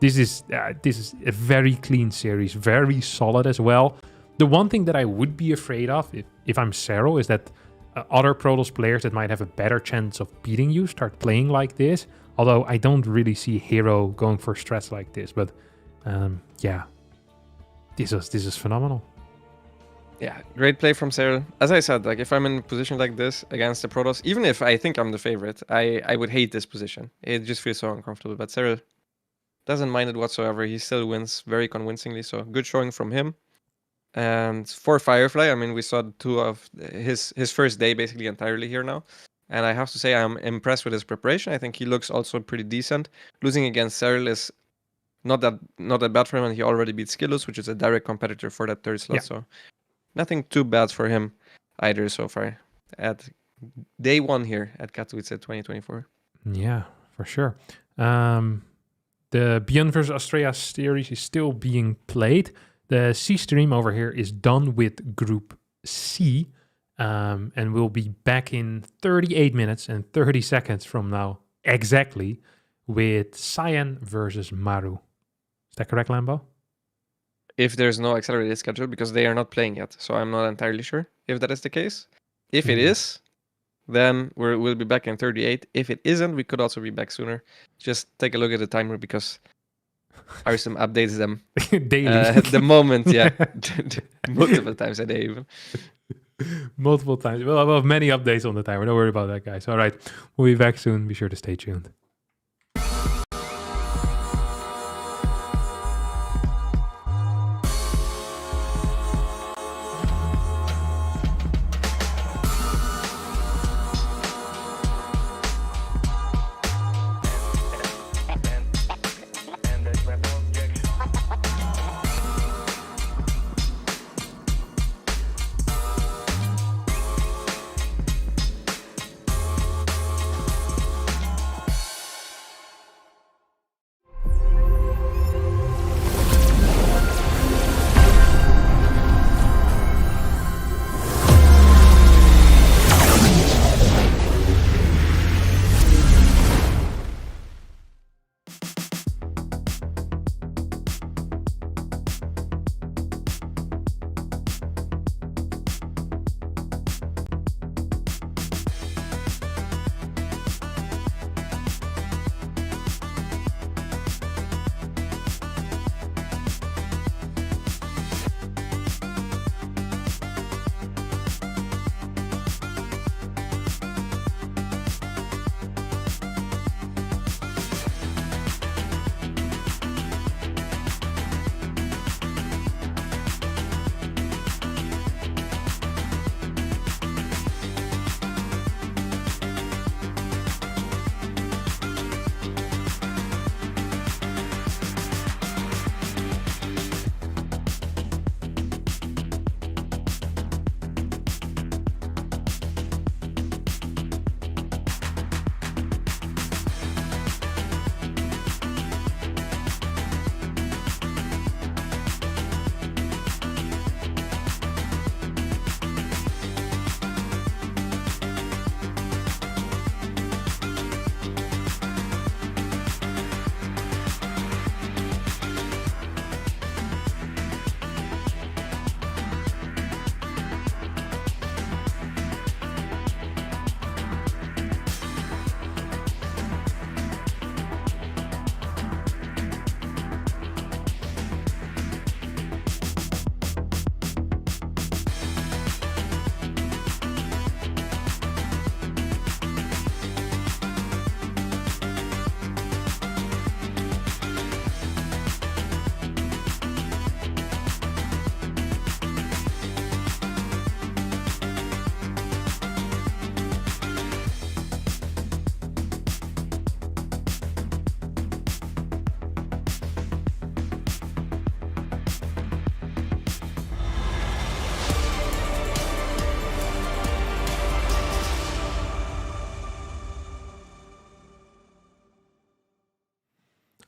this is a very clean series, very solid as well. The one thing that I would be afraid of if I'm Serral is that other Protoss players that might have a better chance of beating you start playing like this. Although I don't really see Hero going for strats like this, but this is phenomenal. Yeah, great play from Serral. As I said, like if I'm in a position like this against the Protoss, even if I think I'm the favorite, I would hate this position. It just feels so uncomfortable. But Serral doesn't mind it whatsoever. He still wins very convincingly. So good showing from him. And for Firefly, I mean, we saw 2 of his first day basically entirely here now. And I have to say I'm impressed with his preparation. I think he looks also pretty decent. Losing against Serral is not that bad for him, and he already beat Skillus, which is a direct competitor for that 3rd slot. Yeah. So nothing too bad for him either so far at day 1 here at Katowice 2024. Yeah, for sure. The Beyond vs. Australia series is still being played. The C stream over here is done with Group C, and we'll be back in 38 minutes and 30 seconds from now exactly with Cyan versus Maru. Is that correct, Lambo? If there's no accelerated schedule, because they are not playing yet. So I'm not entirely sure if that is the case. If it is, then we'll be back in 38. If it isn't, we could also be back sooner. Just take a look at the timer, because RSM updates them daily. the moment, multiple times a day even. Multiple times. We'll have many updates on the timer. Don't worry about that, guys. All right. We'll be back soon. Be sure to stay tuned.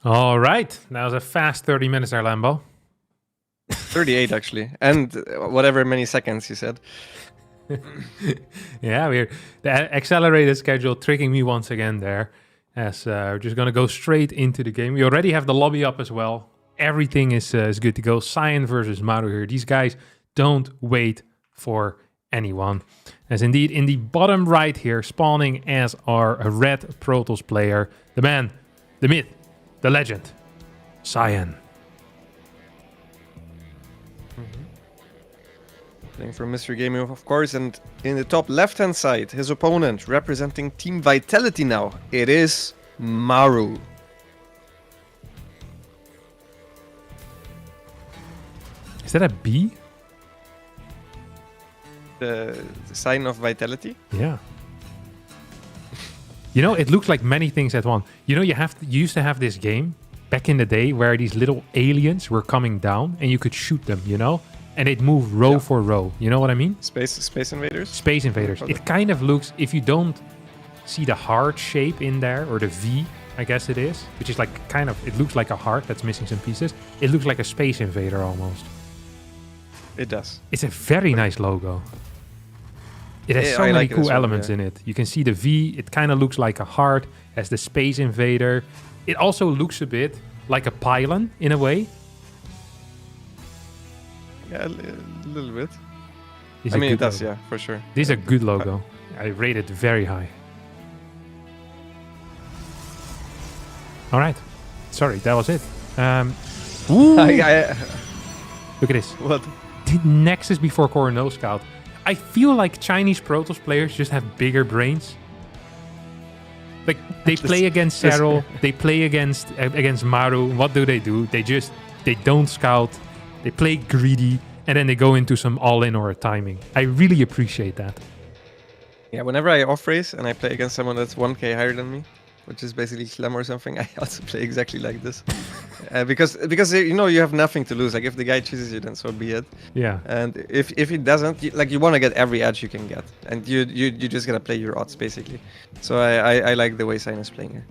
All right. That was a fast 30 minutes there, Lambo. 38 actually, and whatever many seconds you said. Yeah, the accelerated schedule tricking me once again there. As we're just going to go straight into the game. We already have the lobby up as well. Everything is good to go. Cyan versus Maru here. These guys don't wait for anyone. As indeed, in the bottom right here, spawning as our red Protoss player, the man, the myth, the legend, Cyan. Playing for Mr. Gaming, of course, and in the top left-hand side, his opponent, representing Team Vitality now, it is Maru. Is that a B? The sign of Vitality? Yeah. You know, it looks like many things at once. You know, you used to have this game back in the day where these little aliens were coming down and you could shoot them, you know? And they'd move row for row. You know what I mean? Space Invaders? Space Invaders. It kind of looks, if you don't see the heart shape in there, or the V, I guess it is, which is like kind of, it looks like a heart that's missing some pieces. It looks like a Space Invader almost. It does. It's a very nice logo. It has so many cool elements in it. You can see the V, it kind of looks like a heart, as the Space Invader. It also looks a bit like a pylon in a way. Yeah, a little bit. I mean, it does, yeah, for sure. This is a good logo. I rate it very high. All right. Sorry, that was it. Ooh. Look at this. What? The Nexus before Core No Scout. I feel like Chinese Pro Tour players just have bigger brains. Like, they play against Serral, they play against Maru. What do? They don't scout, they play greedy, and then they go into some all-in or a timing. I really appreciate that. Yeah, whenever I off-race and I play against someone that's 1k higher than me, which is basically Slam or something, I also play exactly like this. Because you know, you have nothing to lose. Like, if the guy chooses you, then so be it. Yeah. And if he doesn't, you want to get every edge you can get, and you just gotta play your odds basically. So I like the way Cyan is playing here.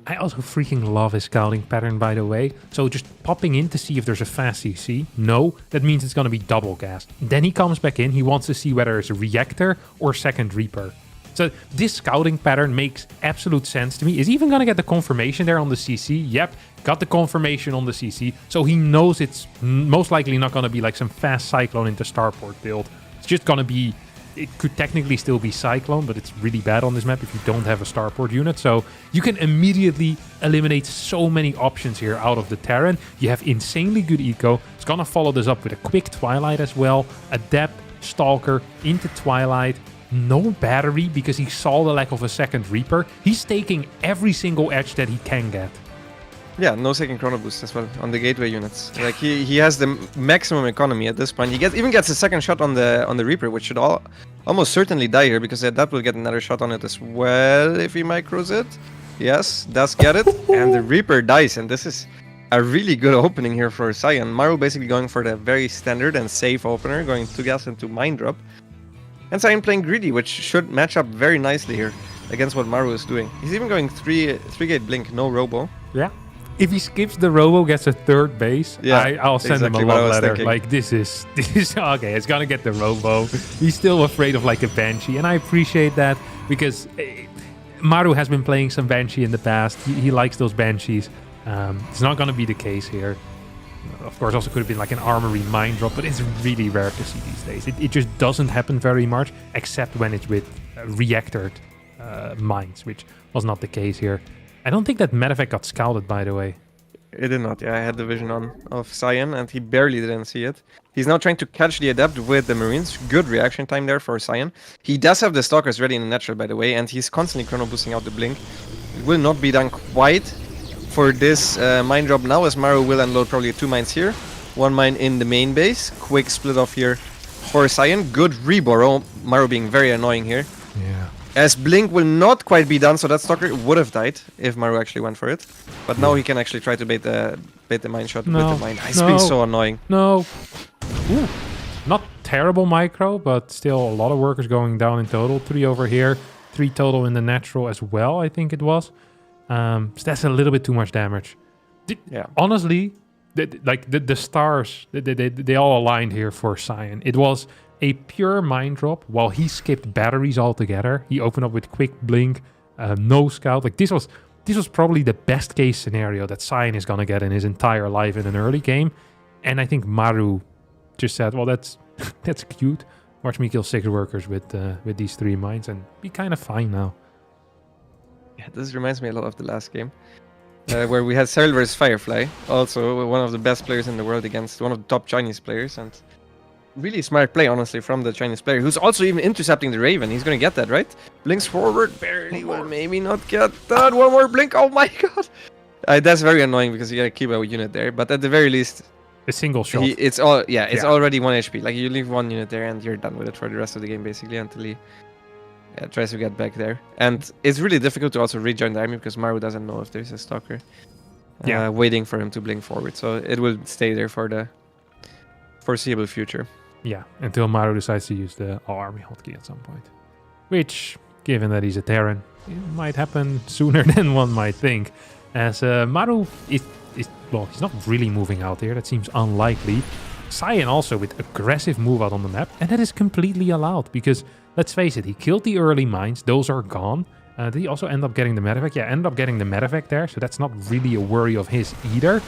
I also freaking love his scouting pattern, by the way. So just popping in to see if there's a fast CC. No, that means it's going to be double gas. Then he comes back in. He wants to see whether it's a reactor or second Reaper. So this scouting pattern makes absolute sense to me. Is he even going to get the confirmation there on the CC? Yep, got the confirmation on the CC. So he knows it's most likely not going to be like some fast Cyclone into Starport build. It's just going to be... It could technically still be Cyclone, but it's really bad on this map if you don't have a Starport unit. So you can immediately eliminate so many options here out of the Terran. You have insanely good eco. It's going to follow this up with a quick Twilight as well. Adept, Stalker, into Twilight. No battery because he saw the lack of a second Reaper. He's taking every single edge that he can get. Yeah, no second chrono boost as well on the gateway units. Like he has the maximum economy at this point. He even gets a second shot on the Reaper, which should almost certainly die here because that will get another shot on it as well if he micros it. Yes, does get it, and the Reaper dies. And this is a really good opening here for Cyan. Maru basically going for the very standard and safe opener, going 2 gas into Mind Drop, and Cyan playing greedy, which should match up very nicely here against what Maru is doing. He's even going 3 gate blink, no robo. Yeah. If he skips the robo, gets a third base, yeah, I'll send exactly him a love letter. thinking. Like, this is okay. It's gonna get the robo. He's still afraid of like a Banshee, and I appreciate that because Maru has been playing some Banshee in the past. He likes those Banshees. It's not gonna be the case here. Of course, also could have been like an Armory Mind Drop, but it's really rare to see these days. It just doesn't happen very much, except when it's with reactored mines, which was not the case here. I don't think that Medevac got scouted, by the way. It did not, yeah. I had the vision on of Cyan, and he barely didn't see it. He's now trying to catch the Adept with the Marines. Good reaction time there for Cyan. He does have the Stalkers ready in the natural, by the way, and he's constantly chrono boosting out the Blink. It will not be done quite for this mine drop now, as Maru will unload probably 2 mines here. 1 mine in the main base. Quick split off here for Cyan. Good reborrow. Maru being very annoying here. Yeah. As Blink will not quite be done, so that Stalker would have died if Maru actually went for it. But now he can actually try to bait the mine shot with the mine. It's being so annoying. No. Ooh. Not terrible micro, but still a lot of workers going down in total. 3 over here, 3 total in the natural as well, I think it was. So that's a little bit too much damage. Yeah. Honestly, the stars, they all aligned here for Cyan. It was a pure mind drop while he skipped batteries altogether. He opened up with quick blink, no scout. Like, this was probably the best case scenario that Cyan is gonna get in his entire life in an early game. And I think Maru just said, well, that's cute. Watch me kill 6 workers with these 3 mines and be kind of fine now. Yeah, this reminds me a lot of the last game. Where we had Serral versus Firefly, also one of the best players in the world against one of the top Chinese players, and really smart play, honestly, from the Chinese player, who's also even intercepting the Raven. He's gonna get that, right? Blinks forward, barely, will maybe not get that. 1 more blink, oh my god! That's very annoying because you gotta keep a unit there, but at the very least, a single shot. It's already 1 HP. Like, you leave 1 unit there and you're done with it for the rest of the game, basically, until he tries to get back there. And it's really difficult to also rejoin the army because Maru doesn't know if there's a Stalker waiting for him to blink forward. So it will stay there for the foreseeable future. Yeah, until Maru decides to use the all-army hotkey at some point. Which, given that he's a Terran, it might happen sooner than one might think. As Maru well, he's not really moving out here. That seems unlikely. Cyan also with aggressive move out on the map, and that is completely allowed because, let's face it, he killed the early mines. Those are gone. Did he also end up getting the medevac? Yeah, ended up getting the medevac there, so that's not really a worry of his either.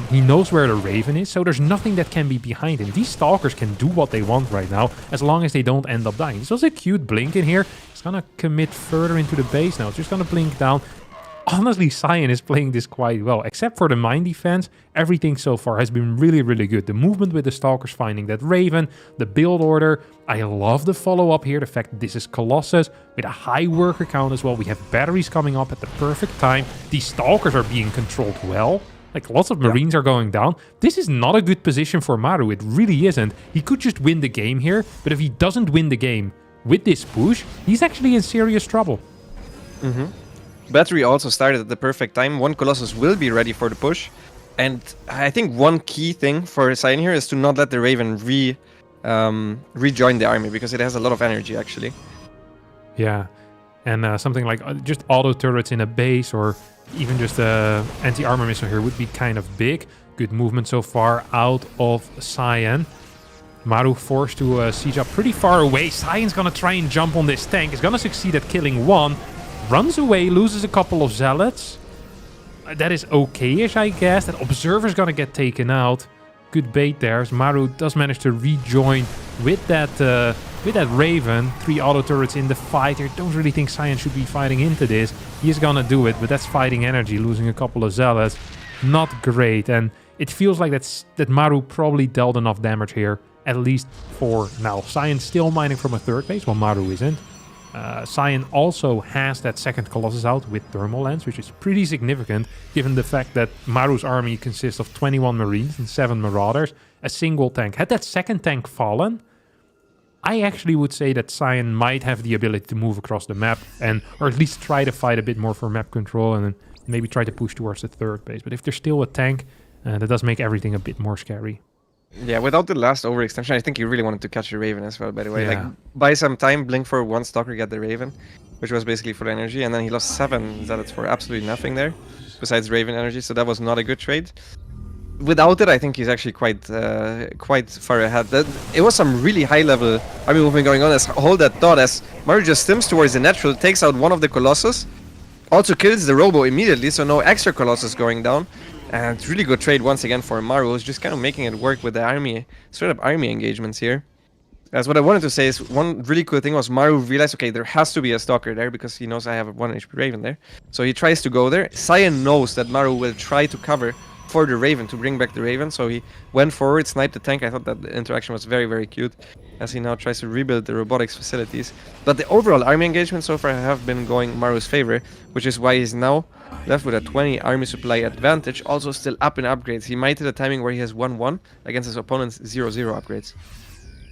He knows where the Raven is, so there's nothing that can be behind him. These Stalkers can do what they want right now, as long as they don't end up dying. This was a cute blink in here. It's gonna commit further into the base now. It's just gonna blink down. honestly, Cyan is playing this quite well. Except for the mine defense, everything so far has been really, really good. The movement with the Stalkers finding that Raven, the build order. I love the follow-up here. The fact that this is Colossus with a high worker count as well. We have batteries coming up at the perfect time. These Stalkers are being controlled well. Like, lots of Marines are going down. This is not a good position for Maru. It really isn't. He could just win the game here. But if he doesn't win the game with this push, he's actually in serious trouble. Battery also started at the perfect time. One Colossus will be ready for the push. And I think one key thing for Cyan here is to not let the Raven rejoin the army, because it has a lot of energy, actually. Yeah. And something like just auto turrets in a base, or even just a anti-armor missile here would be kind of big. Good movement so far out of Cyan. Maru forced to siege up pretty far away. Cyan's gonna try and jump on this tank. Is gonna succeed at killing one. Runs away, loses a couple of zealots. That is okay-ish, I guess. That Observer's gonna get taken out. Good bait there, as Maru does manage to rejoin with that Raven. 3 auto turrets in the fight here. Don't really think Cyan should be fighting into this. He's gonna do it, but that's fighting energy, losing a couple of zealots. Not great, and it feels like that Maru probably dealt enough damage here, at least for now. Cyan's still mining from a third base, while Maru isn't. Cyan also has that second Colossus out with thermal lens, which is pretty significant given the fact that Maru's army consists of 21 Marines and 7 Marauders, a single tank. Had that second tank fallen, I actually would say that Cyan might have the ability to move across the map, or at least try to fight a bit more for map control, and then maybe try to push towards the third base. But if there's still a tank, that does make everything a bit more scary. Yeah, without the last overextension, I think he really wanted to catch the Raven as well, by the way. Yeah. Like, buy some time, blink for 1 Stalker, get the Raven, which was basically for the energy, and then he lost 7 Zealots for absolutely nothing there, besides Raven energy, so that was not a good trade. Without it, I think he's actually quite far ahead. It was some really high-level army movement going on. As hold that thought, as Maru just stims towards the natural, takes out one of the Colossus, also kills the Robo immediately, so no extra Colossus going down. And it's really good trade once again for Maru, who's just kind of making it work with the army, straight up army engagements here. As what I wanted to say is, one really cool thing was Maru realized, okay, there has to be a Stalker there, because he knows I have a 1 HP Raven there. So he tries to go there. Cyan knows that Maru will try to cover for the Raven, to bring back the Raven, so he went forward, sniped the tank. I thought that the interaction was very, very cute, as he now tries to rebuild the robotics facilities. But the overall army engagement so far have been going Maru's favor, which is why he's now left with a 20 army supply advantage, also still up in upgrades. He might hit a timing where he has 1-1 against his opponent's 0-0 upgrades.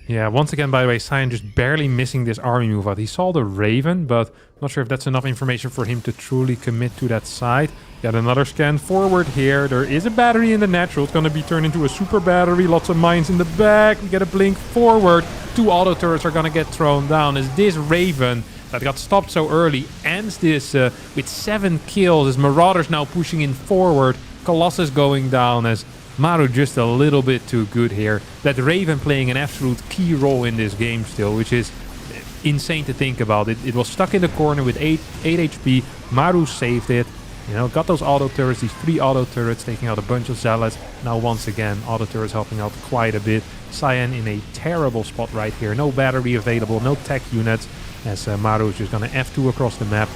Yeah, once again, by the way, Cyan just barely missing this army move out. He saw the Raven, but not sure if that's enough information for him to truly commit to that side. Got another scan forward here. There is a battery in the natural. It's going to be turned into a super battery. Lots of mines in the back. We get a blink forward. 2 auto turrets are going to get thrown down as this Raven that got stopped so early ends this with 7 kills. As Marauders now pushing in forward. Colossus going down as Maru just a little bit too good here. That Raven playing an absolute key role in this game still, which is insane to think about. It was stuck in the corner with 8 HP. Maru saved it. You know, got those auto turrets, these 3 auto turrets, taking out a bunch of zealots. Now once again, auto turrets helping out quite a bit. Cyan in a terrible spot right here. No battery available, no tech units. As Maru is just going to F2 across the map.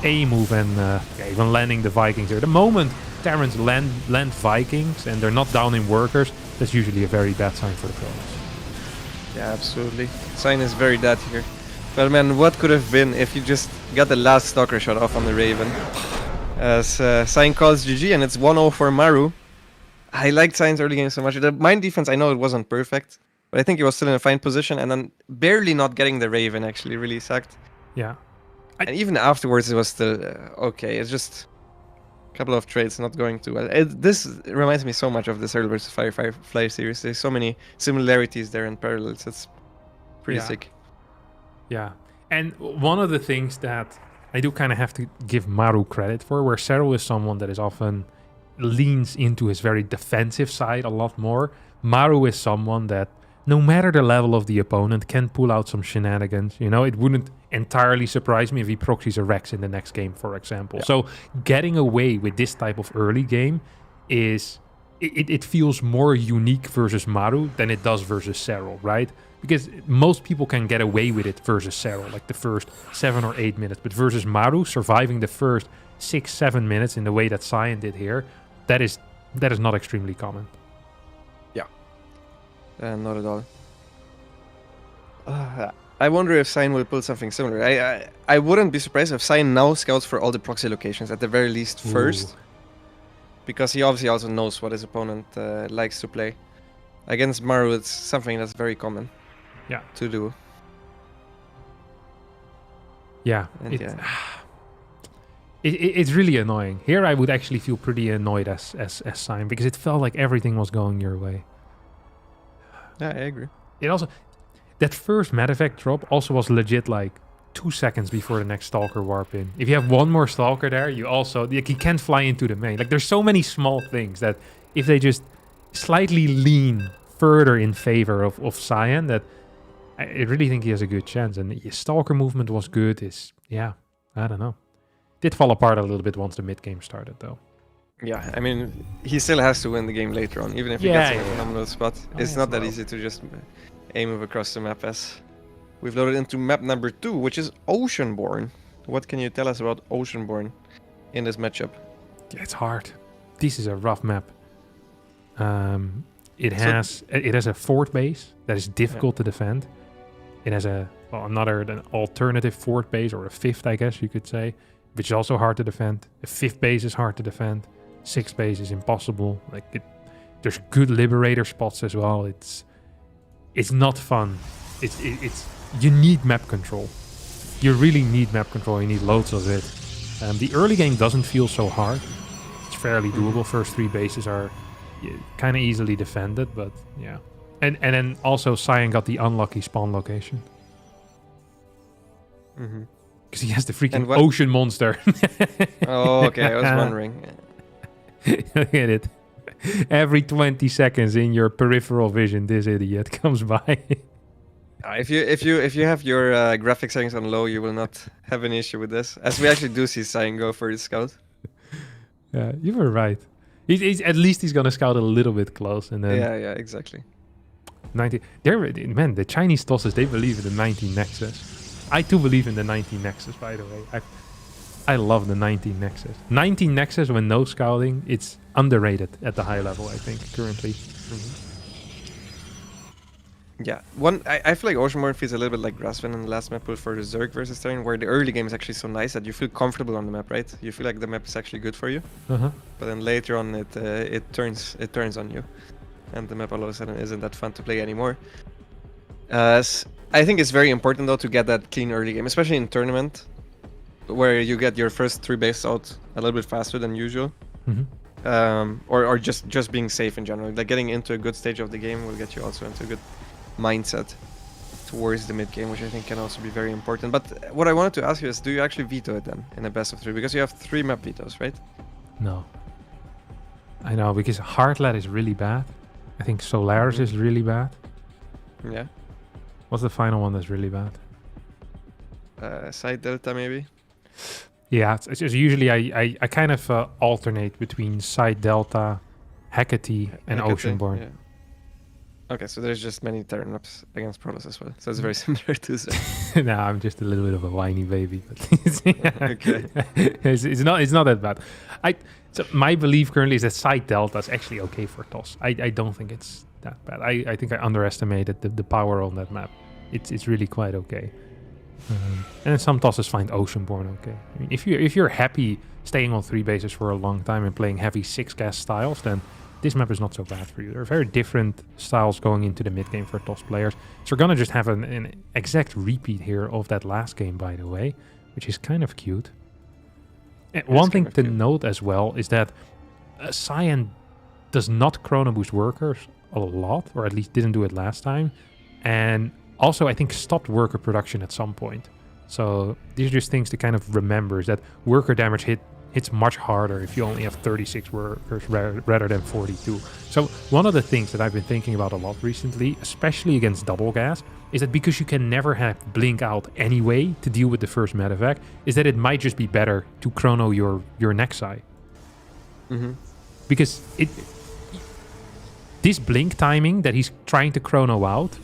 A move and even landing the Vikings here. The moment Terrans land Vikings and they're not down in workers, that's usually a very bad sign for the pros. Yeah, absolutely. Cyan is very dead here. Well, man, what could have been if you just got the last Stalker shot off on the Raven? As Cyan calls GG, and it's 1-0 for Maru. I liked Cyan's early game so much. The mine defense, I know it wasn't perfect, but I think he was still in a fine position, and then barely not getting the Raven actually really sucked. Yeah. And even afterwards, it was still okay. It's just a couple of trades not going too well. This reminds me so much of the Circle vs. Firefly series. There's so many similarities there and parallels. It's pretty sick. Yeah. And one of the things that I do kind of have to give Maru credit for, where Cyril is someone that is often leans into his very defensive side a lot more. Maru is someone that, no matter the level of the opponent, can pull out some shenanigans. You know, it wouldn't entirely surprise me if he proxies a Rex in the next game, for example. Yeah. So getting away with this type of early game is... It feels more unique versus Maru than it does versus Cyril, right? Because most people can get away with it versus Cyril, like the first 7 or 8 minutes. But versus Maru, surviving the first 6-7 minutes in the way that Cyan did here, that is not extremely common. Not at all. I wonder if Cyan will pull something similar. I wouldn't be surprised if Cyan now scouts for all the proxy locations at the very least first. Because he obviously also knows what his opponent likes to play. Against Maru, it's something that's very common to do. Yeah, And it's really annoying. Here I would actually feel pretty annoyed as Cyan, because it felt like everything was going your way. Yeah, I agree. It also, that first medevac drop also was legit like 2 seconds before the next Stalker warp in. If you have one more Stalker there, you also, like, you can't fly into the main. Like, there's so many small things that if they just slightly lean further in favor of Cyan, that I really think he has a good chance. And his Stalker movement was good. I don't know. Did fall apart a little bit once the mid game started, though. Yeah, I mean, he still has to win the game later on, even if he gets in a phenomenal spot. It's not that easy to just aim across the map. As we've loaded into map number 2, which is Oceanborn. What can you tell us about Oceanborn in this matchup? Yeah, it's hard. This is a rough map. It has a fort base that is difficult to defend. It has an alternative fort base, or a fifth, I guess you could say, which is also hard to defend. A fifth base is hard to defend. Sixth base is impossible. There's good liberator spots as well. It's not fun. You need map control. You really need map control. You need loads of it. The early game doesn't feel so hard. It's fairly doable. First 3 bases are kind of easily defended, but yeah. And then also Cyan got the unlucky spawn location. Because he has the freaking ocean monster. Oh, okay. I was wondering. Look at it. Every 20 seconds in your peripheral vision, this idiot comes by. If you have your graphic settings on low, you will not have an issue with this. As we actually do see Cyan go for his scout. Yeah, you were right. He's at least he's gonna scout a little bit close, and then yeah, exactly. 90. Man, the Chinese tosses, they believe in the 19 Nexus. I too believe in the 19 Nexus, by the way. I love the 19 Nexus. 19 Nexus when no scouting, it's underrated at the high level, I think, currently. Yeah, I feel like Oceanborn feels a little bit like Grasswind in the last map for the Zerg versus Terran, where the early game is actually so nice that you feel comfortable on the map, right? You feel like the map is actually good for you. But then later on, it turns on you, and the map all of a sudden isn't that fun to play anymore. I think it's very important though to get that clean early game, especially in tournament, where you get your first 3 bases out a little bit faster than usual. Or just being safe in general. Like getting into a good stage of the game will get you also into a good mindset towards the mid game, which I think can also be very important. But what I wanted to ask you is, do you actually veto it then in a best of 3? Because you have 3 map vetoes, right? No. I know, because Heartlet is really bad. I think Solaris is really bad. Yeah. What's the final one that's really bad? Side Delta maybe? Yeah, it's just usually I kind of alternate between Side Delta, Hecate, and Oceanborn. Yeah. Okay, so there's just many Terran maps against Protoss as well. So it's very similar to Zerg. No, I'm just a little bit of a whiny baby. But Okay. it's not that bad. So my belief currently is that Side Delta is actually okay for TOS. I don't think it's that bad. I think I underestimated the power on that map. It's really quite okay. And then some tosses find Oceanborn okay. I mean, if you're happy staying on 3 bases for a long time and playing heavy 6-gas styles, then this map is not so bad for you. There are very different styles going into the mid game for TOS players. So we're gonna just have an exact repeat here of that last game, by the way, which is kind of cute. And one thing to note as well is that Cyan does not chrono boost workers a lot, or at least didn't do it last time, and also I think stopped worker production at some point. So these are just things to kind of remember, is that worker damage hits much harder if you only have 36 workers rather than 42. So one of the things that I've been thinking about a lot recently, especially against double gas, is that because you can never have blink out anyway to deal with the first medevac, is that it might just be better to chrono your Nexi. Because this blink timing that he's trying to chrono out,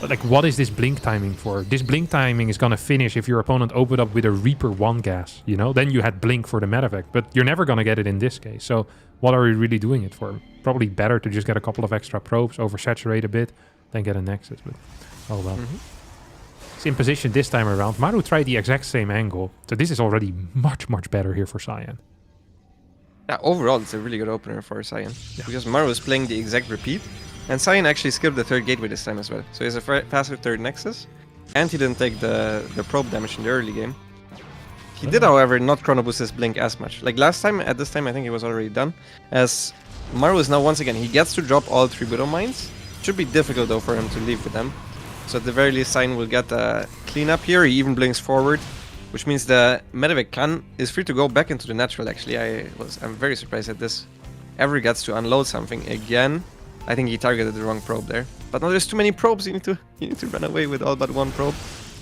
like, what is this blink timing for? This blink timing is gonna finish if your opponent opened up with a Reaper 1 gas, you know? Then you had blink for the medevac, but you're never gonna get it in this case. So what are we really doing it for? Probably better to just get a couple of extra probes, oversaturate a bit, then get a Nexus, but oh well. It's in position this time around. Maru tried the exact same angle, so this is already much, much better here for Cyan. Yeah, overall, it's a really good opener for Cyan. Because Maru is playing the exact repeat, and Cyan actually skipped the third gateway this time as well. So he has a faster third Nexus, and he didn't take the probe damage in the early game. He did, however, not chrono boost his blink as much. Like last time, at this time, I think it was already done. As Maru is now, once again, he gets to drop all 3 Widow Mines. Should be difficult, though, for him to leave with them. So at the very least, Cyan will get a cleanup here. He even blinks forward, which means the medevac clan is free to go back into the natural, actually. I'm very surprised that this ever gets to unload something again. I think he targeted the wrong probe there. But now there's too many probes. You need to run away with all but 1 probe.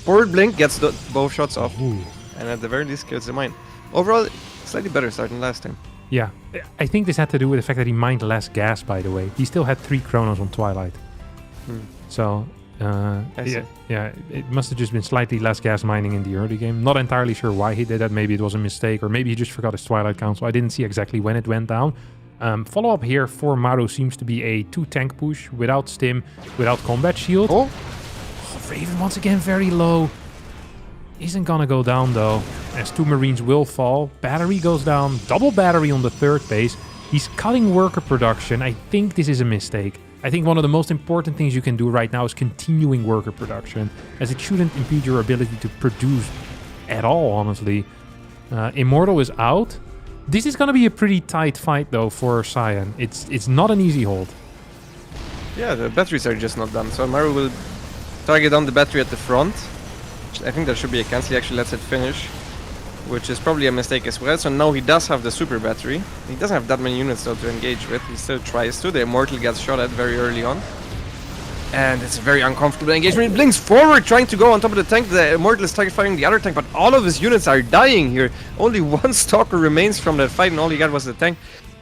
Forward blink gets both shots off. Ooh. And at the very least kills the mine. Overall, slightly better start than last time. Yeah, I think this had to do with the fact that he mined less gas, by the way. He still had 3 chronos on Twilight. So, yeah, it must have just been slightly less gas mining in the early game. Not entirely sure why he did that. Maybe it was a mistake, or maybe he just forgot his Twilight Council. I didn't see exactly when it went down. Follow-up here for Maru seems to be a 2-tank push, without stim, without combat shield. Oh, Raven once again very low. Isn't gonna go down though, as 2 Marines will fall. Battery goes down, double battery on the third base. He's cutting worker production. I think this is a mistake. I think one of the most important things you can do right now is continuing worker production, as it shouldn't impede your ability to produce at all, honestly. Immortal is out. This is gonna be a pretty tight fight though for Cyan. It's not an easy hold. yeah, the batteries are just not done. So Maru will target on the battery at the front. I think there should be a cancel. He actually lets it finish, which is probably a mistake as well. So now he does have the super battery. He doesn't have that many units though to engage with. He still tries to. The Immortal gets shot at very early on. And it's a very uncomfortable engagement. He blinks forward, trying to go on top of the tank. The Immortal is target firing the other tank, but all of his units are dying here. Only 1 Stalker remains from that fight, and all he got was the tank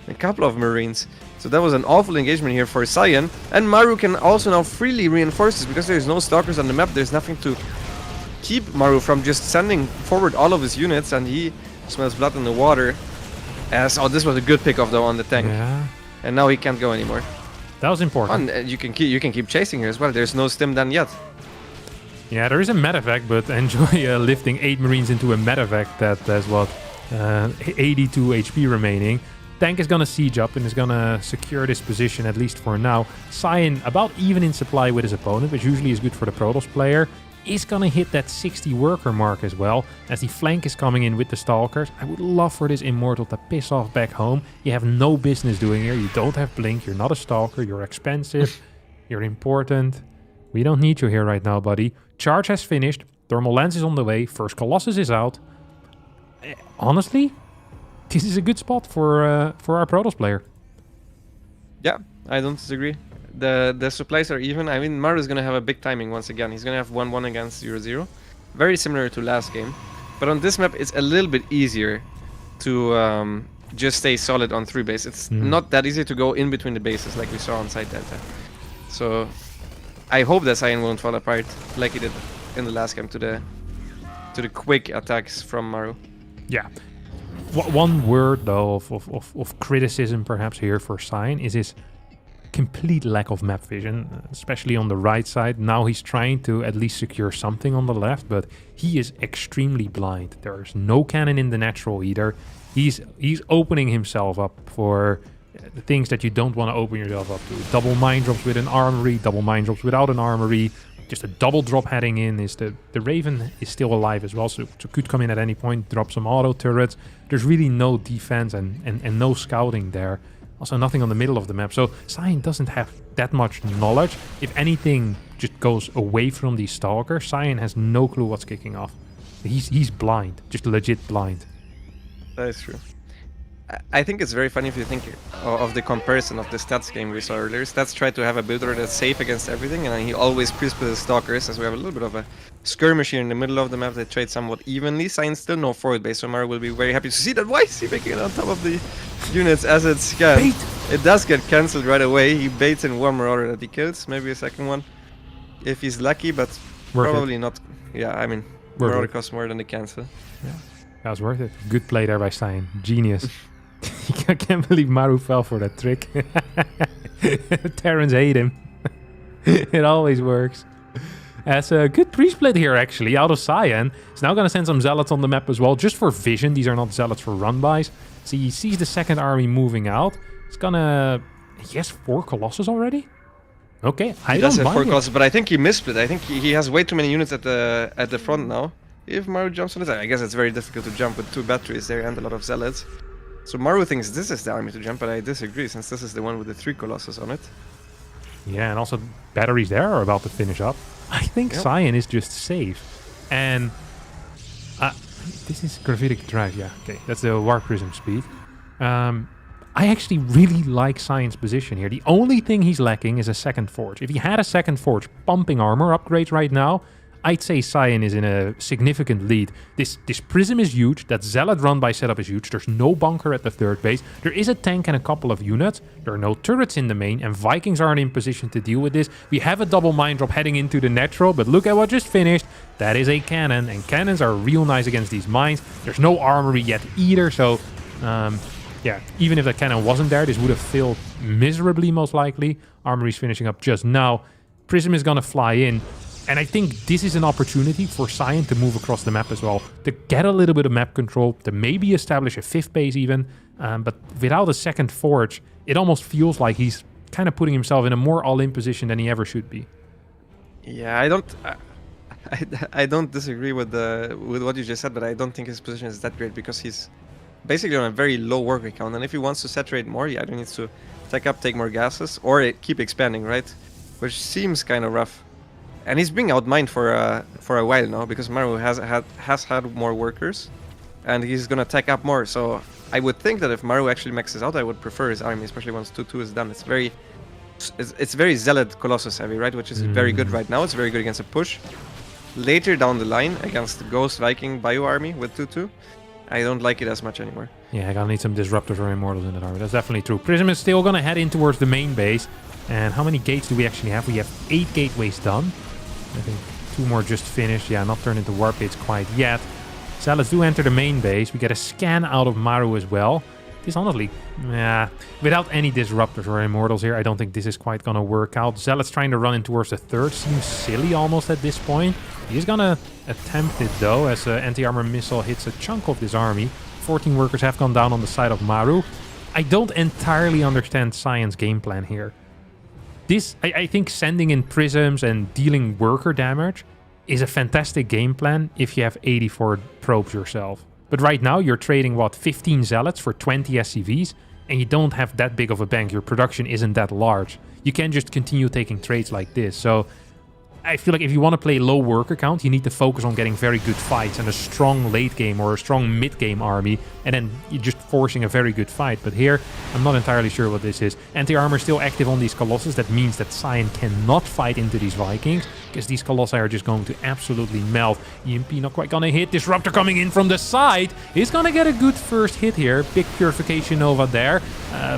and a couple of Marines. So that was an awful engagement here for Cyan. And Maru can also now freely reinforce this, because there's no Stalkers on the map. There's nothing to keep Maru from just sending forward all of his units, and he smells blood in the water. As this was a good pick off though on the tank, Yeah, and now he can't go anymore. that was important. And you can keep chasing here as well. There's no stim done yet. Yeah, there is a medevac, but enjoy lifting 8 Marines into a medevac that has what, 82 HP remaining. Tank is gonna siege up and is gonna secure this position, at least for now. Cyan about even in supply with his opponent, which usually is good for the Protoss player. Is gonna hit that 60 worker mark as well, as the flank is coming in with the Stalkers. I would love for this Immortal to piss off back home. You have no business doing here. You don't have blink, you're not a Stalker, you're expensive, you're important. We don't need you here right now, buddy. Charge has finished, Thermal Lance is on the way, first Colossus is out. Honestly, this is a good spot for our Protoss player. Yeah, I don't disagree. The supplies are even. I mean, Maru is going to have a big timing once again. He's going to have 1-1 against 0-0. Very similar to last game. But on this map, it's a little bit easier to just stay solid on 3 base. It's not that easy to go in between the bases like we saw on side delta. So I hope that Cyan won't fall apart like he did in the last game to the quick attacks from Maru. Yeah. One word, though, of criticism perhaps here for Cyan is his complete lack of map vision, especially on the right side. Now he's trying to at least secure something on the left, but he is extremely blind. There's no cannon in the natural either. He's opening himself up for the things that you don't want to open yourself up to. Double mine drops with an armory, double mine drops without an armory. Just a double drop heading in. Is the Raven is still alive as well, so could come in at any point, drop some auto turrets. There's really no defense and no scouting there. Also nothing on the middle of the map. So Cyan doesn't have that much knowledge. If anything just goes away from these Stalkers, Cyan has no clue what's kicking off. He's blind, just legit blind. That is true. I think it's very funny if you think of the comparison of the Stats game we saw earlier. Stats tried to have a builder that's safe against everything, and he always crisps his Stalkers, as we have a little bit of a skirmish here in the middle of the map that trade somewhat evenly. Cyan still no forward base, so Maru will be very happy to see that. Why is he making it on top of the units as it scans? It does get cancelled right away. He baits in one Marauder that he kills, maybe a second one. if he's lucky, but Worth probably not. Yeah, I mean, Worth Marauder it. costs more than the cancel. That was worth it. Good play there by Cyan. Genius. I can't believe Maru fell for that trick. Terrans hate him. It always works. As a good pre-split here, actually, out of Cyan. He's now going to send some Zealots on the map as well, just for vision. These are not Zealots for run-bys. See, he sees the second army moving out. He's going to... He has 4 Colossus already? Okay, I He does don't have 4 mind it. Colossus, but I think he missplit. I think he has way too many units at the front now. If Maru jumps on it, I guess it's very difficult to jump with 2 batteries there and a lot of Zealots. So Maru thinks this is the army to jump, but I disagree, since this is the one with the 3 Colossus on it. Yeah, and also batteries there are about to finish up. I think Cyan is just safe. And this is gravitic drive, yeah. Okay, that's the War Prism speed. I actually really like Cyan's position here. The only thing he's lacking is a second forge. If he had a second forge pumping armor upgrades right now, I'd say Cyan is in a significant lead. This Prism is huge. That Zealot run-by setup is huge. There's no bunker at the third base. There is a tank and a couple of units. There are no turrets in the main, and Vikings aren't in position to deal with this. We have a double mine drop heading into the natural, but look at what just finished. That is a cannon, and cannons are real nice against these mines. There's no armory yet either, so... yeah, even if that cannon wasn't there, this would have failed miserably, most likely. Armory's finishing up just now. Prism is going to fly in. And I think this is an opportunity for Cyan to move across the map as well, to get a little bit of map control, to maybe establish a 5th base even. But without a second forge, it almost feels like he's kind of putting himself in a more all-in position than he ever should be. Yeah, I don't disagree with what you just said, but I don't think his position is that great because he's basically on a very low worker count, and if he wants to saturate more, he either needs to take more gases or keep expanding, right? Which seems kind of rough. And he's being outmined for a while now because Maru has had more workers, and he's gonna tech up more. So I would think that if Maru actually maxes out, I would prefer his army, especially once 2-2 is done. It's very Zealot Colossus heavy, right? Which is very good right now. It's very good against a push. Later down the line, against the Ghost Viking Bio army with 2-2, I don't like it as much anymore. Yeah, I gotta need some Disruptors or Immortals in that army. That's definitely true. Prism is still gonna head in towards the main base. And how many gates do we actually have? We have 8 gateways done. I think 2 more just finished. Yeah, not turned into warp gates quite yet. Zealots do enter the main base. We get a scan out of Maru as well. This honestly, without any Disruptors or Immortals here, I don't think this is quite gonna work out. Zealots trying to run in towards the third seems silly almost at this point. He's gonna attempt it though, as an anti-armor missile hits a chunk of this army. 14 workers have gone down on the side of Maru. I don't entirely understand Cyan's game plan here. I think sending in prisms and dealing worker damage is a fantastic game plan if you have 84 probes yourself. But right now you're trading, 15 Zealots for 20 SCVs, and you don't have that big of a bank. Your production isn't that large. You can't just continue taking trades like this. So I feel like if you want to play low worker count, you need to focus on getting very good fights and a strong late game or a strong mid game army, and then you're just forcing a very good fight. But here, I'm not entirely sure what this is. Anti-armor still active on these Colossus. That means that Cyan cannot fight into these Vikings, because these Colossi are just going to absolutely melt. EMP not quite gonna hit. Disruptor coming in from the side. He's gonna get a good first hit here. Big Purification Nova there.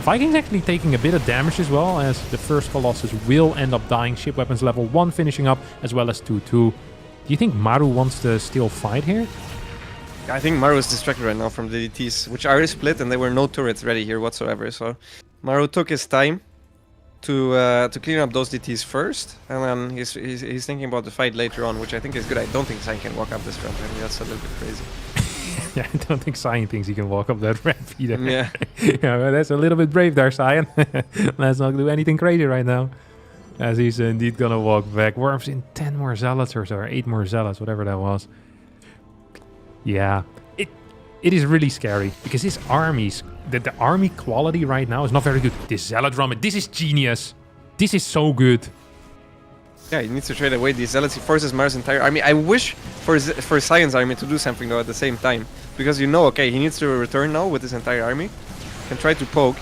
Vikings actually taking a bit of damage as well, as the first Colossus will end up dying. Ship weapons level 1 finishing up, as well as 2-2. Do you think Maru wants to still fight here? I think Maru is distracted right now from the DTs, which are split, and there were no turrets ready here whatsoever. So Maru took his time to clean up those DTs first, and then he's thinking about the fight later on, which I think is good. I don't think Cyan can walk up this ramp. I mean, that's a little bit crazy. Yeah, I don't think Cyan thinks he can walk up that ramp either. Yeah. Yeah, well, that's a little bit brave there, Cyan. Let's not do anything crazy right now. As he's indeed gonna walk back. Worms in 10 more Zealots or so, or 8 more Zealots, whatever that was. Yeah, it is really scary, because his armies, the army quality right now is not very good. This Zealot run, this is genius. This is so good. Yeah, he needs to trade away these Zealots. He forces Maru's entire army. I wish for Cyan's army to do something though at the same time, because okay, he needs to return now with his entire army. Can try to poke,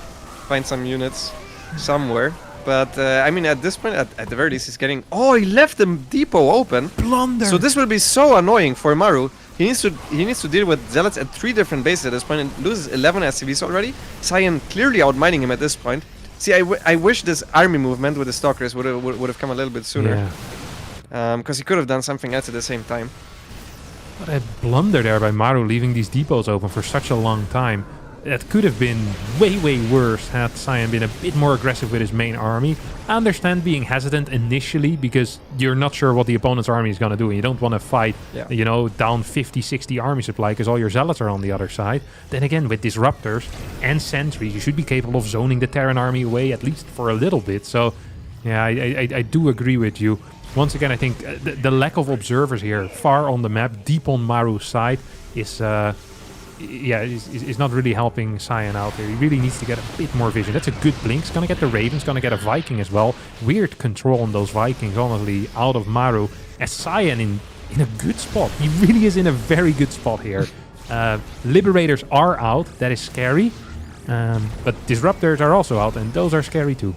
find some units somewhere. But I mean, at this point, at the very least, he's getting... Oh, he left the depot open. Blunder. So this will be so annoying for Maru. He needs to deal with Zealots at 3 different bases at this point and loses 11 SCVs already. Cyan clearly outmining him at this point. See, I wish this army movement with the Stalkers would have come a little bit sooner. Yeah. because he could have done something else at the same time. What a blunder there by Maru, leaving these depots open for such a long time. That could have been way, way worse had Cyan been a bit more aggressive with his main army. I understand being hesitant initially because you're not sure what the opponent's army is going to do and you don't want to fight, you know, down 50, 60 army supply because all your zealots are on the other side. Then again, with disruptors and sentries, you should be capable of zoning the Terran army away at least for a little bit. So, yeah, I do agree with you. Once again, I think the lack of observers here, far on the map, deep on Maru's side, is not really helping Cyan out here. He really needs to get a bit more vision. That's a good blink. He's going to get the Ravens, going to get a Viking as well. Weird control on those Vikings, honestly, out of Maru. As Cyan in a good spot. He really is in a very good spot here. Liberators are out. That is scary. But Disruptors are also out, and those are scary too.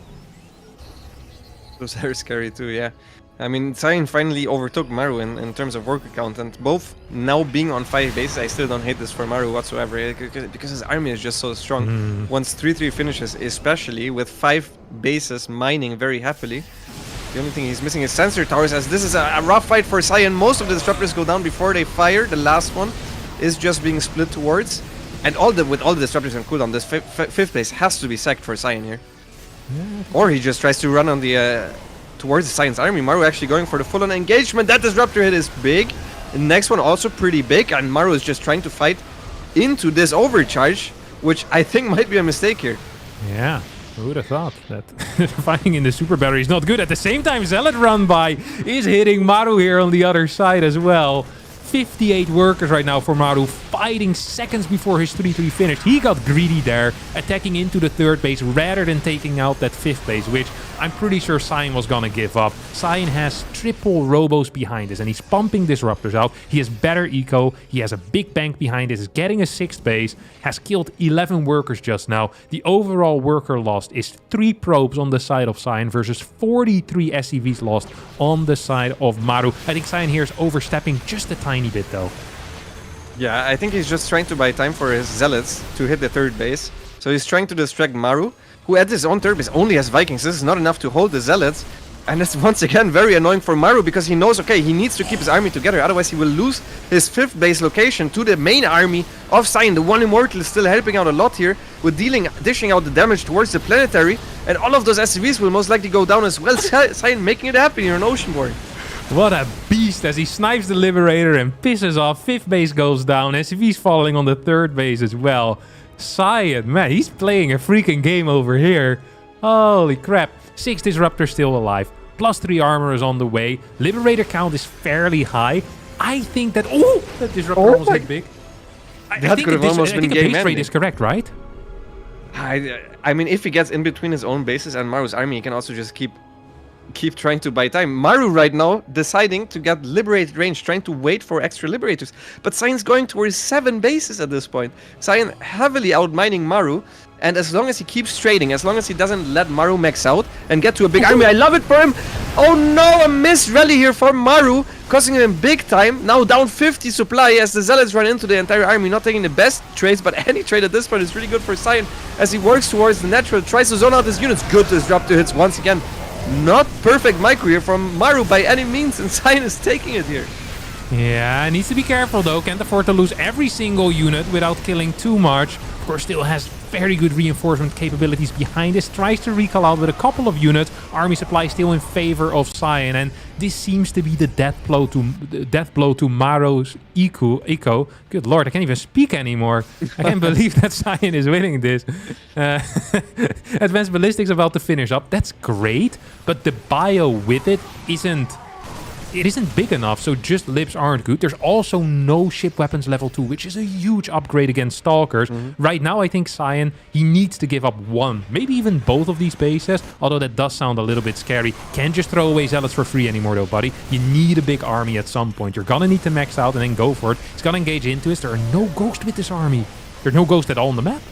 Those are scary too, yeah. I mean, Cyan finally overtook Maru in terms of worker count, and both now being on 5 bases, I still don't hate this for Maru whatsoever, because his army is just so strong. Once 3-3 finishes, especially with 5 bases mining very happily, the only thing he's missing is sensor towers, as this is a rough fight for Cyan. Most of the disruptors go down before they fire. The last one is just being split towards, and with all the disruptors on cooldown, this 5th base has to be sacked for Cyan here. Or he just tries to run on the towards the Cyan's army. Maru actually going for the full-on engagement. That disruptor hit is big. The next one also pretty big, and Maru is just trying to fight into this overcharge, which I think might be a mistake here. Yeah, who would have thought that fighting in the super battery is not good. At the same time, Zealot run by is hitting Maru here on the other side as well. 58 workers right now for Maru, fighting seconds before his 3-3 finished. He got greedy there, attacking into the 3rd base rather than taking out that 5th base, which I'm pretty sure Cyan was gonna give up. Cyan has triple robos behind this, and he's pumping disruptors out. He has better eco, he has a big bank behind this, is getting a 6th base, has killed 11 workers just now. The overall worker lost is 3 probes on the side of Cyan versus 43 SCVs lost on the side of Maru. I think Cyan here is overstepping just a tiny bit though. Yeah, I think he's just trying to buy time for his zealots to hit the 3rd base. So he's trying to distract Maru, who at his own 3rd base only has Vikings. This is not enough to hold the zealots. And it's once again very annoying for Maru because he knows, okay, he needs to keep his army together. Otherwise he will lose his 5th base location to the main army of Cyan. The one Immortal is still helping out a lot here with dishing out the damage towards the planetary. And all of those SCVs will most likely go down as well. Cyan making it happen here on Oceanborn. What a beast as he snipes the Liberator and pisses off. 5th base goes down. SCV's falling on the 3rd base as well. Cyan, man, he's playing a freaking game over here. Holy crap. 6 Disruptors still alive. +3 armor is on the way. Liberator count is fairly high. I think that... Oh! That Disruptor almost hit big. That could have almost been game ending. The base rate is correct, right? I mean, if he gets in between his own bases and Maru's army, he can also just keep trying to buy time. Maru right now deciding to get liberated range, trying to wait for extra liberators. But Cyan's going towards 7 bases at this point. Cyan heavily outmining Maru. And as long as he keeps trading, as long as he doesn't let Maru max out and get to a big army, I love it for him. Oh no, a missed rally here for Maru, costing him big time. Now down 50 supply as the Zealots run into the entire army, not taking the best trades, but any trade at this point is really good for Cyan as he works towards the natural, tries to zone out his units. Good disruptor hits once again. Not perfect micro here from Maru by any means, and Cyan is taking it here. Yeah, needs to be careful though. Can't afford to lose every single unit without killing too much. Of course, still has very good reinforcement capabilities behind this. Tries to recall out with a couple of units. Army supply still in favor of Cyan, and this seems to be the death blow to Maru's eco. Good lord, I can't even speak anymore. I can't believe that Cyan is winning this. Advanced Ballistics about to finish up. That's great, but the bio with it isn't big enough, so just libs aren't good. There's also no ship weapons level 2, which is a huge upgrade against Stalkers. Right now, I think Cyan, he needs to give up one, maybe even both of these bases, although that does sound a little bit scary. Can't just throw away Zealots for free anymore though, buddy. You need a big army at some point. You're gonna need to max out and then go for it. He's gonna engage into it. There are no ghosts with this army. There's no ghosts at all on the map.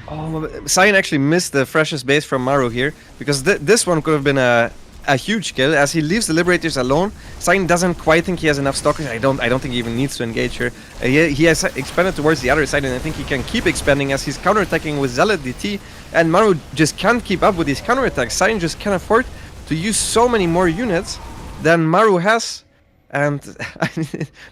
Oh, Cyan actually missed the freshest base from Maru here, because this one could have been a huge kill. As he leaves the Liberators alone, Cyan doesn't quite think he has enough Stalkers. I don't think he even needs to engage here. He has expanded towards the other side, and I think he can keep expanding as he's counterattacking with Zealot DT, and Maru just can't keep up with these counterattacks. Cyan just can't afford to use so many more units than Maru has. And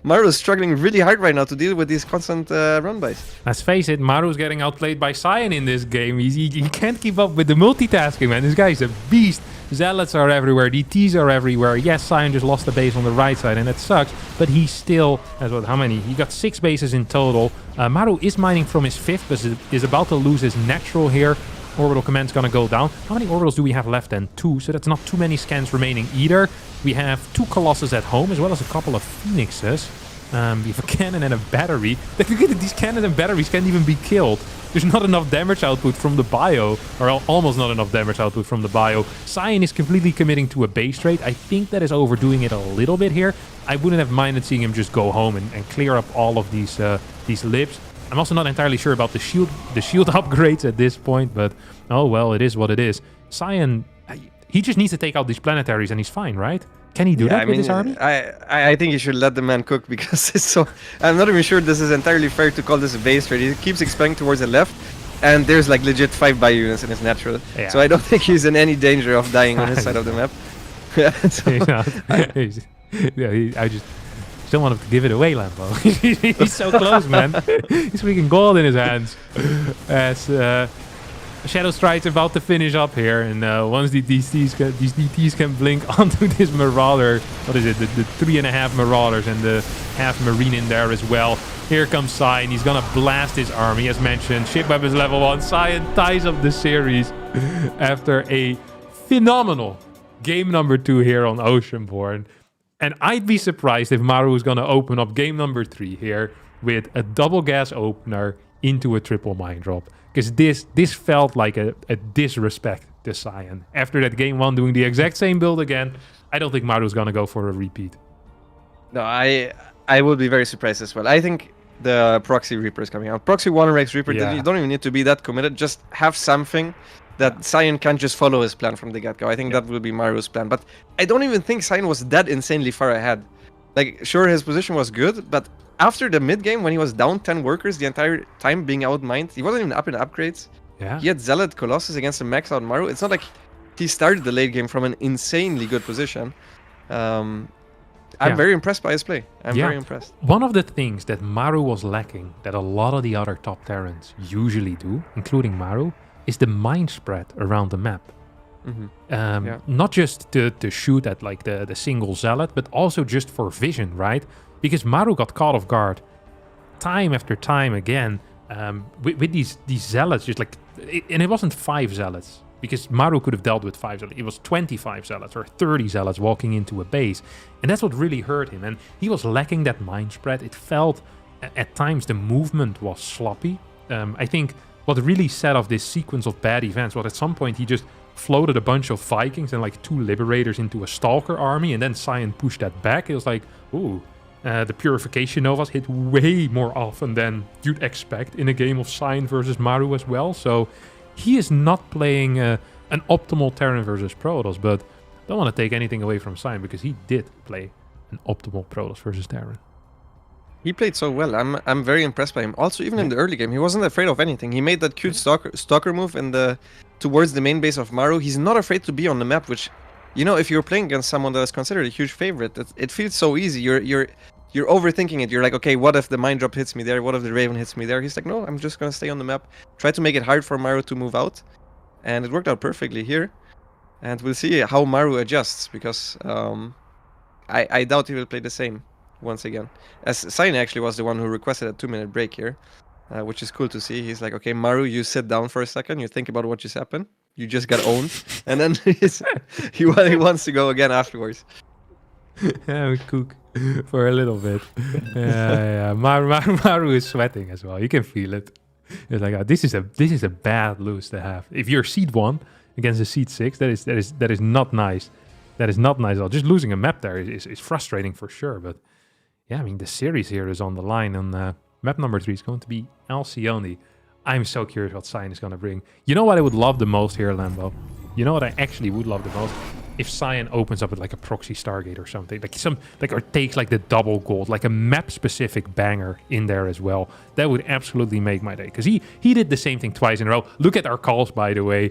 Maru is struggling really hard right now to deal with these constant run-bys. Let's face it, Maru's getting outplayed by Cyan in this game. He can't keep up with the multitasking, man. This guy's a beast. Zealots are everywhere. DTs are everywhere. Yes, Cyan just lost the base on the right side, and that sucks. But he still has, what, how many? He got 6 bases in total. Maru is mining from his 5th, but is about to lose his natural here. Orbital command's gonna go down. How many orbitals do we have left then? 2, so that's not too many scans remaining either. We have 2 Colossus at home, as well as a couple of Phoenixes. We have a cannon and a battery. These cannons and batteries can't even be killed. There's not enough damage output from the bio, or almost not enough damage output from the bio. Cyan is completely committing to a base trade. I think that is overdoing it a little bit here. I wouldn't have minded seeing him just go home and clear up all of these libs. I'm also not entirely sure about the shield upgrades at this point, but oh well, it is what it is. Cyan, he just needs to take out these planetaries and he's fine, right? Can he do that with his army? I think you should let the man cook, because it's so... I'm not even sure this is entirely fair to call this a base trade. He keeps expanding towards the left, and there's like legit 5 bio units in his natural. Yeah. So I don't think he's in any danger of dying on his side of the map. I just don't want him to give it away, Lambo. He's so close, man. He's freaking gold in his hands. As Shadow Stride's about to finish up here, and once these DTs can blink onto this Marauder, what is it, the 3.5 Marauders and the half Marine in there as well. Here comes Cyan, he's gonna blast his army, as mentioned. Ship weapons level 1, Cyan ties up the series after a phenomenal game number 2 here on Oceanborn. And I'd be surprised if Maru is gonna open up game number 3 here with a double gas opener into a triple mine drop. Because this felt like a disrespect to Cyan. After that game 1 doing the exact same build again, I don't think Maru's gonna go for a repeat. No, I would be very surprised as well. I think the Proxy Reaper is coming out. Proxy 1 Rex Reaper, Yeah. you don't even need to be that committed. Just have something that Cyan can't just follow his plan from the get-go. I think that will be Maru's plan. But I don't even think Cyan was that insanely far ahead. Like, sure, his position was good, but after the mid-game, when he was down 10 workers the entire time being outmined, he wasn't even up in upgrades. Yeah. He had Zealot Colossus against a max-out Maru. It's not like he started the late game from an insanely good position. I'm very impressed by his play. I'm very impressed. One of the things that Maru was lacking, that a lot of the other top Terrans usually do, including Maru, is the mind spread around the map. Not just to shoot at like the single Zealot, but also just for vision, right? Because Maru got caught off guard time after time again with these Zealots, just like, and it wasn't 5 Zealots, because Maru could have dealt with 5 Zealots. It was 25 Zealots or 30 Zealots walking into a base, and that's what really hurt him. And he was lacking that mind spread. It felt at times the movement was sloppy. I think what really set off this sequence of bad events was at some point he just floated a bunch of Vikings and like 2 Liberators into a Stalker army, and then Cyan pushed that back. It was like, ooh. The Purification Novas hit way more often than you'd expect in a game of Cyan versus Maru as well. So he is not playing an optimal Terran versus Protoss, but don't want to take anything away from Cyan, because he did play an optimal Protoss versus Terran. He played so well. I'm very impressed by him. Also, even in the early game, he wasn't afraid of anything. He made that cute stalker move towards the main base of Maru. He's not afraid to be on the map, which, you know, if you're playing against someone that is considered a huge favorite, it feels so easy. You're overthinking it. You're like, okay, what if the mine drop hits me there? What if the Raven hits me there? He's like, no, I'm just gonna stay on the map. Try to make it hard for Maru to move out, and it worked out perfectly here. And we'll see how Maru adjusts, because I doubt he will play the same once again. As Cyan actually was the one who requested a 2-minute break here, which is cool to see. He's like, okay, Maru, you sit down for a second. You think about what just happened. You just got owned, and then he wants to go again afterwards. Yeah, we cook for a little bit. Yeah. Maru is sweating as well. You can feel it. It's like, oh, this is a bad lose to have. If you're seed 1 against a seed 6, that is not nice. That is not nice at all. Just losing a map there is frustrating for sure. But yeah, I mean, the series here is on the line, and map number 3 is going to be Alcyone. I'm so curious what Cyan is going to bring. You know what I would love the most here, Lambo? You know what I actually would love the most? If Cyan opens up with like a proxy Stargate or something, or takes like the double gold, like a map-specific banger in there as well. That would absolutely make my day, because he did the same thing twice in a row. Look at our calls, by the way.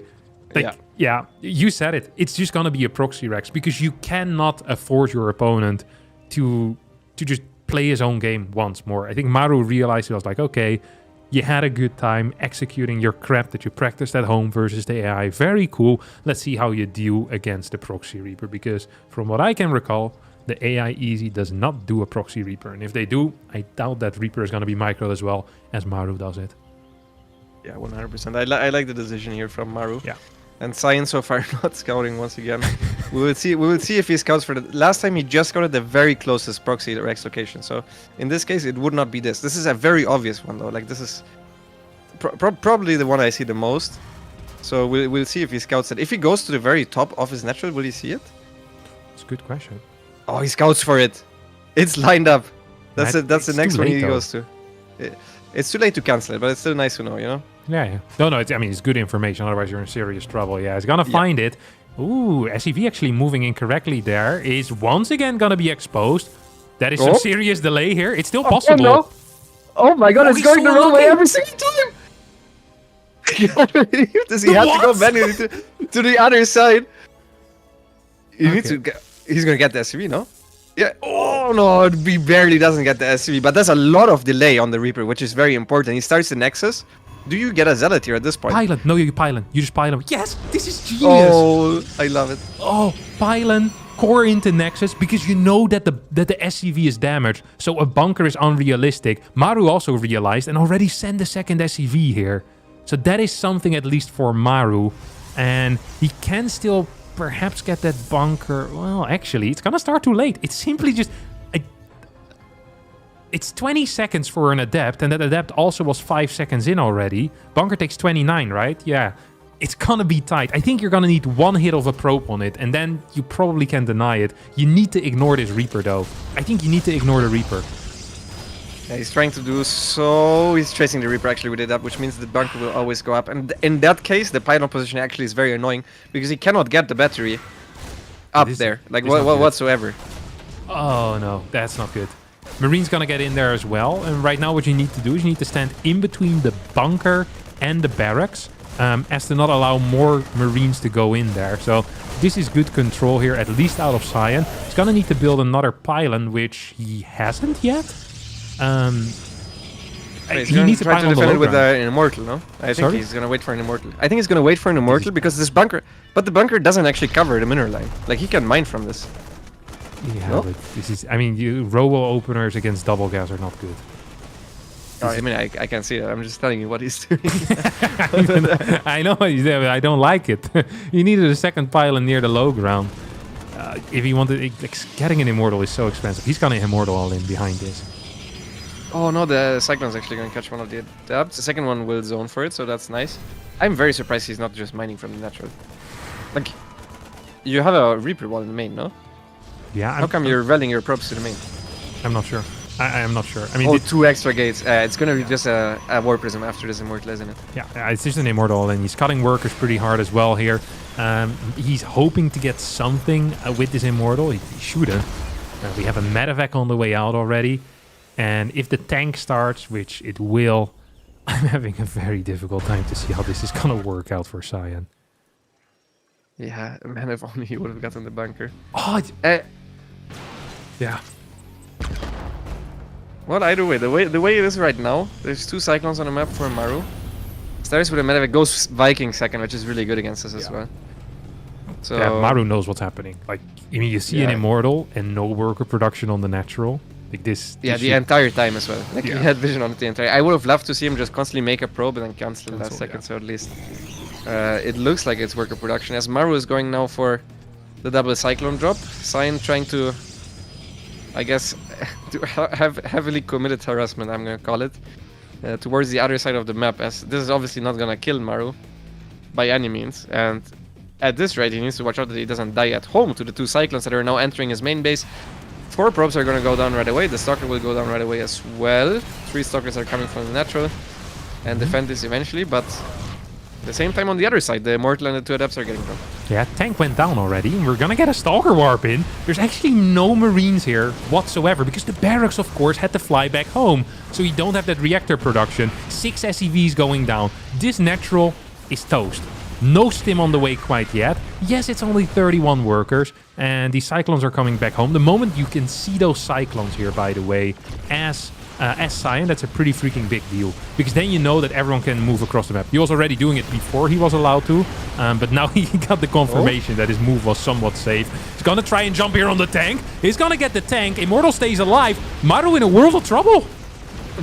Like, yeah, you said it. It's just gonna be a proxy Rex because you cannot afford your opponent to just play his own game once more. I think Maru realized, he was like, okay, you had a good time executing your crap that you practiced at home versus the AI. Very cool. Let's see how you deal against the proxy Reaper, because from what I can recall, the AI Easy does not do a proxy Reaper. And if they do, I doubt that Reaper is going to be micro as well as Maru does it. Yeah, 100%. I like the decision here from Maru. Yeah. And Cyan so far not scouting once again. We will see if he scouts for the last time. He just scouted the very closest proxy Rex location. So in this case, it would not be this. This is a very obvious one though. Like this is probably the one I see the most. So we'll see if he scouts it. If he goes to the very top of his natural, will he see it? It's a good question. Oh, he scouts for it. It's lined up. That's the next one he goes to. It's too late to cancel it, but it's still nice to know, you know? Yeah. No, I mean, it's good information. Otherwise, you're in serious trouble. Yeah, he's gonna find it. Ooh, SEV actually moving incorrectly there is once again gonna be exposed. That is some serious delay here. It's still possible. Oh, no. Oh my god, it's going the wrong way every single time! Does he have to go manually to the other side? He's gonna get the SCV, no? Yeah. Oh no, he barely doesn't get the SCV, but there's a lot of delay on the Reaper, which is very important. He starts the Nexus. Do you get a Zealot here at this point? Pylon. No, you Pylon. You just Pylon. Yes, this is genius. Oh, I love it. Oh, Pylon, core into Nexus, because you know that the SCV is damaged, so a bunker is unrealistic. Maru also realized and already sent the second SCV here. So that is something at least for Maru. And he can still perhaps get that bunker. Well, actually, it's gonna start too late. It's simply just... It's 20 seconds for an Adept, and that Adept also was 5 seconds in already. Bunker takes 29, right? Yeah. It's gonna be tight. I think you're gonna need one hit of a probe on it, and then you probably can deny it. You need to ignore this Reaper, though. I think you need to ignore the Reaper. Yeah, he's trying to do so. He's chasing the Reaper actually with it up, which means the bunker will always go up. And in that case, the Pylon position actually is very annoying, because he cannot get the battery up there, like whatsoever. Oh, no. That's not good. Marine's gonna get in there as well, and right now what you need to do is you need to stand in between the bunker and the barracks, as to not allow more Marines to go in there. So this is good control here, at least out of Cyan. He's gonna need to build another pylon, which he hasn't yet. He needs to try to defend it with an Immortal, no? I think he's gonna wait for an Immortal. I think he's gonna wait for an Immortal because this bunker... But the bunker doesn't actually cover the mineral line. Like, he can mine from this. Yeah, no? But this is... I mean, robo openers against double gas are not good. Oh, I mean, I can't see it. I'm just telling you what he's doing. I know, I don't like it. He needed a second pylon near the low ground. If he wanted... getting an Immortal is so expensive. He's gonna Immortal all in behind this. Oh no, the Cyclone's actually gonna catch one of the adapts. The second one will zone for it, so that's nice. I'm very surprised he's not just mining from the natural. Like, you have a Reaper wall in the main, no? Yeah. How come you're rallying your probes to the main? I'm not sure. I am not sure. I mean, 2 extra gates. It's gonna be just a War Prism after this Immortal, isn't it? Yeah, it's just an Immortal, and he's cutting workers pretty hard as well here. He's hoping to get something with this Immortal. He shouldn't. We have a medevac on the way out already. And if the tank starts, which it will, I'm having a very difficult time to see how this is going to work out for Cyan. Yeah, man, if only he would have gotten the bunker. Oh, yeah. Well, either way, the way it is right now, there's 2 Cyclones on the map for Maru. Starts with a medevac, goes Viking second, which is really good against us as well. So yeah, Maru knows what's happening. Like, I mean, you see an Immortal and no worker production on the natural. Like this. Yeah, the entire time as well. Like he had vision on it the entire. I would have loved to see him just constantly make a probe and then cancel last second. So at least it looks like it's worker production. As Maru is going now for the double Cyclone drop. Cyan trying to, I guess, to have heavily committed harassment. I'm gonna call it towards the other side of the map. As this is obviously not gonna kill Maru by any means. And at this rate, he needs to watch out that he doesn't die at home to the 2 Cyclones that are now entering his main base. 4 probes are going to go down right away. The Stalker will go down right away as well. 3 Stalkers are coming from the natural and defend this eventually, but at the same time on the other side, the Immortal and the 2 Adepts are getting dropped. Yeah, tank went down already, and we're going to get a Stalker warp in. There's actually no Marines here whatsoever, because the barracks, of course, had to fly back home, so you don't have that reactor production. 6 SCVs going down. This natural is toast. No stim on the way quite yet. Yes, it's only 31 workers, and these Cyclones are coming back home. The moment you can see those Cyclones here, by the way, as Cyan, that's a pretty freaking big deal. Because then you know that everyone can move across the map. He was already doing it before he was allowed to, but now he got the confirmation that his move was somewhat safe. He's gonna try and jump here on the tank. He's gonna get the tank. Immortal stays alive. Maru in a world of trouble.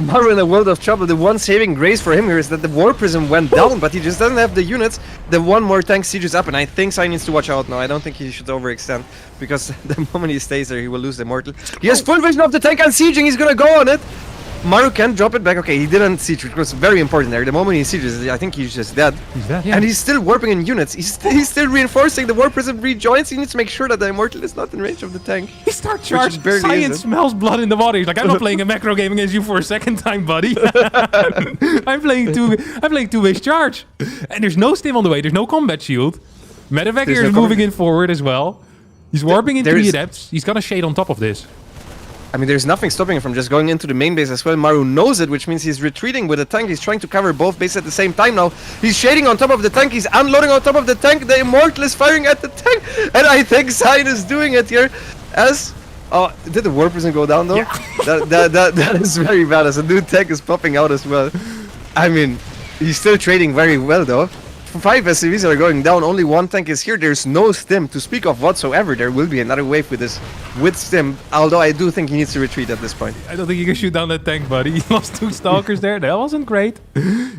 Maru in a world of trouble. The one saving grace for him here is that the War Prism went down, but he just doesn't have the units. The one more tank sieges up, and I think Cyan needs to watch out now. I don't think he should overextend, because the moment he stays there, he will lose the Immortal. He has full vision of the tank and sieging. He's gonna go on it. Maru can drop it back. Okay, he didn't siege, which was very important there. The moment he sieges, I think he's just dead. He's dead, yeah. And he's still warping in units. He's still reinforcing. The War Prism rejoins. He needs to make sure that the Immortal is not in range of the tank. He starts charging. Cyan smells blood in the water. He's like, I'm not playing a macro game against you for a second time, buddy. I'm playing two-base charge. And there's no stim on the way. There's no combat shield. Medevac here is moving in forward as well. He's warping in 3 adepts. He's gonna shade on top of this. I mean, there's nothing stopping him from just going into the main base as well. Maru knows it, which means he's retreating with the tank. He's trying to cover both bases at the same time now. He's shading on top of the tank. He's unloading on top of the tank. The Immortal is firing at the tank. And I think Cyan is doing it here as... Oh, did the War Prism go down though? Yeah. that is very bad as a new tank is popping out as well. I mean, he's still trading very well though. 5 SCVs are going down, only 1 tank is here. There's no stim to speak of whatsoever. There will be another wave with stim, although I do think he needs to retreat at this point. I don't think you can shoot down that tank, buddy. He lost 2 Stalkers there. That wasn't great.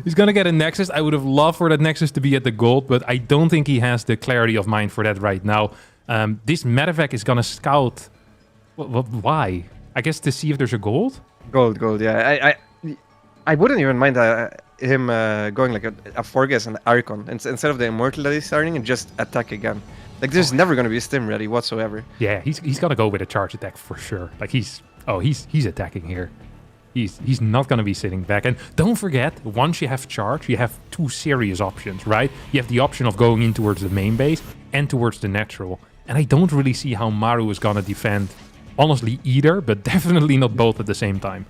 He's gonna get a Nexus. I would have loved for that Nexus to be at the gold, but I don't think he has the clarity of mind for that right now. This Medevac is gonna scout... Why? I guess to see if there's a gold? Gold, yeah. I wouldn't even mind him going like a Forgas and Archon instead of the Immortal that he's starting and just attack again. Like there's never going to be a stim ready whatsoever. Yeah, he's gonna go with a charge attack for sure. Like he's attacking here. He's not gonna be sitting back. And don't forget, once you have charge, you have 2 serious options, right? You have the option of going in towards the main base and towards the natural. And I don't really see how Maru is gonna defend, honestly, either, but definitely not both at the same time.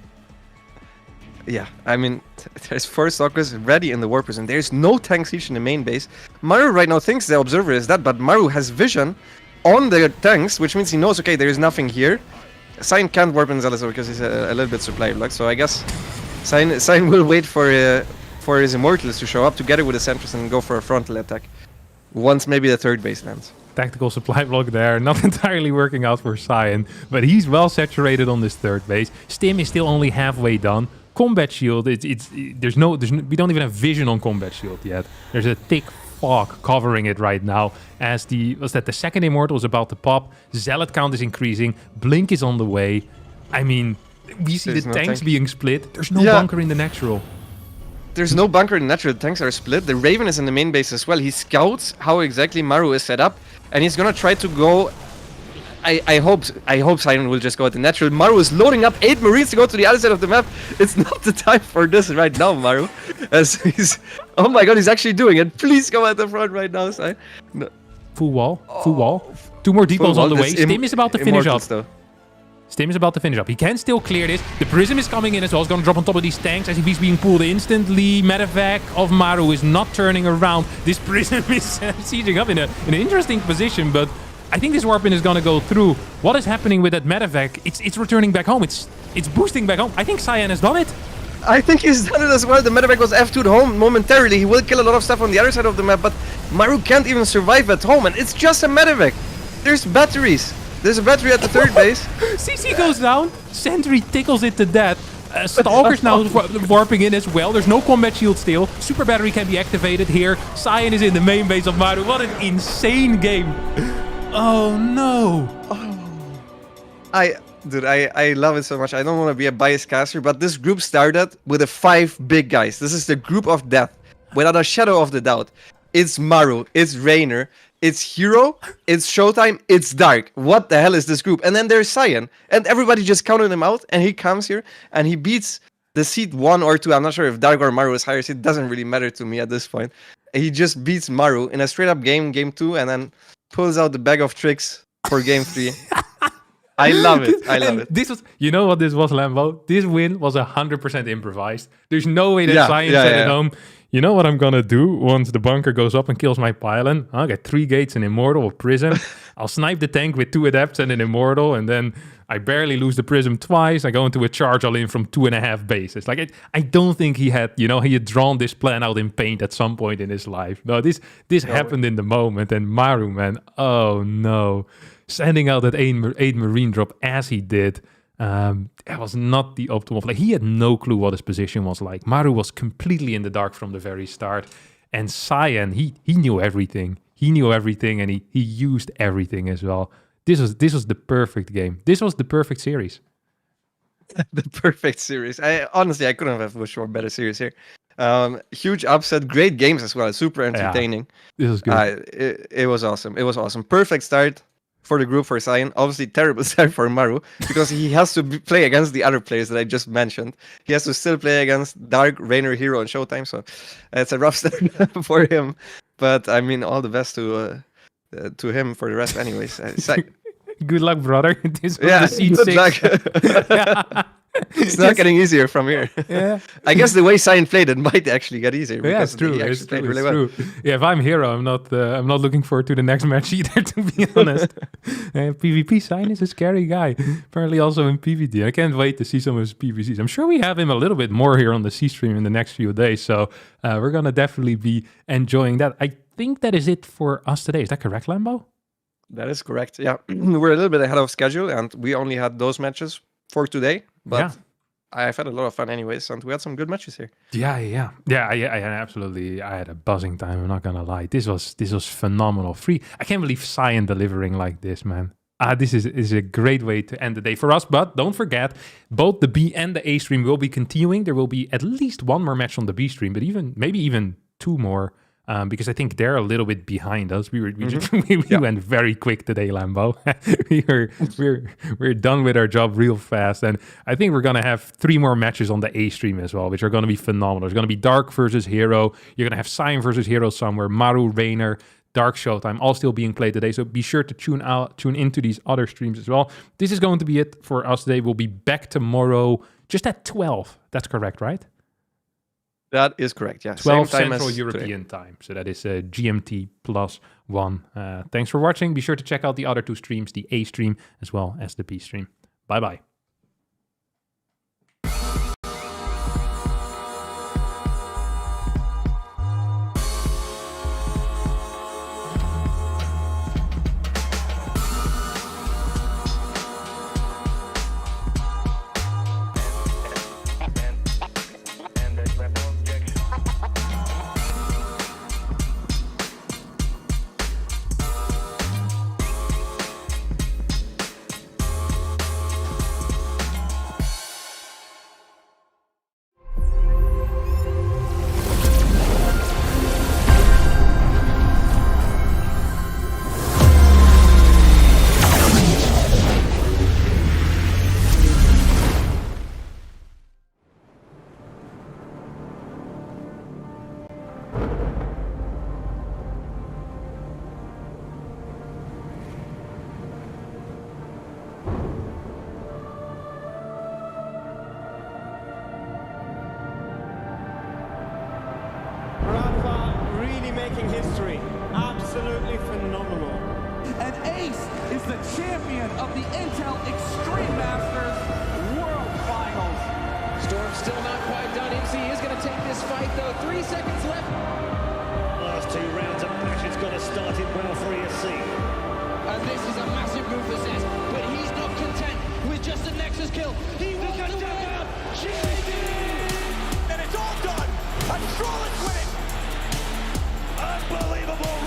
Yeah, I mean, there's 4 Stalkers ready in the War Prism. There's no tank siege in the main base. Maru right now thinks the Observer is dead, but Maru has vision on the tanks, which means he knows, okay, there is nothing here. Cyan can't warp in Zealous because he's a little bit supply blocked, so I guess Cyan will wait for his Immortals to show up together with the Sentries and go for a frontal attack. Once maybe the 3rd base lands. Tactical supply block there, not entirely working out for Cyan, but he's well saturated on this 3rd base. Stim is still only halfway done. Combat shield, we don't even have vision on combat shield yet. There's a thick fog covering it right now as the 2nd Immortal is about to pop. Zealot count is increasing. Blink is on the way. I mean, we see the tanks being split. There's no bunker in the natural. There's no bunker in the natural. The tanks are split. The Raven is in the main base as well. He scouts how exactly Maru is set up, and he's gonna try to go. I hope Cyan will just go at the natural. Maru is loading up 8 Marines to go to the other side of the map. It's not the time for this right now, Maru. As he's... Oh my god, he's actually doing it. Please go at the front right now, Cyan. No. Full wall. 2 more depots on the way. Stim is about to finish up. Stim is about to finish up. He can still clear this. The Prism is coming in as well. He's going to drop on top of these tanks as if he's being pulled instantly. Medevac of Maru is not turning around. This Prism is sieging up in an interesting position, but... I think this Warpin is gonna go through. What is happening with that Medevac? It's returning back home. It's boosting back home. I think Cyan has done it. I think he's done it as well. The Medevac was F2'd home momentarily. He will kill a lot of stuff on the other side of the map, but Maru can't even survive at home, and it's just a Medevac. There's batteries. There's a battery at the 3rd base. CC goes down. Sentry tickles it to death. Stalker's now warping in as well. There's no combat shield still. Super battery can be activated here. Cyan is in the main base of Maru. What an insane game. Oh no! I love it so much. I don't want to be a biased caster, but this group started with the 5 big guys. This is the group of death, without a shadow of the doubt. It's Maru, it's Rainer, it's Hero, it's Showtime, it's Dark. What the hell is this group? And then there's Cyan, and everybody just counted him out, and he comes here, and he beats the seed 1 or 2. I'm not sure if Dark or Maru is higher seed. It doesn't really matter to me at this point. He just beats Maru in a straight-up game 2, and then pulls out the bag of tricks for game 3. I love it. I love it. This was, you know what this was, Lambo? This win was 100% improvised. There's no way that Cyan set it home. you know what I'm gonna do once the bunker goes up and kills my pylon? I'll get 3 gates, an immortal, a prism. I'll snipe the tank with 2 adepts and an immortal, and then I barely lose the prism twice. I go into a charge all in from 2.5 bases. Like I don't think he had drawn this plan out in paint at some point in his life. No, this happened in the moment. And Maru, man, oh no, sending out that 8 marine drop as he did. That was not the optimal play. He had no clue what his position was like. Maru was completely in the dark from the very start. And Cyan, he knew everything. He knew everything, and he used everything as well. This was the perfect game. This was the perfect series. The perfect series. Honestly, I couldn't have wished for a better series here. Huge upset, great games as well. Super entertaining. Yeah, this was good. It was awesome. It was awesome. Perfect start for the group for Cyan. Obviously, terrible start for Maru because he has to play against the other players that I just mentioned. He has to still play against Dark, Rainer, Hero, and Showtime. So it's a rough start for him. But I mean, all the best to him for the rest, anyways. Good luck, brother. This was yeah, the seed good 6. luck. It's not getting easier from here. Yeah, I guess the way Cyan played it might actually get easier. Yeah, it's true. It's true. Yeah, if I'm Hero, I'm not looking forward to the next match either. To be honest, PvP Cyan is a scary guy. Apparently, also in PvD. I can't wait to see some of his PvCs. I'm sure we have him a little bit more here on the C stream in the next few days. So we're gonna definitely be enjoying that. I think that is it for us today. Is that correct, Lambo? That is correct. Yeah, we're a little bit ahead of schedule, and we only had those matches for today. But I've had a lot of fun anyways, and we had some good matches here. Yeah. I absolutely. I had a buzzing time. I'm not gonna lie. This was phenomenal. I can't believe Cyan delivering like this, man. This is a great way to end the day for us. But don't forget, both the B and the A stream will be continuing. There will be at least 1 more match on the B stream, but maybe even 2 more. Because I think they're a little bit behind us. We went very quick today, Lambo. we're done with our job real fast, and I think we're gonna have 3 more matches on the A stream as well, which are gonna be phenomenal. There's gonna be Dark versus Hero. You're gonna have Cyan versus Hero somewhere. Maru, Rainer, Dark, Showtime, all still being played today. So be sure to tune into these other streams as well. This is going to be it for us today. We'll be back tomorrow, just at 12. That's correct, right? That is correct, yeah. 12 Same time Central as European time. So that is GMT +1. Thanks for watching. Be sure to check out the other 2 streams, the A stream as well as the B stream. Bye-bye. Making history. Absolutely phenomenal. And Ace is the champion of the Intel Extreme Masters World Finals. Storm's still not quite done. MC is going to take this fight, though. 3 seconds left. Last 2 rounds of passion's got to start it well for ESC. And this is a massive move for Zez, but he's not content with just a Nexus kill. He wants to win. GG! And it's all done. A flawless win. Unbelievable.